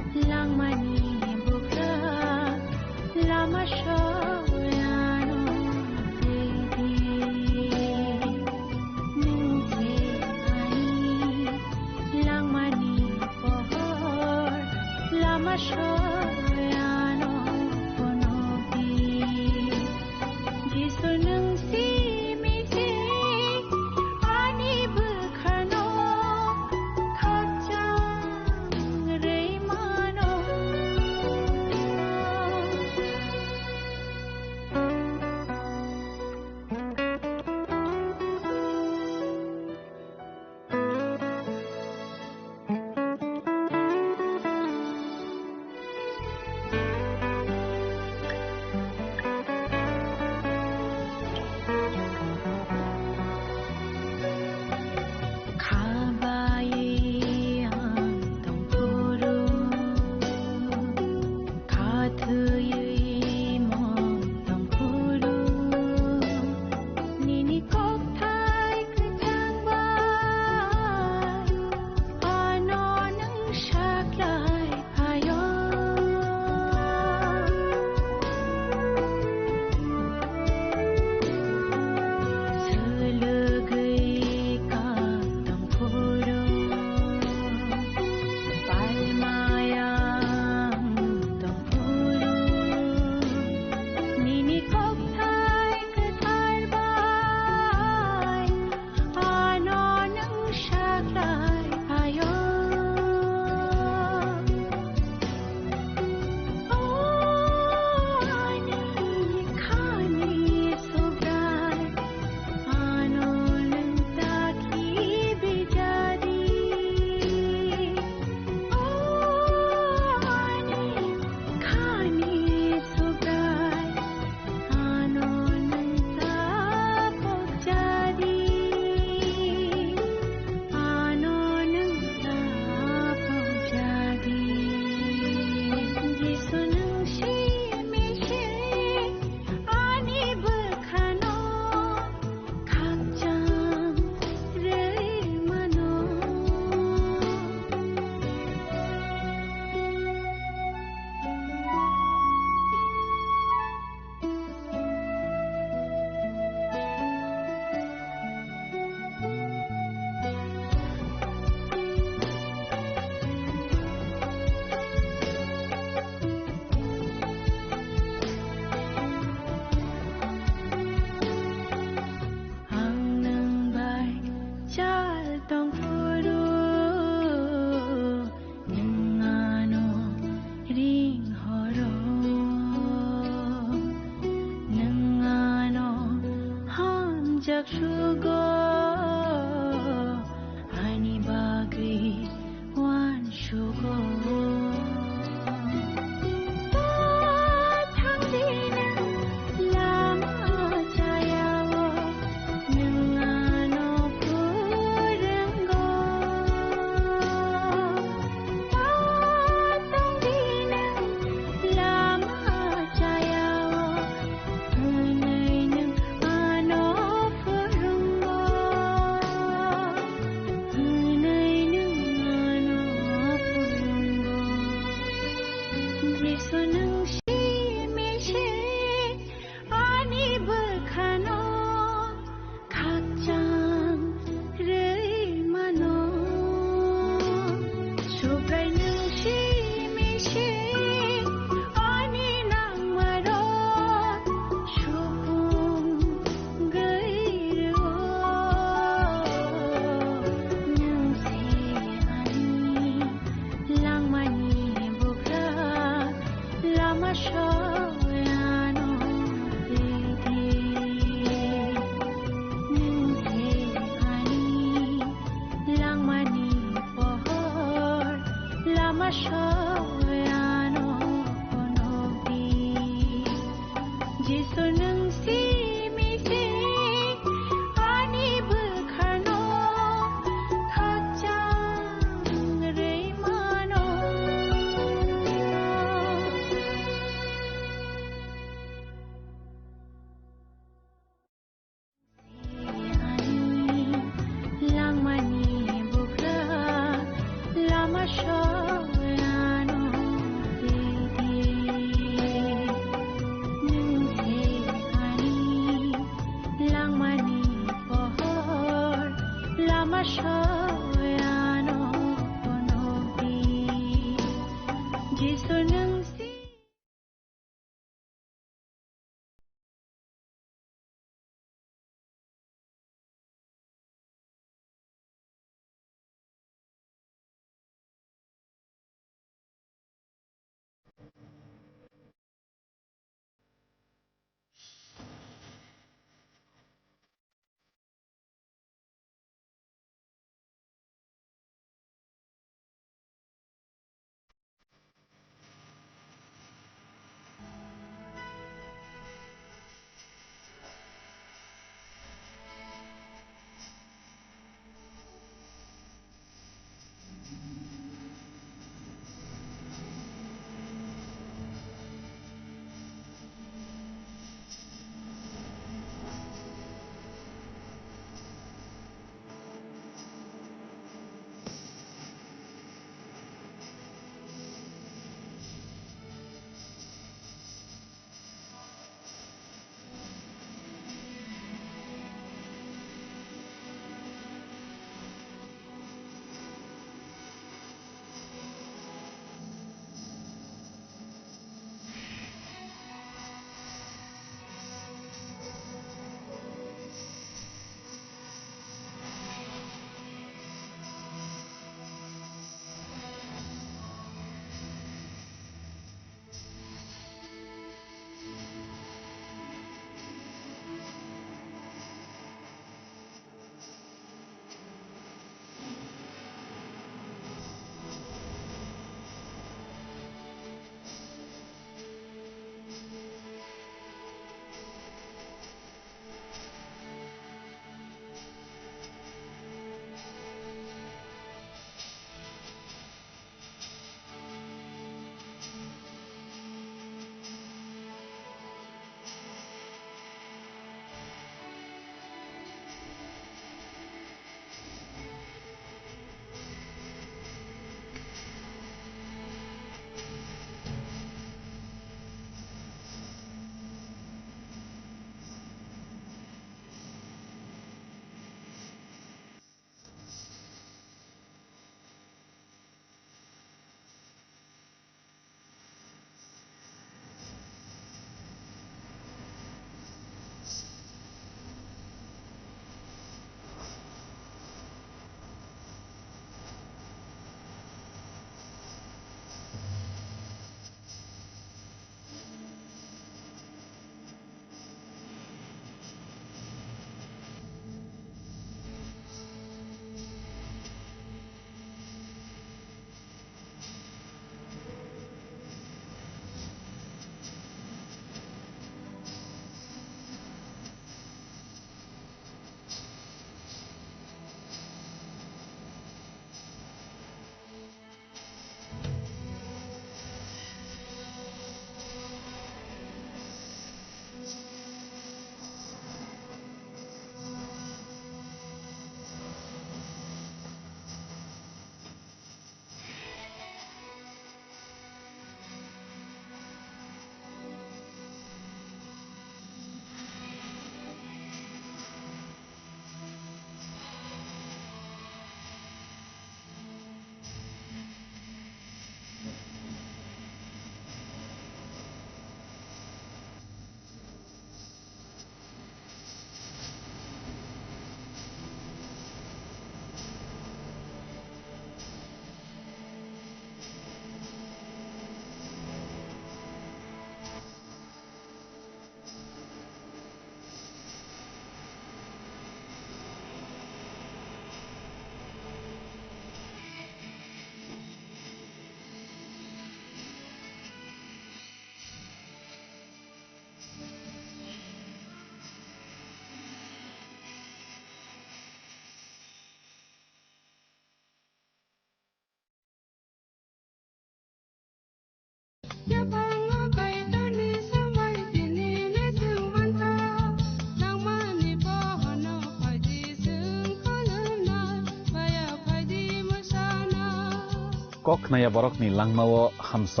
Kok naya borok ni langmawo hamsa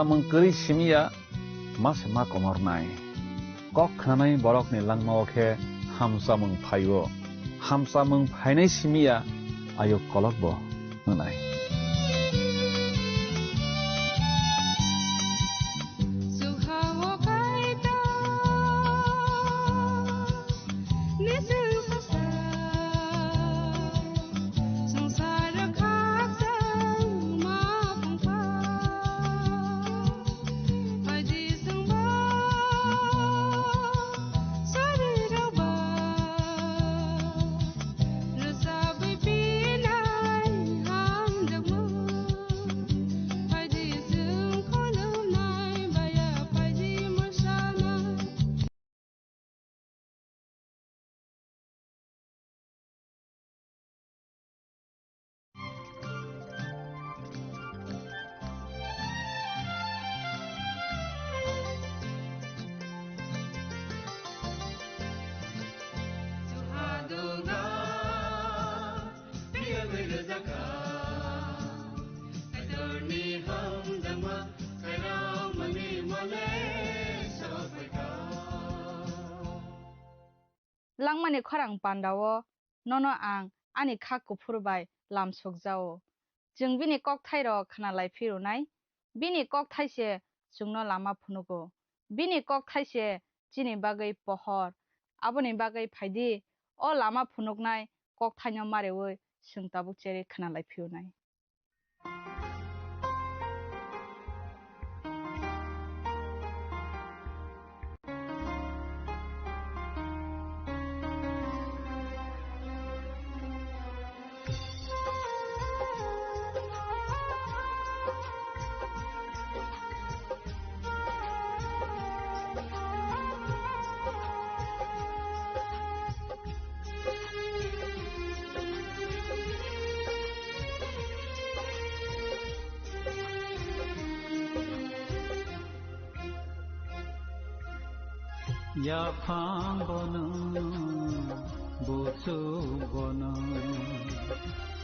mengkeri simia mas ma komor nai. Kok nanai borok ni langmawo ke hamsa mengpainai simia ayo kolok bo nai. Langmani khorang pandawo nono ang ani khak kupurbai lam sokjao jeng bini kok thairo khnalai phirunai bini kok thaise jungno lama phunugo bini kok thaise chini bagai pohor aboni bagai phaidi o lama phunuknai kok thaino mareoi sungtabuk cheri khnalai phirunai Ya phang bono bochu bono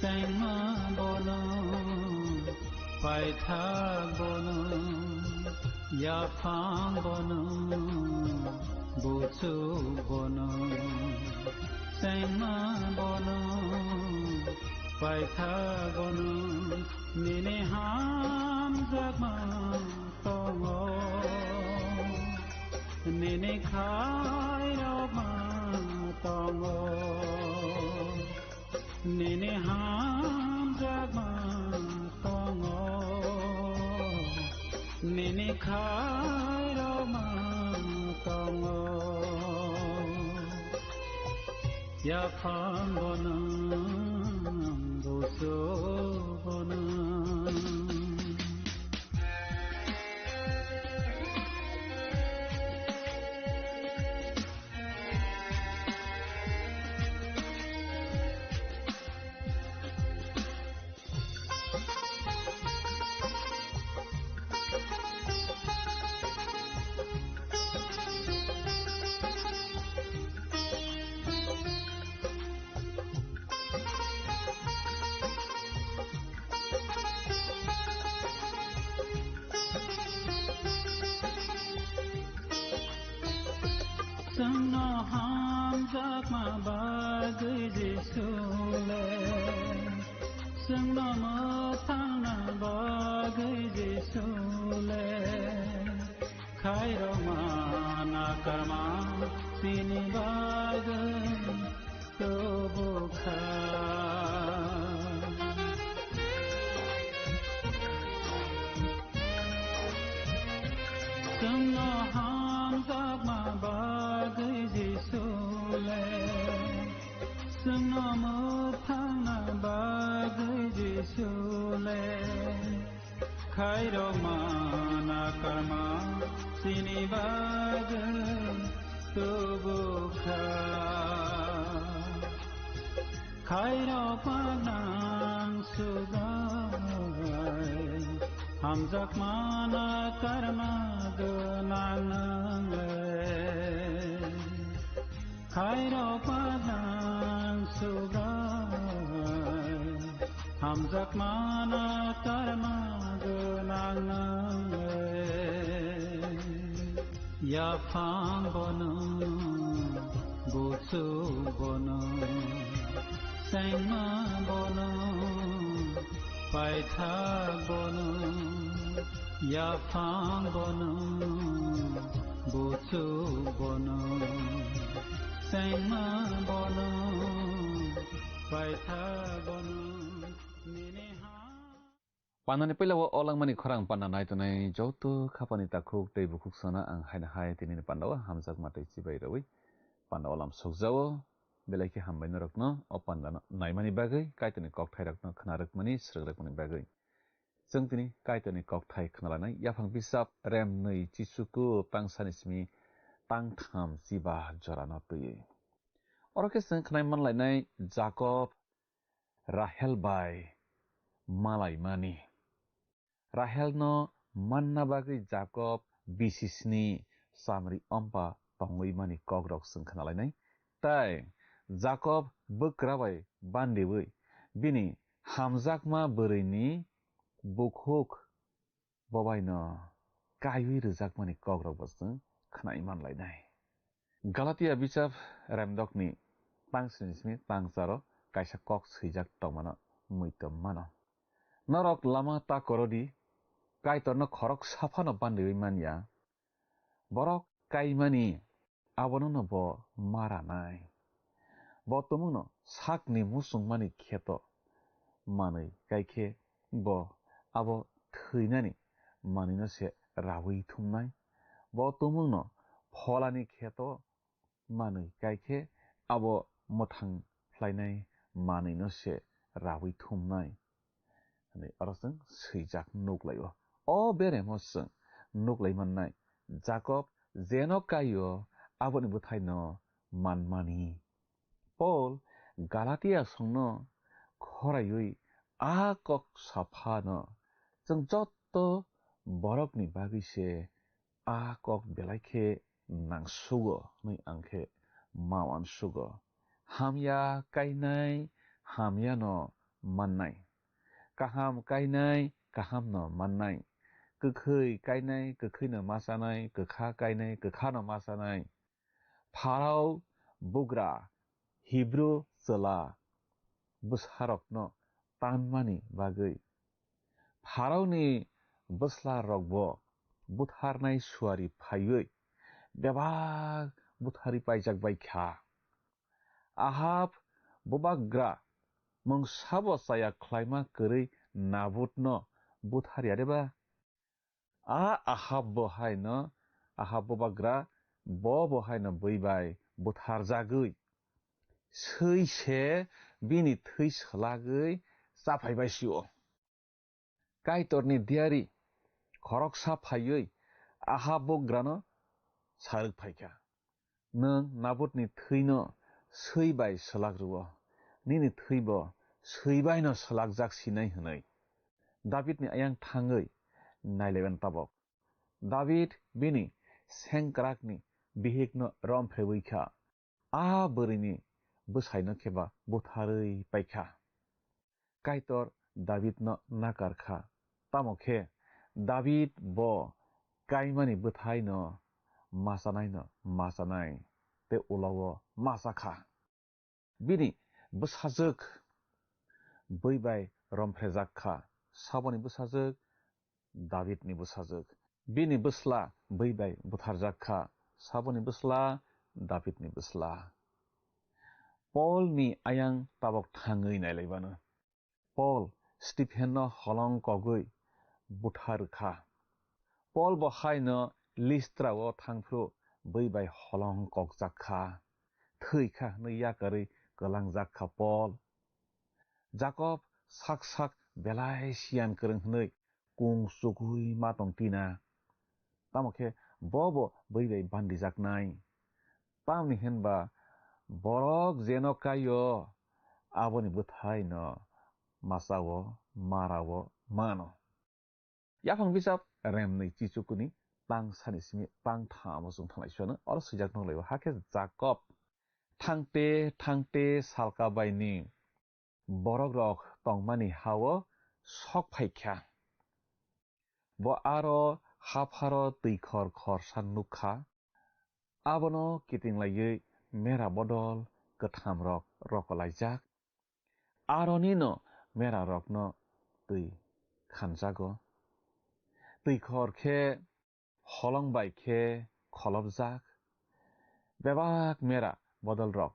sengma bono pai tha bono ya phang bono bochu bono sengma bono pai tha bono nine ham jagma tongo nene khai ma tongo nene ham jagma tongo nene khai ma tongo ya phang bona boso bona Sangno ham jakma bagai jesule Sangno mathana bagai jesule Khairo mana karma sini bagai tobukha Sangno ham jakma bagai jesule Sangno mathana bagai jesule Khairo mana karma sini bagai tobukha Khairo panang sugai hamzak mana karma gunange khairo padang sugai hamzak mana karma gunange ya phang bono butsu bono sengma bono paitha bono ya phang bono butsu bono sengma bono paitha bono Panani pelawa olang mani khorang pananai tunai jotu khapani takhuk tei bukhuk sana ang haina hai tinini pandawa hamjak matai chibai rawi pandawa lam sokjawo belai hambai norokno o pandana naimani bagai kaitoni kokthai rakno khnarak mani sragrak mani bagai जों दिनै कायतनि ककथाय खोनालानाय याफां बिजाब RAM 2 चिसुकु पांसानि स्मि पांथाम जिबा जराना तैयो अरके जों खोनाय मानलायनाय जाकब राहेल bye मालायमानि राहेलनो मानना बागै जाकब बिसिसनि सामरि अम्पा तंगैमानि ककरक जों खोनालायनाय ताय जाकब बोक्राबाय बान्देबै बिनि हामजाकमा बोरैनि बुखुक बबायनो कायुइ रोजाकमानि ककरक बसजों खोनाय मानलायनाय गालातिया बिजाब रेमदकनि पांस्निस्मि पांजारो कायसा कक सैजाक तमानो मैतम मानो नरक लामा ता करदि कायतरनो खरक साफानो बान्देबै मानिया बरक कायमानि आबननो ब मारानाय बतमुनो साकनि मुसुंमानि खेतो मानै कायखे ब abo थैनानि मानिनो से रावै थुमनाय बतमुनो फलानि खेतो मानै कायखे abo मोथां फ्लायनाय मानिनो से रावै थुमनाय नै अरसं सैजाक नुगलायो अ बेरेमसं नुगलायमन्नाय जाकब जेनो कायो आबोनि बुथायनो मानमानि पल गालातिया संनो खरायै आ कक साफानो जों जत्तो बरकनि बागिसे आ कक बेलायखे नांसुगो नै आंखे मावान सुगो हामया कायनाय हामयानो माननाय काहाम कायनाय काहामनो माननाय गोखै कायनाय गोखैनो मासानाय गोखा कायनाय गोखानो मासानाय फाराव बुग्रा हिब्रु चला बुसारकनो तानमानि बागै फारावनि बसला रगबो बुथारनाय सुवारि फायै बेबाग बुथारि पाइजाक बायख्या आहाब बुबाग्रा मंसाबो साया ख्लायमा करै नाबुतनो बुथारि आरेबा आहाब बहायनो आहाब बुबाग्रा बहायनो बैबाय बुथार जागै सैसे बिनि थै सोलागै जाफायबायसियो कायतरनि दियारि खरकसा फायै आहाब बग्रानो सारक फायखा नों नाबुतनि थैनो सैबाय सोलाग्रुवो निनि थैबो सैबायनो सोलाग जागसिनाय होनै दाबिदनि आयां थाङै नायलायबान ताबक दाबिद बिनि सेंक्राकनि बिहिकनो रमफेवैखा बोरैनि बोसायनो खेबा बुथारै पायखा कायतर दाबिदनो नाकारखा तामखे दाबिद ब कायमानि बोथायनो मासानाय ते उलावो मासाखा बिनि बोसाजोक बैबाय रमफ्रेजाकखा साबनि बोसाजोक दाबिदनि बोसाजोक बिनि बोस्ला बैबाय बुथारजाकखा साबनि बोस्ला दाबिदनि बोस्ला पलनि आयां ताबक थाङै नायलायबानो पल स्टिफेननो हलं कगै बुथारखा पल बहायनो लिस्ट्राओ थांफ्रु बैबाय हलं कगजाकखा थैखा नैयाकारै गलांजाकखा पल जाकब साक बेलाय सियान करंहनै कुं सुगुई मातंग tina तामखे बब बैबाय बान्दिजाकनाय तामनि हेनबा बरक जेनो कायो आबोनि बुथायनो मासावो मारावो मानो Yapang bisap rem nei chi chukuni tang sani simi tang tha amosung thanglai suana or sijak nong laiwa hake Jacob thangte salka baini borok rok tongmani hawo sok phaikha bo aro hafaro teikhor khor san nukha abono kitinglaiye mera bodol katham rok rokolaijak aronino mera rokno tei khanjago teikhor khe holongbai khe kholobjak bebak mera bodol rok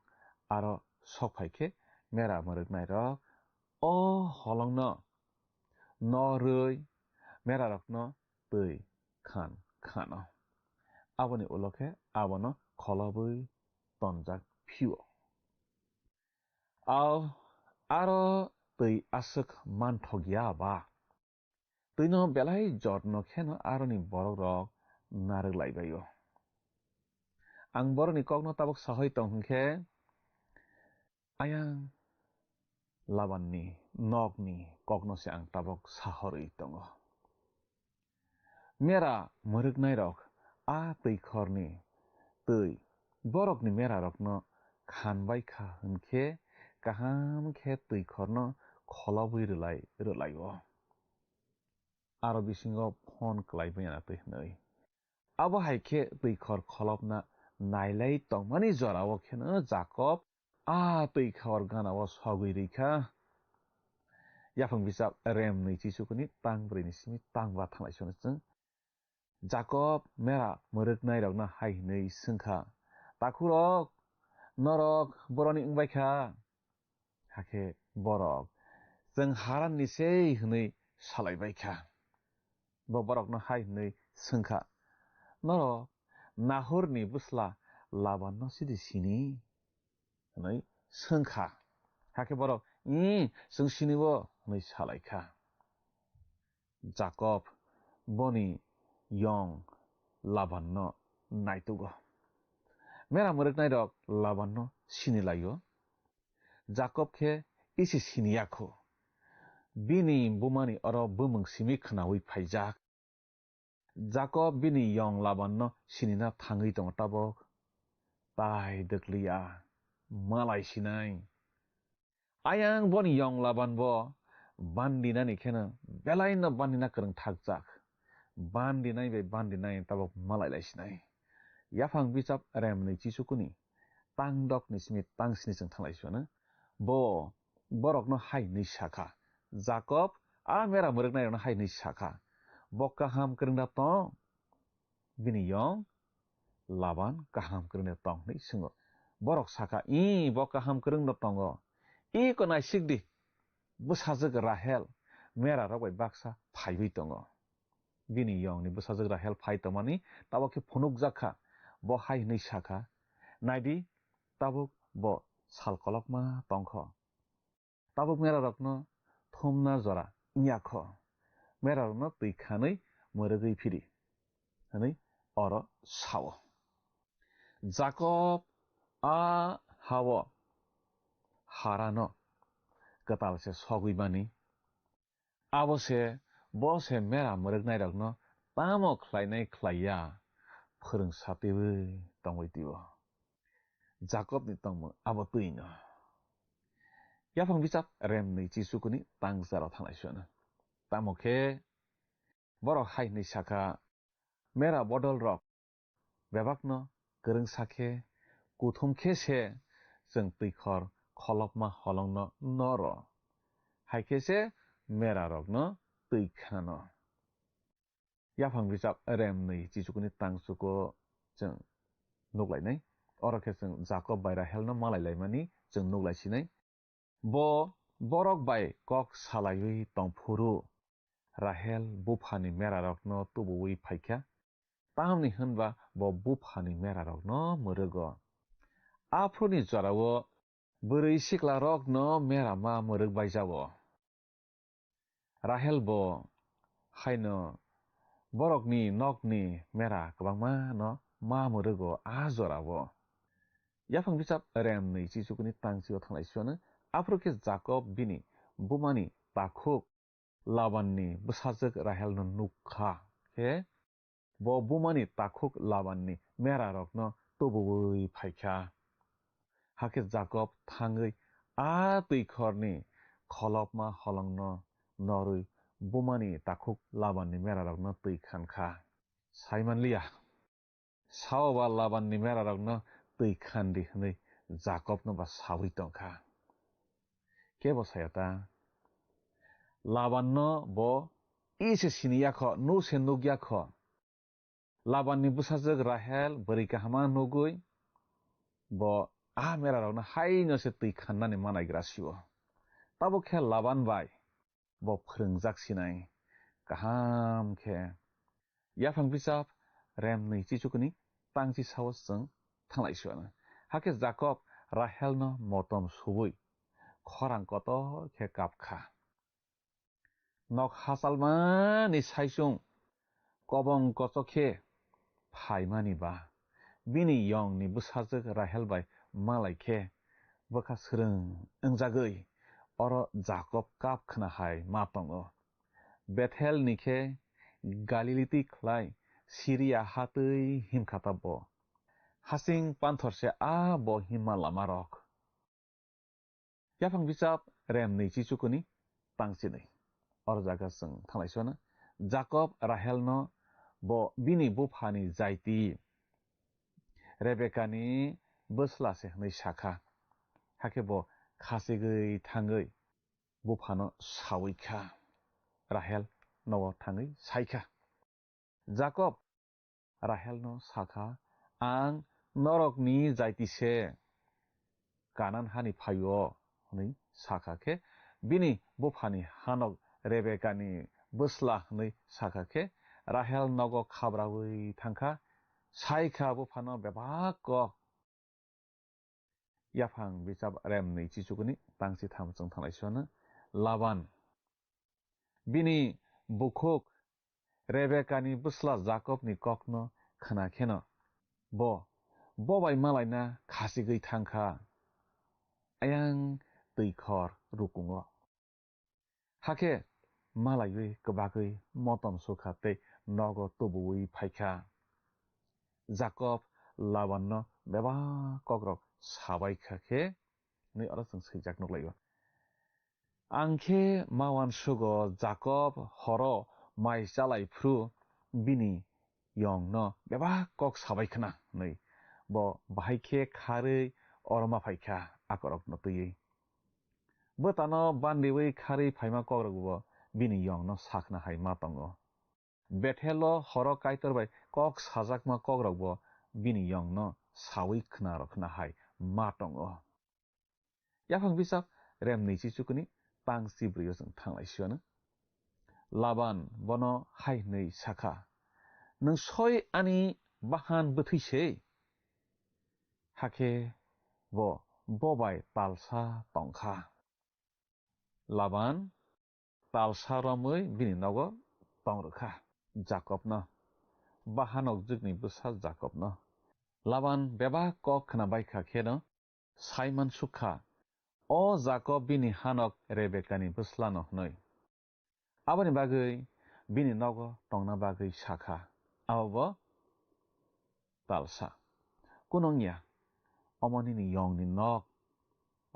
aro sokpai khe mera muruknai rok o holongno norui mera rokno tei khano aboni ulokhe abono kholobui tonjak phio aro tei asuk manthogya ba tino belai jotno kheno aroni borok rok naruk laibayo ang boroni kokno tabuk sahoi tongkhe ayang labanni nokni kokno se ang tabuk sahorui tongo mera muruknai rok a teikhorni tei borokni mera rokno khanbai kha hinkhe kaham khe teikhorno kholobui rulaio aro bisingo phone klaibai na tei hnoi abo haikhe teikhor kholobna nailai tongmani jorao kheno Jacob a teikhor ganao sogui reikha yapang bisap rem nei chi chukuni tang brei ni simi tang ba thanglai sona chung Jacob mera muruknai rokno hai nei sungkha takurok norok boroni wngbaikha hake borok jeng haran ni sei hnei salaibaikha bo borokno hai nei sungkha norok nahorni busla labanno sidi sini hnei sungkha hake borok jeng sinibo hnei salaikha Jacob boni yong labanno naitugo mera muruknai rok labanno sinilaio Jacob khe isi siniyakho bini bumani oro bumung simi khnawi phaijak Jacob bini yong labanno sinina thangui tong tabok tai dekliya malai sinai ayang boni yong laban bo bandinani kheno belaino bandina krung thakjak bandinai tabok malai laisinai yapang bisap rem nei chi chukuni tangdok ni simi tangsini chung thanglai suana bo borokno hai nei sakha Jacob a mera muruknai rokno hai nei sakha bo kaham krungna tong bini yong laban kaham krungna tong nei sungo borok sakha bo kaham krungna tongo ko naisik di busajak Rahel mera rok bai baksa phaibai tongo bini yong ni busajak Rahel phai tongmani tabok khe phunuk jakha bo hai nei sakha naidi tabuk bo salkolokma tongkho tabuk mera rokno thumna jora nyakho mera rokno tui khanui murugui phiri hnei oro sao Jacob a hawo harano katalse soguibani abose bose mera muruknai rokno tamo khlainai khlaiya phurung satibui tongbai tibo Jacob ni tongmo abo tuino yapang bisap rem nei chi chukuni tangjaro thanglai suana tamokhe borok hai nei sakha mera bodol rok bebakno kwrung sakhe kuthum khe se jeng teikhor kholopma holongno noro haikhe se mera rokno tei khano yapang bisap rem nei chi chukuni tangchuko jeng nuklainai oro khe jeng Jacob bai Rahel no malai laimani jeng nuklaisinai bo borok bai kok salaiwi tongphuru Rahel buphani mera rokno tubuwi phaikha tamni hunba bo buphani mera rokno murugo afroni jorao bwrui sikla rokno mera ma murukbai jago Rahel bo haino borokni nokni mera kwbangma no ma murugo a jorao yapang bisap rem nei chi chukuni tangchio thanglai suana afro khe Jacob bini bumani takhuk Labanni bwsajak Rahel no nukha khe bo bumani takhuk Labanni mera rokno toboi phaikha hake Jacob thangui a tuikhorni kholopma holongno norui bumani takhuk Labanni mera rokno tui khankha saimanliya saoba Labanni mera rokno tui khandi hnui Jacob no ba sawi tongkha kebo sayata Laban no bo ise siniyakho no se nugyakho Labanni bwsajak Rahel bari kahama nugui bo a mera rokno haino se tui khannani manaigra sibo tabo khe Laban bai bo phwrungjak sinai kaham khe yaphang bisap rem ni chichukuni tangchi saos jeng thanglai suana hake Jacob Rahel no motom subui khorang kotor khe kapkha nok hasalmani saisung kobong kochokhe phaimani ba bini yong ni bwsajak Rahel bai malai khe bwkha srung ongjagui oro Jacob kapkhna hai ma tongo Bethel ni khe Galiliti khlai Syria hatui himkhata bo hasing panthorse a bo himma lama rok yaphang bisap rem ni chichukuni tangchini oro jaga jeng thanglai suana Jacob Rahel no bo bini buphani jaiti Rebecca ni bwsla se hnui sakha hake bo khasigui thangui buphano sawikha Rahel no thangui saikha Jacob Rahel no sakha ang norok ni jaiti se Kanan hani phayo hnui sakha khe bini buphani hanok Rebecca ni bwsla hnui sakha khe Rahel nogo khabraui thangkha saikha buphano bebak ko yaphang bisap rem ni chichukuni tangsi thamjung thanglai suana Laban bini bukhuk Rebecca ni bwsla Jacob ni kokno khana kheno bo bai malaina khasigui thangkha ayang tuikhor rukungo hake malaiui kwbagui motom sukha tei nogo tubui phaikha Jacob Laban no beba kokrok sabaikha khe ni oro jeng swijak nuklaio angkhe mawan sugo Jacob horo mai chalai phru bini yong no beba kok sabaikhana nei bo bahai khe kharui oroma phaikha akorok no tui bwtano bandiwi kharui phaima kokrok bo bini yong no sakna hai ma tongo Bethelo horo kaitor bai kok sajakma kokrok bo bini yong no sawi khna rokhna hai ma tongo yaphang bisap rem ni chichukuni tang sibrio jeng thanglai suana Laban bono hai nei sakha nung soi ani bahan bwthuise hake bo bai talsa tongkha Laban talsa romui bini nogo tongrokha Jacob no bahanok jukni bwsa Jacob no Laban beba kok khna baikha khe no Simon sukha o Jacob bini hanok Rebecca ni bwsla no hnoi aboni bagui bini nogo tongna bagui sakha abo talsa kunongya omoni ni yong ni nok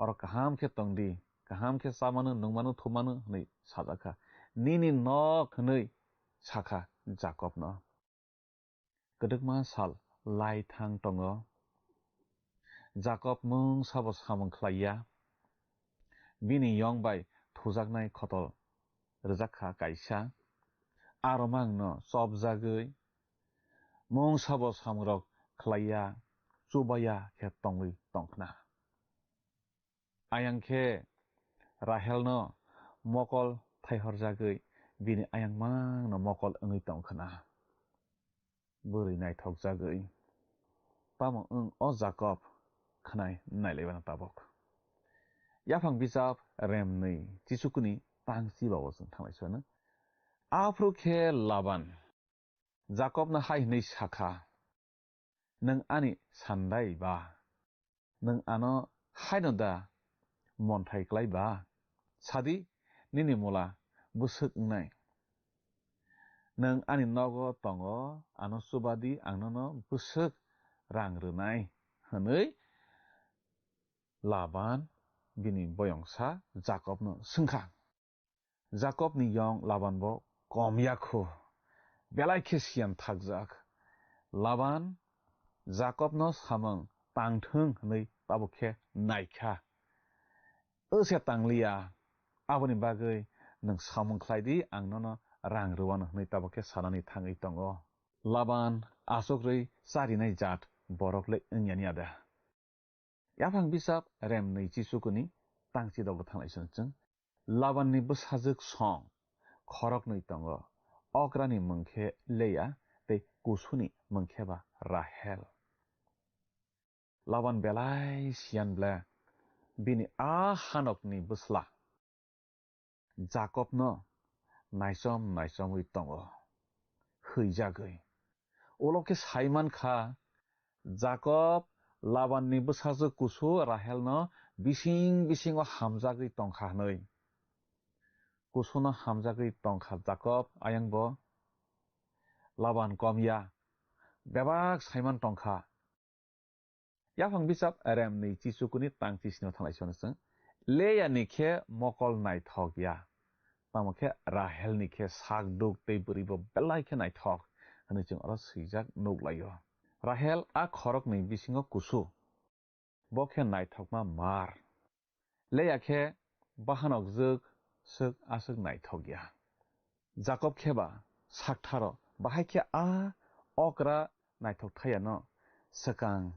oro kaham khe tongdi kaham khe chamanu nungmanu thumanu hnui sajakha nini nok hnui sakha Jacob no kedukma sal lai thang tongo Jacob mung sabo samung khlaiya bini yong bai thujaknai khotol rwjakha kaisa aromang no chopjagui mung sabo samrok khlaiya chubaya khe tongui tongkhna ayang khe Rahel no mokol thaihorjagui bini ayang mang no mokol ongui tongkhna bwrui naithokjagui tamo o Jacob khnai nailaibana tabok yaphang bisap rem nei chichukuni tangsi bawo jeng thanglai suana afru khe Laban Jacob na hai nei sakha nung ani sandai ba nung ano haino da monthai klai ba sadi nini mula busuk nai nang ani nogo tongo ano subadi angno busuk rang runai hanoi Laban bini boyongsa Jacob no sungka Jacob ni yong Laban bo komyakho belai khesian thakjak Laban Jacob no samang tangthung hanoi tabukhe naikha ose tanglia aboni bagai nang samung khlaidi angno rang ruwan hanoi tabukhe sanani thangai tongo Laban asogrei sarinai jat boroklei engyani ada Yafang bisap rem nei chisukuni tangchi dog thanglai sung Laban ni bushajuk song khorok nei tongo okrani mungkhe leya tei kusuni mungkhe ba Rahel Laban belai sian bla bini a hanok ni busla Jacob no naisom ui tongo hujagoi oloke saiman kha Jacob Laban ni bushajuk kusu Rahel no bising o hamjagui tongkha noi kusu no hamjagui tongkha Jacob ayang bo Laban komya bebak saiman tongkha Yafang bisap rem ni chisukuni tangchi sino thanglai sonasung Leya ni khe mokol naithok ya tamokhe Rahel ni khe sakduk tei buribo belai khe naithok hani chung oro swijak nuglaio Rahel a khorok ni bisingo kusu bokhe naithokma mar Leya khe bahanok juk suk asuk naithok ya Jacob kheba saktharo bahai khe a okra naithok thaya no sakang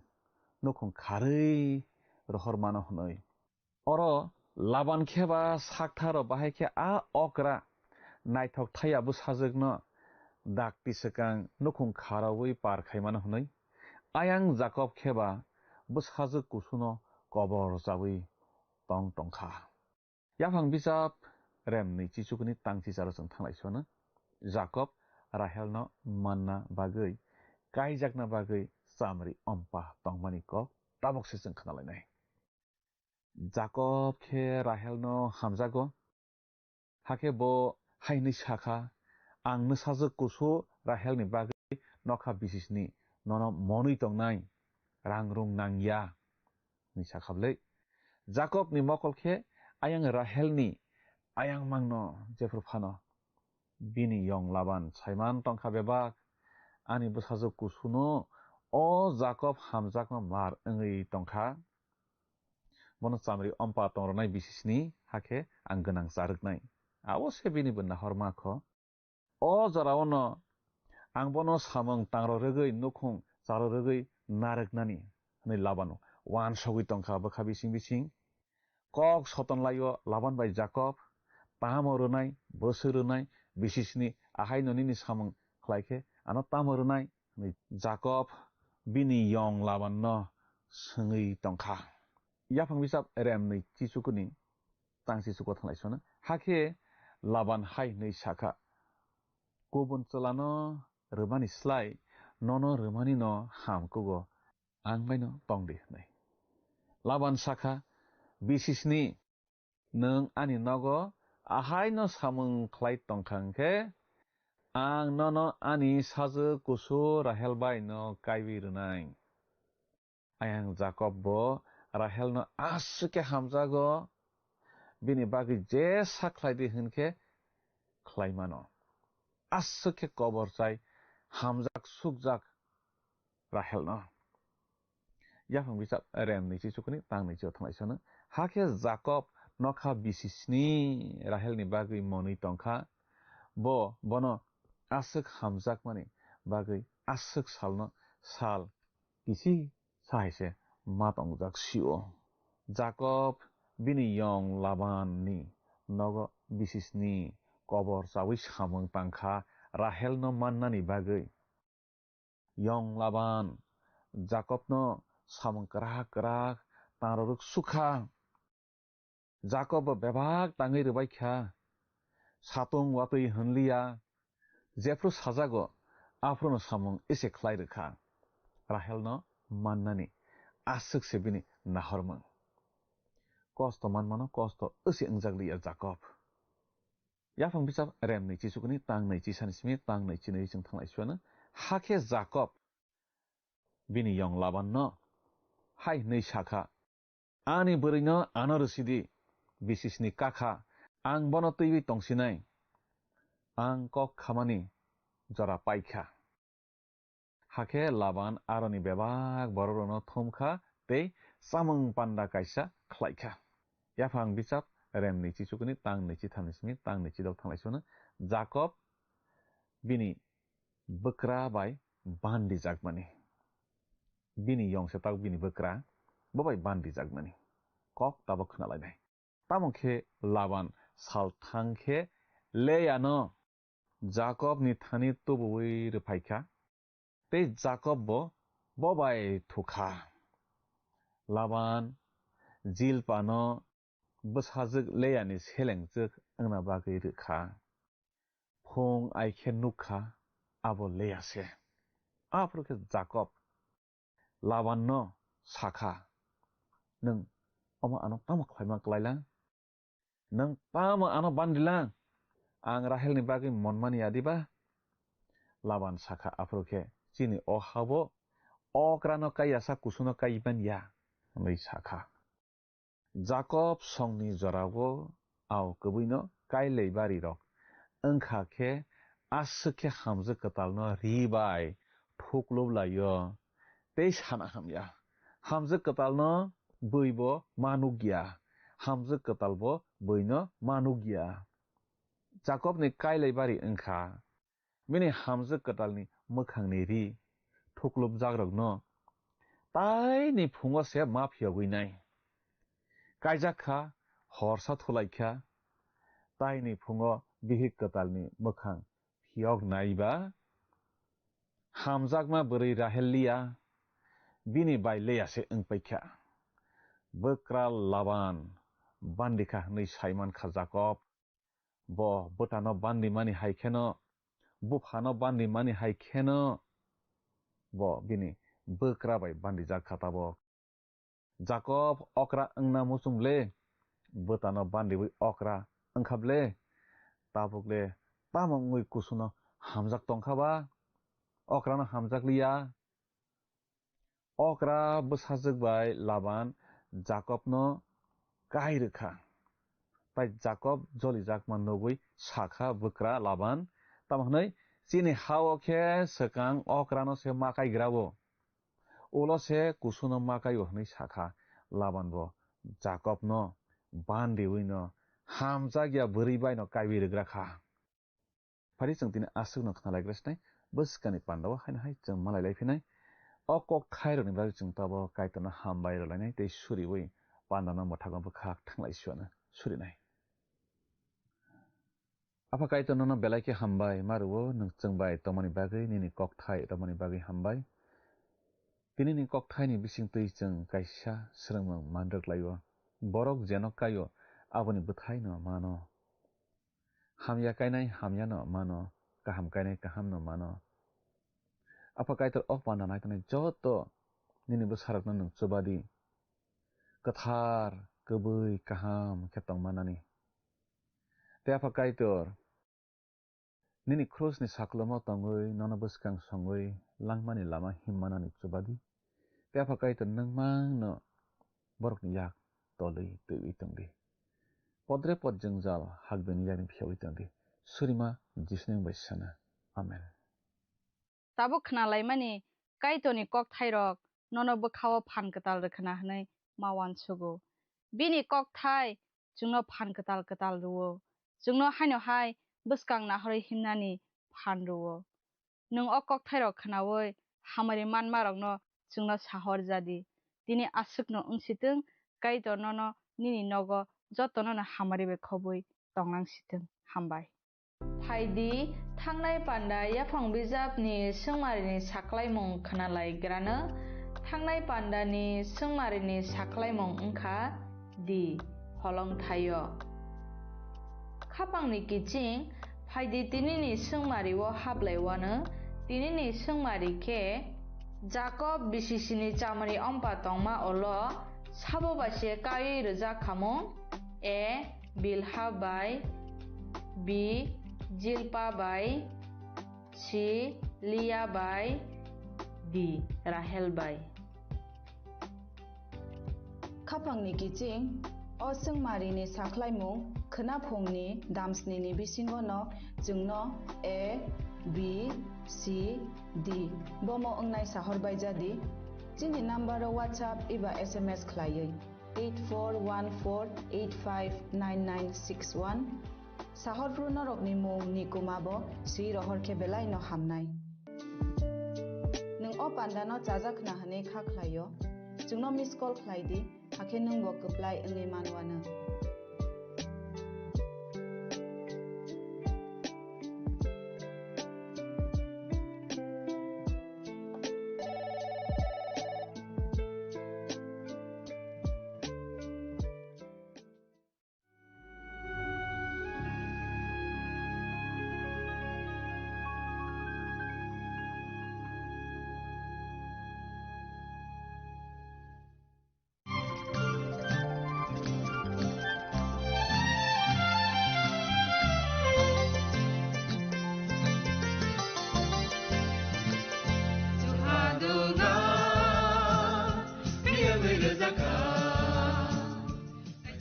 nukhung kharui rohor mano hnoi oro Laban kheba saktharo bahai khe a okra naithok thaya bushajuk no dakti sakang nukhung kharawi par khaimano hnoi ayang Jacob kheba bushajuk kusuno kobor jawi tongkha Yafang bisap rem ni chisukuni tangchi charo chung thanglai sono Jacob Rahel no manna bagui kaijakna bagui chamri ompa tongmani kok tabok se chung khnalainai Jacob khe Rahel no hamjago hake bo haini sakha ang nsajuk kusu Rahel ni bagui nokha bisisni nono monui tongnai rangrung nangya ni sakhablei Jacob ni mokol khe ayang Rahel ni ayang mangno jefru phano bini yong Laban saiman tongkha bebak ani bushajuk kusuno o Jacob hamjakma mar engui tongkha bono chamri ompa tongronai bisisni hake ang ganang charuknai abo se bini bo nahorma kho o jarao no ang bono samung tangro rogui nukhung charo rogui naruknani hani Laban wan sogui tongkha bokha bising kok soton laio Laban bai Jacob tamo runai bosu runai bisisni ahai nonini samung khlaikhe ano tamo runai Jacob bini yong Laban no sungui tongkha Yafang bisap rem ni chisukuni tangchi suko thanglai sono hake Laban hai nei sakha kubun chalano rwmani slai nono rwmani no hamkugo angbai no tongdi nei Laban sakha bisisni nung ani nogo ahai no samung khlai tongkhangkhe ang nono ani sajuk kusu Rahel bai no kaibi runai ayang Jacob bo Rahel no asuke hamjago bini bagi je sakhlaidi hinkhe khlaimano asuke kobor chai hamjak sukjak Rahel no Yafang bisap rem ni chisukuni tang ni chio thanglai sono hake Jacob nokha bisisni Rahel ni bagui monui tongkha bono asuk hamjak mani bagui asuk salno sal kisi sahaise matongjak sio Jacob bini yong Laban ni nogo bisisni kobor chawi samung tangkha Rahel no mannani bagui yong Laban Jacob no samung krak tangrok sukha Jacob bebak tangui rwaikha satung watui hunliya jefru sajago afro no samung ese khlai rwkha Rahel no mannani asuk se bini nahormung kosto manmano kosto usi ungjak liya Jacob याफां बिजाब RAM नैथि सुकुनि तां नैथि सानसिमि तां नैथि नै जों थांलायसुआनो हाखे जाकब बिनि यं लाबान न हाय नै साखा आनि बोरैनो आनो रसिदि बिसिसनि काखा आं बनो तैबि तंसिनाय आं कक खामानि जरा पाइखा हाखे लाबान आरनि बेबाग बरनो थमखा तै सामं पान्दा कायसा खलायखा याफां बिजाब रेम नैथि सुकुनि तां नैथि थामनिसिमि तां नैथि दाव थांलायसुआनो जाकब बिनि बोक्रा बाय बान्दि जागमानि बिनि यंसे ताक बिनि बोक्रा बबाय बान्दि जागमानि कक ताबो खोनालायनाय तामंखे लाबान साल थांखे लेयानो जाकब नि थानि तबुबै रफायखा ते जाकब बबाय थुखा लाबान जिलपानो बसाजोग लेयानि सेलेंजोग आंना बागै रोखा फं आइखे नुखा आबो लेयासे आफोरखे जाकब लाबान न साखा नों अमा आनो तामा खलायमा कलायला नों तामा आनो बान्दिला आं राहेलनि बागै मनमानि आदिबा लाबान साखा आफोरखे चिनि अहाबो अक्रानो कायासा कुसुनो काइबान या नै साखा जाकब संनि जराबो आव कबैनो काइलै बारि रक ओंखाखे आसखे हामजो कतालनो रिबाय ठोकलोब लायो तै साना हामया हामजो कतालनो बैबो मानुगिया हामजो कतालबो बैनो मानुगिया जाकबनि काइलै बारि ओंखा बिनि हामजो कतालनि मोखांनि रि ठोकलोब जाग्रगनो ताइनि फुङो से माफिया गैनाय कायजाखा हरसा थुलायखा ताइनि फुङो बिहि कतालनि मोखां फियग नायबा हामजागमा बोरै राहेलिया बिनि बायलेयासे ओंपायखा बोक्रा लाबान बान्दिखा नै साइमान खा जाकब ब बोटानो बान्दी मानि हायखेनो बुफानो बान्दी मानि हायखेनो ब बिनि बोक्रा बाय बान्दी जाखाताबो जाकब अक्रा अंना मुसुमले बोटानो बान्दी बै अक्रा ओंखाबले ताबुकले तामंगै कुसुनो हामजाक तंखाबा अक्रानो हामजाकलिया अक्रा बसाजोगबाय लाबान जाकबनो काहिरोखा ताइ जाकब जलि जाकमान नगै साखा बोक्रा लाबान तामहनै चिनि हावखे सकां अक्रानो से माकाइग्राबो उलो से कुसुनो माकाइयो हनै साखा लाबानबो जाकबनो बान्दी वैनो हामजागिया बोरैबायनो काइबिरग्राखा फारि जों दिनै आसुगनो खोनालायग्रासिनाय बोसकानि पान्दाव हायनाहाय जों मालायलायफिनाय अकक खायरनि बागै जों ताबो काइतनो हामबाय रलायनाय तै सुरिवै पान्दानो मथागनबो खाक थांलायसुआनो सुरिनाय आफा काइतनो बेलायके हामबाय मारुवो नों जोंबाय तमनि बागै निनि ककथाय तमनि बागै हामबाय दिनैनि ककथायनि बिसिंतै जों काइसा स्रोंमों मानद्रगलायो बरक जेनक कायो आबनि बथाय न मानो हामया कायनाय हामया न मानो काहाम कायनाय काहाम न मानो आफा कायतर अक पान्दानाय तने जत निनि बसारकनो नों चोबादि कथार कबै काहाम खेतंग मानानि ते आफा कायतर निनि ख्रुसनि साकलमो तंगै नन बसकां संगै लांमानि लामा हिममानानि चोबादि ते आफा कायतर नंमांनो बरकनि याक तलै तै तंदि पद्रे पद जों जाल हागबेनि यानि फियावै तंदि सुरिमा जिसुनि बैसाना आमेन ताबो खोनालाय माने काइतनि कक थाइरक ननबो खावो फान कताल रखना हनै मावान सुगो बिनि कक थाइ जोंनो फान कताल कताल रुवो जोंनो हायनो हाय बसकां नाहरै हिमनानि फान रुवो नों अ कक थाइरक खोनावै हामारि मानमारकनो जोंनो साहर जादि दिनै आसुकनो ओंसितों काइतनो निनि नगो जतनो हामारि बेखबै तंलांसितों हामबाय फाइदि थांनाय पान्दा याफां बिजाबनि सोंमारिनि साख्लायमं खोनालायग्रानो थांनाय पान्दानि सोंमारिनि साख्लायमं ओंखा दि हलं थायो खापांनि किचिं फाइदि तिनिनि सोंमारिवो हाबलायवानो तिनिनि सोंमारिखे जाकब बिसिसिनि चामरि अम्पा तंमा अलो साबो बासे काई रोजा खामो ए बिलहा bye B. Jilpa by C. Lia by D. Rahel by Kapangni kiching o sungmarini saklaimung khonapongni damsnini bisingo no jungno A, B, C, D bomo ongnai sahorbai jadi jini number WhatsApp iba SMS khlaioi 8414859961 Sahorpru norokni mung nikumabo si rohor ke belai no hamnai Nung o pandano jajak nahane kha khlaio jungno miss call khlaidi hake nung bo apply ngi manwana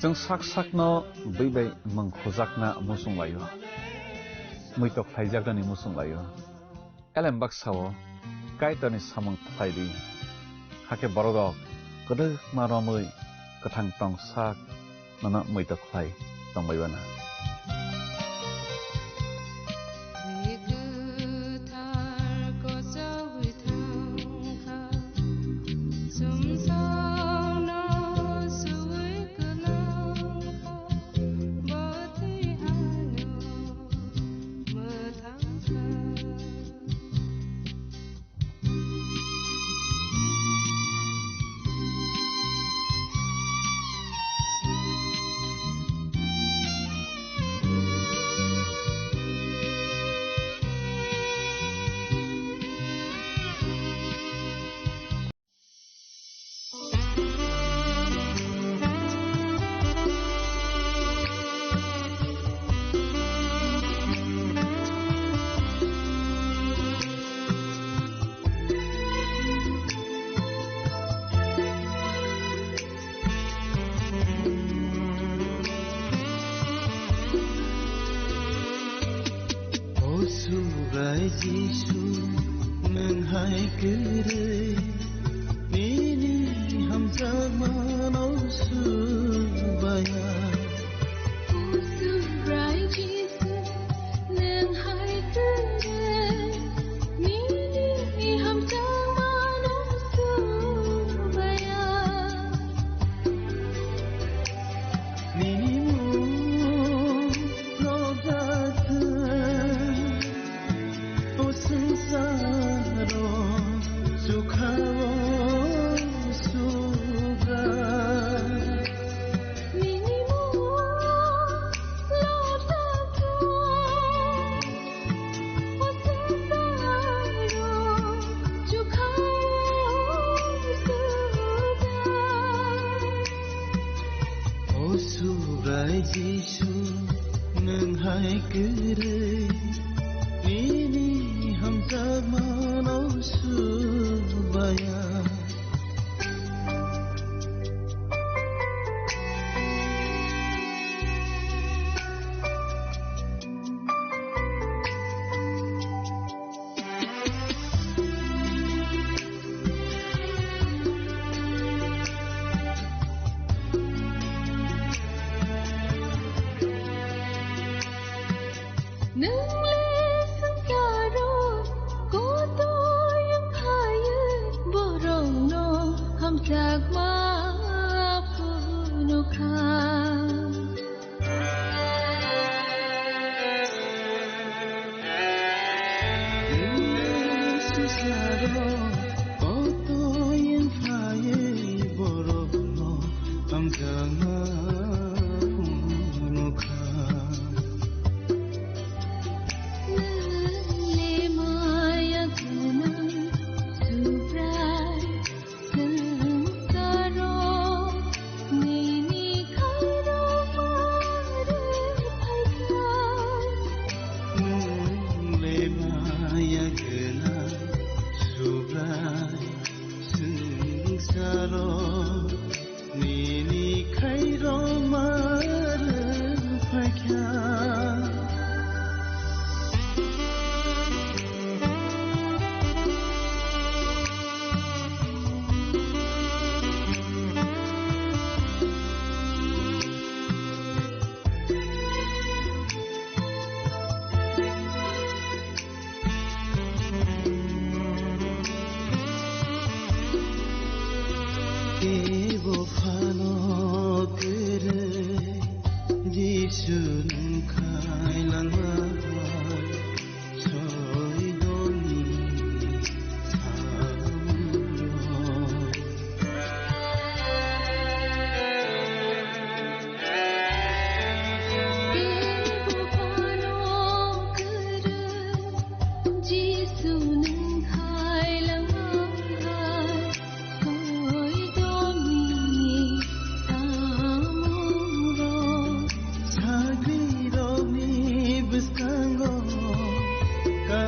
जों sak-sakno बै mangkhojakna musunglayo muitok thaijagani musunglayo elembak sawo kaitani samang thaidi hake borok kodok maromoi kathang tong sak nana muitok thai tongbaibana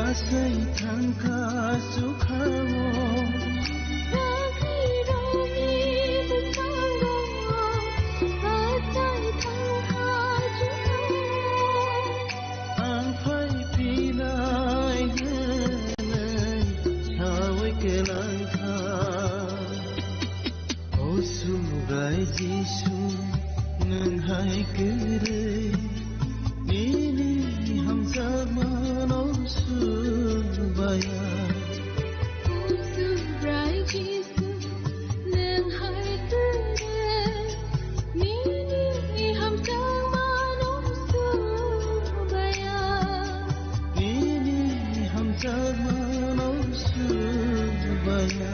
गासै थांखा सुखावो आं फैफिनाय होनै थावै केलांखा असुगाय जिसु नोंहाय गोरै निनि हामजामानाव सुबाया असुगाय जिसु नोंहाय गोरै निनि हामजामानाव सुबाया निनि हामजामानाव सुबाया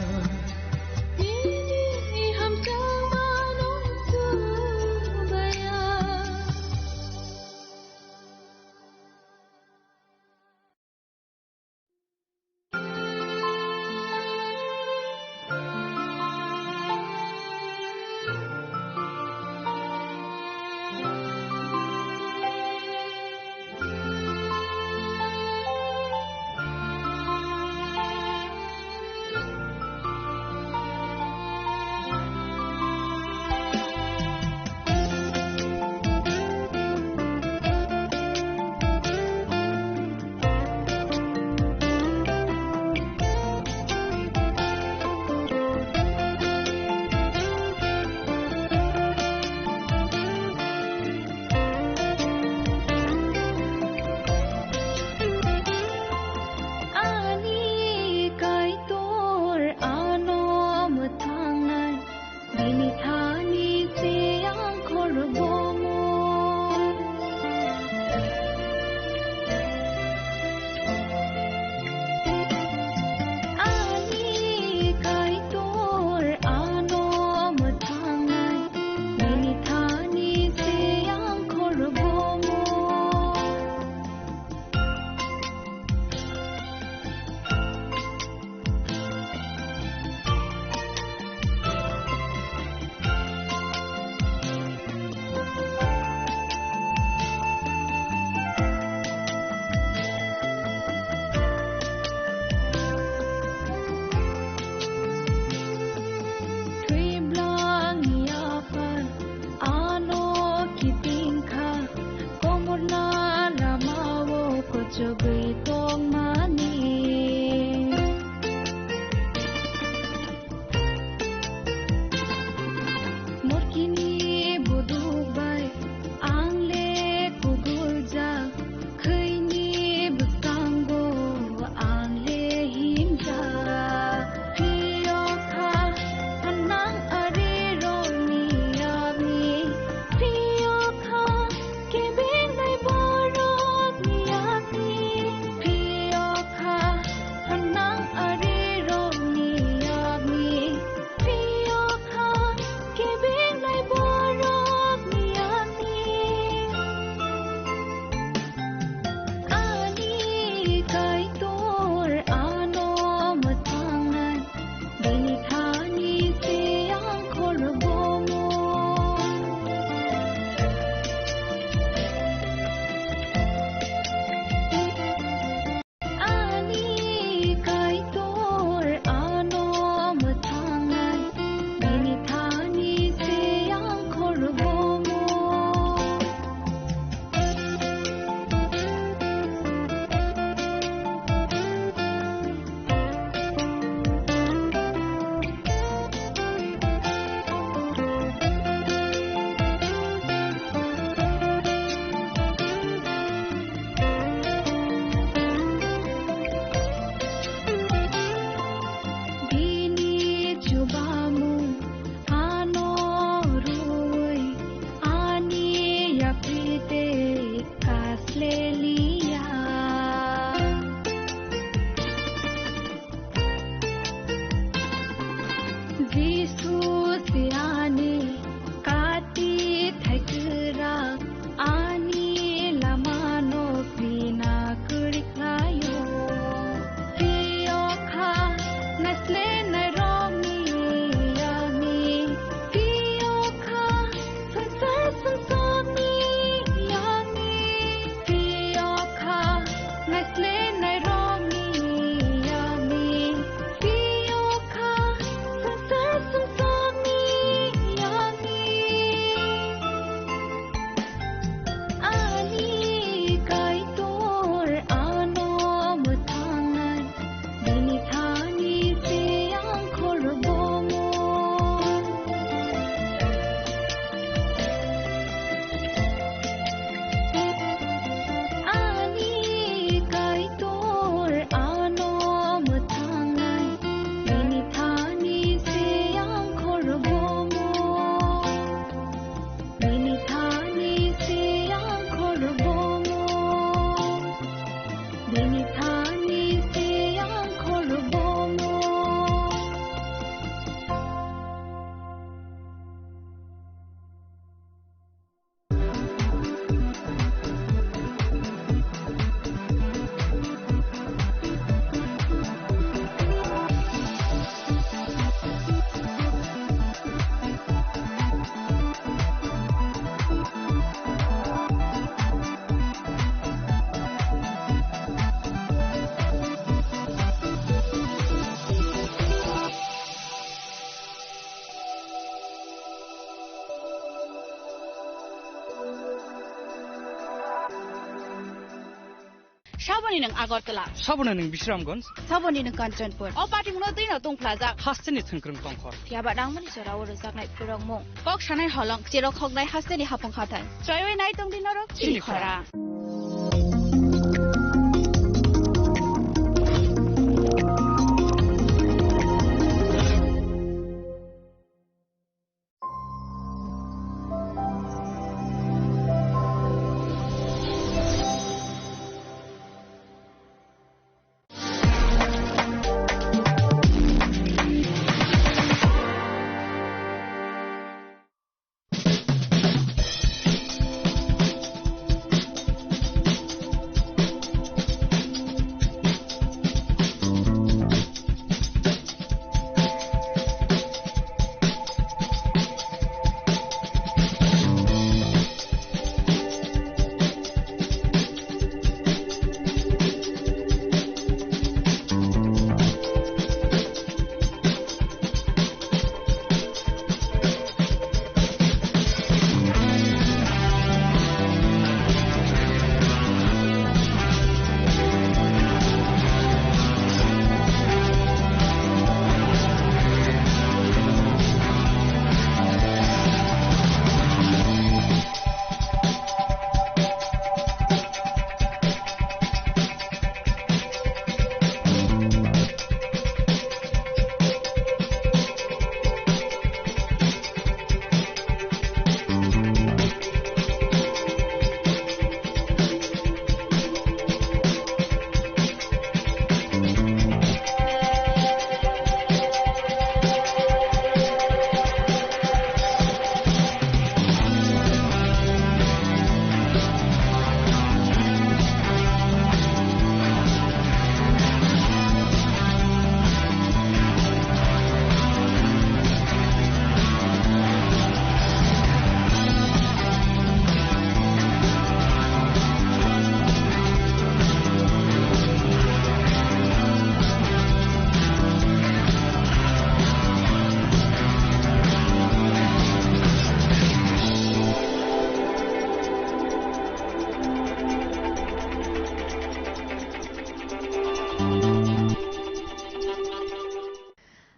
Saboni nang Agartala. Sabona ning Bishramganj. Saboni nang Kanchanpur. O party mo din no tung plaza. Hasteni thangkrung tongkhor. Tiaba dang mani sora wor saknai purong mo. Kok sanai holong chiro khognai hasteni hapong khatai. Choyoi nai tong din norok chini khora.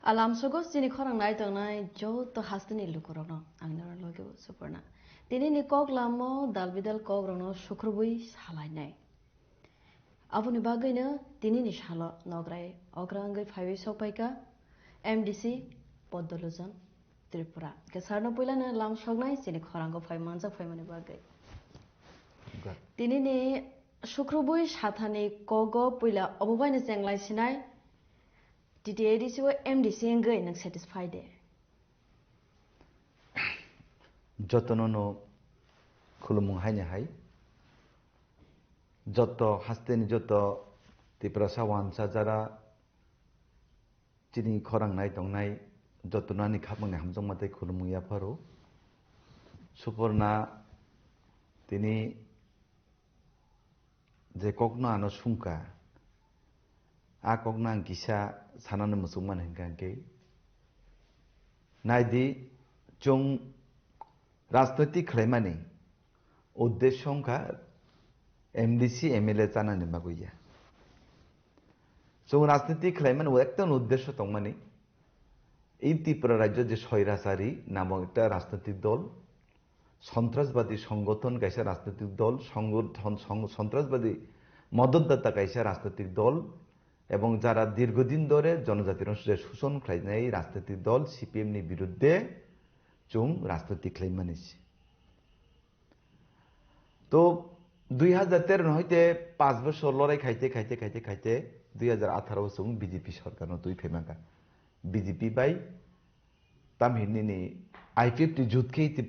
Alam sogo sini khorang nai tang nai jo to hasteni lukurok no angnar loge suporna tini ni kok lamo dalbidal kok rono sukrubui salai nai abuni bagai no tini ni salo nograi ogranggai phaiwi sopaika MDC Podolozan Tripura kesarno puila na lam sognai sini khorang go phai manja phai mani bagai tini ni sukrubui sathani kogo puila obubai na jenglai sinai DDADC wa MDC ngai nang satisfied de jotono khulumung haine hai joto hasteni joto Tripura sawan sajara chini khorang nai tongnai jotonani khapang hamjong mate khulumung ya pharu suporna tini je kokna no sungka a kokna kisa sanana musuman hengkangke naidi chung রাজনৈতিক খেলামানি উদ্দেশ্য সংখ্যা MDC MLA জানানি বাগুইয়া जों রাজনৈতিক খেলামানি একটা উদ্দেশ্য তংমানি এই ত্রিপুরা রাজ্য যে স্বৈরাচারী নামক একটা রাজনৈতিক দল সন্ত্রাসবাদী সংগঠন কাইসা রাজনৈতিক দল সন্ত্রাসবাদী মদতদাতা কাইসা রাজনৈতিক দল এবং যারা দীর্ঘদিন ধরে জনজাতির শোষণ খাইনাই রাজনৈতিক দল CPM নি বিরুদ্ধে जों राजनैतिक खेलाइमानि तो 2013 হইতে 5 বছর লড়াই খাইতে 2018 जों BJP সরকার তুই ফেমাকা BJP বাই তামহিনি I-50 যুদ্ধ খেইতে